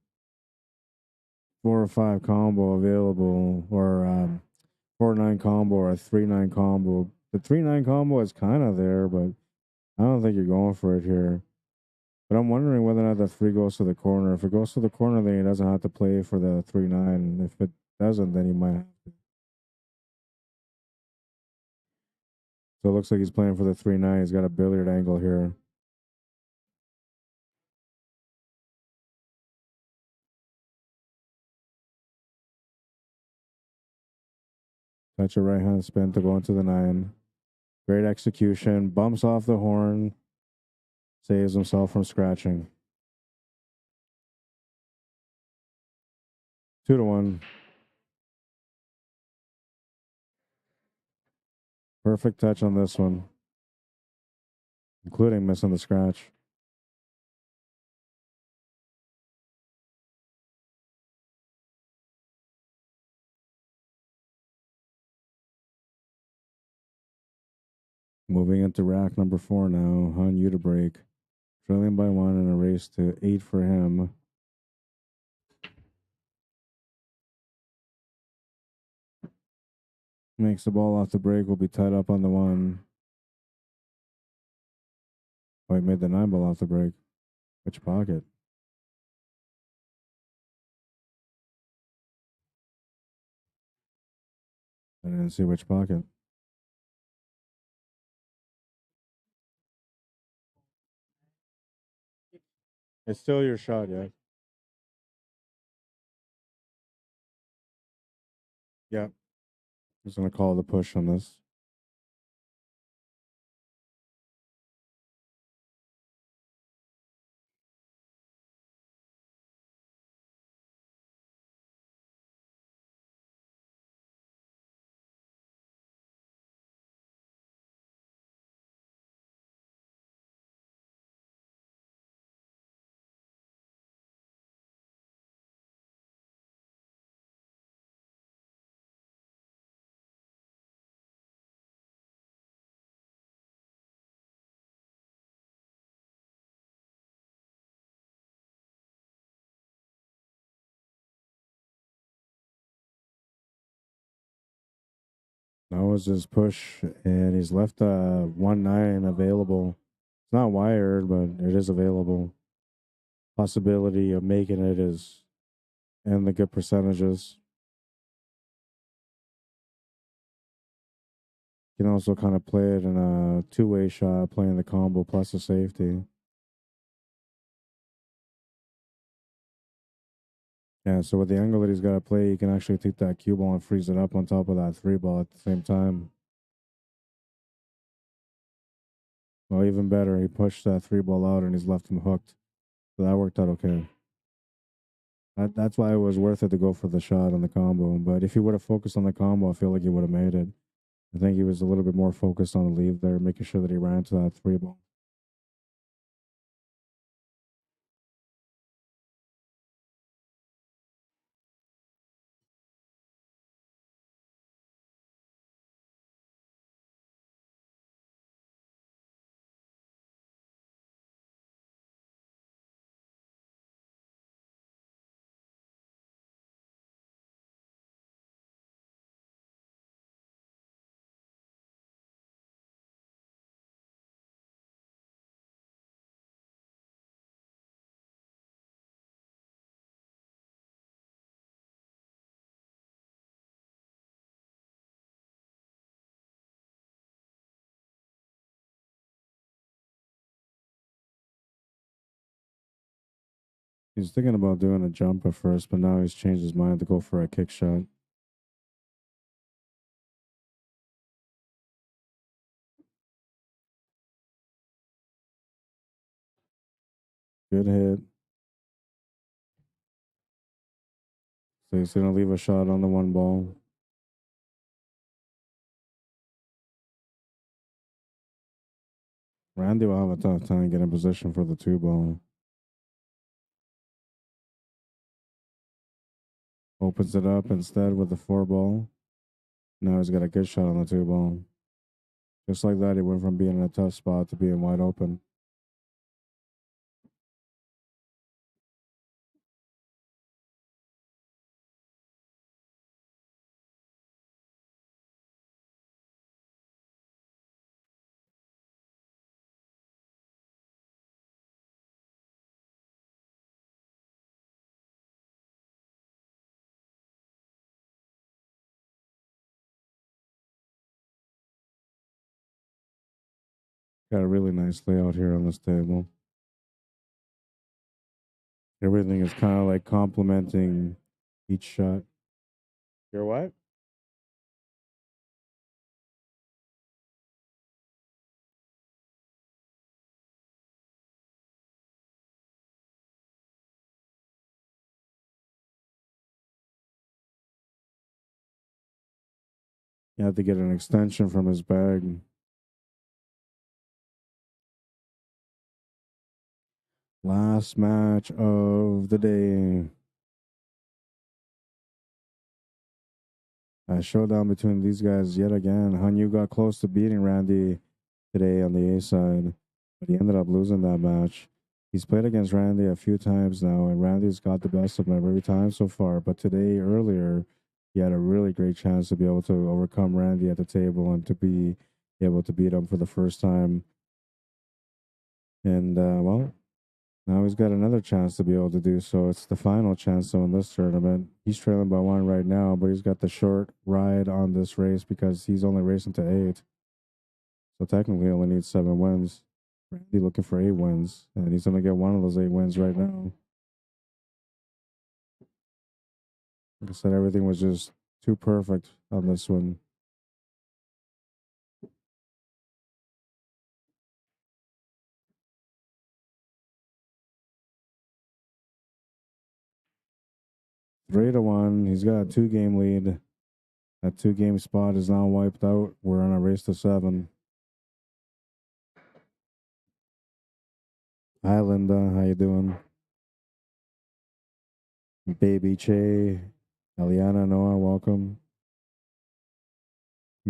4 or 5 combo available, or 4-9 combo or a 3-9 combo. The 3-9 combo is kind of there, but I don't think you're going for it here. But I'm wondering whether or not the 3 goes to the corner. If it goes to the corner, then he doesn't have to play for the 3-9. If it doesn't, then he might have to. So it looks like he's playing for the 3-9. He's got a billiard angle here. Touch a right hand spin to go into the 9. Great execution. Bumps off the horn. Saves himself from scratching. 2-1. Perfect touch on this one, including missing the scratch. Moving into rack number 4 now. Hanyu to break. Trailing by 1 in a race to 8 for him. Makes the ball off the break. Will be tied up on the 1. Oh, he made the 9 ball off the break. Which pocket? I didn't see which pocket. It's still your shot, yeah. Yeah. Just gonna call the push on this. That was his push, and he's left 1-9 available. It's not wired, but it is available. Possibility of making it is in the good percentages. You can also kind of play it in a two-way shot, playing the combo plus a safety. Yeah, so with the angle that he's got to play, he can actually take that cue ball and freeze it up on top of that 3 ball at the same time. Well, even better, he pushed that 3 ball out and he's left him hooked. So that worked out okay. That's why it was worth it to go for the shot on the combo. But if he would have focused on the combo, I feel like he would have made it. I think he was a little bit more focused on the leave there, making sure that he ran to that 3 ball. He's thinking about doing a jump at first, but now he's changed his mind to go for a kick shot. Good hit. So he's going to leave a shot on the 1 ball. Randy will have a tough time getting position for the 2 ball. Opens it up instead with the 4 ball. Now he's got a good shot on the 2 ball. Just like that, he went from being in a tough spot to being wide open. Got a really nice layout here on this table. Everything is kind of like complementing each shot. You're what? You have to get an extension from his bag. Last match of the day. A showdown between these guys yet again. Hanyu got close to beating Randy today on the A side, but he ended up losing that match. He's played against Randy a few times now, and Randy's got the best of him every time so far. But today, earlier, he had a really great chance to be able to overcome Randy at the table and to be able to beat him for the first time. And, well, now he's got another chance to be able to do so. It's the final chance, though, in this tournament. He's trailing by 1 right now, but he's got the short ride on this race because he's only racing to 8. So technically, he only needs 7 wins. Randy looking for 8 wins, and he's going to get one of those 8 wins right now. Like I said, everything was just too perfect on this one. Three to one. He's got a 2-game lead. That 2-game spot is now wiped out. We're on a race to 7. Hi, Linda. How you doing? Baby Che, Eliana Noah, welcome.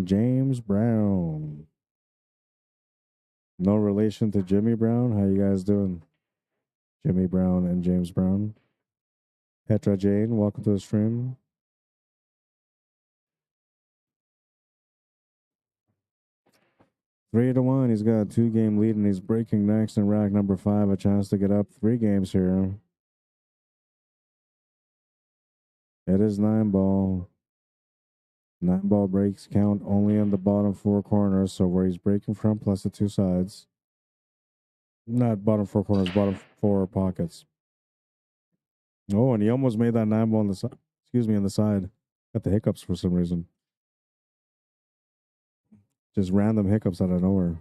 James Brown. No relation to Jimmy Brown. How you guys doing? Jimmy Brown and James Brown. Petra Jane, welcome to the stream. Three to one. He's got a 2-game lead and he's breaking next in rack number 5. A chance to get up 3 games here. It is 9-ball. 9-ball breaks count only in the bottom 4 corners. So where he's breaking from plus the 2 sides. Not bottom 4 corners, bottom 4 pockets. Oh, and he almost made that 9-ball on the side. Excuse me, on the side. Got the hiccups for some reason. Just random hiccups out of nowhere.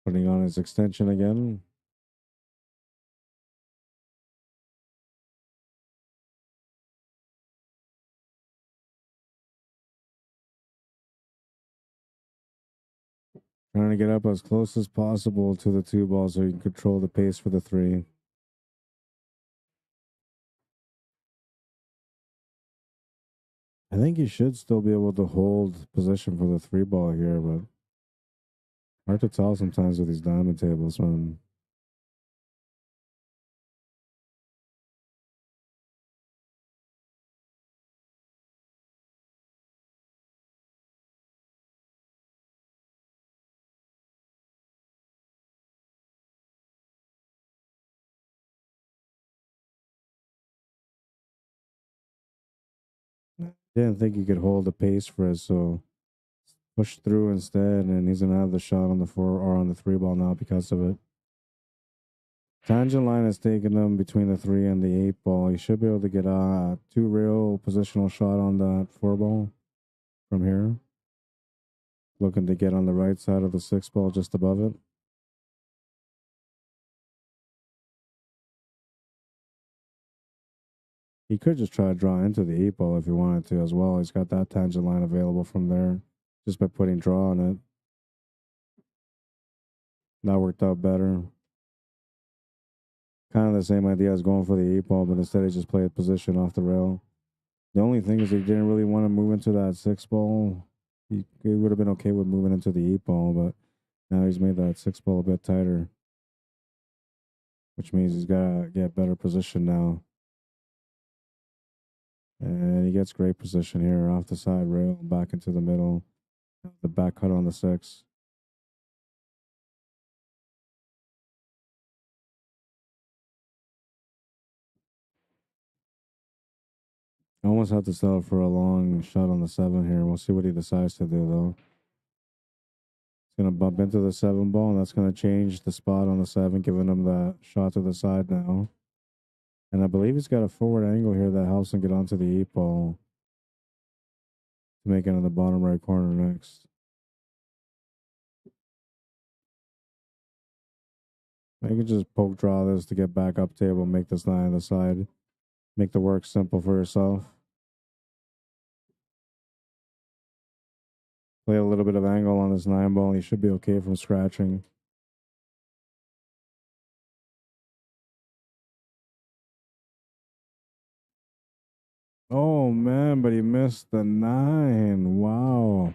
Putting on his extension again. Trying to get up as close as possible to the 2 balls so he can control the pace for the 3. I think he should still be able to hold position for the 3 ball here, but hard to tell sometimes with these diamond tables, man. Didn't think he could hold the pace for it, so pushed through instead, and he's gonna have the shot on the 4 or on the 3 ball now because of it. Tangent line is taking him between the 3 and the 8 ball. He should be able to get a 2 real positional shot on that 4 ball from here. Looking to get on the right side of the 6 ball just above it. He could just try to draw into the 8 ball if he wanted to as well. He's got that tangent line available from there just by putting draw on it. That worked out better. Kind of the same idea as going for the 8 ball, but instead he just played position off the rail. The only thing is he didn't really want to move into that 6 ball. He would have been okay with moving into the 8 ball, but now he's made that 6 ball a bit tighter, which means he's got to get better position now. And he gets great position here off the side rail, back into the middle. The back cut on the 6. I almost have to settle for a long shot on the 7 here. We'll see what he decides to do, though. He's going to bump into the 7 ball, and that's going to change the spot on the 7, giving him the shot to the side now. And I believe he's got a forward angle here that helps him get onto the 8 ball to make it in the bottom right corner next. I can just poke draw this to get back up table, make this 9 on the side. Make the work simple for yourself. Play a little bit of angle on this 9 ball, and you should be okay from scratching. Oh, man, but he missed the 9. Wow.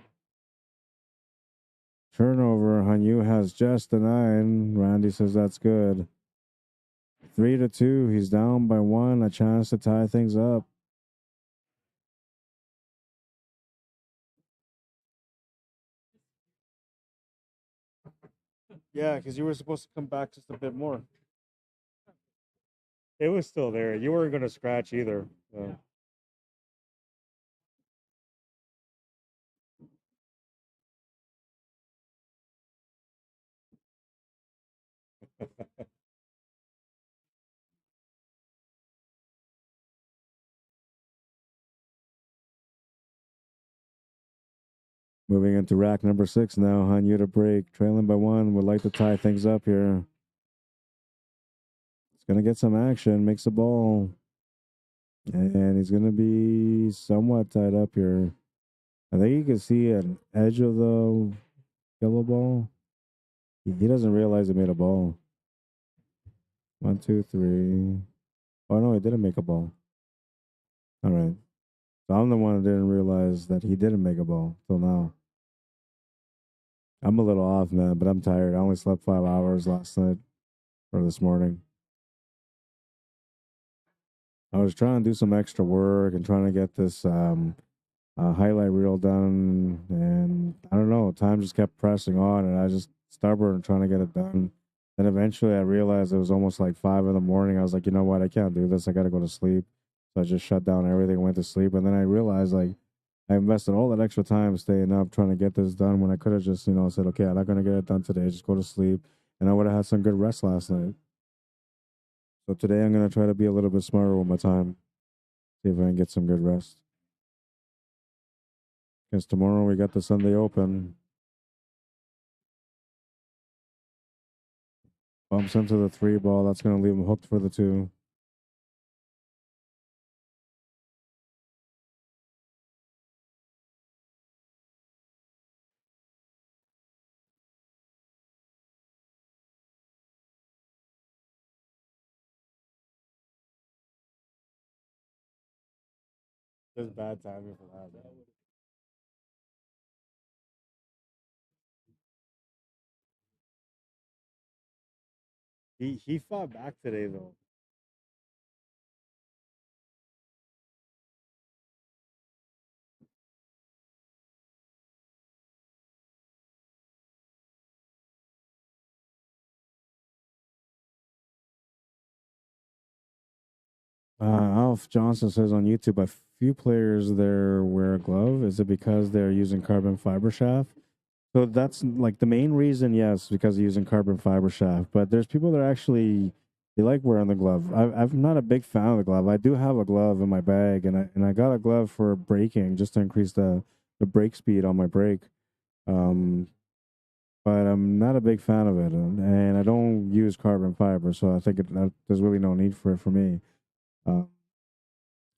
Turnover. Hanyu has just a 9. Randy says that's good. 3-2. He's down by 1. A chance to tie things up. Yeah, because you were supposed to come back just a bit more. It was still there. You weren't going to scratch either. So. Moving into rack number 6 now. Hanyu to break. Trailing by 1. Would like to tie things up here. He's going to get some action. Makes the ball. And he's going to be somewhat tied up here. I think you can see an edge of the yellow ball. He doesn't realize he made a ball. 1, 2, 3. Oh, no, he didn't make a ball. All right. So I'm the one who didn't realize that he didn't make a ball till now. I'm a little off, man, but I'm tired. I only slept 5 hours last night or this morning. I was trying to do some extra work and trying to get this highlight reel done, and I don't know, time just kept pressing on, and I just stubborn trying to get it done. Then eventually I realized it was almost like 5 in the morning. I was like, you know what, I can't do this. I got to go to sleep. So I just shut down everything, went to sleep, and then I realized like I invested all that extra time staying up trying to get this done when I could have just, said, okay, I'm not going to get it done today. Just go to sleep, and I would have had some good rest last night. So today I'm going to try to be a little bit smarter with my time. See if I can get some good rest. Because tomorrow we got the Sunday Open. Bumps into the 3 ball. That's going to leave him hooked for the 2. There's bad timing for that, man. He fought back today though. Alf Johnson says on YouTube, a few players there wear a glove. Is it because they're using carbon fiber shaft? So that's like the main reason, yes, because of using carbon fiber shaft. But there's people that actually they like wearing the glove. I'm not a big fan of the glove. I do have a glove in my bag, and I got a glove for braking just to increase the brake speed on my brake. Um, but I'm not a big fan of it, and I don't use carbon fiber, so I think there's really no need for it for me. Uh,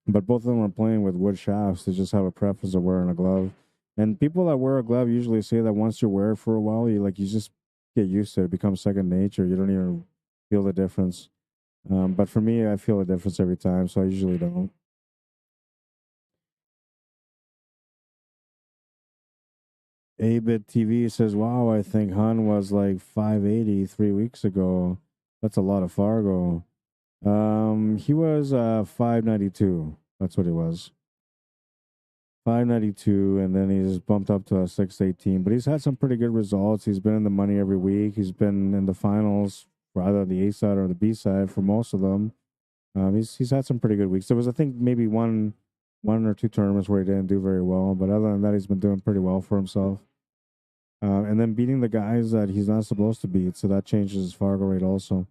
but both of them are playing with wood shafts. They just have a preference of wearing a glove. And people that wear a glove usually say that once you wear it for a while, you just get used to it. It becomes second nature. You don't even feel the difference. But for me, I feel a difference every time, so I usually don't. A-Bit TV says, wow, I think Han was like 580 3 weeks ago. That's a lot of Fargo. He was 592. That's what he was. 592, and then he's bumped up to a 618. But he's had some pretty good results. He's been in the money every week. He's been in the finals for either the A side or the B side for most of them. He's had some pretty good weeks. There was, I think, maybe one 1 or 2 tournaments where he didn't do very well, but other than that, he's been doing pretty well for himself. And then beating the guys that he's not supposed to beat, so that changes his Fargo rate also.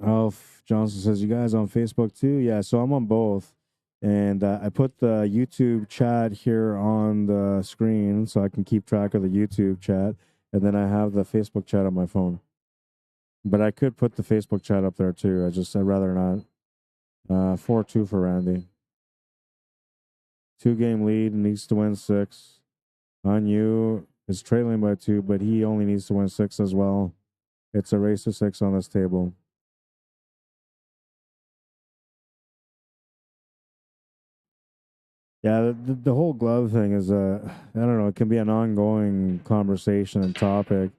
Alf Johnson says, "You guys on Facebook too?" Yeah, so I'm on both, and I put the YouTube chat here on the screen so I can keep track of the YouTube chat, and then I have the Facebook chat on my phone. But I could put the Facebook chat up there too. I'd rather not. 4-2 for Randy. 2-game lead, needs to win 6. Hanyu is trailing by 2, but he only needs to win 6 as well. It's a race to 6 on this table. Yeah, the whole glove thing is I don't know, it can be an ongoing conversation and topic.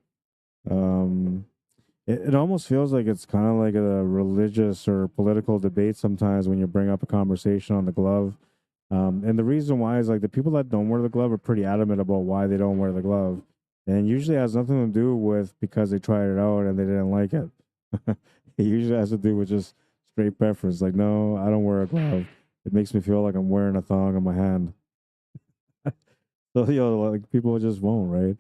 It almost feels like it's kind of like a religious or political debate sometimes when you bring up a conversation on the glove. And the reason why is like the people that don't wear the glove are pretty adamant about why they don't wear the glove. And usually has nothing to do with because they tried it out and they didn't like it. It usually has to do with just straight preference. Like, no, I don't wear a glove. It makes me feel like I'm wearing a thong on my hand. So, like people just won't, right?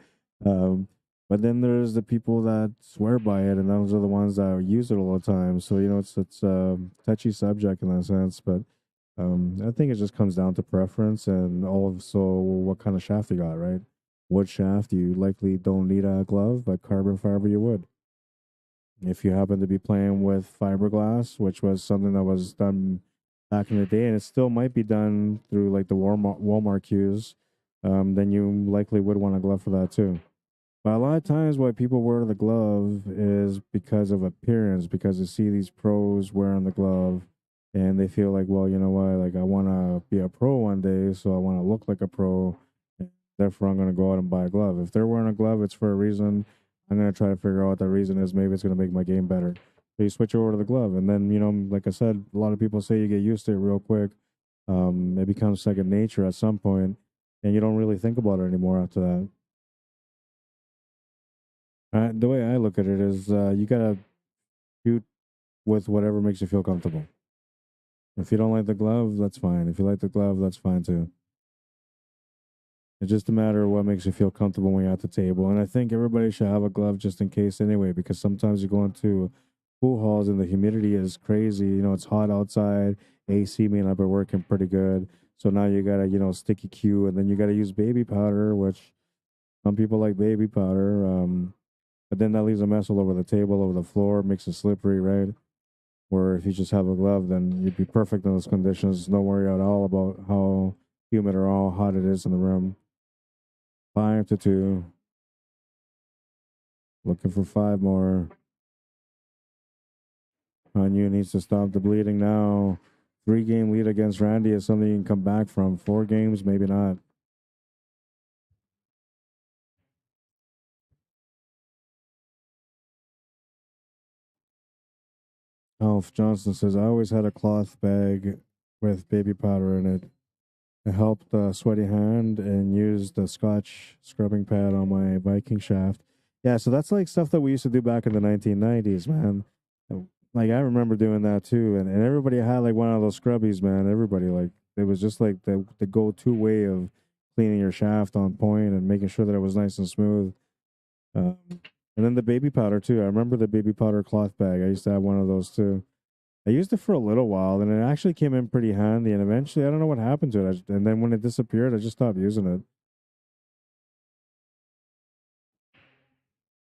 Um, but then there's the people that swear by it, and those are the ones that use it all the time. So, it's a touchy subject in that sense. But I think it just comes down to preference and also what kind of shaft you got, right? Wood shaft, you likely don't need a glove, but carbon fiber you would. If you happen to be playing with fiberglass, which was something that was done back in the day, and it still might be done through like the Walmart queues, then you likely would want a glove for that too. But a lot of times, why people wear the glove is because of appearance, because they see these pros wearing the glove, and they feel like, well, you know what, like I want to be a pro one day, so I want to look like a pro, and therefore I'm going to go out and buy a glove. If they're wearing a glove, it's for a reason. I'm going to try to figure out what that reason is. Maybe it's going to make my game better. So you switch over to the glove, and then like I said, a lot of people say you get used to it real quick. It becomes second nature at some point, and you don't really think about it anymore after that. The way I look at it is you gotta shoot with whatever makes you feel comfortable. If you don't like the glove, that's fine. If you like the glove, that's fine too. It's just a matter of what makes you feel comfortable when you're at the table. And I think everybody should have a glove just in case anyway, because sometimes you go into pool halls and the humidity is crazy. It's hot outside. AC may not be working pretty good. So now you gotta, sticky cue, and then you gotta use baby powder, which some people like baby powder. But then that leaves a mess all over the table, over the floor, makes it slippery, right? Where if you just have a glove, then you'd be perfect in those conditions. No worry at all about how humid or how hot it is in the room. 5-2. Looking for 5 more. Hanyu needs to stop the bleeding now. 3-game lead against Randy is something you can come back from. 4 games, maybe not. Alf Johnson says, I always had a cloth bag with baby powder in it. I helped a sweaty hand and used the Scotch scrubbing pad on my Viking shaft. Yeah, so that's like stuff that we used to do back in the 1990s, man. Like I remember doing that too, and everybody had like one of those scrubbies, man. Everybody like it was just like the go-to way of cleaning your shaft on point and making sure that it was nice and smooth. Um, and then the baby powder too. I remember the baby powder cloth bag. I used to have one of those too. I used it for a little while, and it actually came in pretty handy. And eventually, I don't know what happened to it. And then when it disappeared, I just stopped using it.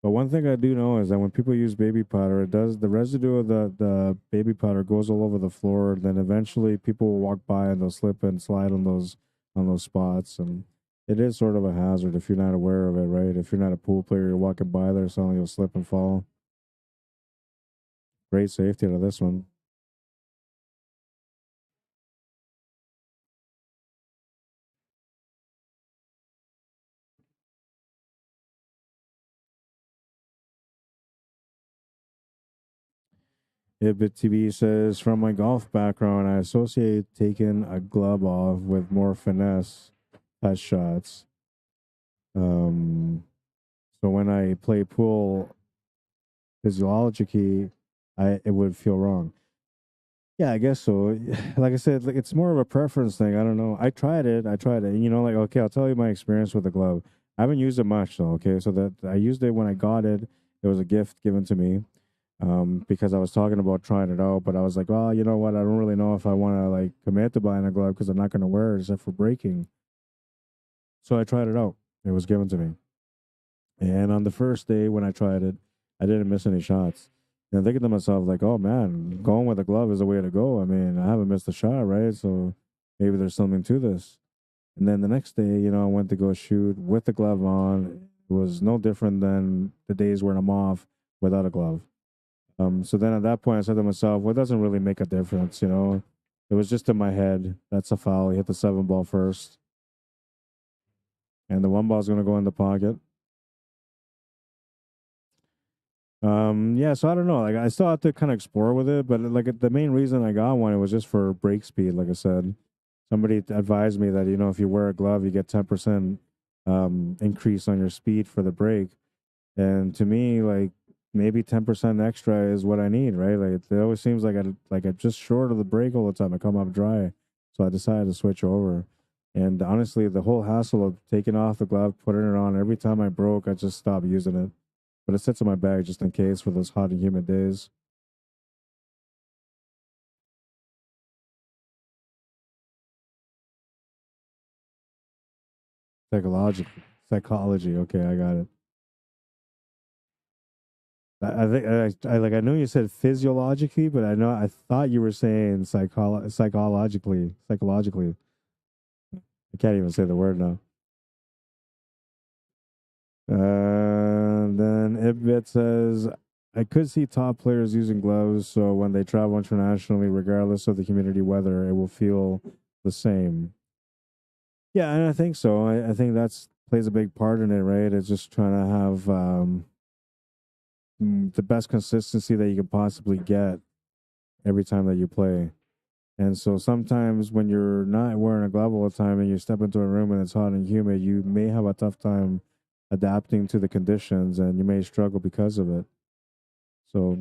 But one thing I do know is that when people use baby powder, it does the residue of the baby powder goes all over the floor. Then eventually, people will walk by and they'll slip and slide on those spots, and it is sort of a hazard if you're not aware of it, right? If you're not a pool player, you're walking by there, suddenly you'll slip and fall. Great safety out of this one. Ibit TV says, from my golf background, I associate taking a glove off with more finesse past shots. Um, so when I play pool, physiologically, it would feel wrong. Yeah, I guess so. Like I said, like it's more of a preference thing. I don't know. I tried it. I tried it. You know, like okay, I'll tell you my experience with the glove. I haven't used it much though. Okay, so that I used it when I got it. It was a gift given to me, because I was talking about trying it out. But I was like, well, you know what? I don't really know if I want to like commit to buying a glove because I'm not going to wear it except for breaking. So I tried it out. It was given to me, and on the first day when I tried it, I didn't miss any shots. And I'm thinking to myself, like, oh man, going with a glove is the way to go. I mean, I haven't missed a shot, right? So maybe there's something to this. And then the next day, you know, I went to go shoot with the glove on. It was no different than the days when I'm off without a glove. So then at that point, I said to myself, well, it doesn't really make a difference, you know? It was just in my head. That's a foul. He hit the 7 ball first, and the 1 ball's going to go in the pocket. Yeah, so I don't know. Like, I still have to kind of explore with it, but like the main reason I got one, it was just for break speed. Like I said, somebody advised me that, you know, if you wear a glove, you get 10% increase on your speed for the break. And to me, like maybe 10% extra is what I need, right? Like it always seems like I just short of the break all the time. I come up dry, so I decided to switch over. And honestly, the whole hassle of taking off the glove, putting it on, every time I broke, I just stopped using it. But it sits in my bag just in case for those hot and humid days. Psychology. Okay, I got it. I think I knew you said physiologically, but I thought you were saying psychologically. Psychologically, I can't even say the word now. Then Ibit says, I could see top players using gloves, so when they travel internationally, regardless of the humidity weather, it will feel the same. Yeah, and I think so. I think that's plays a big part in it, right? It's just trying to have the best consistency that you can possibly get every time that you play. And so sometimes when you're not wearing a glove all the time and you step into a room and it's hot and humid, you may have a tough time adapting to the conditions and you may struggle because of it. So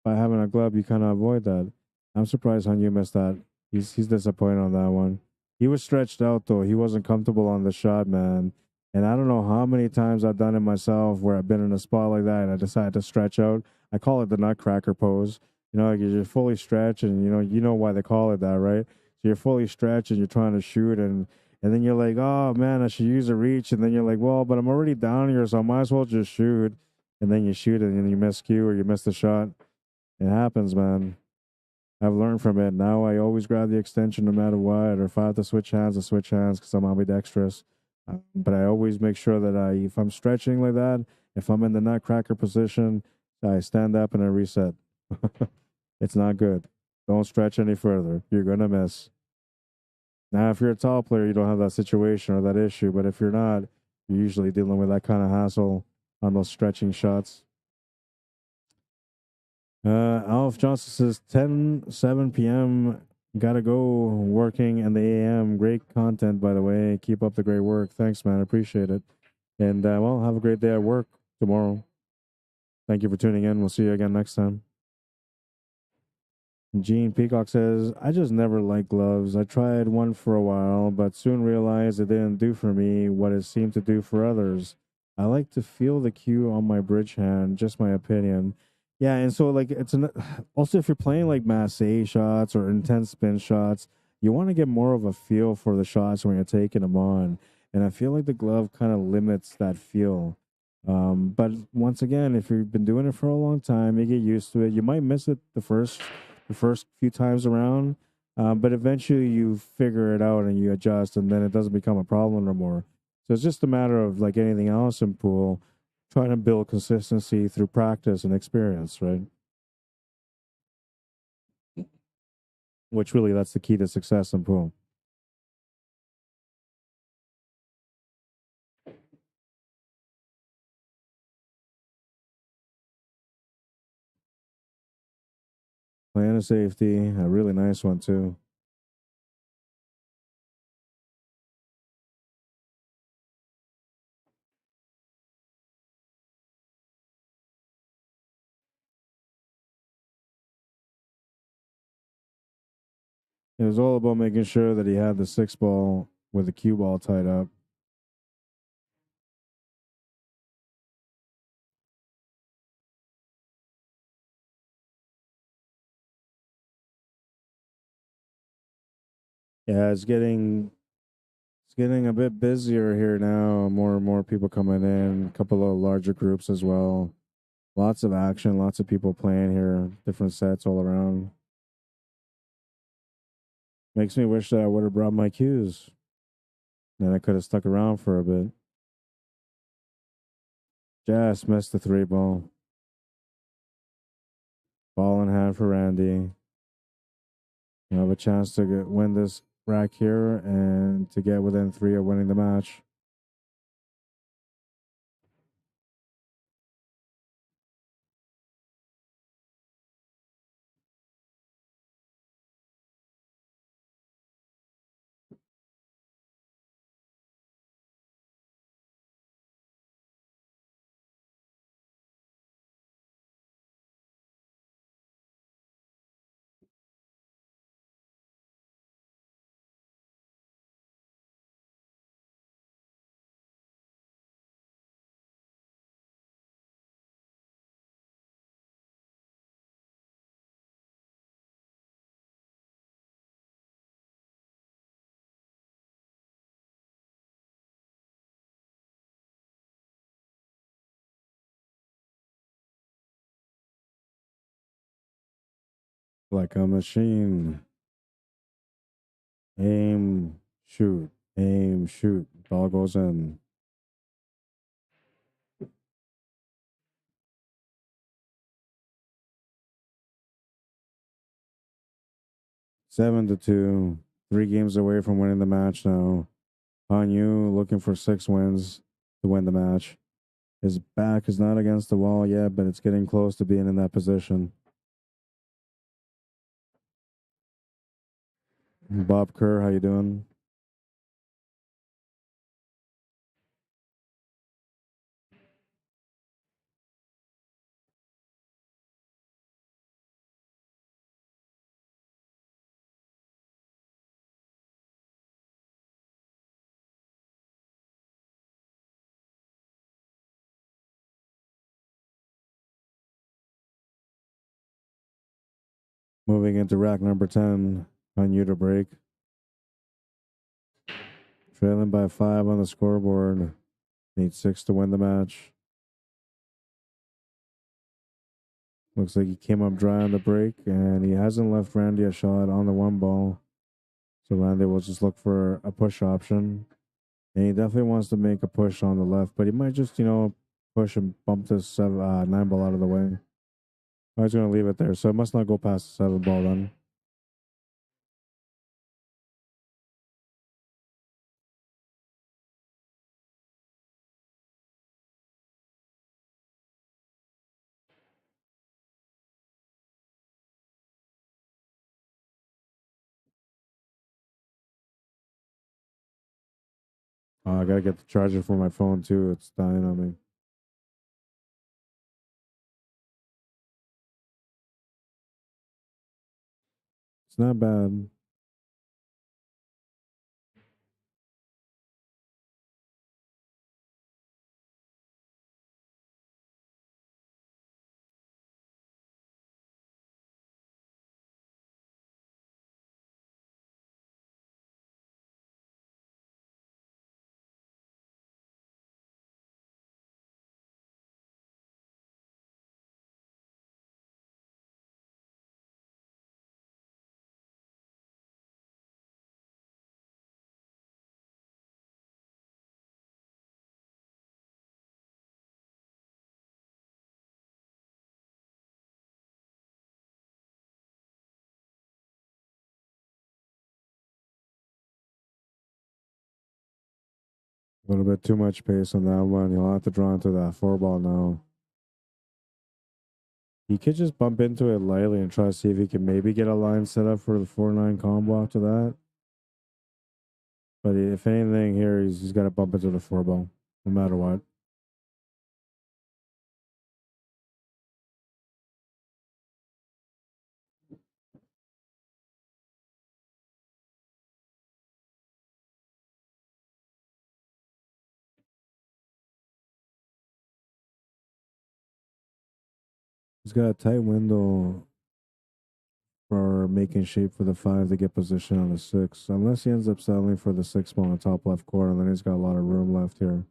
by having a glove, you kind of avoid that. I'm surprised Hanyu missed that. He's disappointed on that one. He was stretched out though. He wasn't comfortable on the shot, man. And I don't know how many times I've done it myself where I've been in a spot like that and I decided to stretch out. I call it the nutcracker pose. You know, like you're fully stretched, and you know why they call it that, right? So you're fully stretched and you're trying to shoot, and then you're like, oh man, I should use a reach, and then you're like, well, but I'm already down here, so I might as well just shoot, and then you shoot it and you miss cue or you miss the shot. It happens, man. I've learned from it. Now I always grab the extension no matter what, or if I have to switch hands, I switch hands because I'm ambidextrous. But I always make sure that if I'm stretching like that, if I'm in the nutcracker position, I stand up and I reset. It's not good. Don't stretch any further. You're gonna miss. Now, if you're a tall player, you don't have that situation or that issue. But if you're not, you're usually dealing with that kind of hassle on those stretching shots. Alf Johnson says 7 p.m. Gotta go working in the AM. Great content, by the way. Keep up the great work. Thanks, man. Appreciate it. And well, have a great day at work tomorrow. Thank you for tuning in. We'll see you again next time. Gene Peacock says, I just never liked gloves. I tried one for a while, but soon realized it didn't do for me what it seemed to do for others. I like to feel the cue on my bridge hand, just my opinion. Yeah, and so like also if you're playing like masse shots or intense spin shots, you want to get more of a feel for the shots when you're taking them on. And I feel like the glove kind of limits that feel. But once again, if you've been doing it for a long time, you get used to it. You might miss it the first few times around, but eventually you figure it out and you adjust, and then it doesn't become a problem no more. So it's just a matter of like anything else in pool, trying to build consistency through practice and experience, right? Which really that's the key to success in pool. Plan of safety, a really nice one too. It was all about making sure that he had the 6 ball with the cue ball tied up. Yeah, it's getting a bit busier here now. More and more people coming in. A couple of larger groups as well. Lots of action. Lots of people playing here. Different sets all around. Makes me wish that I would have brought my cues. Then I could have stuck around for a bit. Just missed the 3 ball. Ball in hand for Randy. You have a chance to win this rack here and to get within 3 of winning the match. Like a machine. Aim, shoot. Aim, shoot. Ball goes in. Seven to 2. 3 games away from winning the match now. Hanyu looking for 6 wins to win the match. His back is not against the wall yet, but it's getting close to being in that position. Bob Kerr, how you doing? Moving into rack number 10. Hanyu to break. Trailing by 5 on the scoreboard. Need 6 to win the match. Looks like he came up dry on the break, and he hasn't left Randy a shot on the 1 ball. So Randy will just look for a push option. And he definitely wants to make a push on the left, but he might just, push and bump this 9 ball out of the way. I was going to leave it there, so it must not go past the 7 ball then. I got to get the charger for my phone too. It's dying on me. It's not bad. A little bit too much pace on that one. You'll have to draw into that 4 ball now. He could just bump into it lightly and try to see if he can maybe get a line set up for the 4-9 combo after that. But if anything here, he's got to bump into the 4 ball, no matter what. He's got a tight window for making shape for the 5 to get position on the 6. Unless he ends up settling for the 6 ball in the top left corner, then he's got a lot of room left here.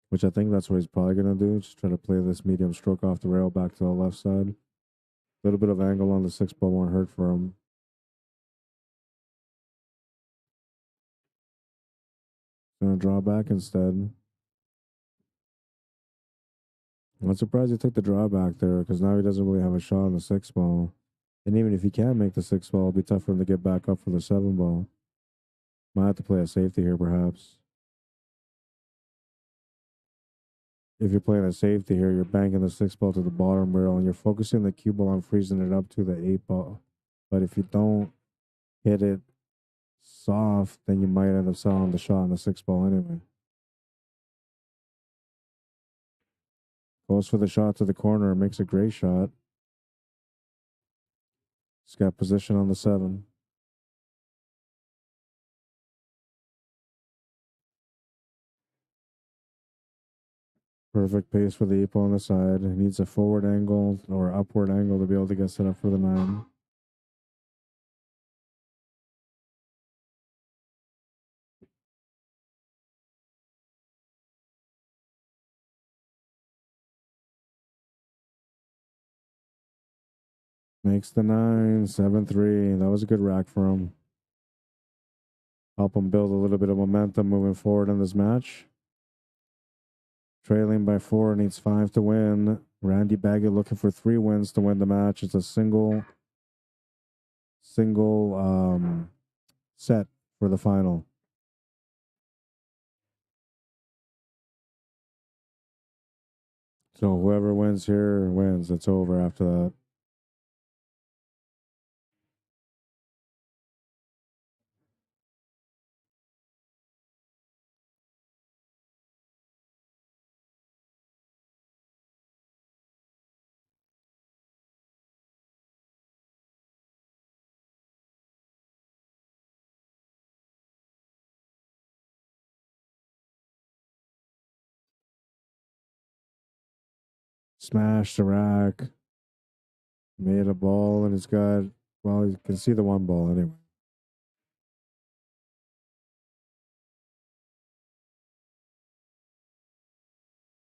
Which I think that's what he's probably going to do. Just try to play this medium stroke off the rail back to the left side. A little bit of angle on the 6 ball won't hurt for him. Gonna draw back instead. I'm surprised he took the drawback there because now he doesn't really have a shot on the 6 ball. And even if he can make the 6 ball, it'll be tough for him to get back up for the 7 ball. Might have to play a safety here, perhaps. If you're playing a safety here, you're banking the 6 ball to the bottom barrel and you're focusing the cue ball on freezing it up to the 8 ball. But if you don't hit it soft, then you might end up selling the shot on the 6 ball anyway. Goes for the shot to the corner, makes a great shot. He's got position on the 7. Perfect pace for the 8 ball on the side. He needs a forward angle or upward angle to be able to get set up for the 9. Makes the 9, 7-3. That was a good rack for him. Help him build a little bit of momentum moving forward in this match. Trailing by 4, needs 5 to win. Randy Baggett looking for 3 wins to win the match. It's a single set for the final. So whoever wins here wins. It's over after that. Smashed the rack. Made a ball, and he's got, well, you can see the 1 ball anyway.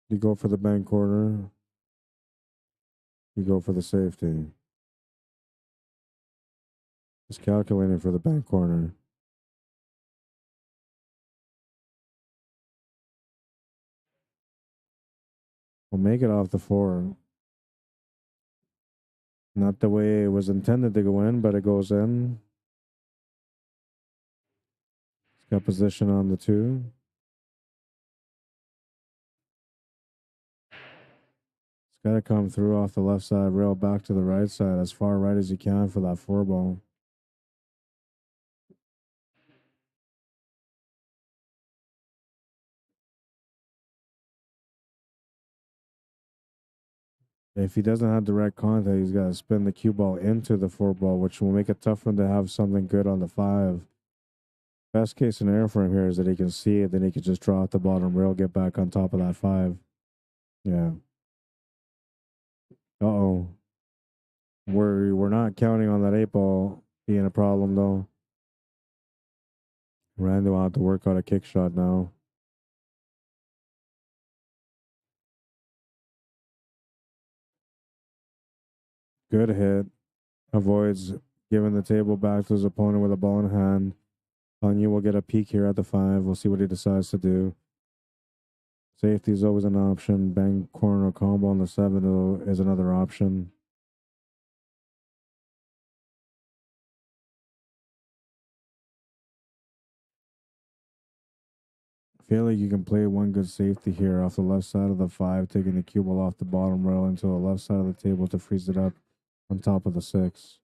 You go for the bank corner. You go for the safety. Just calculating for the bank corner. We'll make it off the 4. Not the way it was intended to go in, but it goes in. It's got position on the 2. It's got to come through off the left side rail back to the right side, as far right as you can for that 4 ball. If he doesn't have direct contact, he's got to spin the cue ball into the 4 ball, which will make it tough for him to have something good on the 5. Best case scenario for him here is that he can see it, then he can just draw out the bottom rail, get back on top of that 5. Yeah. Uh-oh. We're not counting on that 8 ball being a problem, though. Randy will have to work out a kick shot now. Good hit. Avoids giving the table back to his opponent with a ball in hand. Hanyu will get a peek here at the 5. We'll see what he decides to do. Safety is always an option. Bang corner combo on the 7 is another option. I feel like you can play one good safety here off the left side of the 5, taking the cue ball off the bottom rail into the left side of the table to freeze it up on top of the 6.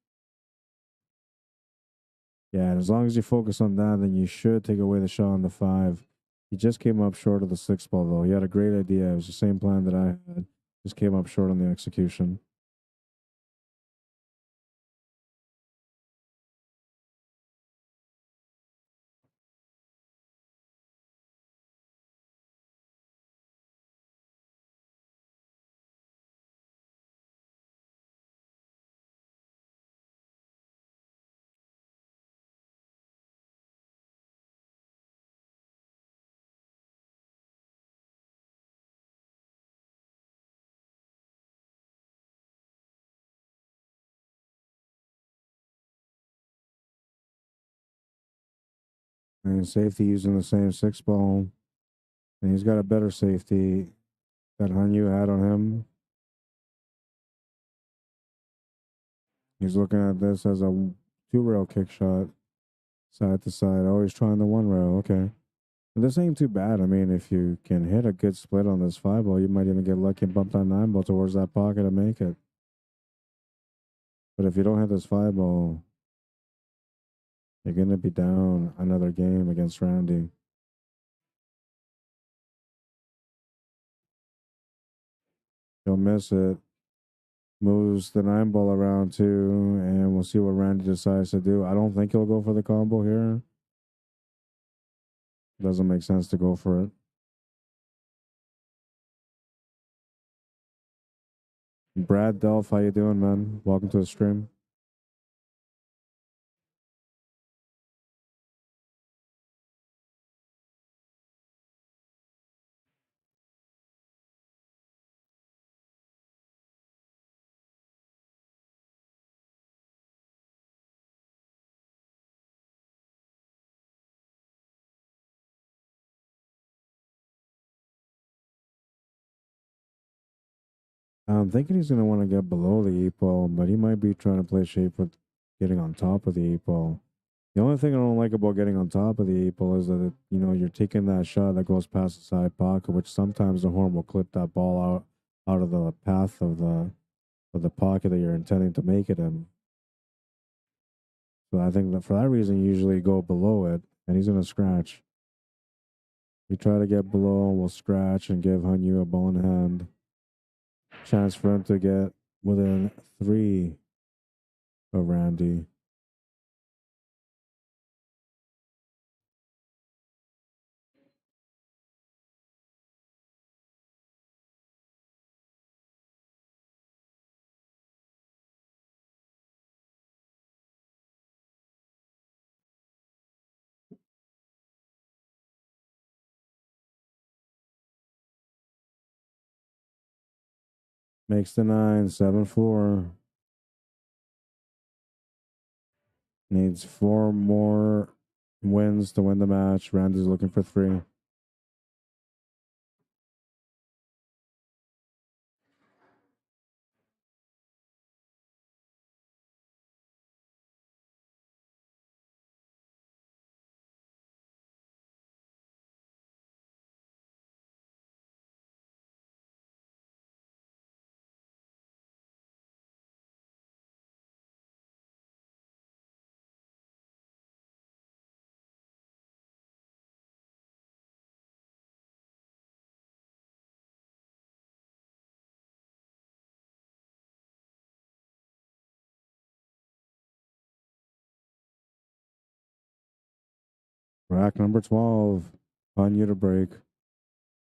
Yeah, and as long as you focus on that, then you should take away the shot on the 5. He just came up short of the 6 ball, though. He had a great idea. It was the same plan that I had. Just came up short on the execution. And safety using the same 6 ball. And he's got a better safety that Hanyu had on him. He's looking at this as a 2-rail kick shot, side to side. Always trying the 1-rail. Okay. And this ain't too bad. I mean, if you can hit a good split on this 5 ball, you might even get lucky and bump that 9 ball towards that pocket and make it. But if you don't hit this 5 ball, you're going to be down another game against Randy. He'll miss it. Moves the 9 ball around too, and we'll see what Randy decides to do. I don't think he'll go for the combo here. Doesn't make sense to go for it. Brad Delph, how you doing, man? Welcome to the stream. I'm thinking he's going to want to get below the 8 ball, but he might be trying to play shape with getting on top of the 8 ball. The only thing I don't like about getting on top of the 8 ball is that, you're taking that shot that goes past the side pocket, which sometimes the horn will clip that ball out of the path of the pocket that you're intending to make it in. So I think that for that reason, you usually go below it, and he's going to scratch. You try to get below, we'll scratch and give Hanyu a ball in hand. Chance for him to get within 3 of Randy. Makes the 9, 7-4. Needs 4 more wins to win the match. Randy's looking for 3. Rack number 12. Hanyu to break.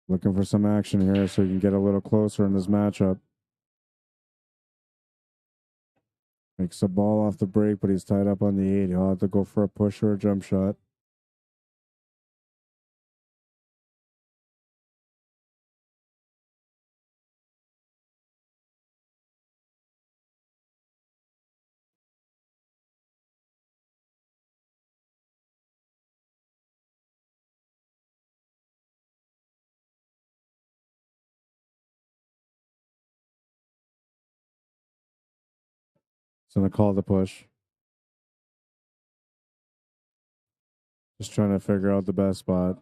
Looking for some action here so he can get a little closer in this matchup. Makes the ball off the break, but he's tied up on the 8. He'll have to go for a push or a jump shot. So I'm going to call the push. Just trying to figure out the best spot.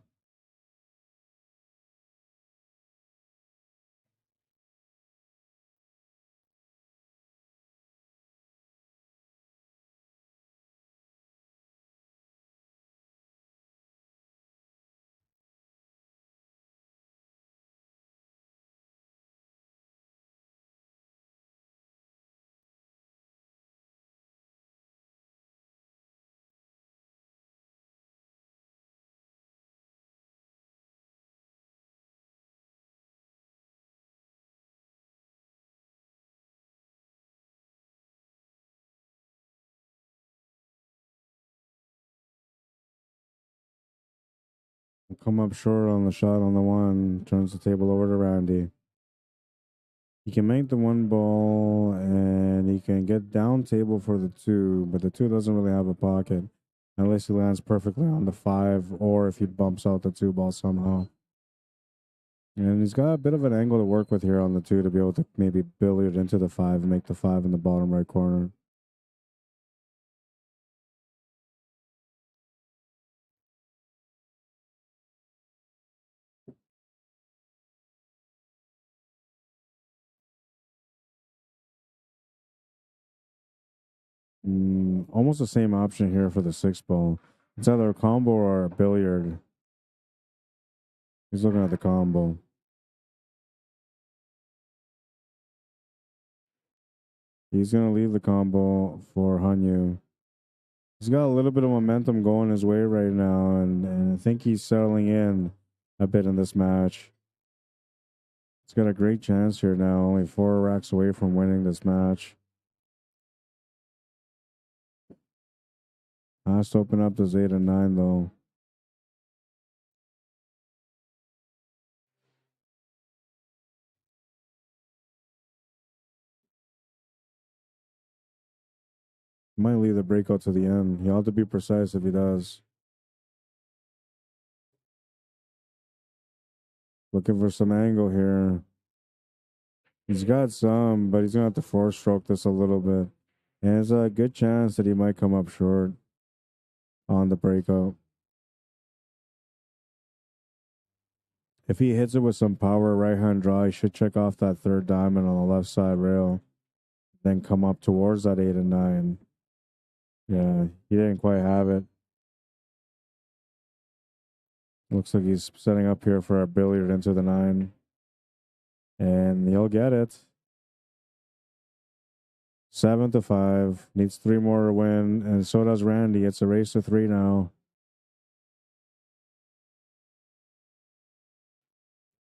We'll come up short on the shot on the 1. Turns the table over to Randy. He can make the 1 ball and he can get down table for the 2, but the 2 doesn't really have a pocket. Unless he lands perfectly on the 5, or if he bumps out the 2 ball somehow. And he's got a bit of an angle to work with here on the 2 to be able to maybe billiard into the 5 and make the 5 in the bottom right corner. Almost the same option here for the 6 ball. It's either a combo or a billiard. He's looking at the combo. He's going to leave the combo for Hanyu. He's got a little bit of momentum going his way right now, and I think he's settling in a bit in this match. He's got a great chance here now, only 4 racks away from winning this match. Has to open up this 8 and 9, though. Might leave the breakout to the end. He'll have to be precise if he does. Looking for some angle here. He's got some, but he's going to have to 4-stroke this a little bit. And there's a good chance that he might come up short on the breakout. If he hits it with some power right-hand draw, he should check off that 3rd diamond on the left side rail. Then come up towards that 8 and 9. Yeah, he didn't quite have it. Looks like he's setting up here for a billiard into the 9. And he'll get it. 7 to 5. Needs 3 more to win. And so does Randy. It's a race to 3 now.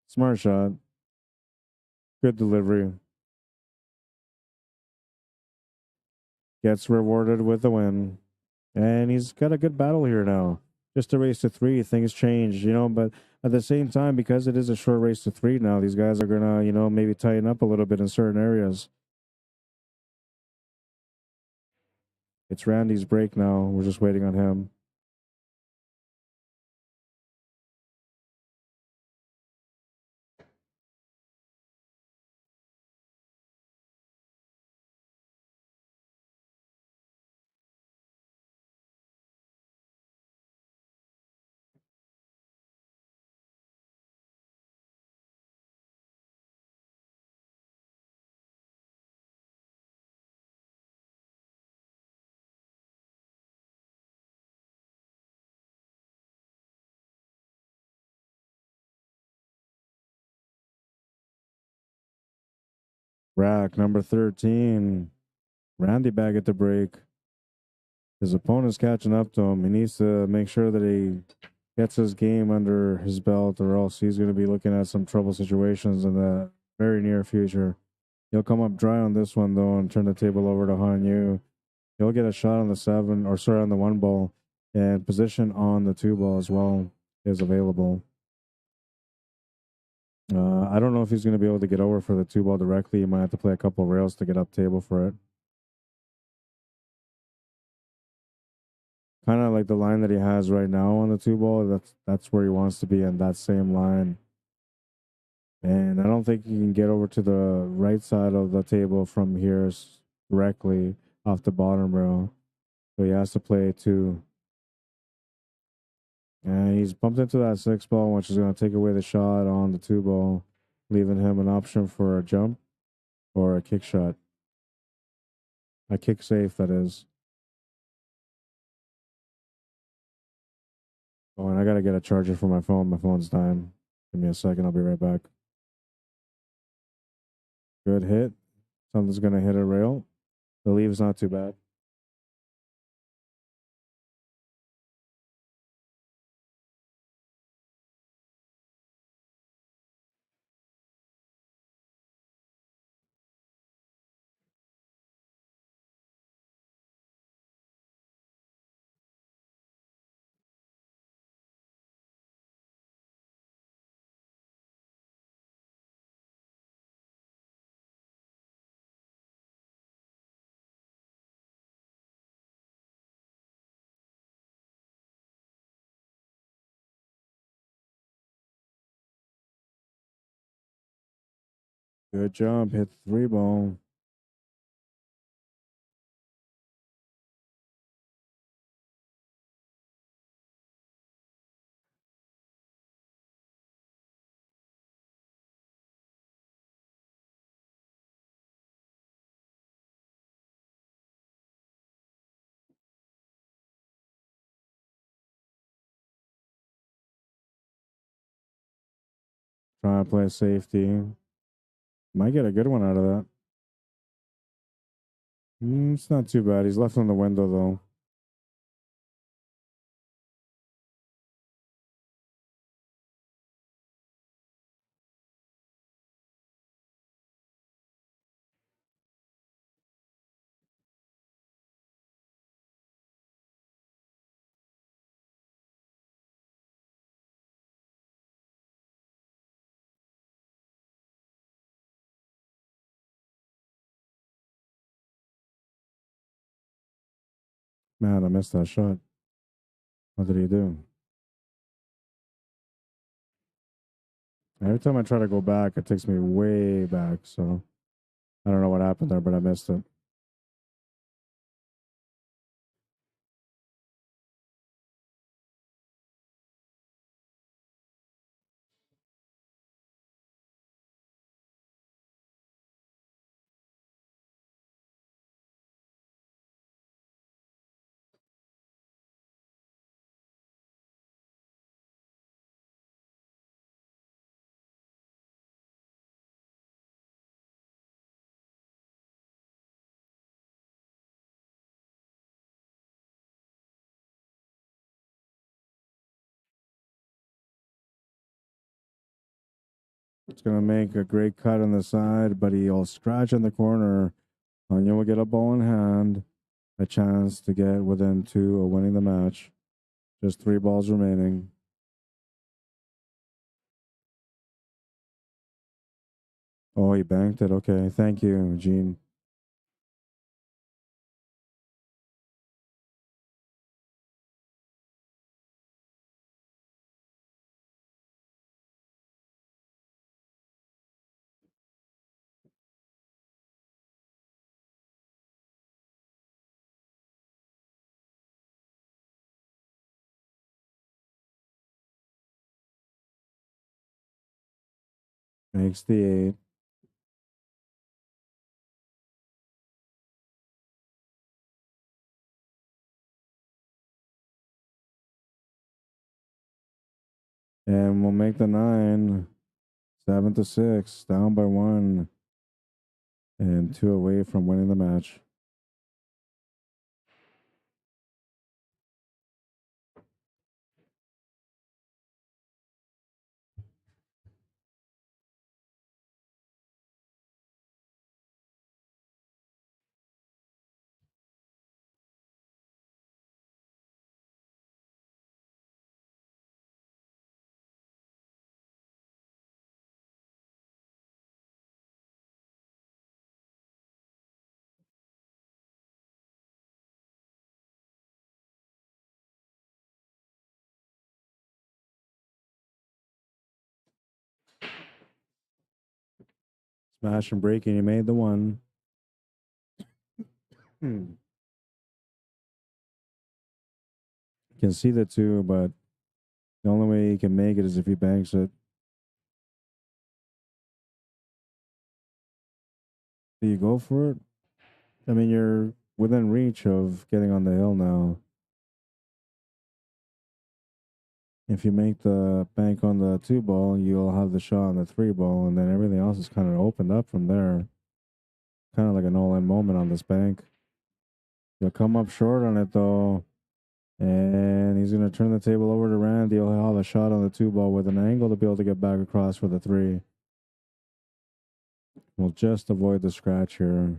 Smart shot. Good delivery. Gets rewarded with a win. And he's got a good battle here now. Just a race to 3. Things change, but at the same time, because it is a short race to 3 now, these guys are going to, maybe tighten up a little bit in certain areas. It's Randy's break now. We're just waiting on him. Rack number 13. Randy Baggett to break. His opponent's catching up to him. He needs to make sure that he gets his game under his belt, or else he's going to be looking at some trouble situations in the very near future. He'll come up dry on this one, though, and turn the table over to Hanyu. He'll get a shot on the 7, or sorry, on the 1 ball, and position on the 2 ball as well is available. I don't know if he's going to be able to get over for the 2 ball directly. He might have to play a couple rails to get up table for it. Kind of like the line that he has right now on the 2 ball. That's where he wants to be in that same line. And I don't think he can get over to the right side of the table from here directly off the bottom rail. So he has to play 2. And he's bumped into that 6 ball, which is going to take away the shot on the 2 ball, leaving him an option for a jump or a kick shot. A kick safe, that is. Oh, and I got to get a charger for my phone. My phone's dying. Give me a second. I'll be right back. Good hit. Something's going to hit a rail. The leave's not too bad. Good jump. Hit the 3-ball. Trying to play safety. Might get a good one out of that. It's not too bad. He's left on the window, though. Man, I missed that shot. What did he do? Every time I try to go back, it takes me way back. So I don't know what happened there, but I missed it. It's going to make a great cut on the side, but he'll scratch in the corner. Hanyu will get a ball in hand. A chance to get within 2 of winning the match. Just 3 balls remaining. Oh, he banked it. Okay. Thank you, Gene. Makes the 8. And we'll make the 9. 7-6. Down by 1. And 2 away from winning the match. Smash and breaking. He made the 1. You can see the 2, but the only way he can make it is if he banks it. Do you go for it? I mean, you're within reach of getting on the hill now. If you make the bank on the 2 ball, you'll have the shot on the 3 ball, and then everything else is kind of opened up from there. Kind of like an all-in moment on this bank. He'll come up short on it, though. And he's going to turn the table over to Randy. He'll have a shot on the 2 ball with an angle to be able to get back across for the 3. We'll just avoid the scratch here.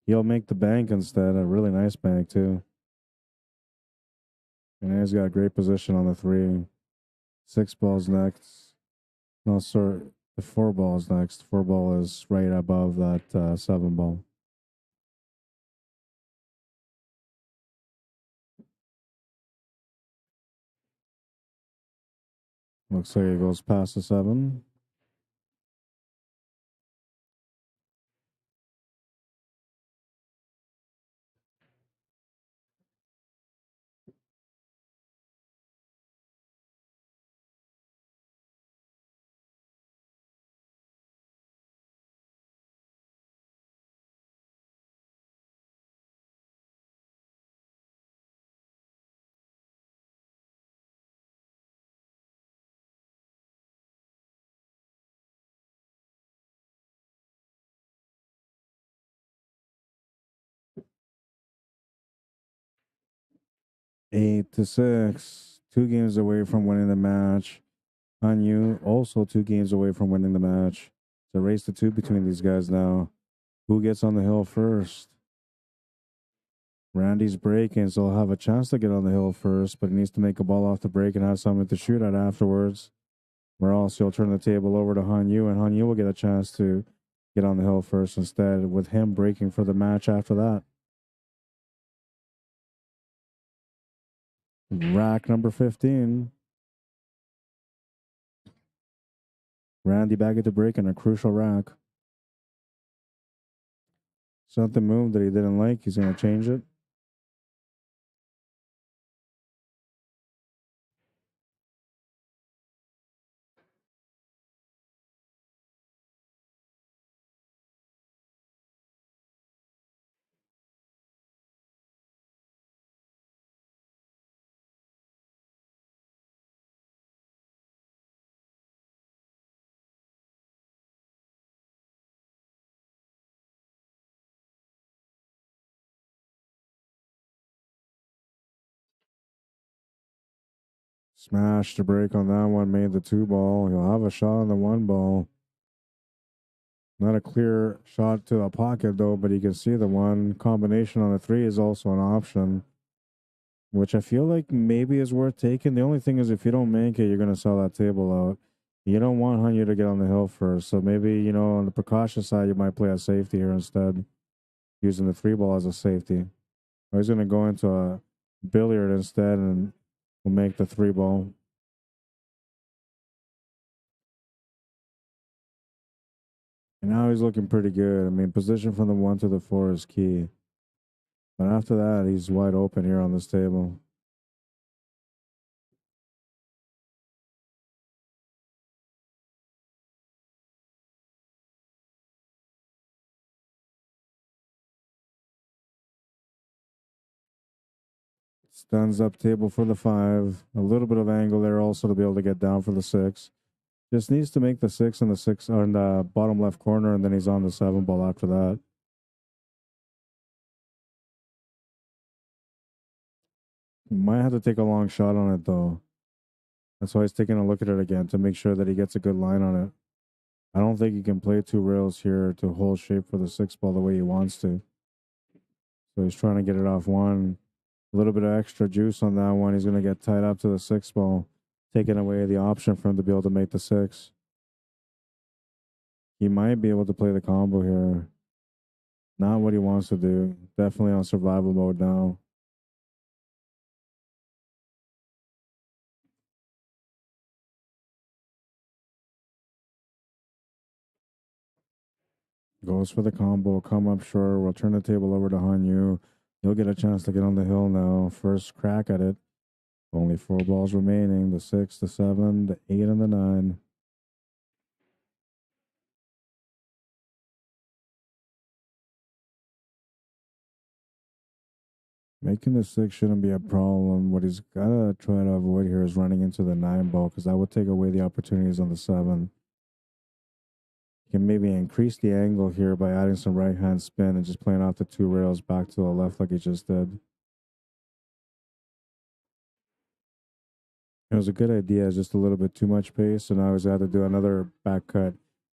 He'll make the bank instead. A really nice bank, too. And he's got a great position on the 3. 6 balls next. No, sorry. The 4 balls next. 4 ball is right above that 7 ball. Looks like it goes past the 7. Eight to 6. 2 games away from winning the match. Hanyu also 2 games away from winning the match. It's a race to 2 between these guys now. Who gets on the hill first? Randy's breaking, so he'll have a chance to get on the hill first, but he needs to make a ball off the break and have something to shoot at afterwards. Or else he'll turn the table over to Hanyu, and Hanyu will get a chance to get on the hill first instead, with him breaking for the match after that. Rack number 15. Randy Baggett to break in a crucial rack. Something moved that he didn't like. He's going to change it. Smash to break on that one. Made the 2 ball. He'll have a shot on the 1 ball. Not a clear shot to the pocket though, but you can see the 1 combination on the 3 is also an option, which I feel like maybe is worth taking. The only thing is if you don't make it, you're going to sell that table out. You don't want Hanyu to get on the hill first. So maybe, you know, on the precaution side, you might play a safety here instead, using the 3 ball as a safety. Or he's going to go into a billiard instead and will make the 3 ball. And now he's looking pretty good. I mean, position from the 1 to the 4 is key. But after that, he's wide open here on this table. Stuns up table for the 5. A little bit of angle there also to be able to get down for the 6. Just needs to make the 6 and the 6 on the bottom left corner, and then he's on the 7 ball after that. He might have to take a long shot on it though. That's why he's taking a look at it again to make sure that he gets a good line on it. I don't think he can play 2 rails here to hold shape for the 6 ball the way he wants to. So he's trying to get it off 1. A little bit of extra juice on that one. He's going to get tied up to the 6 ball, taking away the option for him to be able to make the 6. He might be able to play the combo here. Not what he wants to do. Definitely on survival mode now. Goes for the combo. Come up short. We'll turn the table over to Hanyu. He'll get a chance to get on the hill now. First crack at it. Only 4 balls remaining. The 6, the 7, the 8, and the 9. Making the 6 shouldn't be a problem. What he's got to try to avoid here is running into the 9 ball, because that would take away the opportunities on the 7. He can maybe increase the angle here by adding some right hand spin and just playing off the 2 rails back to the left like he just did. It was a good idea, just a little bit too much pace, so now he's got to do another back cut.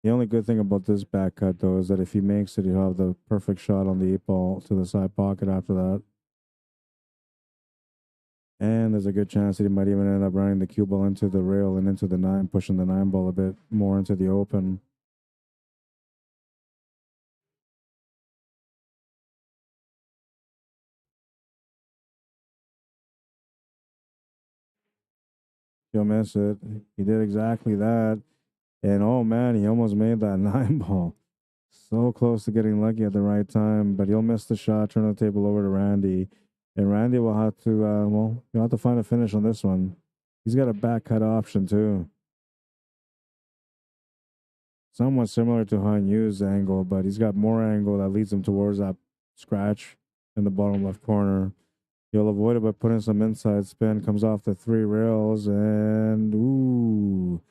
The only good thing about this back cut, though, is that if he makes it, he'll have the perfect shot on the 8 ball to the side pocket after that. And there's a good chance that he might even end up running the cue ball into the rail and into the 9, pushing the 9 ball a bit more into the open. He'll miss it. He did exactly that. And oh man, he almost made that 9 ball. So close to getting lucky at the right time, but he'll miss the shot, turn the table over to Randy. And Randy will have to, well, you'll have to find a finish on this one. He's got a back cut option too. Somewhat similar to Hanyu's angle, but he's got more angle that leads him towards that scratch in the bottom left corner. He'll avoid it by putting some inside spin, comes off the 3 rails, and ooh,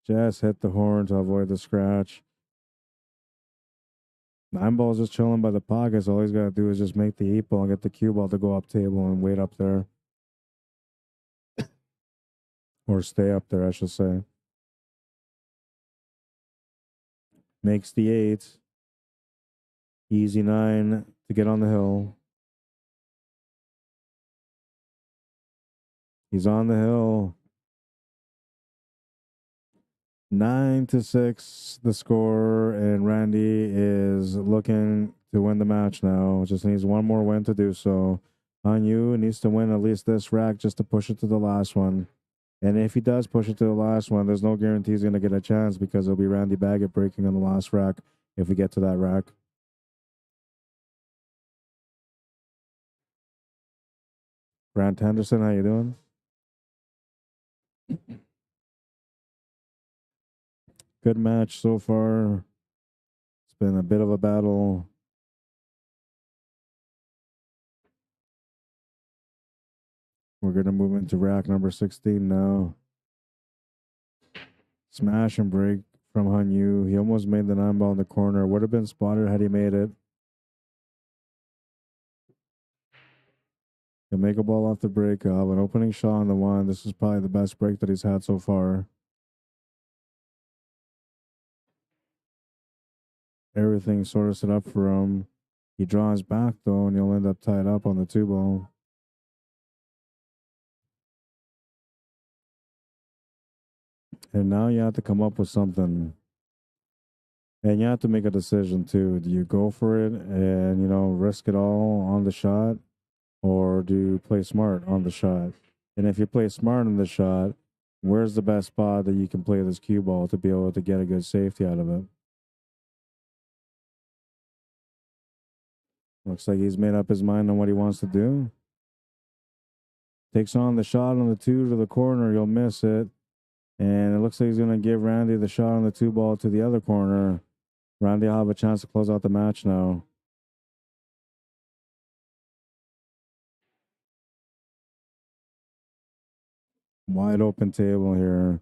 just hit the horn to avoid the scratch. 9 ball's just chilling by the pockets. All he's got to do is just make the 8 ball and get the cue ball to go up table and wait up there. Or stay up there, I should say. Makes the 8. Easy 9 to get on the hill. He's on the hill. 9-6, the score, and Randy is looking to win the match now. Just needs one more win to do so. Hanyu needs to win at least this rack just to push it to the last one. And if he does push it to the last one, there's no guarantee he's going to get a chance because it'll be Randy Baggett breaking on the last rack if we get to that rack. Grant Henderson, how you doing? Good match so far. It's been a bit of a battle. We're going to move into rack number 16 now. Smash and break from Hanyu. He almost made the 9 ball in the corner. Would have been spotted had he made it. He'll make a ball off the break. He'll have an opening shot on the 1. This is probably the best break that he's had so far. Everything sort of set up for him. He draws back though, and he'll end up tied up on the 2 ball. And now you have to come up with something. And you have to make a decision too. Do you go for it and, risk it all on the shot? Or do you play smart on the shot? And if you play smart on the shot, where's the best spot that you can play this cue ball to be able to get a good safety out of it? Looks like he's made up his mind on what he wants to do. Takes on the shot on the 2 to the corner. He'll miss it. And it looks like he's going to give Randy the shot on the 2 ball to the other corner. Randy will have a chance to close out the match now. Wide open table here.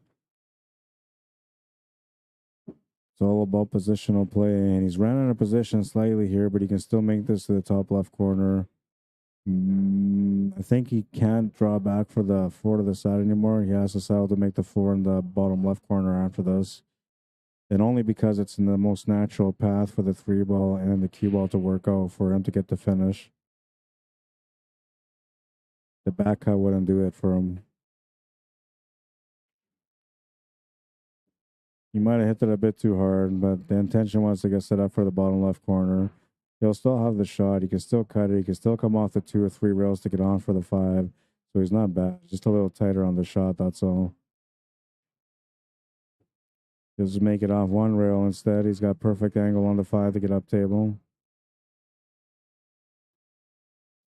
It's all about positional play. And he's ran out of position slightly here, but he can still make this to the top left corner. I think he can't draw back for the 4 to the side anymore. He has to settle to make the 4 in the bottom left corner after this. And only because it's in the most natural path for the 3 ball and the cue ball to work out for him to get the finish. The back cut wouldn't do it for him. He might have hit it a bit too hard, but the intention was to get set up for the bottom left corner. He'll still have the shot. He can still cut it. He can still come off the 2 or 3 rails to get on for the 5. So he's not bad. Just a little tighter on the shot, that's all. He'll just make it off 1 rail instead. He's got perfect angle on the 5 to get up table.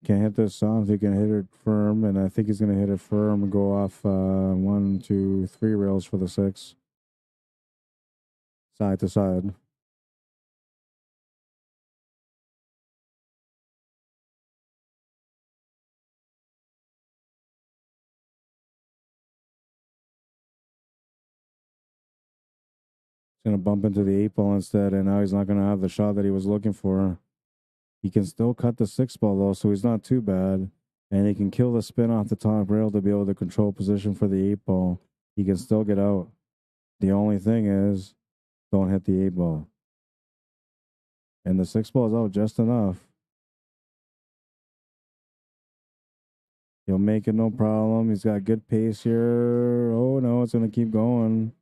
Can't hit this soft. He can hit it firm, and I think he's going to hit it firm and go off 1, 2, 3 rails for the 6. Side to side. He's going to bump into the 8 ball instead, and now he's not going to have the shot that he was looking for. He can still cut the 6 ball, though, so he's not too bad. And he can kill the spin off the top rail to be able to control position for the 8 ball. He can still get out. The only thing is, don't hit the 8 ball. And the 6 ball is out just enough. He'll make it no problem. He's got good pace here. Oh, no, it's going to keep going.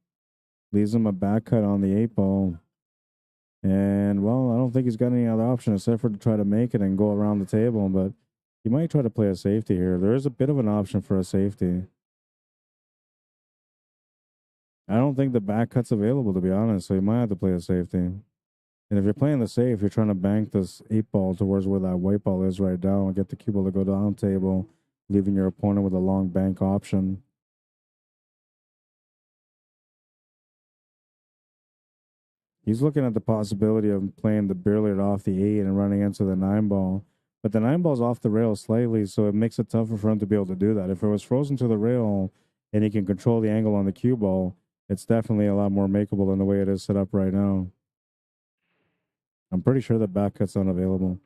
Leaves him a back cut on the 8 ball. And, well, I don't think he's got any other option except for to try to make it and go around the table. But he might try to play a safety here. There is a bit of an option for a safety. I don't think the back cut's available, to be honest, so you might have to play a safety. And if you're playing the safe, you're trying to bank this 8 ball towards where that white ball is right now and get the cue ball to go down table, leaving your opponent with a long bank option. He's looking at the possibility of playing the billiard off the 8 and running into the 9 ball. But the 9 ball's off the rail slightly, so it makes it tougher for him to be able to do that. If it was frozen to the rail and he can control the angle on the cue ball, it's definitely a lot more makeable than the way it is set up right now. I'm pretty sure the back cut's unavailable.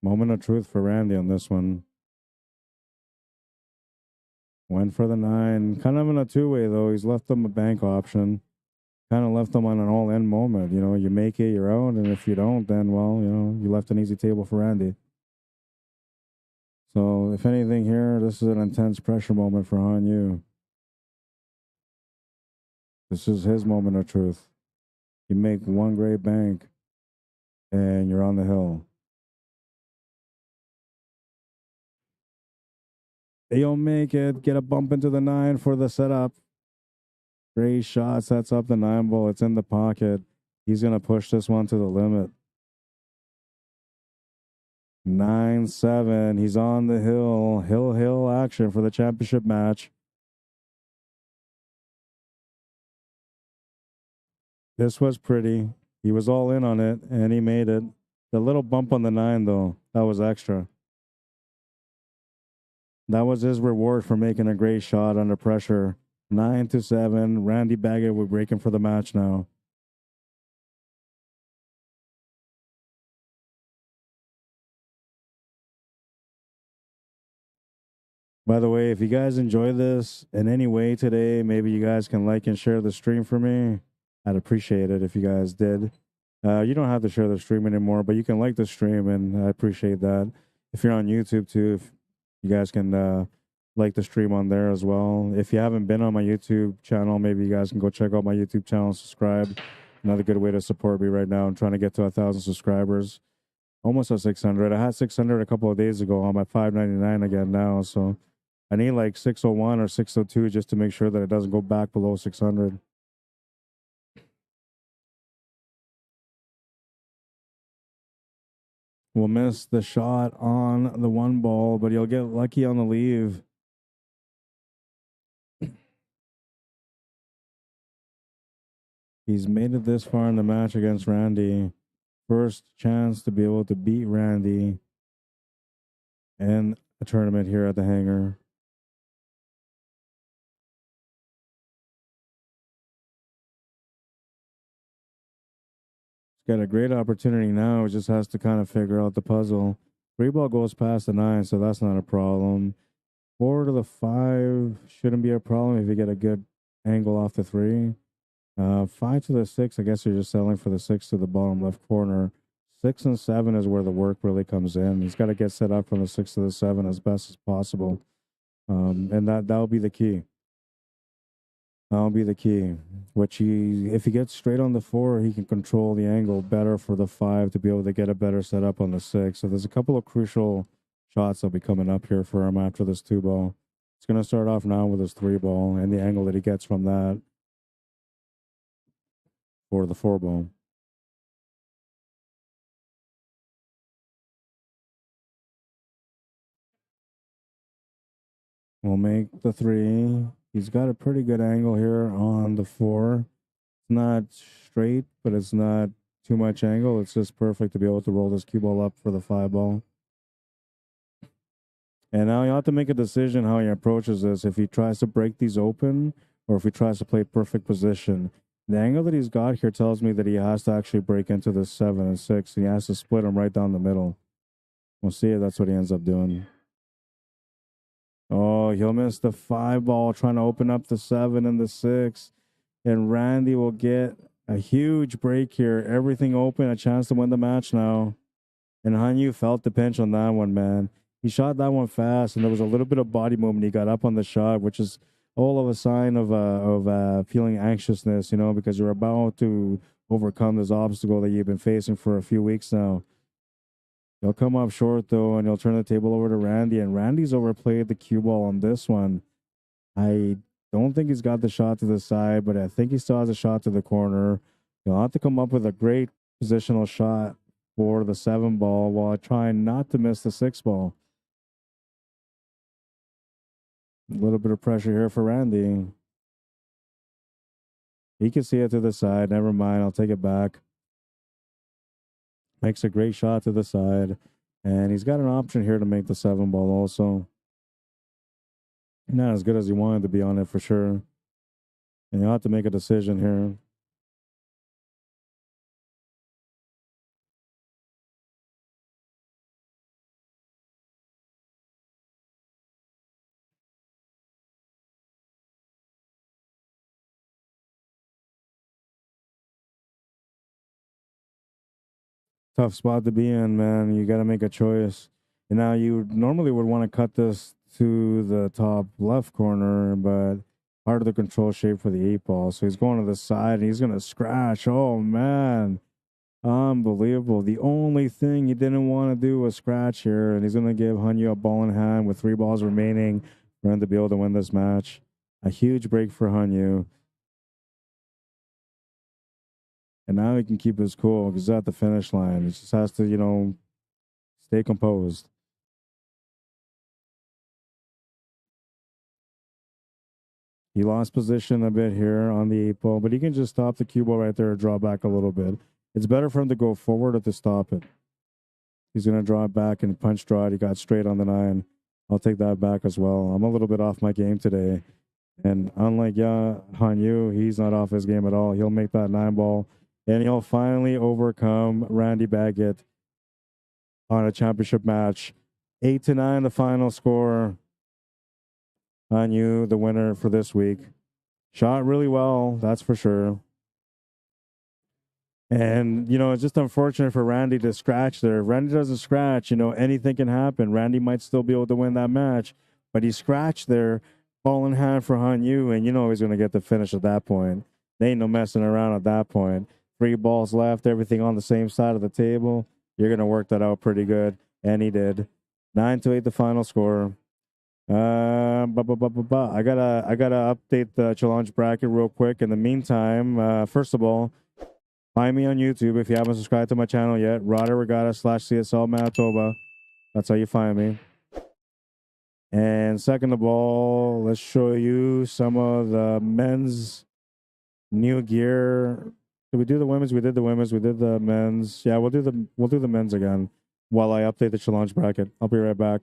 Moment of truth for Randy on this one. Went for the 9. Kind of in a two-way, though. He's left him a bank option. Kind of left him on an all-in moment. You know, you make it, you're out. And if you don't, then, well, you know, you left an easy table for Randy. So, if anything here, this is an intense pressure moment for Hanyu. This is his moment of truth. You make one great bank, and you're on the hill. He'll make it. Get a bump into the 9 for the setup. Great shot. Sets up the 9 ball. It's in the pocket. He's going to push this one to the limit. 9-7. He's on the hill. Hill action for the championship match. This was pretty. He was all in on it, and he made it. The little bump on the 9, though, that was extra. That was his reward for making a great shot under pressure. 9-7. Randy Baggett will break him for the match now. By the way, if you guys enjoy this in any way today, maybe you guys can like and share the stream for me. I'd appreciate it if you guys did. You don't have to share the stream anymore, but you can like the stream, and I appreciate that. If you're on YouTube too, if you guys can like the stream on there as well. If you haven't been on my YouTube channel, maybe you guys can go check out my YouTube channel and subscribe. Another good way to support me right now. I'm trying to get to 1,000 subscribers. Almost at 600. I had 600 a couple of days ago. I'm at 599 again now, so I need like 601 or 602 just to make sure that it doesn't go back below 600. We'll miss the shot on the 1 ball, but he'll get lucky on the leave. He's made it this far in the match against Randy. First chance to be able to beat Randy in a tournament here at the Hangar. Got a great opportunity now. It just has to kind of figure out the puzzle. 3 ball goes past the 9, so that's not a problem. 4 to the 5 shouldn't be a problem if you get a good angle off the 3. 5 to the 6, I guess you're just selling for the 6 to the bottom left corner. 6 and 7 is where the work really comes in. He's got to get set up from the 6 to the 7 as best as possible. And that'll be the key. That'll be the key. If he gets straight on the 4, he can control the angle better for the 5 to be able to get a better setup on the 6. So there's a couple of crucial shots that'll be coming up here for him after this 2 ball. It's going to start off now with his 3 ball and the angle that he gets from that for the 4 ball. We'll make the 3. He's got a pretty good angle here on the 4. It's not straight, but it's not too much angle. It's just perfect to be able to roll this cue ball up for the 5 ball. And now you have to make a decision how he approaches this. If he tries to break these open or if he tries to play perfect position. The angle that he's got here tells me that he has to actually break into the 7 and 6. And he has to split them right down the middle. We'll see if that's what he ends up doing. Oh, he'll miss the 5 ball trying to open up the 7 and the 6. And Randy will get a huge break here. Everything open, a chance to win the match now. And Hanyu felt the pinch on that one, man. He shot that one fast, and there was a little bit of body movement. He got up on the shot, which is all of a sign of feeling anxiousness, you know, because you're about to overcome this obstacle that you've been facing for a few weeks now. He'll come up short, though, and he'll turn the table over to Randy. And Randy's overplayed the cue ball on this one. I don't think he's got the shot to the side, but I think he still has a shot to the corner. He'll have to come up with a great positional shot for the 7 ball while trying not to miss the 6 ball. A little bit of pressure here for Randy. He can see it to the side. Never mind. I'll take it back. Makes a great shot to the side. And he's got an option here to make the 7 ball also. Not as good as he wanted to be on it for sure. And he'll have to make a decision here. Tough spot to be in, man. You got to make a choice. And now you normally would want to cut this to the top left corner, but part of the control shape for the 8 ball. So he's going to the side and he's going to scratch. Oh, man. Unbelievable. The only thing he didn't want to do was scratch here, and he's going to give Hanyu a ball in hand with 3 balls remaining for him to be able to win this match. A huge break for Hanyu. And now he can keep his cool because he's at the finish line. He just has to, stay composed. He lost position a bit here on the 8 ball, but he can just stop the cue ball right there or draw back a little bit. It's better for him to go forward or to stop it. He's going to draw it back and punch draw it. He got straight on the 9. I'll take that back as well. I'm a little bit off my game today. And unlike Hanyu, he's not off his game at all. He'll make that 9 ball. And he'll finally overcome Randy Baggett on a championship match. 8-9, the final score. Hanyu, the winner for this week. Shot really well, that's for sure. And, it's just unfortunate for Randy to scratch there. If Randy doesn't scratch, anything can happen. Randy might still be able to win that match. But he scratched there, ball in hand for Hanyu, and he's going to get the finish at that point. There ain't no messing around at that point. 3 balls left, everything on the same side of the table. You're going to work that out pretty good. And he did. 9-8, the final score. I gotta update the challenge bracket real quick. In the meantime, first of all, find me on YouTube if you haven't subscribed to my channel yet. Rod Arriagada /CSL Manitoba. That's how you find me. And second of all, let's show you some of the men's new gear. Did we do the women's? We did the women's. We did the men's. Yeah, we'll do the men's again while I update the challenge bracket. I'll be right back.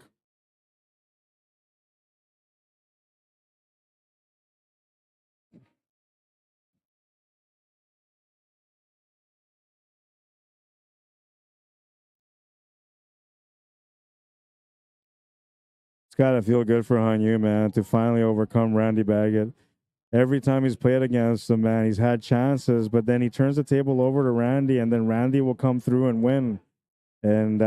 It's got to feel good for Hanyu, man, to finally overcome Randy Baggett. Every time he's played against him, man, he's had chances, but then he turns the table over to Randy, and then Randy will come through and win. And,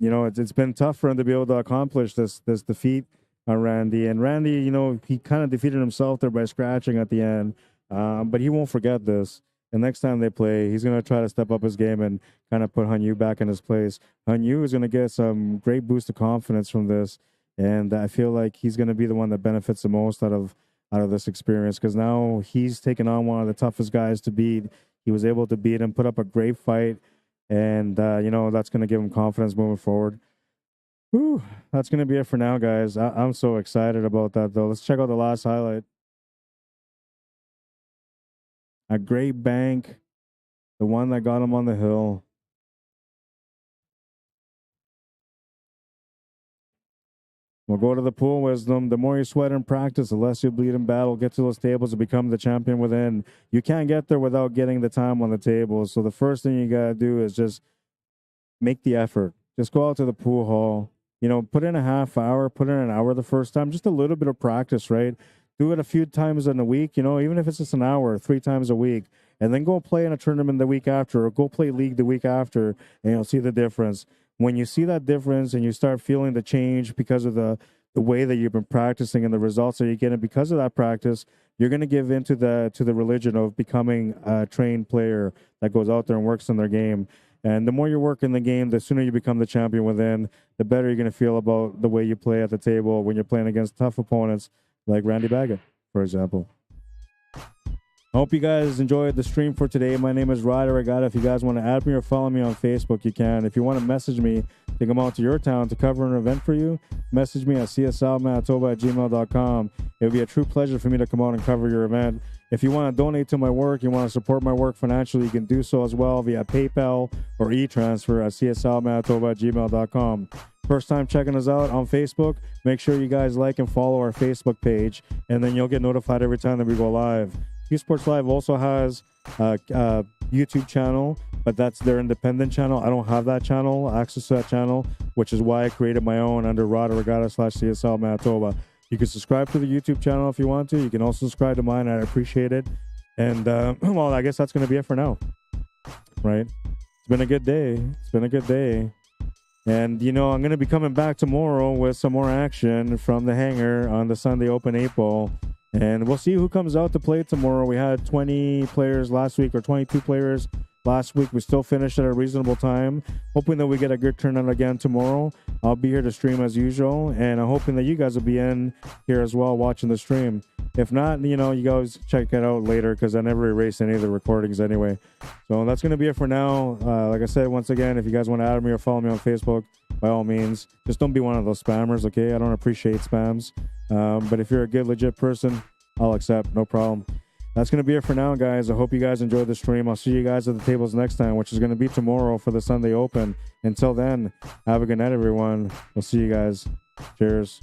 it's been tough for him to be able to accomplish this defeat on Randy. And Randy, he kind of defeated himself there by scratching at the end. But he won't forget this. And next time they play, he's going to try to step up his game and kind of put Hanyu back in his place. Hanyu is going to get some great boost of confidence from this. And I feel like he's going to be the one that benefits the most out of this experience, because now he's taken on one of the toughest guys to beat. He was able to beat him, put up a great fight, and that's going to give him confidence moving forward. Whew, that's going to be it for now, guys. I'm so excited about that, though. Let's check out the last highlight. A great bank, the one that got him on the hill. We'll go to the pool wisdom. The more you sweat in practice, the less you bleed in battle. Get to those tables to become the champion within. You can't get there without getting the time on the table. So the first thing you got to do is just make the effort. Just go out to the pool hall. Put in a half hour, put in an hour the first time. Just a little bit of practice, right? Do it a few times in a week, even if it's just an hour, 3 times a week. And then go play in a tournament the week after, or go play league the week after, and you'll see the difference. When you see that difference and you start feeling the change because of the way that you've been practicing and the results that you're getting because of that practice, you're going to give into the religion of becoming a trained player that goes out there and works on their game. And the more you work in the game, the sooner you become the champion within, the better you're going to feel about the way you play at the table when you're playing against tough opponents like Randy Baggett, for example. I hope you guys enjoyed the stream for today. My name is Rod Arriagada. If you guys want to add me or follow me on Facebook, you can. If you want to message me to come out to your town to cover an event for you, message me at cslmanitoba@gmail.com. It would be a true pleasure for me to come out and cover your event. If you want to donate to my work, you want to support my work financially, you can do so as well via PayPal or e-transfer at cslmanitoba@gmail.com. First time checking us out on Facebook, make sure you guys like and follow our Facebook page, and then you'll get notified every time that we go live. CUESPORTS Live also has a YouTube channel, but that's their independent channel. I don't have that channel, access to that channel, which is why I created my own under Rod Arriagada /CSL Manitoba. You can subscribe to the YouTube channel if you want to. You can also subscribe to mine. I'd appreciate it. And, well, I guess that's going to be it for now, right? It's been a good day. It's been a good day. And, you know, I'm going to be coming back tomorrow with some more action from the Hangar on the Sunday Open 8 Ball. And we'll see who comes out to play tomorrow. We had 20 players last week, or 22 players last week. We still finished at a reasonable time. Hoping that we get a good turnout again tomorrow. I'll be here to stream as usual. And I'm hoping that you guys will be in here as well watching the stream. If not, you know, you guys check it out later because I never erase any of the recordings anyway. So that's going to be it for now. Like I said, once again, if you guys want to add me or follow me on Facebook, by all means, just don't be one of those spammers, okay? I don't appreciate spams. But if you're a good, legit person, I'll accept. No problem. That's going to be it for now, guys. I hope you guys enjoyed the stream. I'll see you guys at the tables next time, which is going to be tomorrow for the Sunday Open. Until then, have a good night, everyone. We'll see you guys. Cheers.